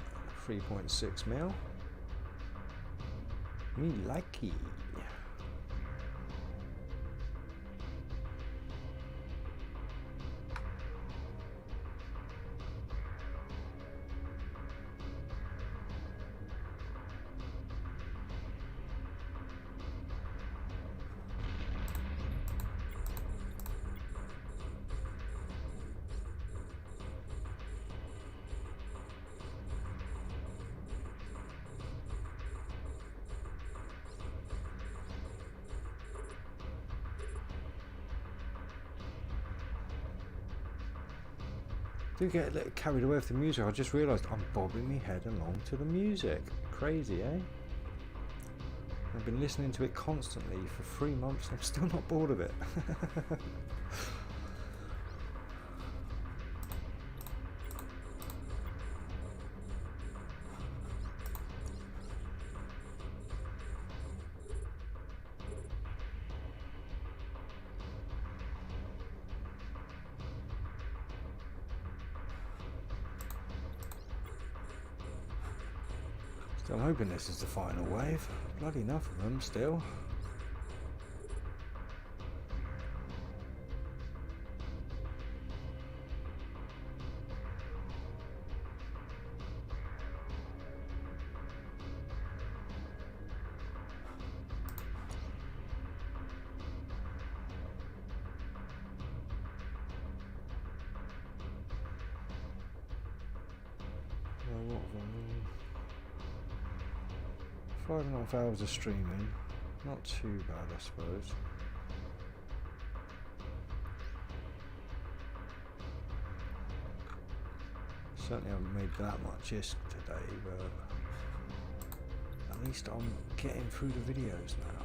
3.6 mil. Me likey. Do get a little carried away with the music. I just realised I'm bobbing my head along to the music. Crazy, eh? I've been listening to it constantly for 3 months and I'm still not bored of it. Still hoping this is the final wave. Bloody enough of them still. Well, what have I done? 5.5 hours of streaming. Not too bad, I suppose. Certainly haven't made that much ISK today, but at least I'm getting through the videos now.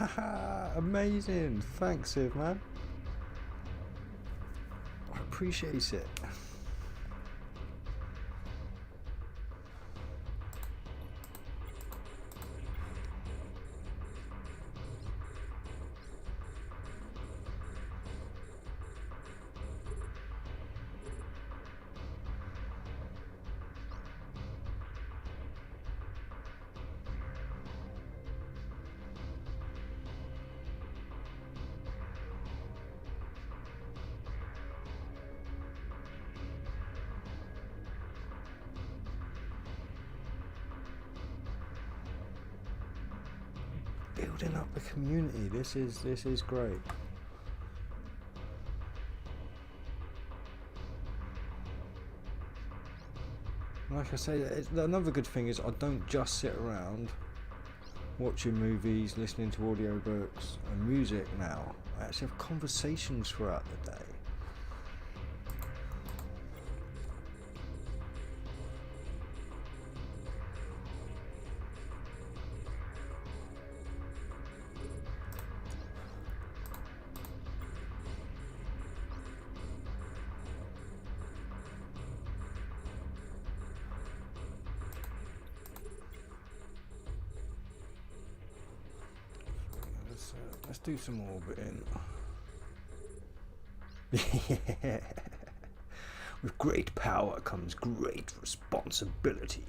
Haha, amazing. Thanks, Siv, man. I appreciate it. Building up the community. This is great. Like I say, another good thing is I don't just sit around watching movies, listening to audiobooks and music now. I actually have conversations throughout the day. Let's do some orbiting. Yeah. With great power comes great responsibility.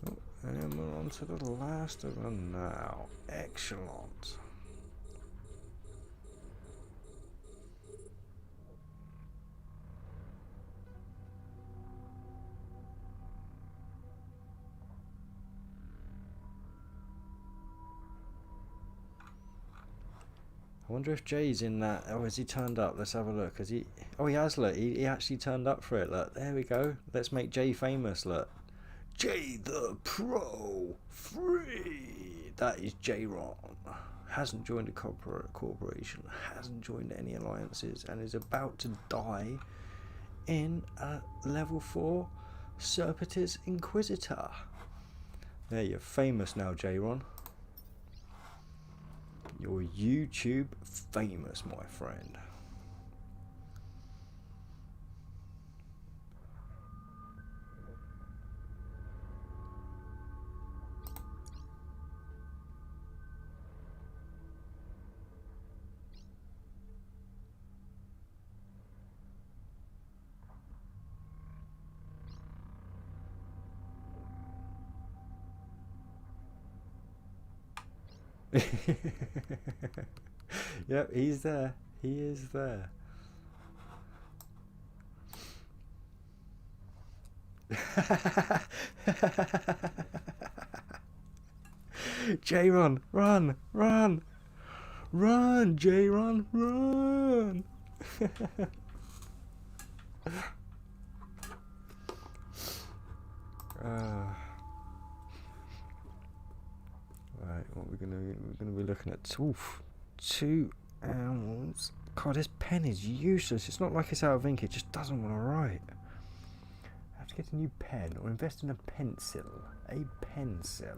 Oh, and we're on to the last of them now. Excellent. I wonder if Jay's in that. Oh, has he turned up? Let's have a look. Has he? Oh, he has. Look, he actually turned up for it. Look, there we go. Let's make Jay famous. Look, Jay the Pro Free. That is J-Ron. Hasn't joined a corporation. Hasn't joined any alliances, and is about to die in a level 4 Serpetus Inquisitor. There, you're famous now, J-Ron. You're YouTube famous, my friend. Yep, he's there. He is there. J-Ron, run, run, run, J-Ron, run. Right, what we're gonna be looking at 2 hours. God, this pen is useless. It's not like it's out of ink, it just doesn't want to write. I have to get a new pen or invest in a pencil. A pencil.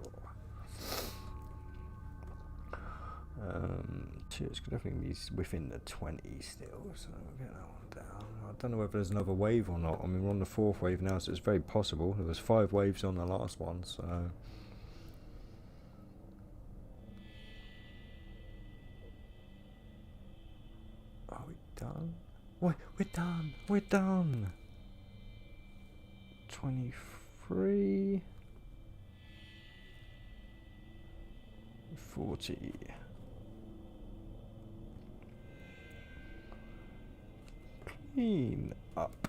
It's definitely be within the 20s still, so we'll get that one down. I don't know whether there's another wave or not. I mean, we're on the 4th wave now, so it's very possible. There was 5 waves on the last one, so... Are we done? We're done! We're done! 23... 40... Clean up.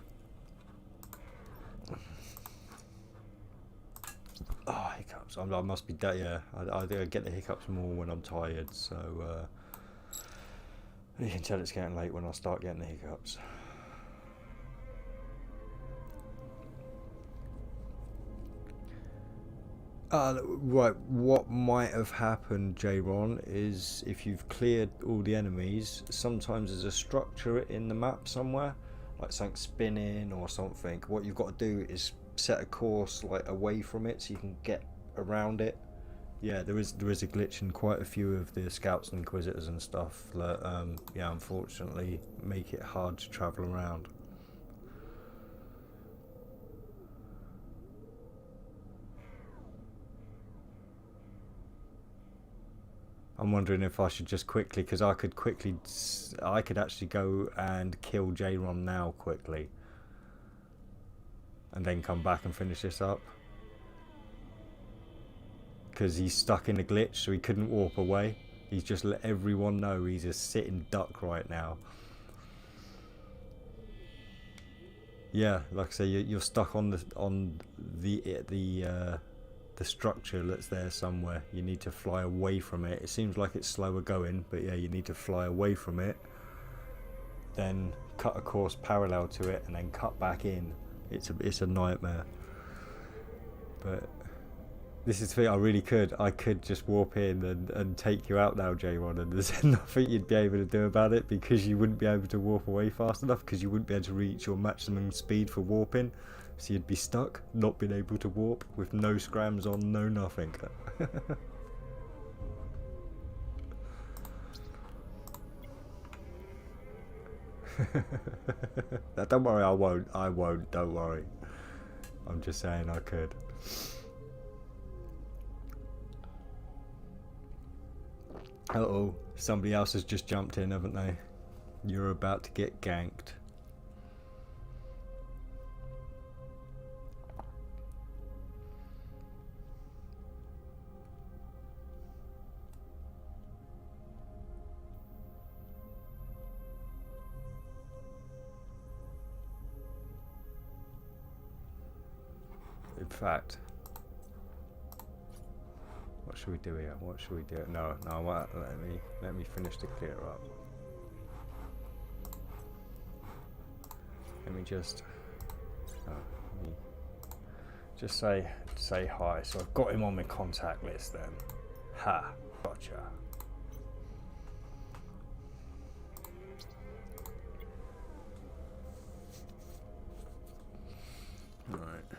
Oh, hiccups. I must be dead, yeah. I get the hiccups more when I'm tired, so you can tell it's getting late when I start getting the hiccups. Right, what might have happened, J-Ron, is if you've cleared all the enemies, sometimes there's a structure in the map somewhere, like something spinning or something. What you've got to do is set a course like away from it so you can get around it. Yeah, there is a glitch in quite a few of the scouts and inquisitors and stuff that, yeah, unfortunately make it hard to travel around. I'm wondering if I should just quickly, because I could actually go and kill J-Ron now quickly. And then come back and finish this up. Because he's stuck in a glitch, so he couldn't warp away. He's just let everyone know he's a sitting duck right now. Yeah, like I say, you're stuck on the structure that's there somewhere. You need to fly away from it. It seems like it's slower going, but yeah, you need to fly away from it, then cut a course parallel to it, and then cut back in. It's a nightmare. But this is the thing, I could just warp in and take you out now, J-Ron, and there's nothing you'd be able to do about it, because you wouldn't be able to warp away fast enough, because you wouldn't be able to reach your maximum speed for warping. So you'd be stuck, not being able to warp, with no scrams on, no nothing. Now, don't worry, I won't, don't worry. I'm just saying I could. Uh-oh, somebody else has just jumped in, haven't they? You're about to get ganked. In fact, should we do here? What should we do? No, what? Let me finish the clear up. Let me just say hi. So I've got him on my contact list then. Ha, gotcha. Right.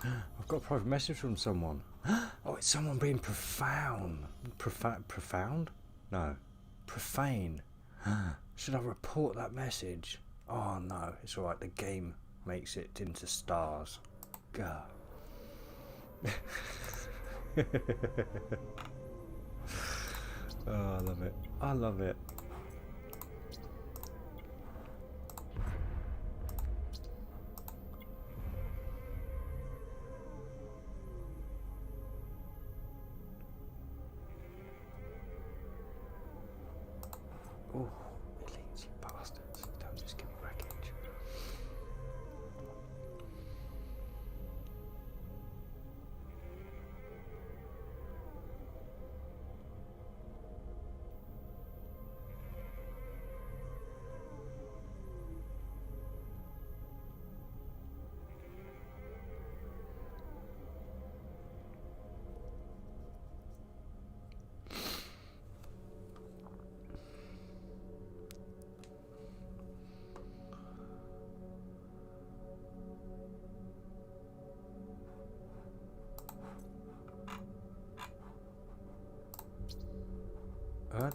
I've got a private message from someone. Oh, it's someone being profound. Profound? No. Profane. Should I report that message? Oh no, it's alright, the game makes it into stars. Gah. Oh, I love it. I love it. Oh, elites, you bastards. Don't just give me wreckage.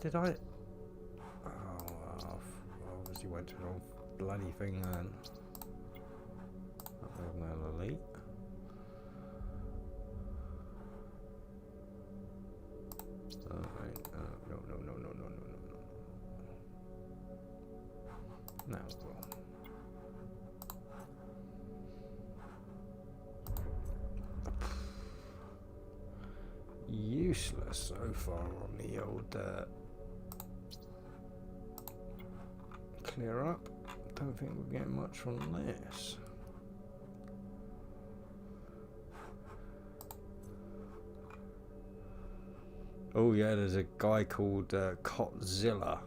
Did I? Oh, well, obviously went to the wrong bloody thing then. No elite. Alright, no. Now, well. Useless so far on the old clear up. Don't think we're getting much from this. Oh yeah, there's a guy called Cotzilla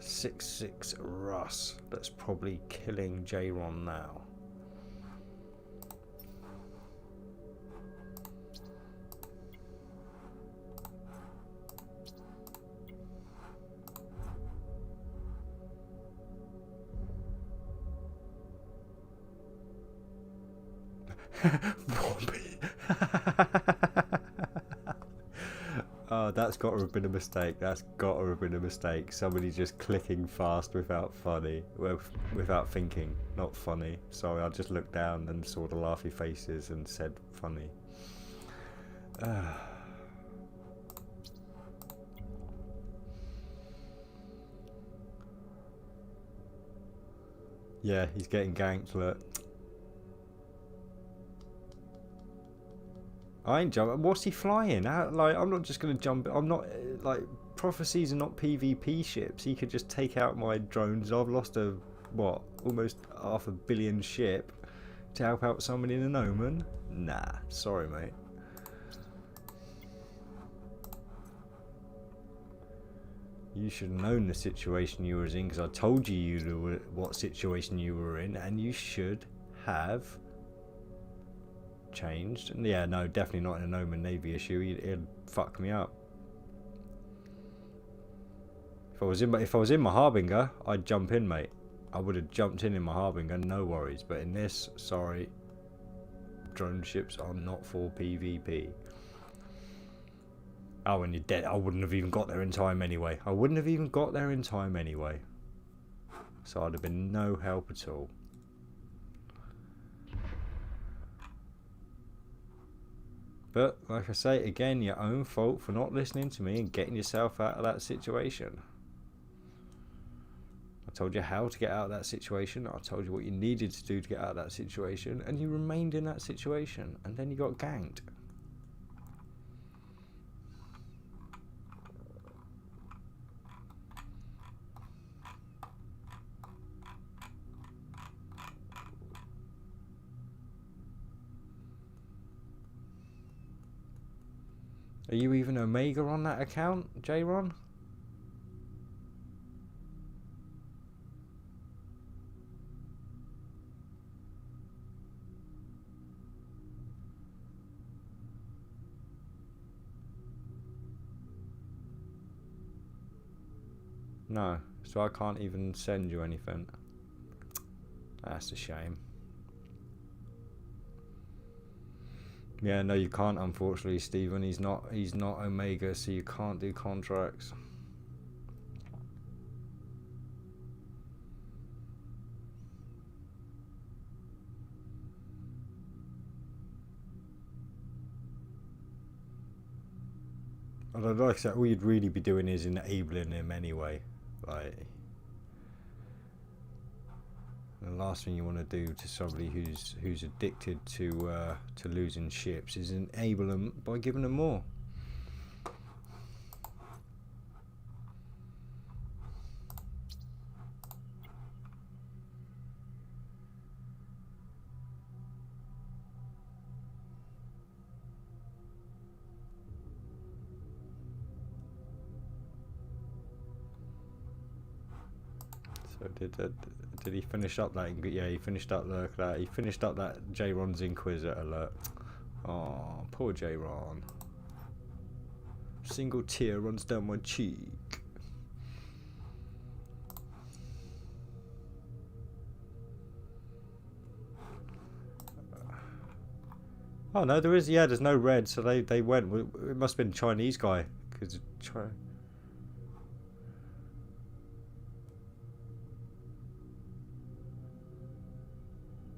66 Russ that's probably killing J-Ron now. Oh, that's got to have been a mistake. That's got to have been a mistake. Somebody just clicking fast without thinking. Not funny. Sorry, I just looked down and saw the laughy faces and said funny. Yeah, he's getting ganked, look. I ain't jumping. What's he flying? Like, I'm not just going to jump. I'm not, like, prophecies are not PvP ships. He could just take out my drones. I've lost almost 500 million ship to help out somebody in an omen? Nah, sorry, mate. You should have known the situation you were in, because I told you what situation you were in, and you should have changed. And yeah, no, definitely not in an Omen Navy issue. It'd fuck me up. If I was in my Harbinger, I'd jump in, mate. I would have jumped in my Harbinger, no worries. But in this, sorry, drone ships are not for PvP. Oh, and you're dead. I wouldn't have even got there in time anyway. So I'd have been no help at all. But, like I say, again, your own fault for not listening to me and getting yourself out of that situation. I told you how to get out of that situation. I told you what you needed to do to get out of that situation. And you remained in that situation. And then you got ganked. Are you even Omega on that account, J-Ron? No, so I can't even send you anything. That's a shame. Yeah, no, you can't, unfortunately, Stephen. He's not Omega, so you can't do contracts. Although, like I said, all you'd really be doing is enabling him anyway. Like, the last thing you want to do to somebody who's addicted to losing ships is enable them by giving them more. So did he finish up that? Yeah, he finished up that. He finished up that J-Ron's Inquisitor alert. Oh, poor J-Ron. Single tear runs down my cheek. Oh no, there is. Yeah, there's no red, so they went. It must have been a Chinese guy, because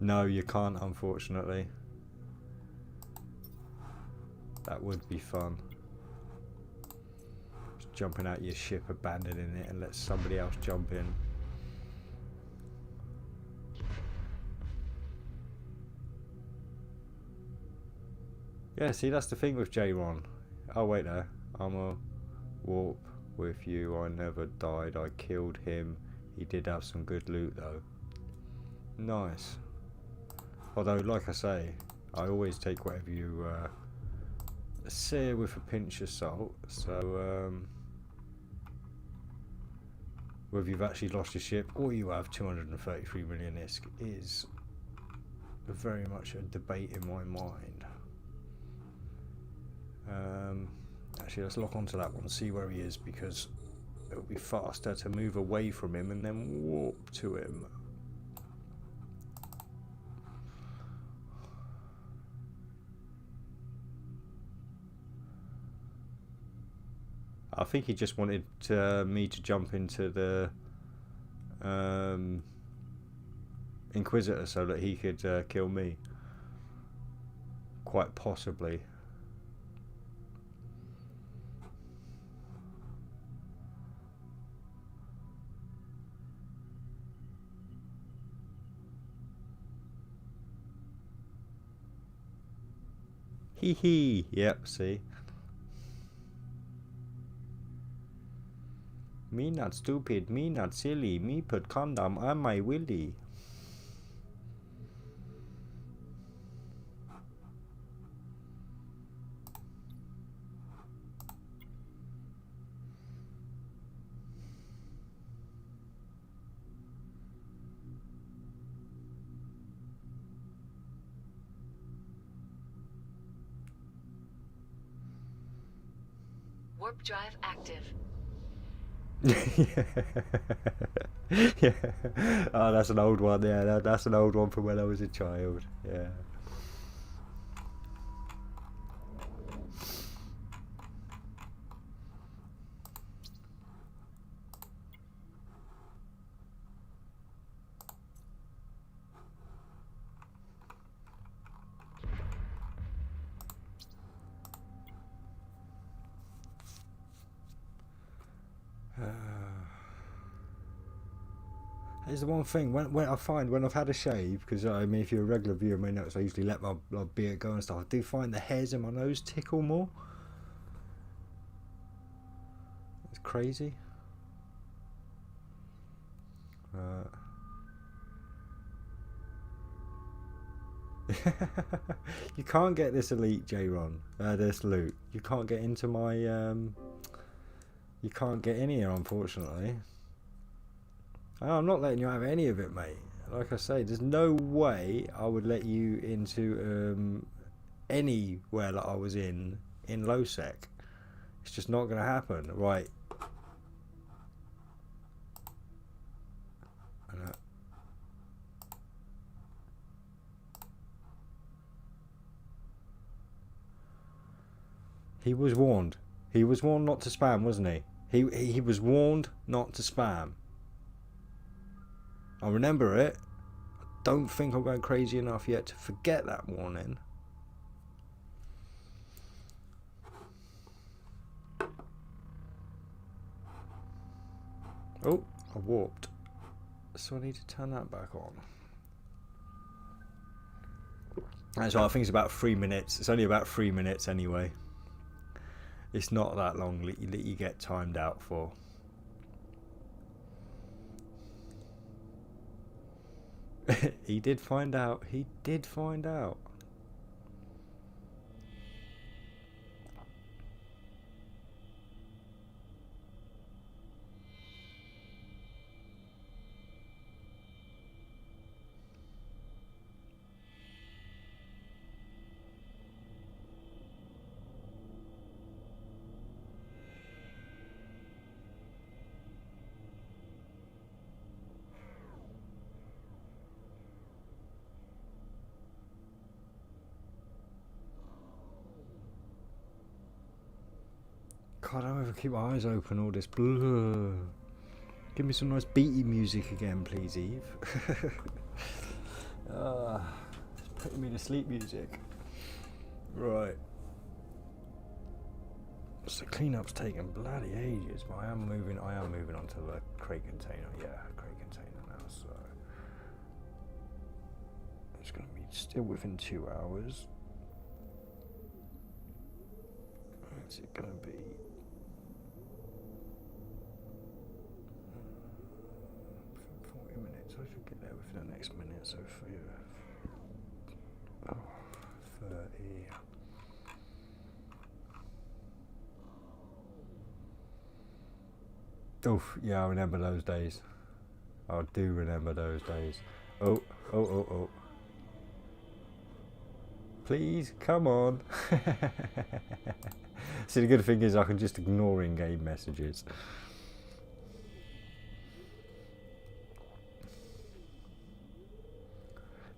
No, you can't, unfortunately. That would be fun. Just jumping out your ship, abandoning it, and let somebody else jump in. Yeah, see, that's the thing with J-Ron. Oh, wait there. I'm a warp with you. I never died. I killed him. He did have some good loot, though. Nice. Although, like I say, I always take whatever you say with a pinch of salt. So, whether you've actually lost your ship or you have 233 million ISK is very much a debate in my mind. Actually, let's lock onto that one, see where he is, because it would be faster to move away from him and then warp to him. I think he just wanted me to jump into the Inquisitor so that he could kill me. Quite possibly. Hee hee. Yep, see. Me not stupid, me not silly, me put condom on my willy. Warp drive active. Yeah. Oh, that's an old one. Yeah, that's an old one from when I was a child. Yeah. It's the one thing when I find when I've had a shave, because I mean, if you're a regular viewer, may notice I usually let my beard go and stuff. I do find the hairs in my nose tickle more. It's crazy. You can't get this elite, J-Ron. This loot. You can't get into my... You can't get in here, unfortunately. I'm not letting you have any of it, mate. Like I say, there's no way I would let you into anywhere that I was in low-sec. It's just not going to happen. Right. He was warned. He was warned not to spam, wasn't he? He was warned not to spam. I remember it. I don't think I'm going crazy enough yet to forget that warning. Oh, I warped. So I need to turn that back on. That's right, I think it's about 3 minutes. It's only about 3 minutes anyway. It's not that long that you get timed out for. He did find out. He did find out. God, I don't ever keep my eyes open, all this blah. Give me some nice beaty music again, please, Eve. It's putting me to sleep music. Right. So cleanup's taking bloody ages, but I am moving onto the crate container. Yeah, crate container now, so it's going to be still within 2 hours. What's it going to be? 40 minutes. I should get there within the next minute. So for 30. Oh, yeah, I remember those days. I do remember those days. Oh. Please, come on. See, the good thing is I can just ignore in-game messages.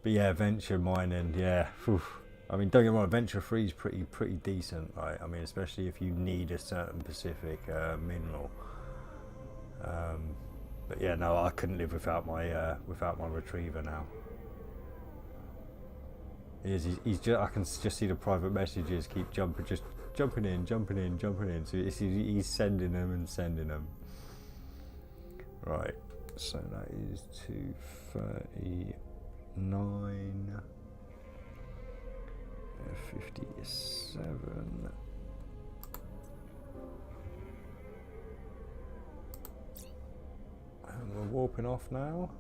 But yeah, venture mining, yeah. Whew. I mean, don't get me wrong, Venture 3 is pretty decent, right? I mean, especially if you need a certain specific mineral. But yeah, no, I couldn't live without my retriever now. He's just, I can just see the private messages keep jumping in. So he's sending them. Right. So that is 239, 57. And we're warping off now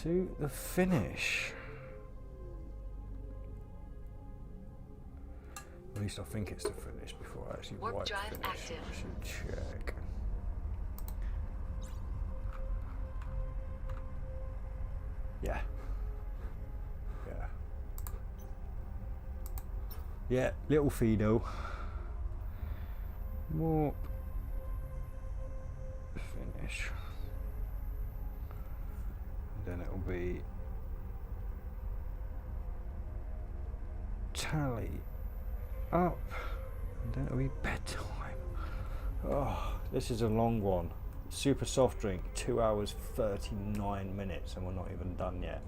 to the finish. At least I think it's the finish before I actually Warp wipe drive finish. active. I should check. Yeah, little Fido. Warp. Finish. And then it'll be tally up. And then it'll be bedtime. Oh, this is a long one. Super soft drink, 2 hours 39 minutes, and we're not even done yet.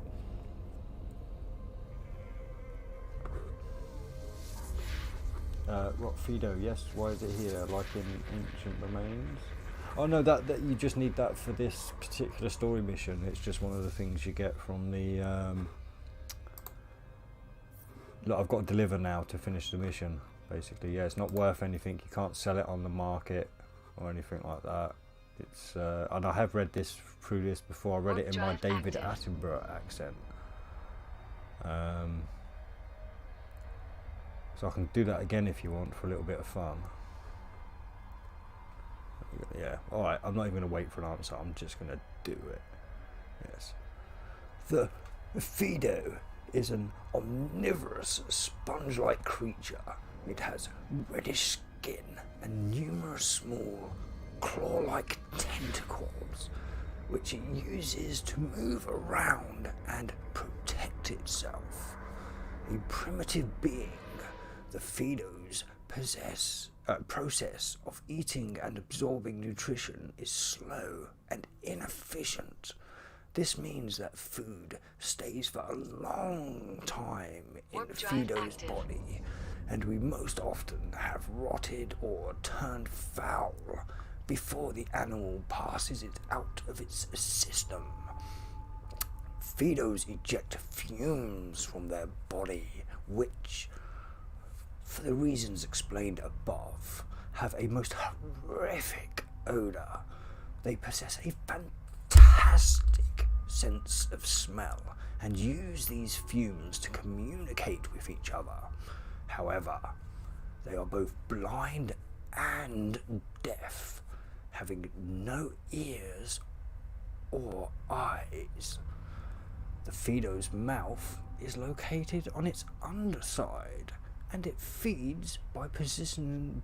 Rock Fido, yes. Why is it here? Like in Ancient Remains? Oh no, that you just need that for this particular story mission. It's just one of the things you get from the. Look, I've got to deliver now to finish the mission. Basically, yeah, it's not worth anything. You can't sell it on the market or anything like that. It's and I have read this through this before. I read it in my David Attenborough accent. So I can do that again if you want for a little bit of fun. Yeah, alright, I'm not even going to wait for an answer, I'm just going to do it. Yes. The Fido is an omnivorous sponge-like creature. It has reddish skin and numerous small claw-like tentacles, which it uses to move around and protect itself. A primitive being, the Fido's process of eating and absorbing nutrition is slow and inefficient. This means that food stays for a long time in Fido's body, and we most often have rotted or turned foul before the animal passes it out of its system. Fidos eject fumes from their body, which, for the reasons explained above, have a most horrific odour. They possess a fantastic sense of smell and use these fumes to communicate with each other. However, they are both blind and deaf, having no ears or eyes. The Fido's mouth is located on its underside, and it feeds by positioning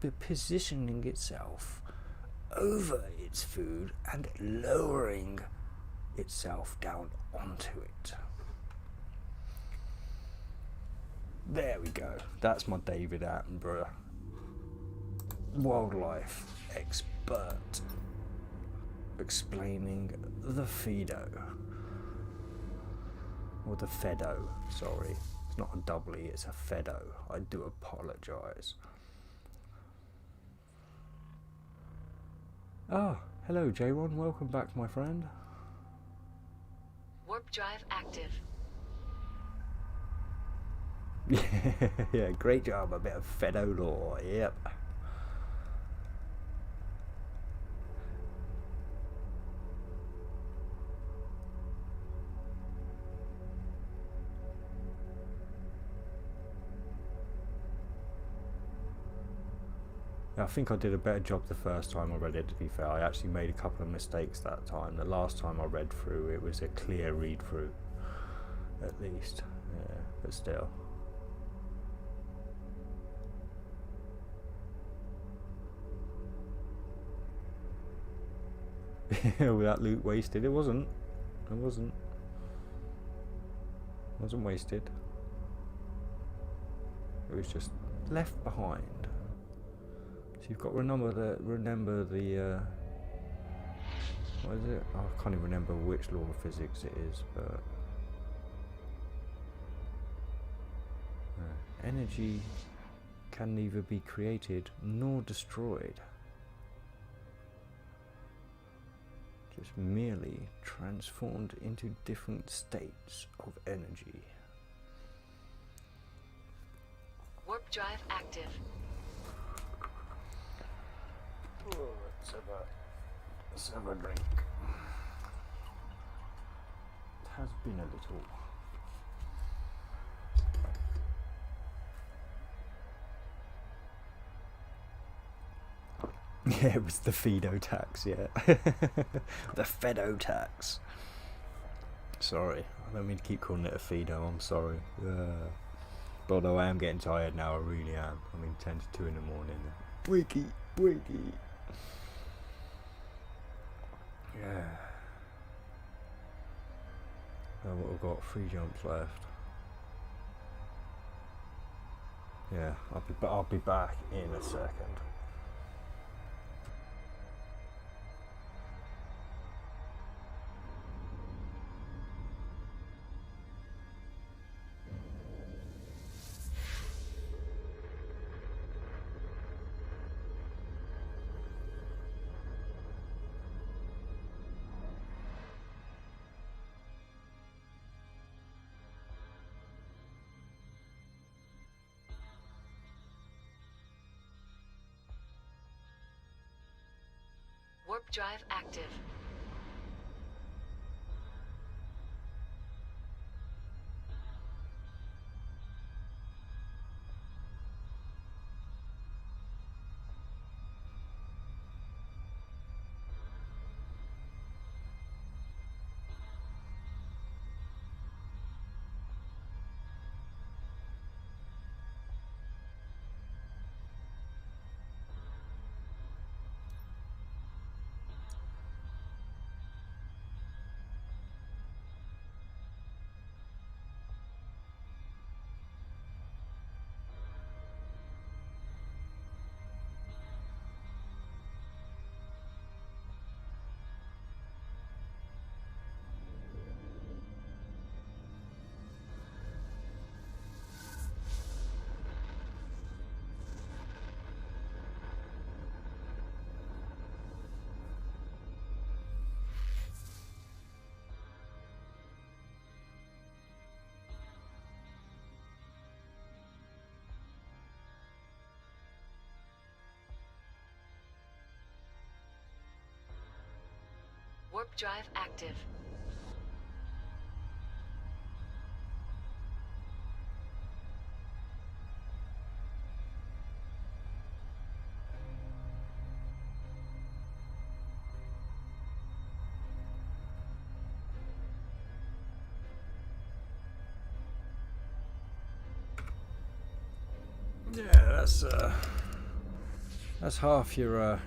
itself over its food and lowering itself down onto it. There we go. That's my David Attenborough, wildlife expert, explaining the Fido. Or the Fedo, sorry. It's not a double E, it's a Fedo. I do apologise. Ah, hello J-Ron, welcome back my friend. Warp drive active. Yeah, great job, a bit of Fedo lore, yep. I think I did a better job the first time I read it, to be fair. I actually made a couple of mistakes that time. The last time I read through, it was a clear read through, at least. Yeah, but still. With that loot wasted, it wasn't. It wasn't. It wasn't wasted. It was just left behind. So you've got to remember the what is it? Oh, I can't even remember which law of physics it is, but energy can neither be created nor destroyed, just merely transformed into different states of energy. Warp drive active. Let's have a drink. It has been a little. Yeah, it was the Fido tax, yeah. The Fedo tax. Sorry, I don't mean to keep calling it a Fido, I'm sorry. But although I am getting tired now, I really am. I mean, 10 to 2 in the morning. Wakey. Yeah. What we've got, 3 jumps left. Yeah, I'll be back in a second. Warp drive active. Warp drive active. Yeah, that's half your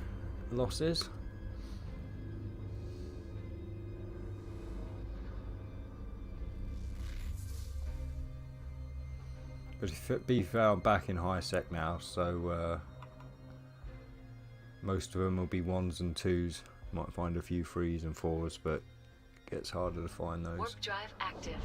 losses. But to be fair, I'm back in high sec now, so most of them will be 1s and 2s. Might find a few 3s and 4s, but it gets harder to find those. Warp drive active.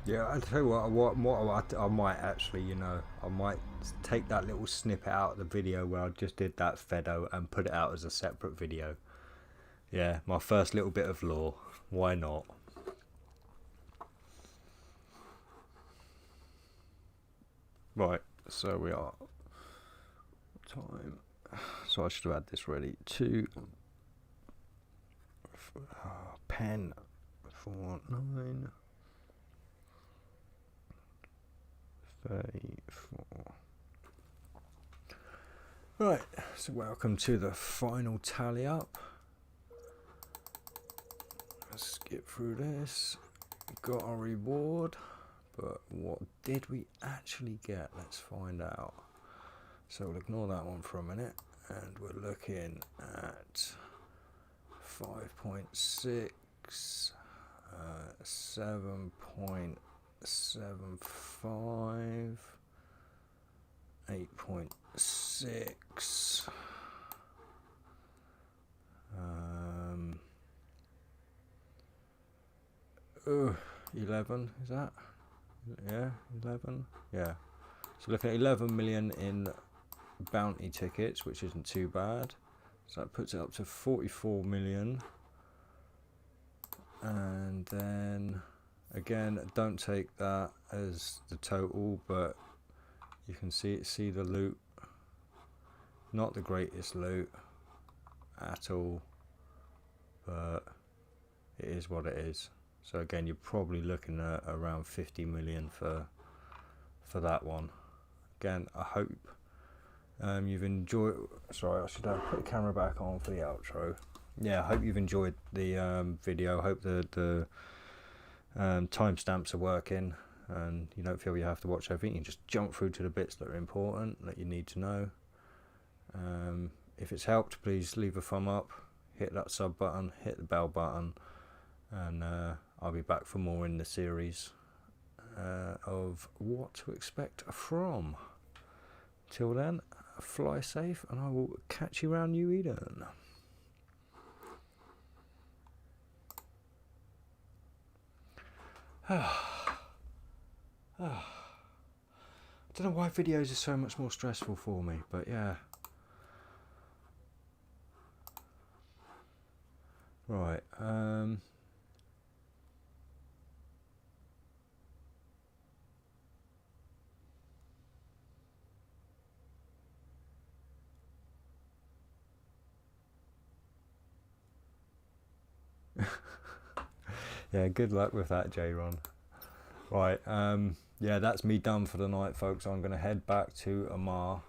Yeah, I tell you what I might actually, you know, I might take that little snippet out of the video where I just did that Fedo and put it out as a separate video. Yeah, my first little bit of lore. Why not? Right, so we are time. So I should have had this ready. 2 pen 49 34. Right, so welcome to the final tally up. Let's skip through this. Got our reward, but what did we actually get? Let's find out. So we'll ignore that one for a minute, and we're looking at 5.6, 7.75, 8.6, 11, is that? Yeah, 11. Yeah. So looking at 11 million in bounty tickets, which isn't too bad. So that puts it up to 44 million. And then again, don't take that as the total, but you can see the loot. Not the greatest loot at all, but it is what it is. So again, you're probably looking at around 50 million for that one. Again, I hope you've enjoyed. Sorry, I should put the camera back on for the outro. Yeah, I hope you've enjoyed the video. I hope the timestamps are working and you don't feel you have to watch everything. You just jump through to the bits that are important, that you need to know. If it's helped, please leave a thumb up, hit that sub button, hit the bell button, and I'll be back for more in the series of what to expect from. Till then, fly safe, and I will catch you around New Eden. I don't know why videos are so much more stressful for me, but yeah. Right, yeah, good luck with that, J-Ron. Right, yeah, that's me done for the night, folks. I'm going to head back to Amar,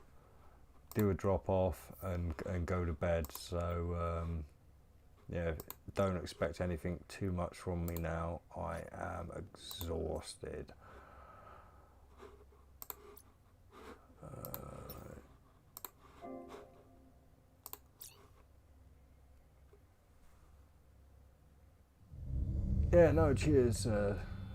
do a drop off, and go to bed. So yeah, don't expect anything too much from me now. I am exhausted. Yeah, no, cheers,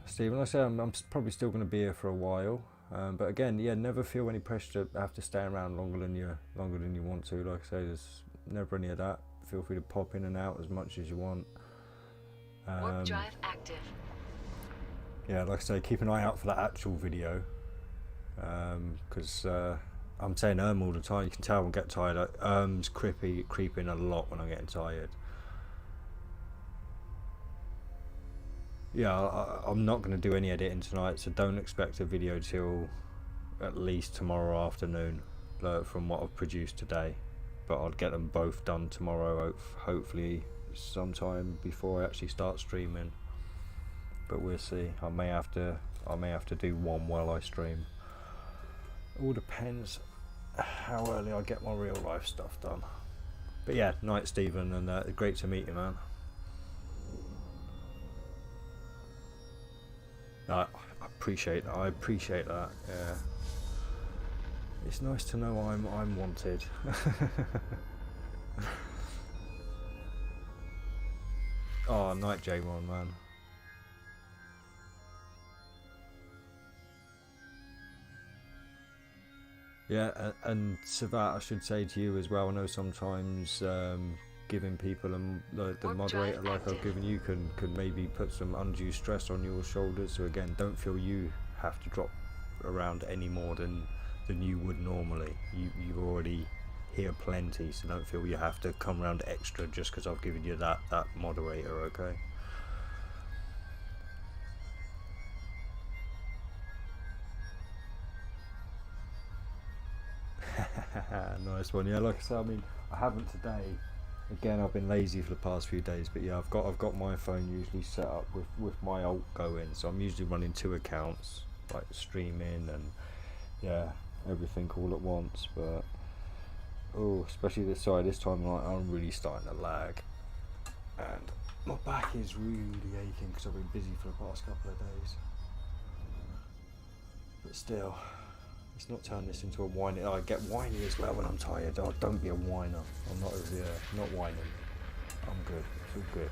Stephen. Like I say, I'm probably still going to be here for a while. But again, yeah, never feel any pressure to have to stay around longer than you want to. Like I say, there's never any of that. Feel free to pop in and out as much as you want. Warp drive active. Yeah, like I say, keep an eye out for that actual video, because I'm saying all the time. You can tell I get tired. It's creeping a lot when I'm getting tired. Yeah, I'm not going to do any editing tonight, so don't expect a video till at least tomorrow afternoon, from what I've produced today. But I'll get them both done tomorrow, hopefully sometime before I actually start streaming. But we'll see. I may have to do one while I stream. All depends how early I get my real life stuff done. But yeah, night Stephen, and great to meet you, man. I appreciate that. Yeah, it's nice to know I'm wanted. Oh, night J1, man. Yeah, and Savat, I should say to you as well, I know sometimes giving people the moderator like I've given you can maybe put some undue stress on your shoulders. So again, don't feel you have to drop around any more than you would normally. You've already hear plenty, so don't feel you have to come around extra just because I've given you that moderator, okay? Nice one. Yeah, like I said, I mean, I haven't today. Again, I've been lazy for the past few days, but yeah, I've got my phone usually set up with my alt going, so I'm usually running 2 accounts, like streaming and yeah, everything all at once. But especially this time, like, I'm really starting to lag, and my back is really aching because I've been busy for the past couple of days. But still, let's not turn this into a whiny. I get whiny as well when I'm tired. Oh, don't be a whiner. I'm not not whining. I'm good. It's all good.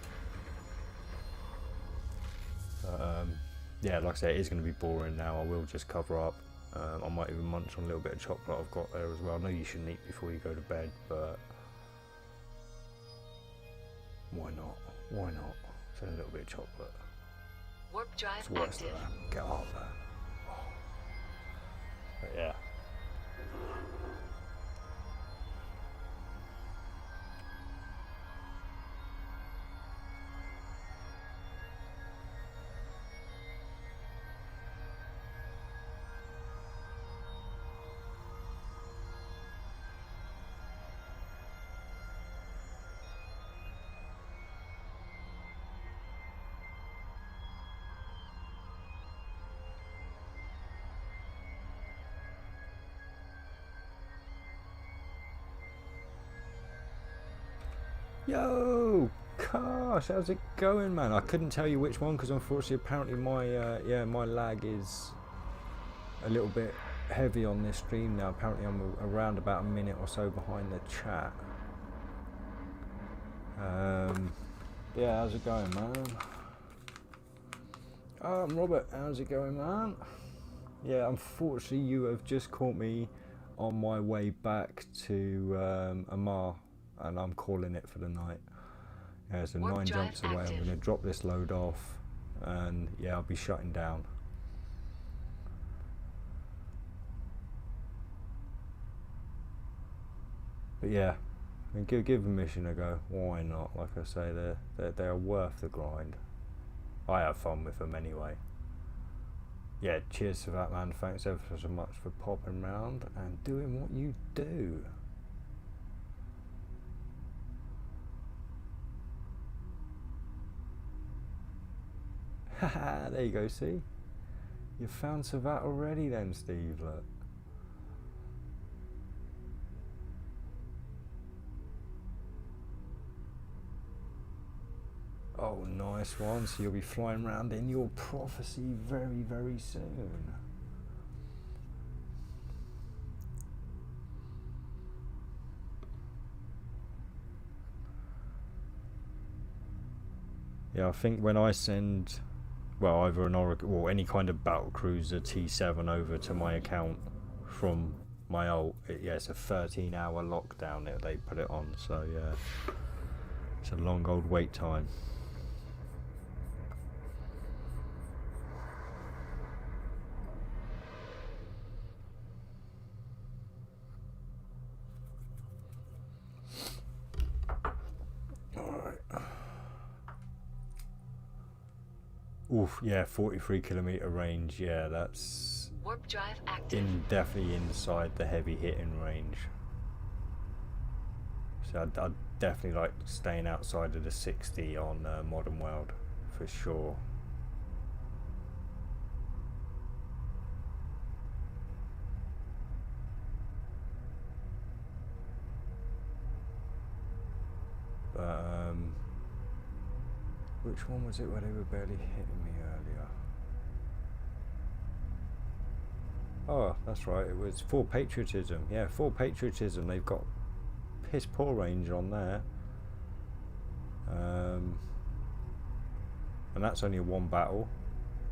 Yeah, like I say, it is going to be boring now. I will just cover up. I might even munch on a little bit of chocolate I've got there as well. I know you shouldn't eat before you go to bed, but why not? Why not? So a little bit of chocolate. Warp drive It's worse active. than that. Get up there. But yeah. Yo, Gosh, how's it going, man? I couldn't tell you which one because unfortunately, apparently my lag is a little bit heavy on this stream now. Apparently, I'm around about a minute or so behind the chat. Yeah, how's it going, man? Robert, how's it going, man? Yeah, unfortunately, you have just caught me on my way back to Amar, and I'm calling it for the night. Yeah, so 9 jumps away. I'm going to drop this load off, and yeah, I'll be shutting down. But yeah, I mean, give a mission a go. Why not? Like I say, they are worth the grind. I have fun with them anyway. Yeah, cheers to that, man. Thanks ever so much for popping round and doing what you do. Haha, there you go, see? You found Savat already then, Steve, look. Oh, nice one. So you'll be flying around in your prophecy very, very soon. Yeah, I think when I send well, either an Oracle or any kind of battlecruiser T7 over to my account from my old, yeah, it's a 13-hour lockdown that they put it on, so yeah, it's a long old wait time. Oof, yeah, 43-kilometer range. Yeah, that's Warp drive active. definitely inside the heavy hitting range. So I'd definitely like staying outside of the 60 on Modern World for sure. But which one was it where they were barely hitting me earlier? Oh, that's right, it was Full Patriotism. Yeah, Full Patriotism, they've got piss poor range on there. And that's only one battle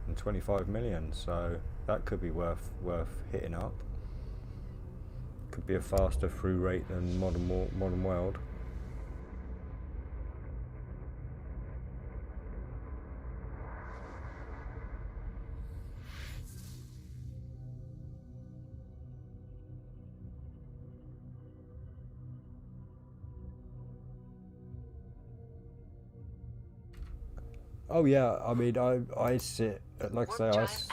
and 25 million, so that could be worth hitting up. Could be a faster through rate than Modern World. Oh yeah, I mean, I sit like I say,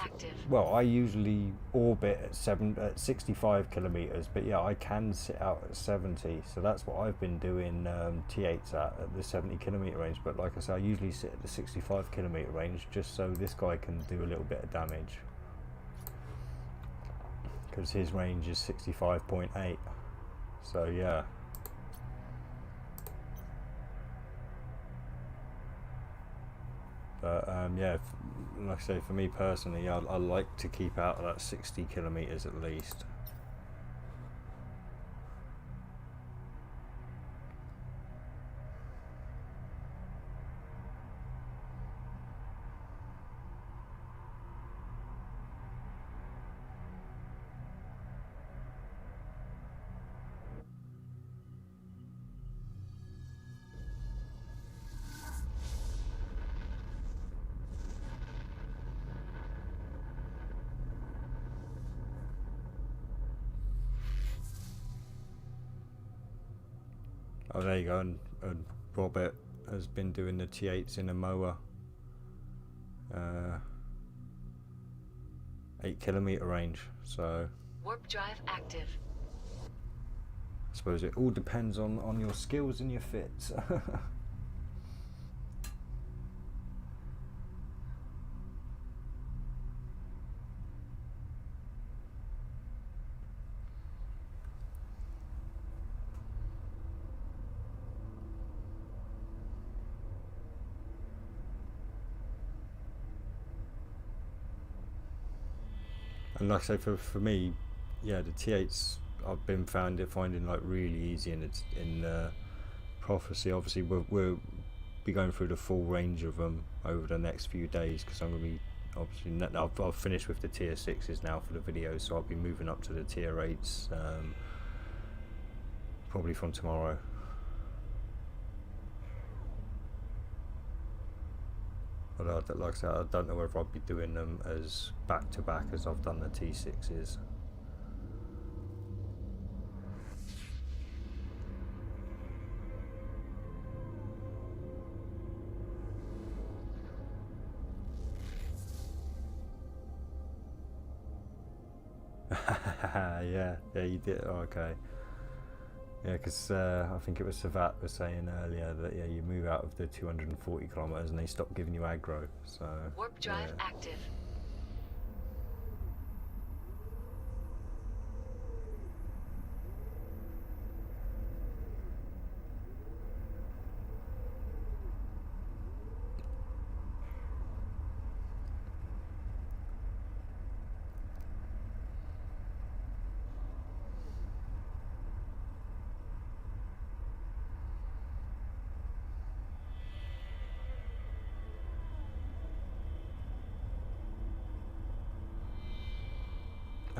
I usually orbit at 65 kilometers, but yeah, I can sit out at 70, so that's what I've been doing T8s at the 70 kilometer range. But like I say, I usually sit at the 65 kilometer range just so this guy can do a little bit of damage, because his range is 65.8. So yeah. But yeah, like I say, for me personally, I like to keep out of that 60 kilometers at least. Oh, there you go, and Robert has been doing the T8s in a mower. 8 kilometer range, so warp drive active. I suppose it all depends on your skills and your fits. And like I say, for me, yeah, the T8s I've been finding like really easy in Prophecy. Obviously, we'll be going through the full range of them over the next few days, because I'm going to be obviously I've finished with the tier 6s now for the video, so I'll be moving up to the tier 8s probably from tomorrow. But like I said, I don't know whether I'll be doing them as back to back as I've done the T6s. yeah, you did. Oh, okay. Yeah, because I think it was Savat was saying earlier that yeah, you move out of the 240 kilometers and they stop giving you aggro. So warp drive active.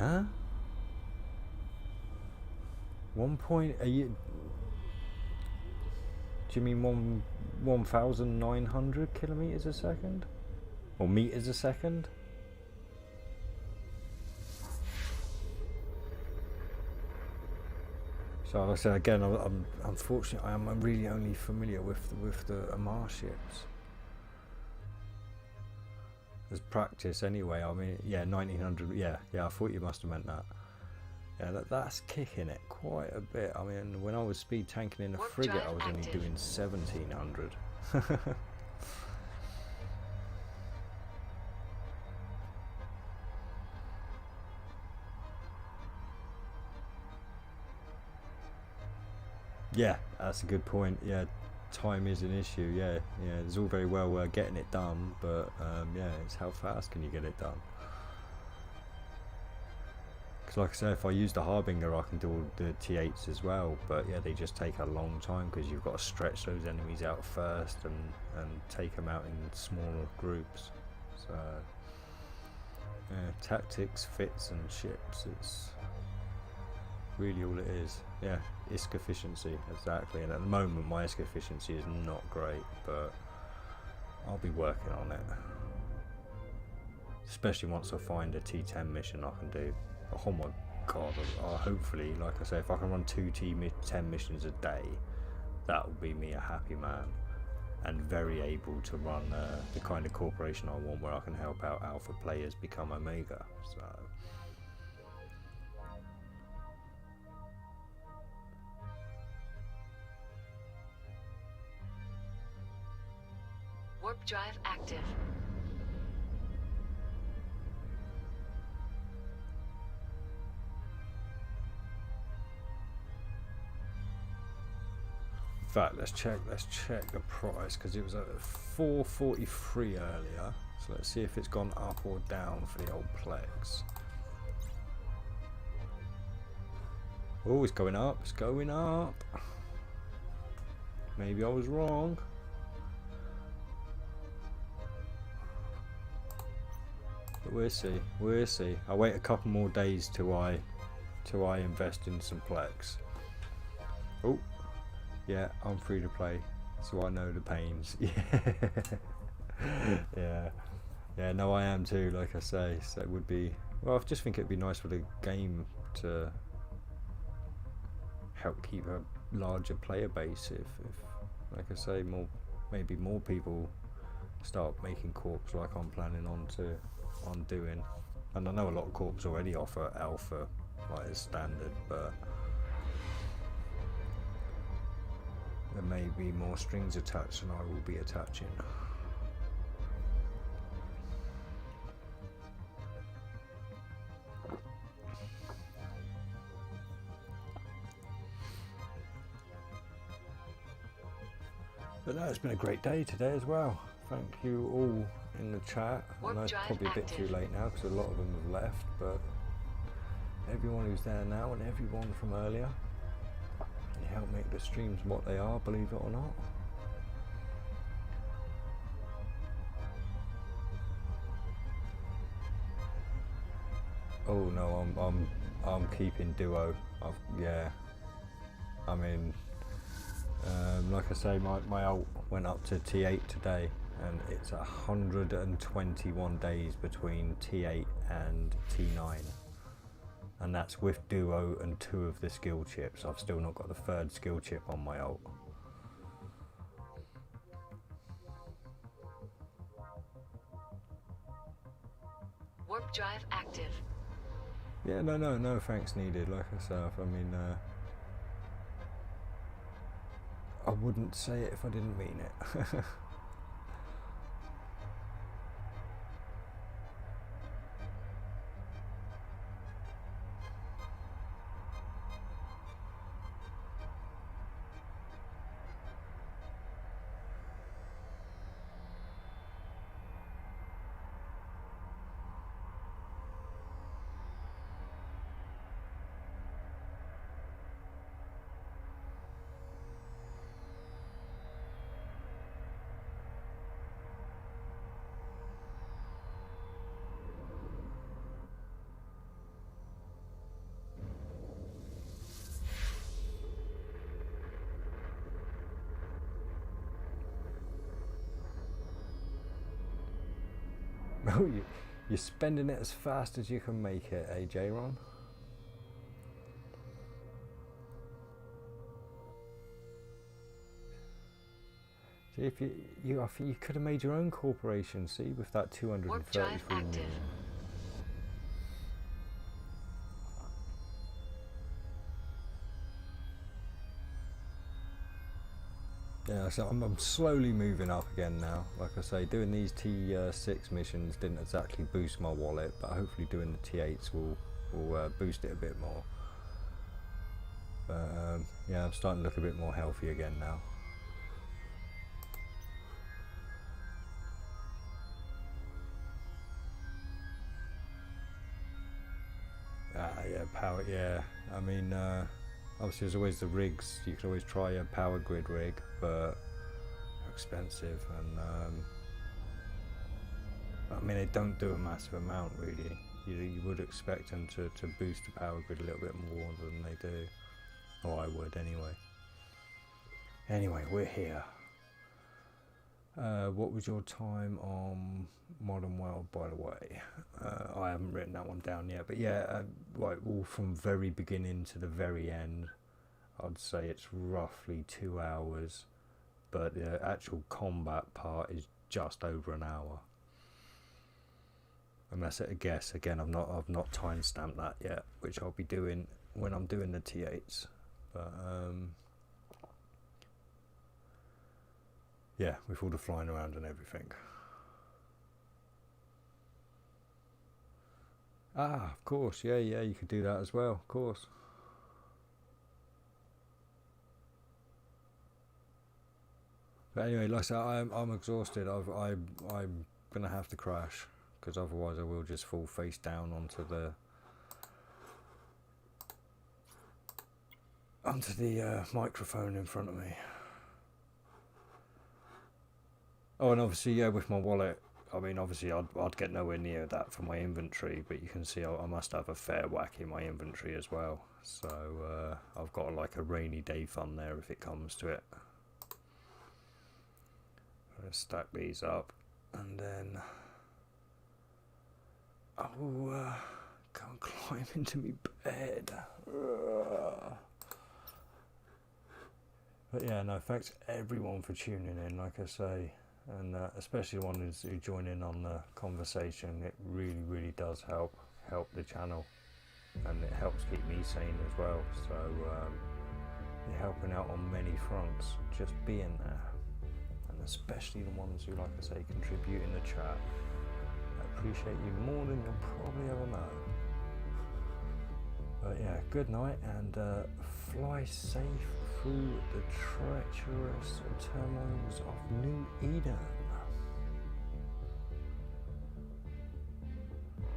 Huh? 1 point a year? Do you mean 1,900 kilometers a second? Or meters a second? So like I said again, I'm unfortunately I'm really only familiar with the Amar ships. As practice anyway. I mean, yeah, 1900. Yeah, I thought you must have meant that. Yeah, that's kicking it quite a bit. I mean, when I was speed tanking in a Warp frigate, drive I was only active. doing 1700. Yeah, that's a good point. Yeah, time is an issue. Yeah, it's all very well getting it done, but yeah, it's how fast can you get it done? Because like I say, if I use the Harbinger, I can do all the T8s as well, but yeah, they just take a long time because you've got to stretch those enemies out first and take them out in smaller groups. So yeah, tactics, fits and ships, it's really all it is. Yeah, ISK efficiency, exactly. And at the moment my ISK efficiency is not great, but I'll be working on it. Especially once I find a T10 mission I can do. Oh my god, hopefully, like I say, if I can run 2 T10 missions a day, that will be me a happy man. And very able to run the kind of corporation I want, where I can help out alpha players become Omega. So Warp drive active. in fact, let's check the price, because it was at 443 earlier. So let's see if it's gone up or down for the old Plex. Oh, it's going up. It's going up. Maybe I was wrong. But we'll see. We'll see. I'll wait a couple more days till I invest in some Plex. Oh. Yeah, I'm free to play, so I know the pains. Yeah, no, I am too, like I say. So it would be, well, I just think it'd be nice for the game to help keep a larger player base. If like I say, maybe more people start making corps like I'm planning on doing. And I know a lot of corps already offer alpha like as standard, but there may be more strings attached than I will be attaching. But no, it's been a great day today as well. Thank you all in the chat. I know it's probably a bit too late now because a lot of them have left, but everyone who's there now and everyone from earlier, you help make the streams what they are, believe it or not. Oh no, I'm keeping duo. Yeah. I mean, like I say, my ult went up to T8 today, and it's 121 days between T8 and T9. And that's with duo and 2 of the skill chips. I've still not got the 3rd skill chip on my ult. Warp drive active. Yeah, no thanks needed. Like I said, I mean, I wouldn't say it if I didn't mean it. Oh, you're spending it as fast as you can make it, AJ Ron. See, if I think you could have made your own corporation. See, with that 233 million. Yeah, so I'm slowly moving up again now. Like I say, doing these T6 missions didn't exactly boost my wallet, but hopefully doing the T8s will boost it a bit more. But yeah, I'm starting to look a bit more healthy again now. Yeah, power, yeah. I mean, obviously there's always the rigs. You can always try a power grid rig, but they're expensive, and I mean, they don't do a massive amount really. You would expect them to boost the power grid a little bit more than they do, or I would anyway. Anyway, we're here. What was your time on Modern World, by the way? I haven't written that one down yet, but yeah, like all from very beginning to the very end, I'd say it's roughly 2 hours, but the actual combat part is just over an hour. And that's at a guess. Again, I've not time stamped that yet, which I'll be doing when I'm doing the T8s. But yeah, with all the flying around and everything. Ah, of course, yeah, you could do that as well, of course. But anyway, like I said, I'm exhausted. I'm gonna have to crash, because otherwise I will just fall face down onto the microphone in front of me. Oh, and obviously, yeah, with my wallet, I mean, obviously I'd get nowhere near that for my inventory, but you can see I must have a fair whack in my inventory as well. So I've got like a rainy day fund there if it comes to it. I'm going to stack these up, and then I'll go and climb into my bed. But yeah, no, thanks everyone for tuning in, like I say, and especially the ones who join in on the conversation. It really does help the channel, and it helps keep me sane as well. So you're helping out on many fronts, just being there, and especially the ones who, like I say, contribute in the chat. I appreciate you more than you'll probably ever know. But yeah, good night, and fly safe through the treacherous turmoils of New Eden.